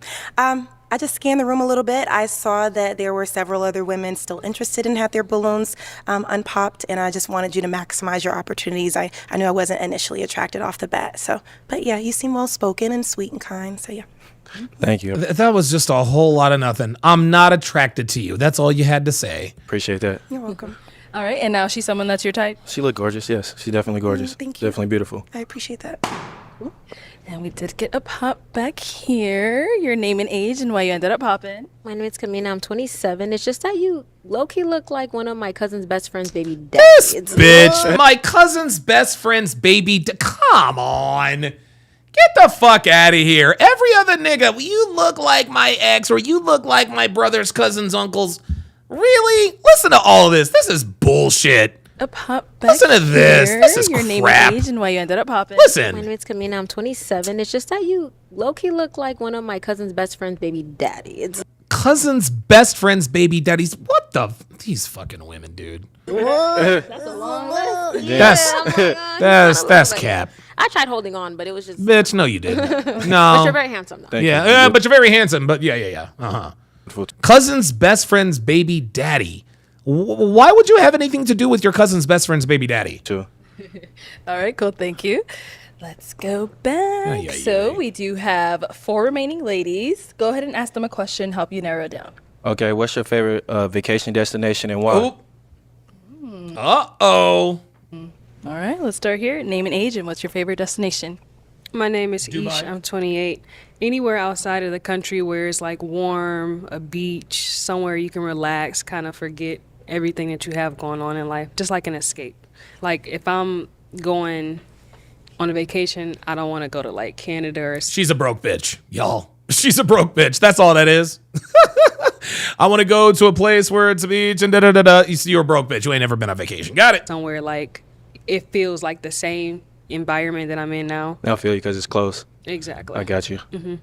I just scanned the room a little bit. I saw that there were several other women still interested in have their balloons unpopped, and I just wanted you to maximize your opportunities. I knew I wasn't initially attracted off the bat. But yeah, you seem well-spoken and sweet and kind, so yeah. Thank you. That was just a whole lot of nothing. I'm not attracted to you. That's all you had to say. Appreciate that. You're welcome. All right, and now she's someone that's your type? She looked gorgeous, yes. She's definitely gorgeous. Thank you. Definitely beautiful. I appreciate that. And we did get a pop back here. Your name and age and why you ended up popping. My name is Kamina. I'm 27. It's just that you low-key look like one of my cousin's best friend's baby daddy. This bitch, my cousin's best friend's baby. Come on. Get the fuck out of here. Every other nigga, you look like my ex or you look like my brother's cousin's uncle's. Really? Listen to all of this. This is bullshit. A pop back Listen to this. here. This is Your name crap. and age and why you ended up popping. Listen. My name is Kamina. I'm 27. It's just that you low-key look like one of my cousin's best friend's baby daddy. Cousin's best friend's baby daddies. What the? These fucking women, dude. That's a long list. That's cap. I tried holding on, but it was just... Bitch, no, you didn't. No. But you're very handsome, though. Yeah, but you're very handsome. But yeah. Cousin's best friend's baby daddy. Why would you have anything to do with your cousin's best friend's baby daddy? Sure. All right, cool. Thank you. Let's go back. So we do have 4 remaining ladies. Go ahead and ask them a question, help you narrow it down. Okay, what's your favorite vacation destination and why? Uh-oh. All right, let's start here. Name and age and what's your favorite destination? My name is Dubai. Ish. I'm 28. Anywhere outside of the country where it's like warm, a beach, somewhere you can relax, kind of forget everything that you have going on in life, just like an escape. Like if I'm going on a vacation, I don't want to go to like Canada or... She's a broke bitch, y'all. She's a broke bitch. That's all that is. I want to go to a place where it's a beach and da-da-da-da. You're a broke bitch. You ain't never been on vacation. Got it. Somewhere like it feels like the same environment that I'm in now. I feel you because it's close. Exactly. I got you. Mm-hmm.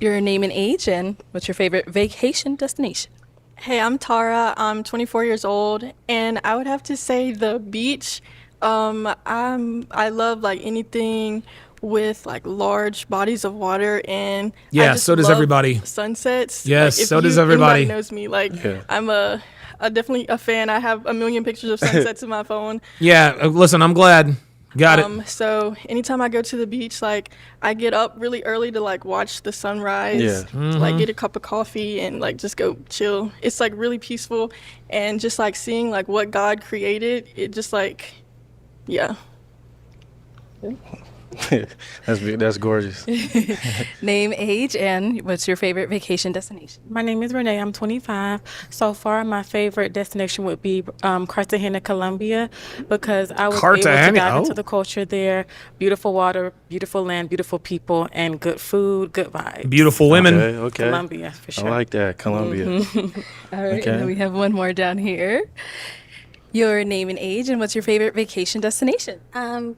Your name and age and what's your favorite vacation destination? Hey, I'm Tara. I'm 24 years old, and I would have to say the beach. I love like anything with like large bodies of water, and Yeah, I just so does love everybody. Sunsets. Yes, like, if so does everybody. Anybody knows me. Like Yeah. I'm a definitely a fan. I have a million pictures of sunsets in my phone. Yeah, listen, I'm glad. Got it. So anytime I go to the beach, like I get up really early to like watch the sunrise, Yeah. to like Mhm. get a cup of coffee and like just go chill. It's like really peaceful, and just like seeing like what God created, it just like, yeah. That's gorgeous. Name, age, and what's your favorite vacation destination? My name is Renee. I'm 25. So far, my favorite destination would be Cartagena, Colombia, because I was able to Cartagena, dive into oh. the culture there. Beautiful water, beautiful land, beautiful people, and good food, good vibes. Beautiful women. Okay. Colombia, for sure. I like that, Colombia. Mhm. All right, Okay. and then we have one more down here. Your name and age, and what's your favorite vacation destination?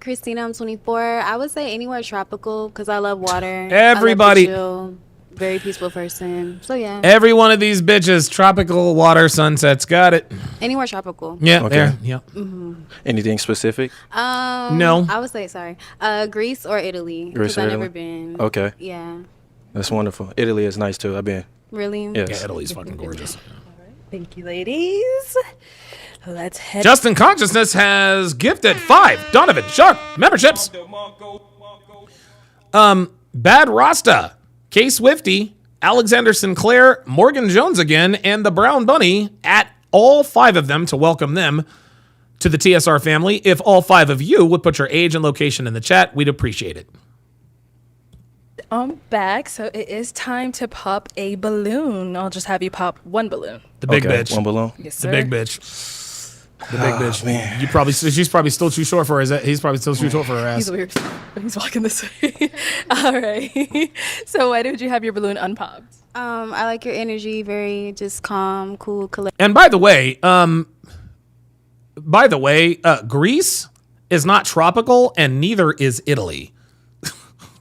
Christina, I'm 24. I would say anywhere tropical because I love water. Everybody- I love to chill. Very peaceful person. So yeah, Every one of these bitches, tropical water sunsets. Got it. anywhere tropical. Yeah, Okay. there. Yeah. hmm Anything specific? No. I would say sorry. Greece or Italy Greece because or I've never Italy? been. Okay. Yeah. That's wonderful. Italy is nice too. I've been. Really? Yes. Yeah, Italy's fucking gorgeous. Thank you, ladies. Let's head. Justin Consciousness has gifted 5 Donovan Sharpe memberships. Bad Rasta, K Swifty, Alexander Sinclair, Morgan Jones again, and the Brown Bunny, at all 5 of them to welcome them to the TSR family. If all 5 of you would put your age and location in the chat, we'd appreciate it. I'm back, so it is time to pop a balloon. I'll just have you pop one balloon. The big bitch. One balloon. Yes, The sir. big bitch. The big bitch. Man. She's probably still too short for her. He's probably still too short for her ass. He's weird. He's walking this way. All right. So why did you have your balloon unpopped? I like your energy, very just calm, cool, collected. And by the way, Greece is not tropical, and neither is Italy.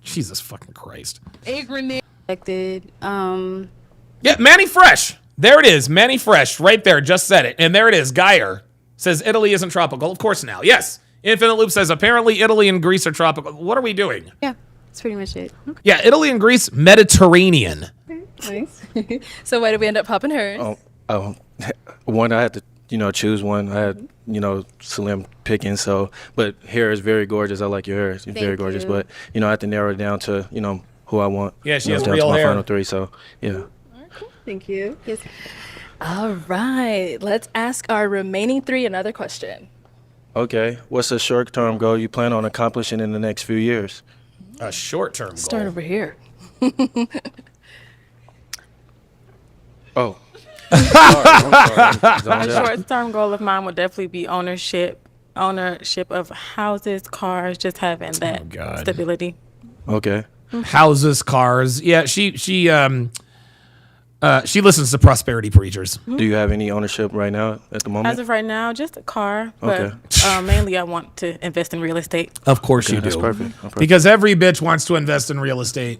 Jesus fucking Christ. Collected. Yeah, Manny Fresh. There it is. Manny Fresh right there. Just said it. And there it is. Geyer says Italy isn't tropical. Of course now. Yes. Infinite Loop says apparently Italy and Greece are tropical. What are we doing? Yeah, that's pretty much it. Yeah, Italy and Greece, Mediterranean. Nice. So why did we end up popping hers? One, I had to, choose one. I had, slim pickings. So, but hair is very gorgeous. I like your hair. It's very gorgeous. you. But, I have to narrow it down to, who I want. Yeah, she has down real to my hair. final three. So, yeah. Thank you. Yes. All right. Let's ask our remaining three another question. Okay. What's a short-term goal you plan on accomplishing in the next few years? A short-term goal. Start over here. Oh. A short-term goal of mine would definitely be ownership of houses, cars, just having that stability. Okay. Houses, cars. Yeah, she listens to prosperity preachers. Do you have any ownership right now at the moment? As of right now, just a car, but Okay. mainly I want to invest in real estate. Of course Okay, you do. that's perfect. Because every bitch wants to invest in real estate.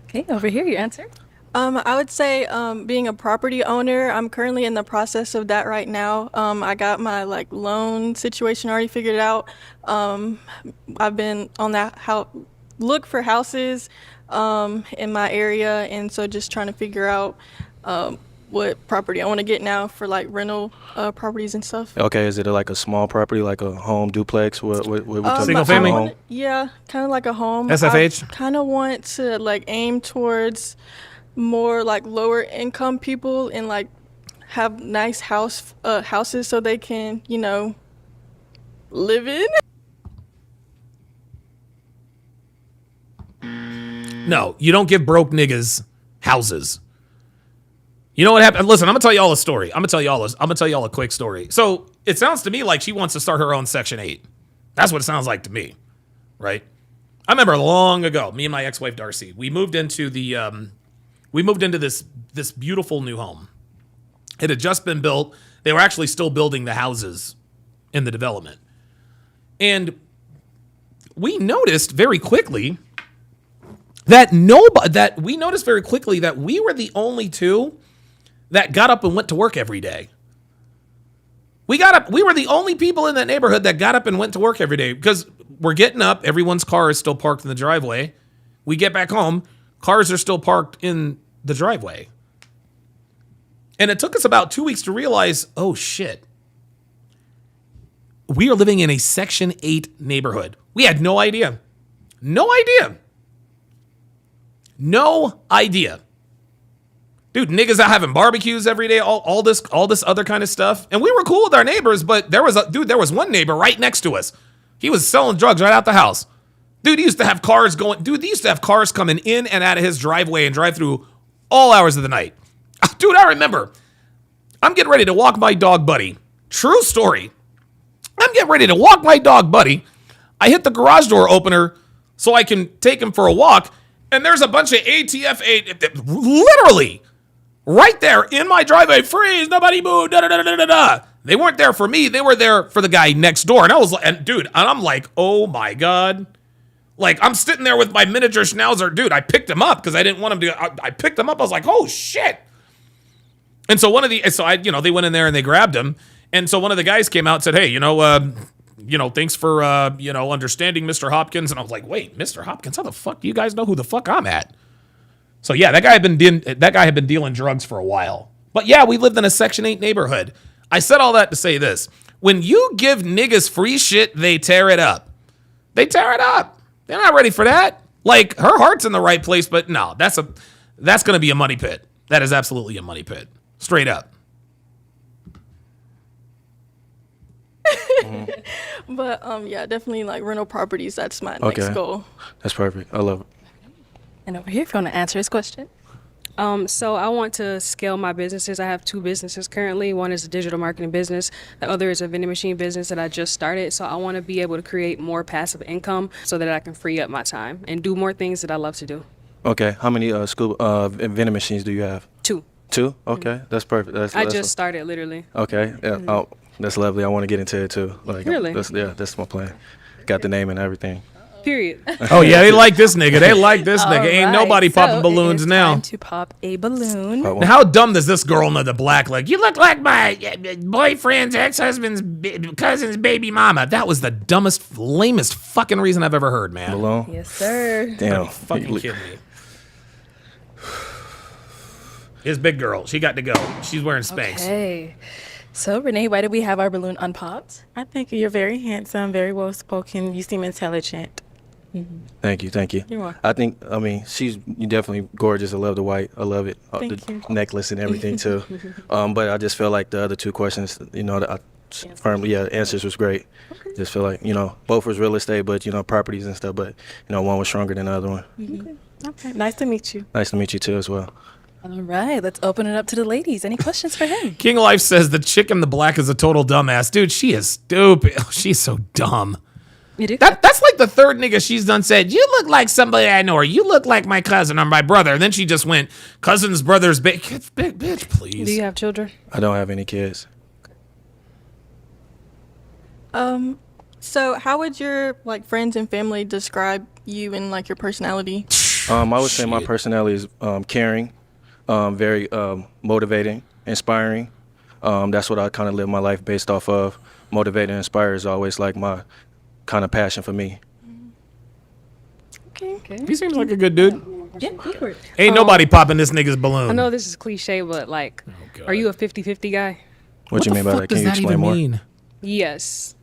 Okay, over here, your answer. I would say being a property owner. I'm currently in the process of that right now. I got my loan situation already figured out. I've been on that look for houses in my area, and so just trying to figure out what property I want to get now for rental properties and stuff. Okay, is it like a small property, like a home duplex? What we talking Single family? home? Yeah, kind of like a home. SFH? Kind of want to aim towards more lower income people and have nice houses so they can live in. No, you don't give broke niggas houses. You know what happened? Listen, I'm gonna tell y'all a story. I'm gonna tell y'all a quick story. So it sounds to me like she wants to start her own Section 8. That's what it sounds like to me, right? I remember long ago, me and my ex-wife Darcy, we moved into this beautiful new home. It had just been built. They were actually still building the houses in the development, and we noticed very quickly that we were the only two that got up and went to work every day. We were the only people in that neighborhood that got up and went to work every day because we're getting up. Everyone's car is still parked in the driveway. We get back home. Cars are still parked in the driveway. And it took us about 2 weeks to realize, oh shit, we are living in a Section 8 neighborhood. We had no idea. No idea. Dude, niggas out having barbecues every day, all this other kind of stuff. And we were cool with our neighbors, but there was one neighbor right next to us. He was selling drugs right out the house. Dude, he used to have cars coming in and out of his driveway and drive through all hours of the night. Dude, I remember. I'm getting ready to walk my dog Buddy. True story. I'm getting ready to walk my dog Buddy. I hit the garage door opener so I can take him for a walk, and there's a bunch of ATF literally right there in my driveway. Freeze, nobody move, da-da-da-da-da-da. They weren't there for me. They were there for the guy next door. And I was like, and I'm like, oh my God. Like, I'm sitting there with my miniature schnauzer. Dude, I picked him up because I didn't want him to. I picked him up. I was like, oh shit. And so they went in there and they grabbed him. And so one of the guys came out and said, hey, thanks for, understanding, Mr. Hopkins. And I was like, wait, Mr. Hopkins, how the fuck do you guys know who the fuck I'm at? So yeah, that guy had been dealing drugs for a while. But yeah, we lived in a Section 8 neighborhood. I said all that to say this. When you give niggas free shit, they tear it up. They're not ready for that. Like, her heart's in the right place, but no, that's going to be a money pit. That is absolutely a money pit. Straight up. But yeah, definitely rental properties. That's my next goal. That's perfect. I love it. And over here, if you want to answer his question. So I want to scale my businesses. I have 2 businesses currently. One is a digital marketing business. The other is a vending machine business that I just started. So I want to be able to create more passive income so that I can free up my time and do more things that I love to do. Okay. How many vending machines do you have? 2. 2? Okay. That's perfect. I just started, literally. Okay. Yeah. Oh, that's lovely. I want to get into it too. Like, Really? That's my plan. Got the name and everything. Period. Oh yeah, they like this nigga. They like this nigga. Ain't All nobody right, popping so balloons it is now. Time to pop a balloon. Now, how dumb does this girl know the black? Like, you look like my boyfriend's ex-husband's cousin's baby mama. That was the dumbest, lamest fucking reason I've ever heard, man. Balloon? Yes, sir. Damn. Fucking kidding me. His big girl. She got to go. She's wearing Spanx. Okay. So, Renee, why did we have our balloon unpopped? I think you're very handsome, very well spoken. You seem intelligent. Thank you. You're welcome. I mean, she's definitely gorgeous. I love the white. I love it. Thank The you. necklace and everything too. But I just feel like the other 2 questions, answers was great. Just feel like, both was real estate, but, properties and stuff. But, one was stronger than the other one. Okay. Nice to meet you. Nice to meet you too as well. All right, let's open it up to the ladies. Any questions for him? King Life says the chick in the black is a total dumbass. Dude, she is stupid. Oh, she's so dumb. You do? That's like the 3rd nigga she's done said, you look like somebody I know, or you look like my cousin or my brother. And then she just went, cousin's brother's big bitch, please. Do you have children? I don't have any kids. So how would your friends and family describe you and your personality? I would say my personality is caring, very motivating, inspiring. That's what I kind of live my life based off of. Motivate and inspire is always like my kind of passion for me. Okay. He seems like a good dude. Yeah, go for it. Ain't nobody popping this nigga's balloon. I know this is cliche, but are you a 50-50 guy? What you mean by that? Can you explain more? Mean? Yes.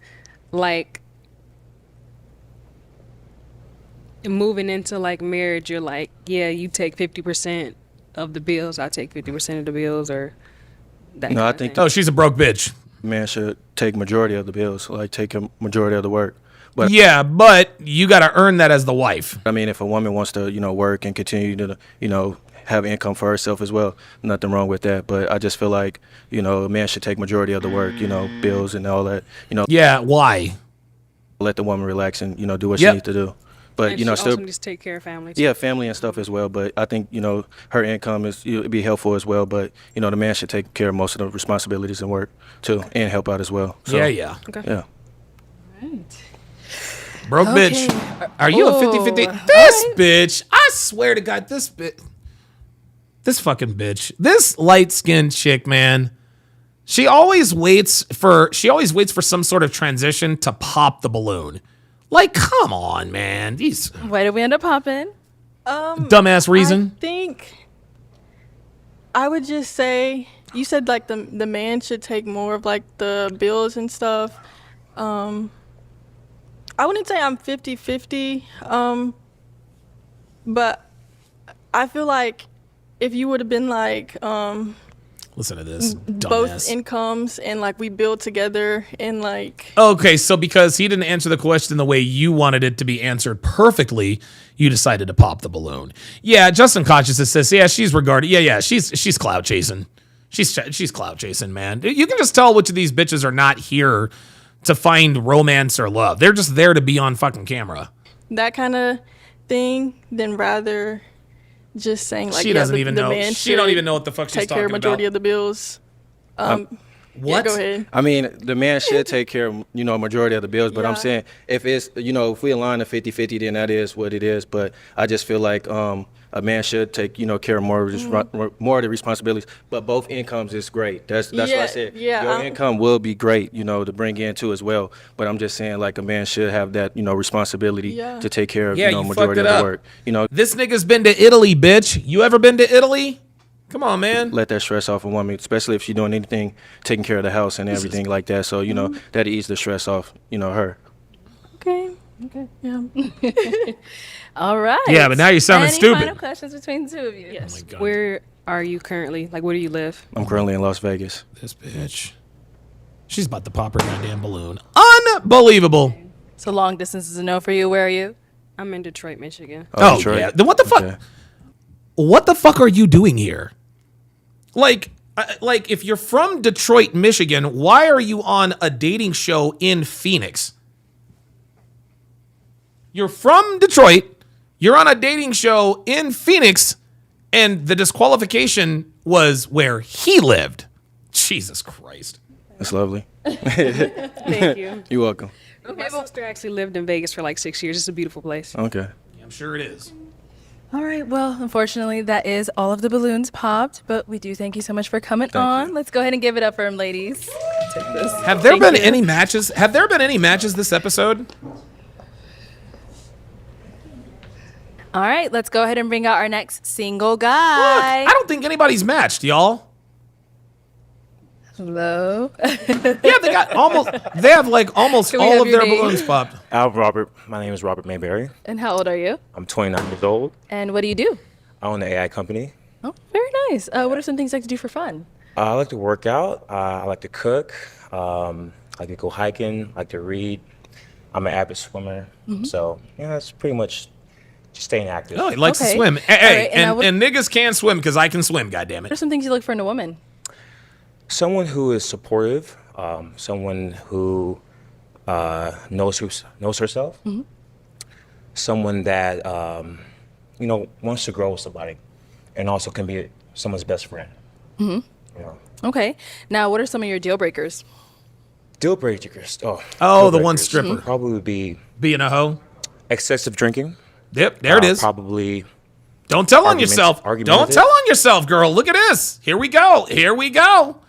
Moving into marriage, you're like, yeah, you take 50% of the bills, I take 50% of the bills, or that No, kind I of think thing. Oh, she's a broke bitch. Man should take majority of the bills, take a majority of the work. But Yeah, but you got to earn that as the wife. I mean, if a woman wants to, work and continue to, have income for herself as well, nothing wrong with that. But I just feel like, a man should take majority of the work, bills and all that, Yeah, why? let the woman relax and, do what she Yep. needs to do. But, And you she know, still, also needs to take care of family. Too. yeah, family and stuff as well. But I think, her income it'd be helpful as well. But, the man should take care of most of the responsibilities and work too, and help out as well. So, Yeah. Okay. Yeah. Broke Okay. bitch. Are you a Oh, 50-50? all This right. bitch, I swear to God, this fucking bitch, this light-skinned chick, man, she always waits for some sort of transition to pop the balloon. Like, come on, man. These Why did we end up popping? dumbass reason. I think I would just say you said the man should take more of the bills and stuff. I wouldn't say I'm 50-50, but I feel like if you would have been Listen to this, both dumbass. incomes and we build together and Okay, so because he didn't answer the question the way you wanted it to be answered perfectly, you decided to pop the balloon. Yeah, Justin Consciousness says, yeah, she's regarded. Yeah, she's clout chasing. She's clout chasing, man. You can just tell which of these bitches are not here to find romance or love. They're just there to be on fucking camera. that kind of thing, then rather just saying She doesn't even know. man She don't should even know what the fuck she's take care of talking majority about. of the bills. What? Yeah, go ahead. I mean, the man should take care of, majority of the bills. But I'm Yeah. saying if it's, if we align to 50-50, then that is what it is. But I just feel like a man should take, care of more of the responsibilities. But both incomes is great. That's what I Yeah, said. yeah, Your income will be great, to bring in too as well. But I'm just saying a man should have that, responsibility Yeah. to take care of, Yeah, you fucked majority it of the up. work. This nigga's been to Italy, bitch. You ever been to Italy? Come on, man. Let that stress off a woman, especially if she's doing anything, taking care of the house and everything like that. So, that ease the stress off, her. Okay. Yeah. All right. Yeah, but now you're sounding Any stupid. final questions between the two of you? Yes. Where are you currently? Where do you live? I'm currently in Las Vegas. This bitch. She's about to pop her goddamn balloon. Unbelievable. So long distance is a no for you. Where are you? I'm in Detroit, Michigan. Oh, Detroit. yeah. Then what the fuck? Okay. what the fuck are you doing here? Like if you're from Detroit, Michigan, why are you on a dating show in Phoenix? You're from Detroit, you're on a dating show in Phoenix, and the disqualification was where he lived. Jesus Christ. That's lovely. Thank you. You're welcome. My sister actually lived in Vegas for like 6 years. It's a beautiful place. Okay. I'm sure it is. All right. Well, unfortunately, that is all of the balloons popped, but we do thank you so much for coming on. Let's go ahead and give it up for him, ladies. Take this. Have there been any matches? Have there been any matches this episode? All right. Let's go ahead and bring out our next single guy. Look, I don't think anybody's matched, y'all. Hello. Yeah, they got almost. They have like almost all of their balloons popped. I'm Robert. My name is Robert Mayberry. And how old are you? I'm 29 years old. And what do you do? I own an AI company. Oh, very nice. What are some things you like to do for fun? I like to work out. I like to cook. I like to go hiking. I like to read. I'm an avid swimmer. So, yeah, that's pretty much just staying active. Oh, he likes to swim. Hey, and niggas can swim because I can swim, goddammit. What are some things you look for in a woman? Someone who is supportive. Someone who knows herself. Someone that, wants to grow with somebody and also can be someone's best friend. You know. Okay. Now, what are some of your deal breakers? Deal breakers. Oh, the one stripper. Probably would be being a hoe. Excessive drinking. Yep, there it is. Probably. Don't tell on yourself. Don't tell on yourself, girl. Look at this. Here we go. Here we go.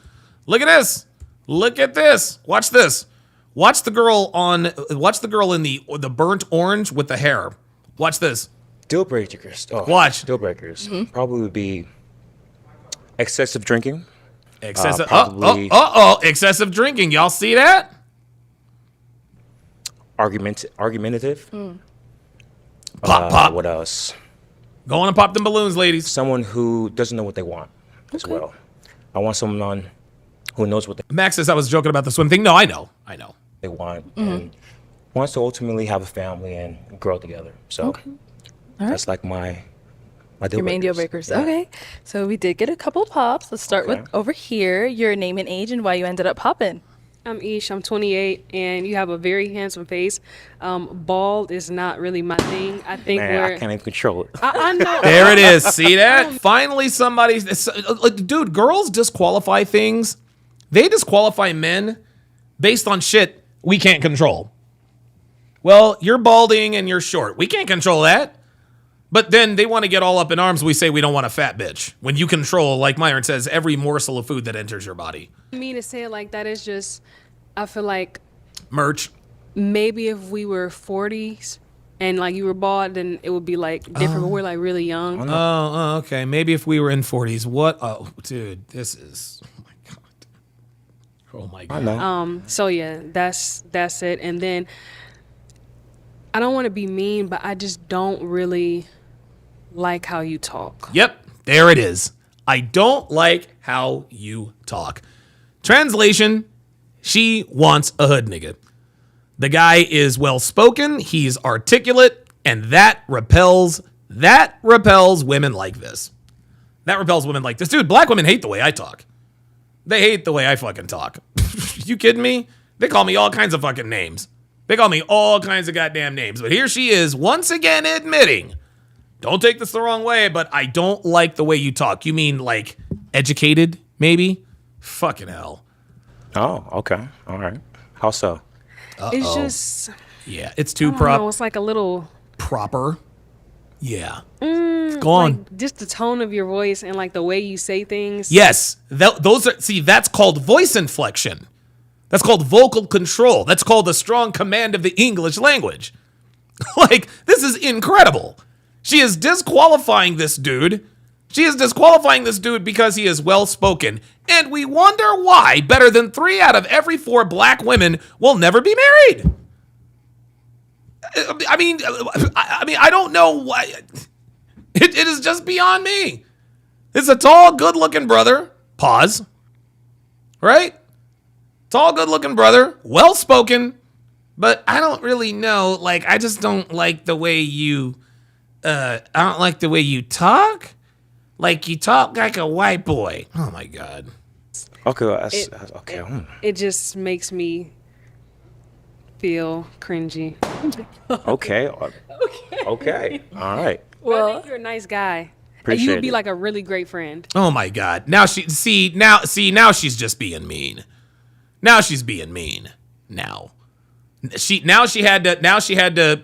Look at this. Look at this. Watch this. Watch the girl in the burnt orange with the hair. Watch this. Deal breakers. Watch. Deal breakers. Probably would be excessive drinking. Excessive. Probably excessive drinking. Y'all see that? Argumentative. Pop. What else? Go on and pop them balloons, ladies. Someone who doesn't know what they want as well. I want someone who knows what Max says I was joking about the swim thing. No, I know. they want and wants to ultimately have a family and grow together. So that's like my deal Your main deal breakers. Yeah. Okay. So we did get a couple pops. Let's start with over here, your name and age and why you ended up popping. I'm Ish. I'm 28, and you have a very handsome face. Bald is not really my thing. I think I can't even control it. I know. There it is. See that? Finally, somebody. Dude, girls disqualify things. They disqualify men based on shit we can't control. Well, you're balding and you're short. We can't control that. But then they want to get all up in arms. We say we don't want a fat bitch. When you control, like Myron says, every morsel of food that enters your body. I mean, to say it like that is just, I feel like merch. Maybe if we were 40s and like you were bald, then it would be like different. But we're like really young. Oh, okay. Maybe if we were in 40s. What? Oh, dude, this is. Oh my god. I know. So yeah, that's it. And then I don't want to be mean, but I just don't really like how you talk. Yep, there it is. I don't like how you talk. Translation, she wants a hood nigga. The guy is well-spoken, he's articulate, and that repels women like this. That repels women like this. Dude, black women hate the way I talk. They hate the way I fucking talk. You kidding me? They call me all kinds of fucking names. They call me all kinds of goddamn names. But here she is, once again admitting, don't take this the wrong way, but I don't like the way you talk. You mean like educated, maybe? Fucking hell. Oh, okay. All right. How so? It's just... Yeah, it's too it's like a little... proper. Yeah. Go on. Like just the tone of your voice and like the way you say things. Yes. That's called voice inflection. That's called vocal control. That's called a strong command of the English language. Like, this is incredible. She is disqualifying this dude. She is disqualifying this dude because he is well-spoken. And we wonder why better than 3 out of every 4 black women will never be married. I mean, I don't know why. It is just beyond me. It's a tall, good-looking brother. Pause. Right? Tall, good-looking brother. Well-spoken. But I don't really know. Like, I just don't like the way you... I don't like the way you talk. Like you talk like a white boy. Oh my God. Okay, well, okay. It just makes me feel cringy. Okay. Okay. All right. Well, I think you're a nice guy. And you would be like a really great friend. Oh my God. Now now she's just being mean. Now she's being mean. Now she had to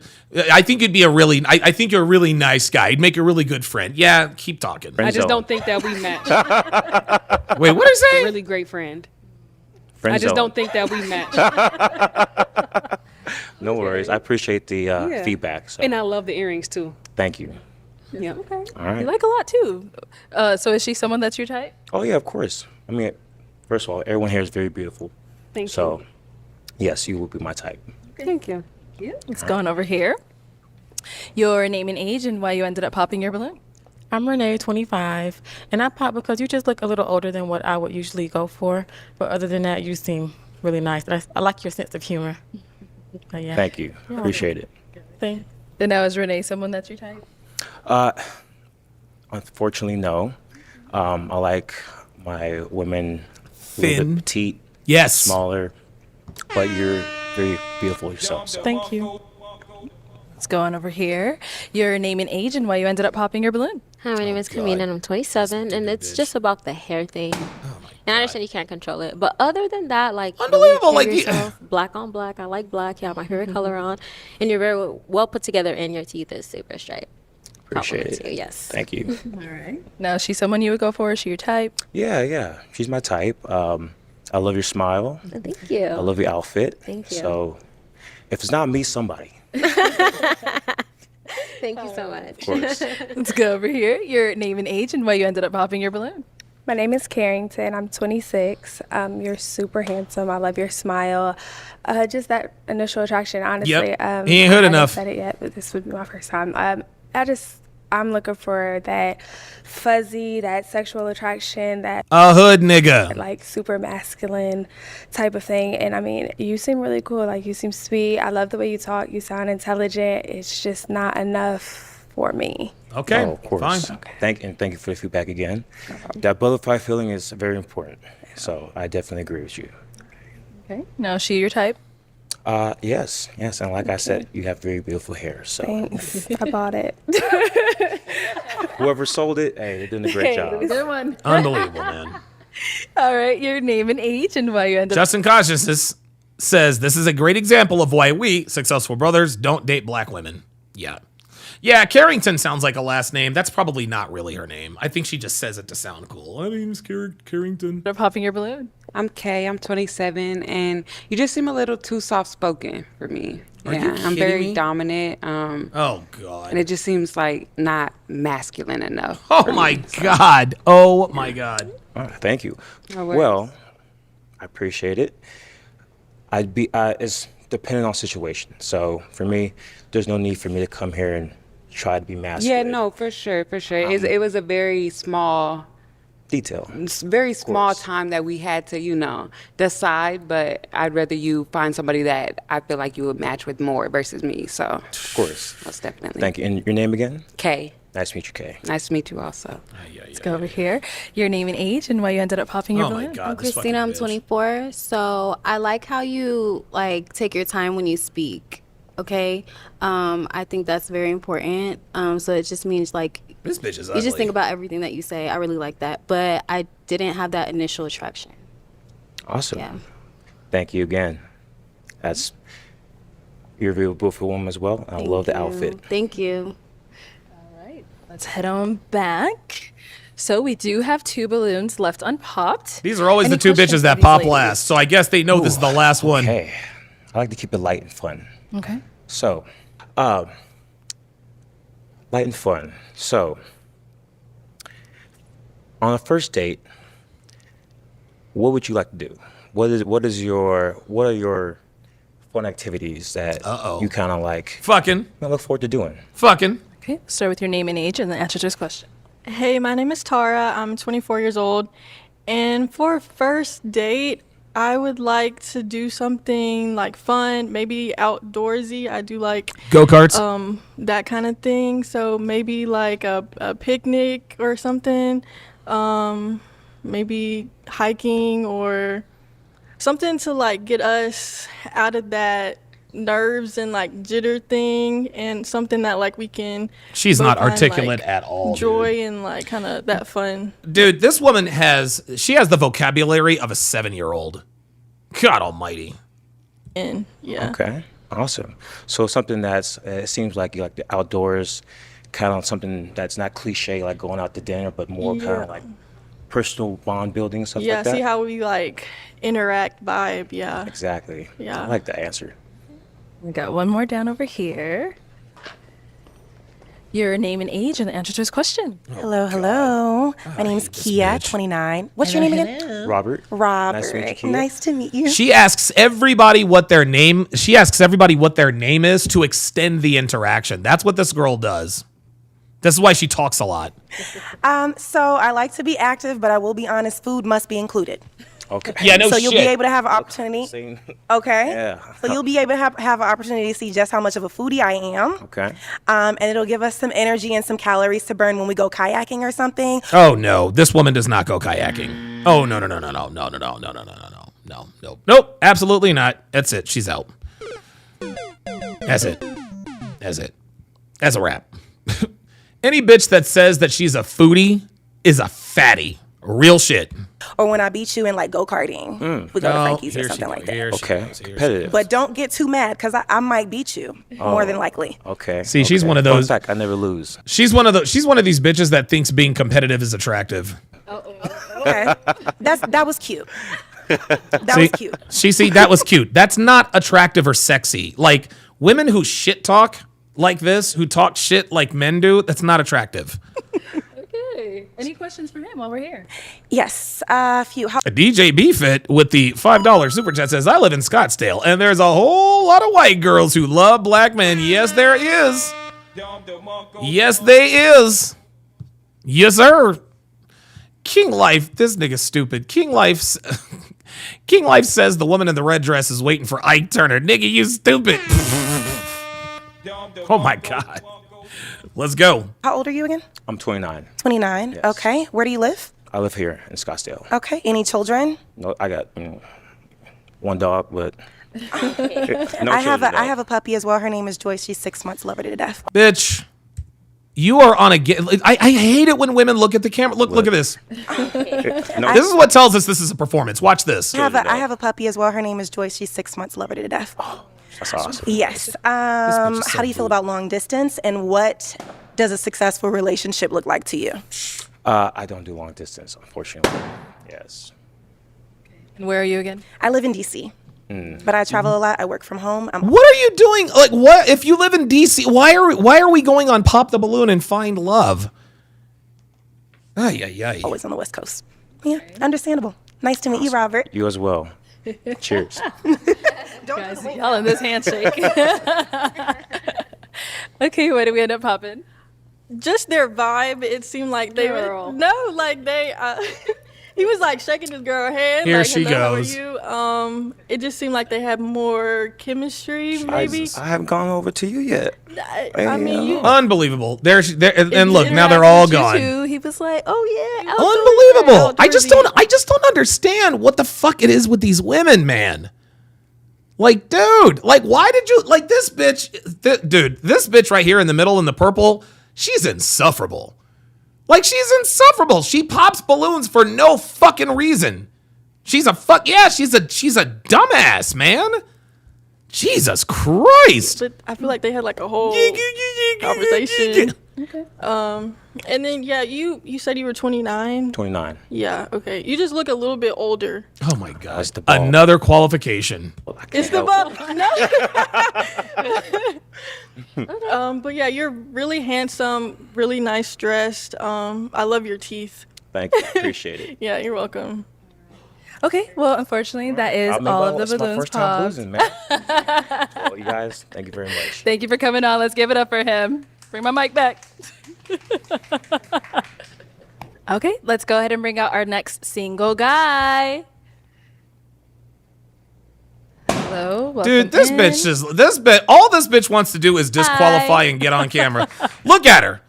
I think you'd be I think you're a really nice guy. You'd make a really good friend. Yeah, keep talking. I just don't think that we match. Wait, what is that? A really great friend. I just don't think that we match. No worries. I appreciate the feedback. So. And I love the earrings too. Thank you. Yeah. Okay. All right. You like a lot too. So is she someone that's your type? Oh yeah, of course. I mean, first of all, everyone here is very beautiful. Thank you. So, yes, you will be my type. Thank you. Yeah. Let's go on over here. Your name and age and why you ended up popping your balloon. I'm Renee, 25, and I pop because you just look a little older than what I would usually go for. But other than that, you seem really nice. I like your sense of humor. Yeah. Thank you. Appreciate it. Thanks. And now is Renee someone that's your type? Unfortunately, no. I like my women a little Thin. bit petite, Yes. smaller, but you're very beautiful yourself. So. Thank you. Let's go on over here. Your name and age and why you ended up popping your balloon. Hi, my name is Camila, and I'm 27, and it's just about the hair thing. And I understand you can't control it, but other than that, like, Unbelievable, really like, carry yourself, black on black. I like black. You have my favorite color on, and you're very well put together, and your teeth is super straight. Appreciate Compliments it. you, yes. Thank you. All right. Now is she someone you would go for? Is she your type? Yeah. She's my type. I love your smile. Thank you. I love your outfit. Thank you. So, if it's not me, somebody. Thank you so much. Of course. Let's go over here. Your name and age and why you ended up popping your balloon. My name is Carrington. I'm 26. You're super handsome. I love your smile. Just that initial attraction, honestly. Yep. He ain't hood I enough. haven't said it yet, but this would be my first time. I'm looking for that fuzzy, that sexual attraction, that A hood nigga. like super masculine type of thing. And I mean, you seem really cool. Like, you seem sweet. I love the way you talk. You sound intelligent. It's just not enough for me. Okay. Oh, of course. Fine. Thank you for the feedback again. That butterfly feeling is very important. So I definitely agree with you. Okay. Now is she your type? Yes, and like I said, you have very beautiful hair. So Thanks. I bought it. whoever sold it, hey, they're doing a great job. Good one. Unbelievable, man. All right. Your name and age and why you ended up. Justin Consciousness says this is a great example of why we, successful brothers, don't date black women. Yeah. Yeah, Carrington sounds like a last name. That's probably not really her name. I think she just says it to sound cool. My name's Carrington. They're popping your balloon. I'm Kay. I'm 27, and you just seem a little too soft-spoken for me. Are you I'm kidding very me? dominant. Oh, God. And it just seems like not masculine enough. Oh, my God. Oh, my God. Thank you. No worries. Well, I appreciate it. It's depending on situation. So for me, there's no need for me to come here and try to be masculine. Yeah, no, for sure. It was a very small detail. It's very small time that we had to, decide, but I'd rather you find somebody that I feel like you would match with more versus me. So, of course. Most definitely. Thank you. And your name again? Kay. Nice to meet you, Kay. Nice to meet you also. Let's go over here. Your name and age and why you ended up popping your balloon. I'm Christina. I'm 24. So I like how you take your time when you speak. Okay, I think that's very important. So it just means this bitch is you ugly. just think about everything that you say. I really like that, but I didn't have that initial attraction. Awesome. Yeah. Thank you again. You're a very beautiful woman as well. I love the outfit. Thank you. Let's head on back. So we do have 2 balloons left unpopped. These are always Any the 2 questions bitches for that these pop ladies? last. So I guess they know this is the last one. Okay. I like to keep it light and fun. Okay. So, light and fun. So, on a first date, what would you like to do? What are your fun activities that you kind of like? Fucking. I look forward to doing. Fucking. Okay. Start with your name and age and then answer this question. Hey, my name is Tara. I'm 24 years old. And for a first date, I would like to do something like fun, maybe outdoorsy. I do like Go-karts? That kind of thing. So maybe like a picnic or something. Maybe hiking or something to like get us out of that nerves and like jitter thing, and something that like we can. She's both not find, articulate like, at all, Joy and like kind of that fun. Dude, this woman has the vocabulary of a 7-year-old. God almighty. And yeah. Okay. Awesome. So something that's it seems like you like the outdoors, kind of something that's not cliche like going out to dinner, but more kind Yeah. of like personal bond building, stuff Yeah, like that. see how we like interact, vibe. Yeah. Exactly. Yeah. I like the answer. We got one more down over here. Your name and age and the answer to his question. Hello. My name's Kia, 29. What's your name again? Robert. Robert. Nice to meet you, Kia. Nice to meet you. She asks everybody what their name is to extend the interaction. That's what this girl does. This is why she talks a lot. So I like to be active, but I will be honest, food must be included. Okay. Yeah, no So shit. you'll be able to have an opportunity. Okay. Yeah. So you'll be able to have an opportunity to see just how much of a foodie I am. Okay. And it'll give us some energy and some calories to burn when we go kayaking or something. Oh no, this woman does not go kayaking. Oh no. Nope, absolutely not. That's it. She's out. That's it. That's a wrap. Any bitch that says that she's a foodie is a fatty. Real shit. Or when I beat you in like go-karting. We go to Frankie's or something like that. Okay. Competitive. But don't get too mad because I might beat you more than likely. Okay. See, she's okay. one of those. Fun fact, I never lose. She's one of these bitches that thinks being competitive is attractive. Okay. That was cute. That was cute. That was cute. That's not attractive or sexy. Like women who shit talk like this, who talk shit like men do, that's not attractive. Okay. Any questions for him while we're here? Yes, a few. A DJ B-Fit with the $5 super chat says, I live in Scottsdale, and there's a whole lot of white girls who love black men. Yes, there is. Yes, they is. Yes, sir. King Life, this nigga's stupid. King Life says the woman in the red dress is waiting for Ike Turner. Nigga, you stupid. Oh my God. Let's go. How old are you again? I'm 29. 29. Yes. Okay. Where do you live? I live here in Scottsdale. Okay. Any children? No, I got one dog, but no I children, have a puppy as well. Her name is Joyce. She's 6 months. Love her to death. Bitch, you are on a I hate it when women look at the camera. Look at this. This is what tells us this is a performance. Watch this. I have a puppy as well. Her name is Joyce. She's 6 months. Love her to death. That's awesome. Yes. How do you feel about long distance, and what does a successful relationship look like to you? I don't do long distance, unfortunately. Yes. And where are you again? I live in DC, but I travel a lot. I work from home. What are you doing? Like, what if you live in DC? Why are we going on Pop the Balloon and Find Love? Ay. Always on the West Coast. Yeah, understandable. Nice to meet you, Robert. You as well. Cheers. Guys, y'all in this handshake. Okay, what did we end up popping? Just their vibe. It seemed like they Girl. he was like shaking this girl's hand. Here like, she hello, goes. How are you? It just seemed like they had more chemistry, maybe. I haven't gone over to you yet. I mean, you. Unbelievable. And look, now they're all gone. Too, he was like, "Oh yeah, Unbelievable. I just don't understand what the fuck it is with these women, man. Like, dude, like, why did you like this bitch? This bitch right here in the middle in the purple, she's insufferable. Like, she's insufferable. She pops balloons for no fucking reason. She's a dumbass, man. Jesus Christ. But I feel like they had like a whole conversation. Okay. And then you said you were 29. 29. Yeah. Okay. You just look a little bit older. Oh my God. Another qualification. It's the ball. No. But yeah, you're really handsome, really nice dressed. I love your teeth. Thank you. Appreciate it. Yeah, you're welcome. Okay, well, unfortunately, that is all of the it's my balloons first time popped. losing, man. So, you guys, thank you very much. Thank you for coming on. Let's give it up for him. Bring my mic back. Okay, let's go ahead and bring out our next single guy. Hello, welcome Dude, this in. bitch is all this bitch wants to do is disqualify and get on camera. Look at her.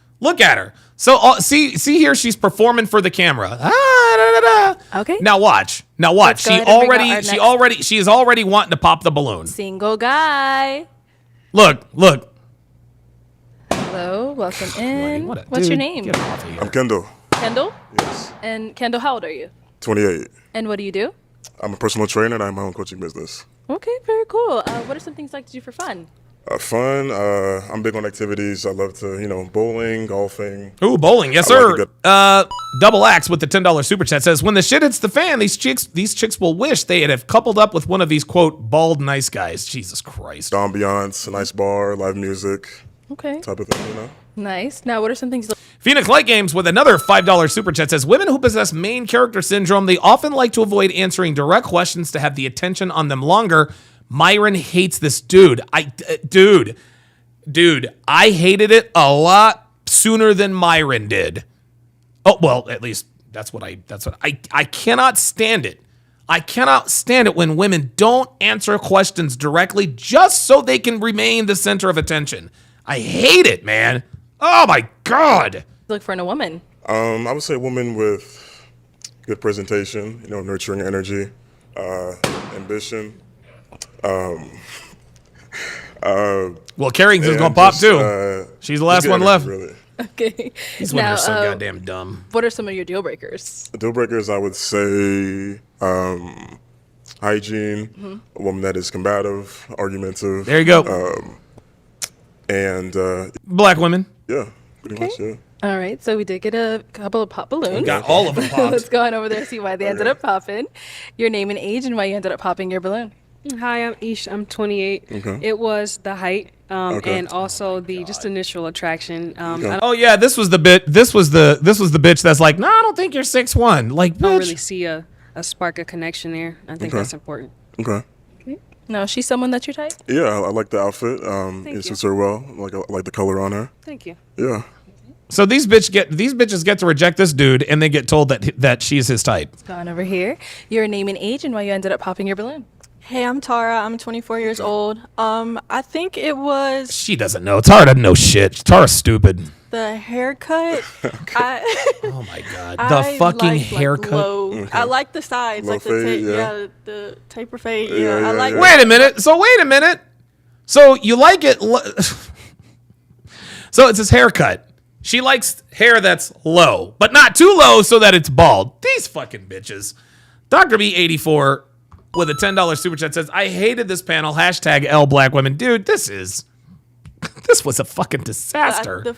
So see here, she's performing for the camera. Okay. Now watch. Let's go She ahead and bring out our is already wanting to pop the balloon. Single guy. Look. Hello, welcome in. What a What's your dude. name? Get off of here. I'm Kendall, Kendall? Yes. And Kendall, how old are you? 28. And what do you do? I'm a personal trainer and I have my own coaching business. Okay, very cool. What are some things you like to do for fun? Fun. I'm big on activities. I love to, bowling, golfing. Ooh, bowling, yes, I like sir. to Double Axe with the $10 super chat says, when the shit hits the fan, these chicks will wish they had have coupled up with one of these, quote, bald nice guys. Jesus Christ. Ambiance, a nice bar, live music. Okay. Type of thing, Nice. Now, what are some things you Phoenix Light Games with another $5 super chat says, women who possess main character syndrome, they often like to avoid answering direct questions to have the attention on them longer. Myron hates this dude. Dude, I hated it a lot sooner than Myron did. Oh, well, at least that's what I cannot stand it. I cannot stand it when women don't answer questions directly just so they can remain the center of attention. I hate it, man. Oh my God. look for in a woman? I would say a woman with good presentation, nurturing energy, ambition. Well, Carrington's gonna pop too. She's the last one left. Really. Okay. These women are so goddamn dumb. What are some of your deal breakers? Deal breakers, I would say hygiene, a woman that is combative, argumentative. There you go. And black women. Yeah, pretty much, yeah. All right, so we did get a couple of pop balloons. We got all of them popped. Let's go on over there and see why they ended up popping. Your name and age and why you ended up popping your balloon. Hi, I'm Ish. I'm 28. Okay. It was the height and also the just initial attraction. Oh yeah, this was the bit. This was the bitch that's like, no, I don't think you're 6'1". Like, I don't bitch. really see a spark of connection there. I think Okay. that's important. Okay. No, she's someone that you're type? Yeah, I like the outfit. It suits her well. I like the color on her. Thank you. Yeah. So these bitches get to reject this dude, and they get told that she's his type. Let's go on over here. Your name and age and why you ended up popping your balloon. Hey, I'm Tara. I'm 24 years old. I think it was She doesn't know. Tara doesn't know shit. Tara's stupid. the haircut. Oh my God, the fucking haircut. Low. I like the sides, Low like the fade, yeah. the taper fade. Yeah, I like. Wait a minute. So you like it? So it's his haircut. She likes hair that's low, but not too low so that it's bald. These fucking bitches. Dr. B84 with a $10 super chat says, I hated this panel. #L Black Women. Dude, this was a fucking disaster. The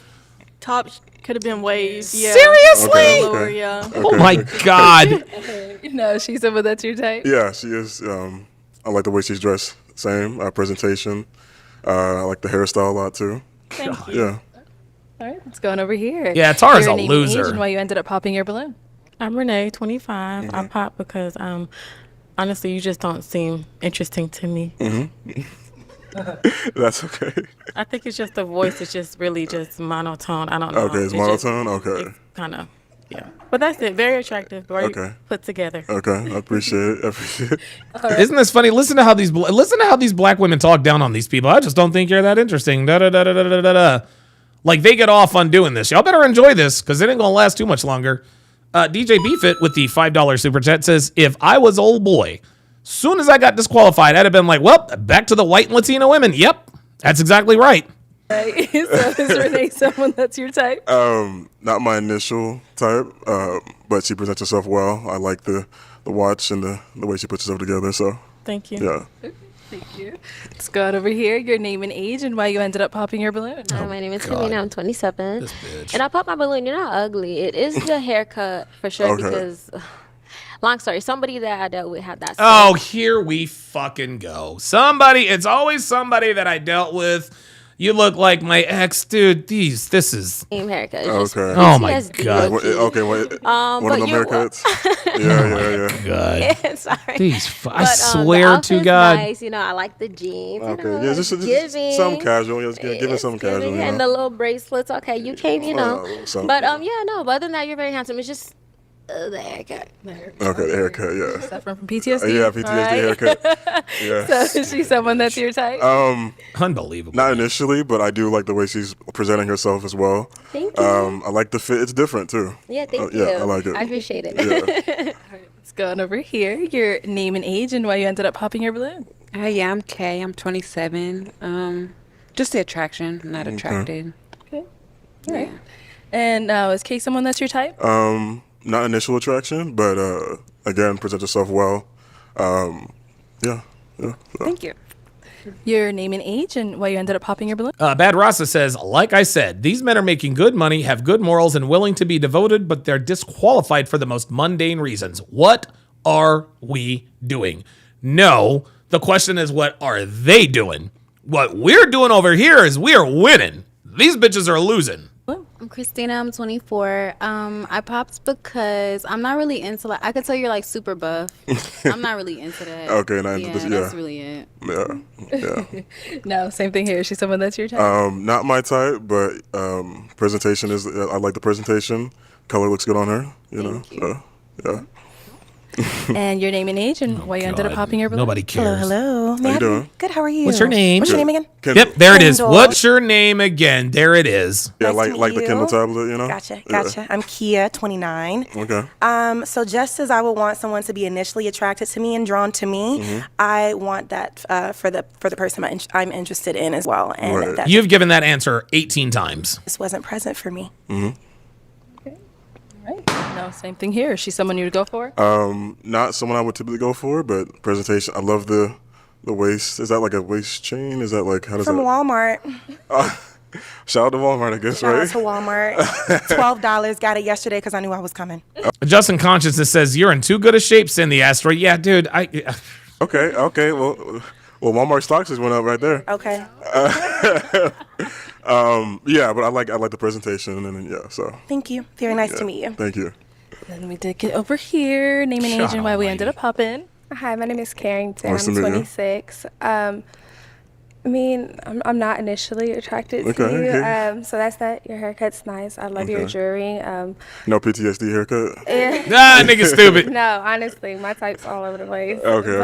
top could have been waves. Yeah. Seriously? Okay, lower, yeah. Oh my God. No, she's someone that's your type. Yeah, she is. I like the way she's dressed. Same presentation. I like the hairstyle a lot too. Thank you. Yeah. All right, let's go on over here. Yeah, Tara's Your a name and age loser. and why you ended up popping your balloon. I'm Renee, 25. I pop because honestly, you just don't seem interesting to me. That's okay. I think it's just the voice is just really just monotone. I don't know. Okay, it's monotone? Okay. Kind of, yeah. But that's it. Very attractive. Very Okay. put together. Okay, I appreciate it. Isn't this funny? Listen to how these black women talk down on these people. I just don't think you're that interesting. Da da da da da da da. Like they get off on doing this. Y'all better enjoy this because it ain't gonna last too much longer. DJ Beefit with the $5 super chat says, if I was old boy, soon as I got disqualified, I'd have been like, well, back to the white and Latino women. Yep, that's exactly right. Right. So is Renee someone that's your type? Not my initial type, but she presents herself well. I like the watch and the way she puts herself together. So Thank you. Yeah. Thank you. Let's go on over here. Your name and age and why you ended up popping your balloon. Hi, my name is Tamina. I'm 27. And I popped my balloon. You're not ugly. It is the haircut for sure Okay. because, long story, somebody that I dealt with had that. Oh, here we fucking go. It's always somebody that I dealt with. You look like my ex, dude. This is. Same haircut. It's just Okay. Oh my PTSD. God. Okay, wait. One but of them you- haircuts? Yeah. God. Sorry. I But, swear the to outfit's God. Nice. I like the jeans. Okay, It's just giving. some casual. Just giving some casual. And the little bracelets. Okay, you came, something. But but other than that, you're very handsome. It's just The haircut. Okay, the haircut, yeah. Suffering from PTSD. Yeah, PTSD haircut. Yeah. So is she someone that's your type? Unbelievable. Not initially, but I do like the way she's presenting herself as well. Thank you. I like the fit. It's different too. Yeah, thank you. Yeah, I like it. I appreciate it. Yeah. Let's go on over here. Your name and age and why you ended up popping your balloon. Yeah, I'm Kay. I'm 27. Just the attraction. I'm not attracted. Okay. All right. And is Kay someone that's your type? Not initial attraction, but again, present yourself well. Yeah. So. Thank you. Your name and age and why you ended up popping your balloon. Bad Rasa says, like I said, these men are making good money, have good morals, and willing to be devoted, but they're disqualified for the most mundane reasons. What are we doing? No, the question is, what are they doing? What we're doing over here is we are winning. These bitches are losing. I'm Christina. I'm 24. I popped because I'm not really into I could tell you're like super buff. I'm not really into that. Okay, not into this. Yeah, that's really it. Yeah. No, same thing here. She's someone that's your type. Not my type, but presentation is. I like the presentation. Color looks good on her. You know. So, yeah. And your name and age and why you ended up popping your balloon. Nobody cares. Hello. How you doing? Good, how are you? What's your name? What's your name again? Kendall. Yep, there it is. Kendall. What's your name again? There it is. Yeah, Nice to like meet the Kindle you. tablet, you know. Gotcha. Yeah. I'm Kia, 29. Okay. So just as I would want someone to be initially attracted to me and drawn to me, I want that for the person I'm interested in as well. And that You've given that answer 18 times. this wasn't present for me. Right. No, same thing here. Is she someone you would go for? Not someone I would typically go for, but presentation. I love the waist. Is that like a waist chain? Is that like how does From that? Walmart. Shout out to Walmart, I guess, Shout right? out to Walmart. $12. Got it yesterday because I knew I was coming. Justin Consciousness says, you're in too good a shape, Cindy Asteroid. Yeah, dude. Okay. Well, Walmart stocks just went up right there. Okay. Yeah, but I like the presentation, and yeah, so. Thank you. Very nice to meet you. Thank you. Then we did get over here. Name and age and why we ended up popping. Hi, my name is Carrington. Nice to I'm meet you. 26. I mean, I'm not initially attracted to Okay, you. okay. So that's that. Your haircut's nice. I love your Okay. jewelry. No PTSD haircut. Nigga stupid. No, honestly, my type's all over the place. Okay,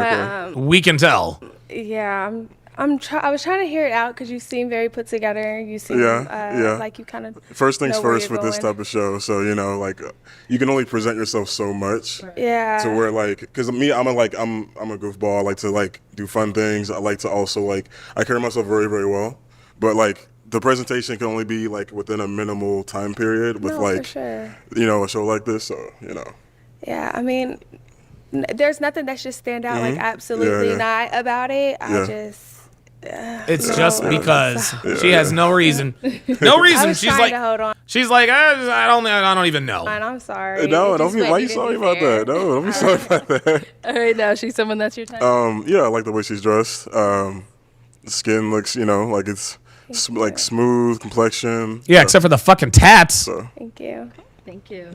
But, We can tell. yeah, I was trying to hear it out because you seem very put together. You seem Yeah. like you kind of First things know where first you're with this going. type of show. So like you can only present yourself so much. Yeah. To where because me, I'm a goofball. I like to do fun things. I like to also I carry myself very, very well. But the presentation can only be within a minimal time period with for sure. a show like this. So Yeah, I mean, there's nothing that should stand out Mhm. absolutely Yeah. not about it. Yeah. I just. It's just because she has no reason. No I reason. was She's trying like, to hold on. I don't even know. Fine, I'm sorry. No, It don't just be. Why wouldn't you even sorry be about fair. that? No, don't be sorry about that. All right, now she's someone that's your type. Yeah, I like the way she's dressed. The skin looks, like it's smooth complexion. Yeah, except for the fucking tats. So. Thank you. Thank you.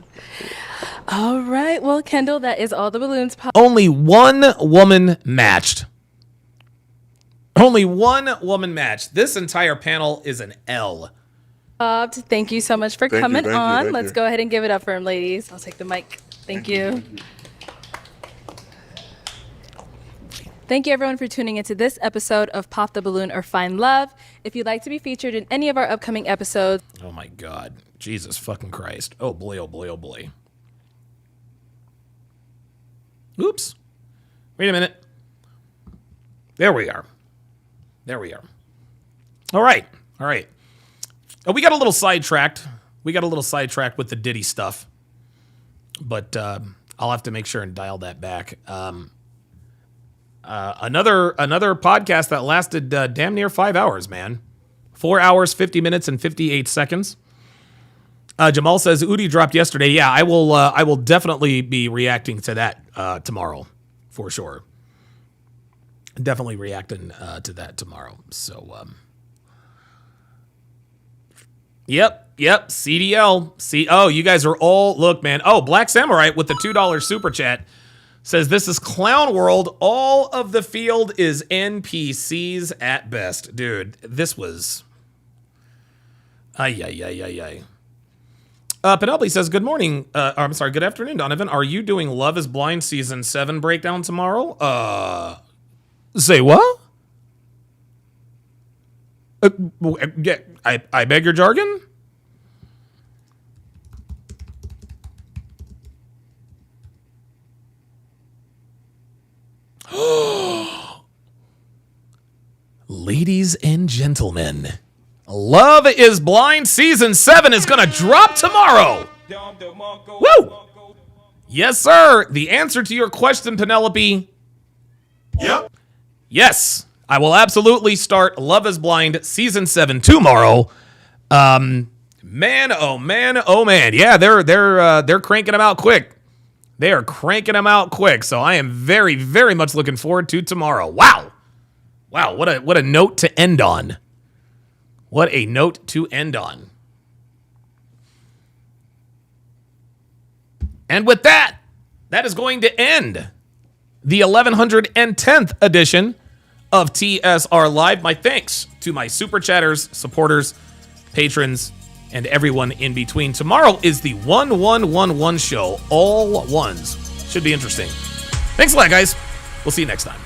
All right. Well, Kendall, that is all the balloons pop. Only one woman matched. Only one woman matched. This entire panel is an L. Thank you so much for Thank you, coming thank you, on. thank Let's you. go ahead and give it up for him, ladies. I'll take the mic. Thank you. Thank you, everyone, for tuning into this episode of Pop the Balloon or Find Love. If you'd like to be featured in any of our upcoming episodes, Oh my God. Jesus fucking Christ. Oh boy, oh boy, oh boy. Oops. Wait a minute. There we are. There we are. All right. All right. Oh, we got a little sidetracked. We got a little sidetracked with the Diddy stuff. But I'll have to make sure and dial that back. Another podcast that lasted damn near 5 hours, man. 4 hours, 50 minutes, and 58 seconds. Jamal says Udi dropped yesterday. Yeah, I will definitely be reacting to that tomorrow, for sure. Definitely reacting to that tomorrow. So, yep, CDL. Oh, you guys are all, look, man. Oh, Black Samurai with the $2 super chat says this is Clown World. All of the field is NPCs at best. Dude, this was, ay. Penelope says, good morning. I'm sorry, good afternoon, Donovan. Are you doing Love is Blind Season 7 breakdown tomorrow? Say what? Yeah, I beg your jargon? Ladies and gentlemen, Love is Blind Season 7 is going to drop tomorrow. Woo! Yes, sir. The answer to your question, Penelope. Yep. Yes. I will absolutely start Love is Blind Season 7 tomorrow. Man, oh man, oh man. Yeah, they're cranking them out quick. They are cranking them out quick. So I am very, very much looking forward to tomorrow. Wow. Wow, what a note to end on. What a note to end on. And with that, that is going to end the 1110th edition of TSR Live. My thanks to my super chatters, supporters, patrons, and everyone in between. Tomorrow is the 1111 show. All ones. Should be interesting. Thanks a lot, guys. We'll see you next time.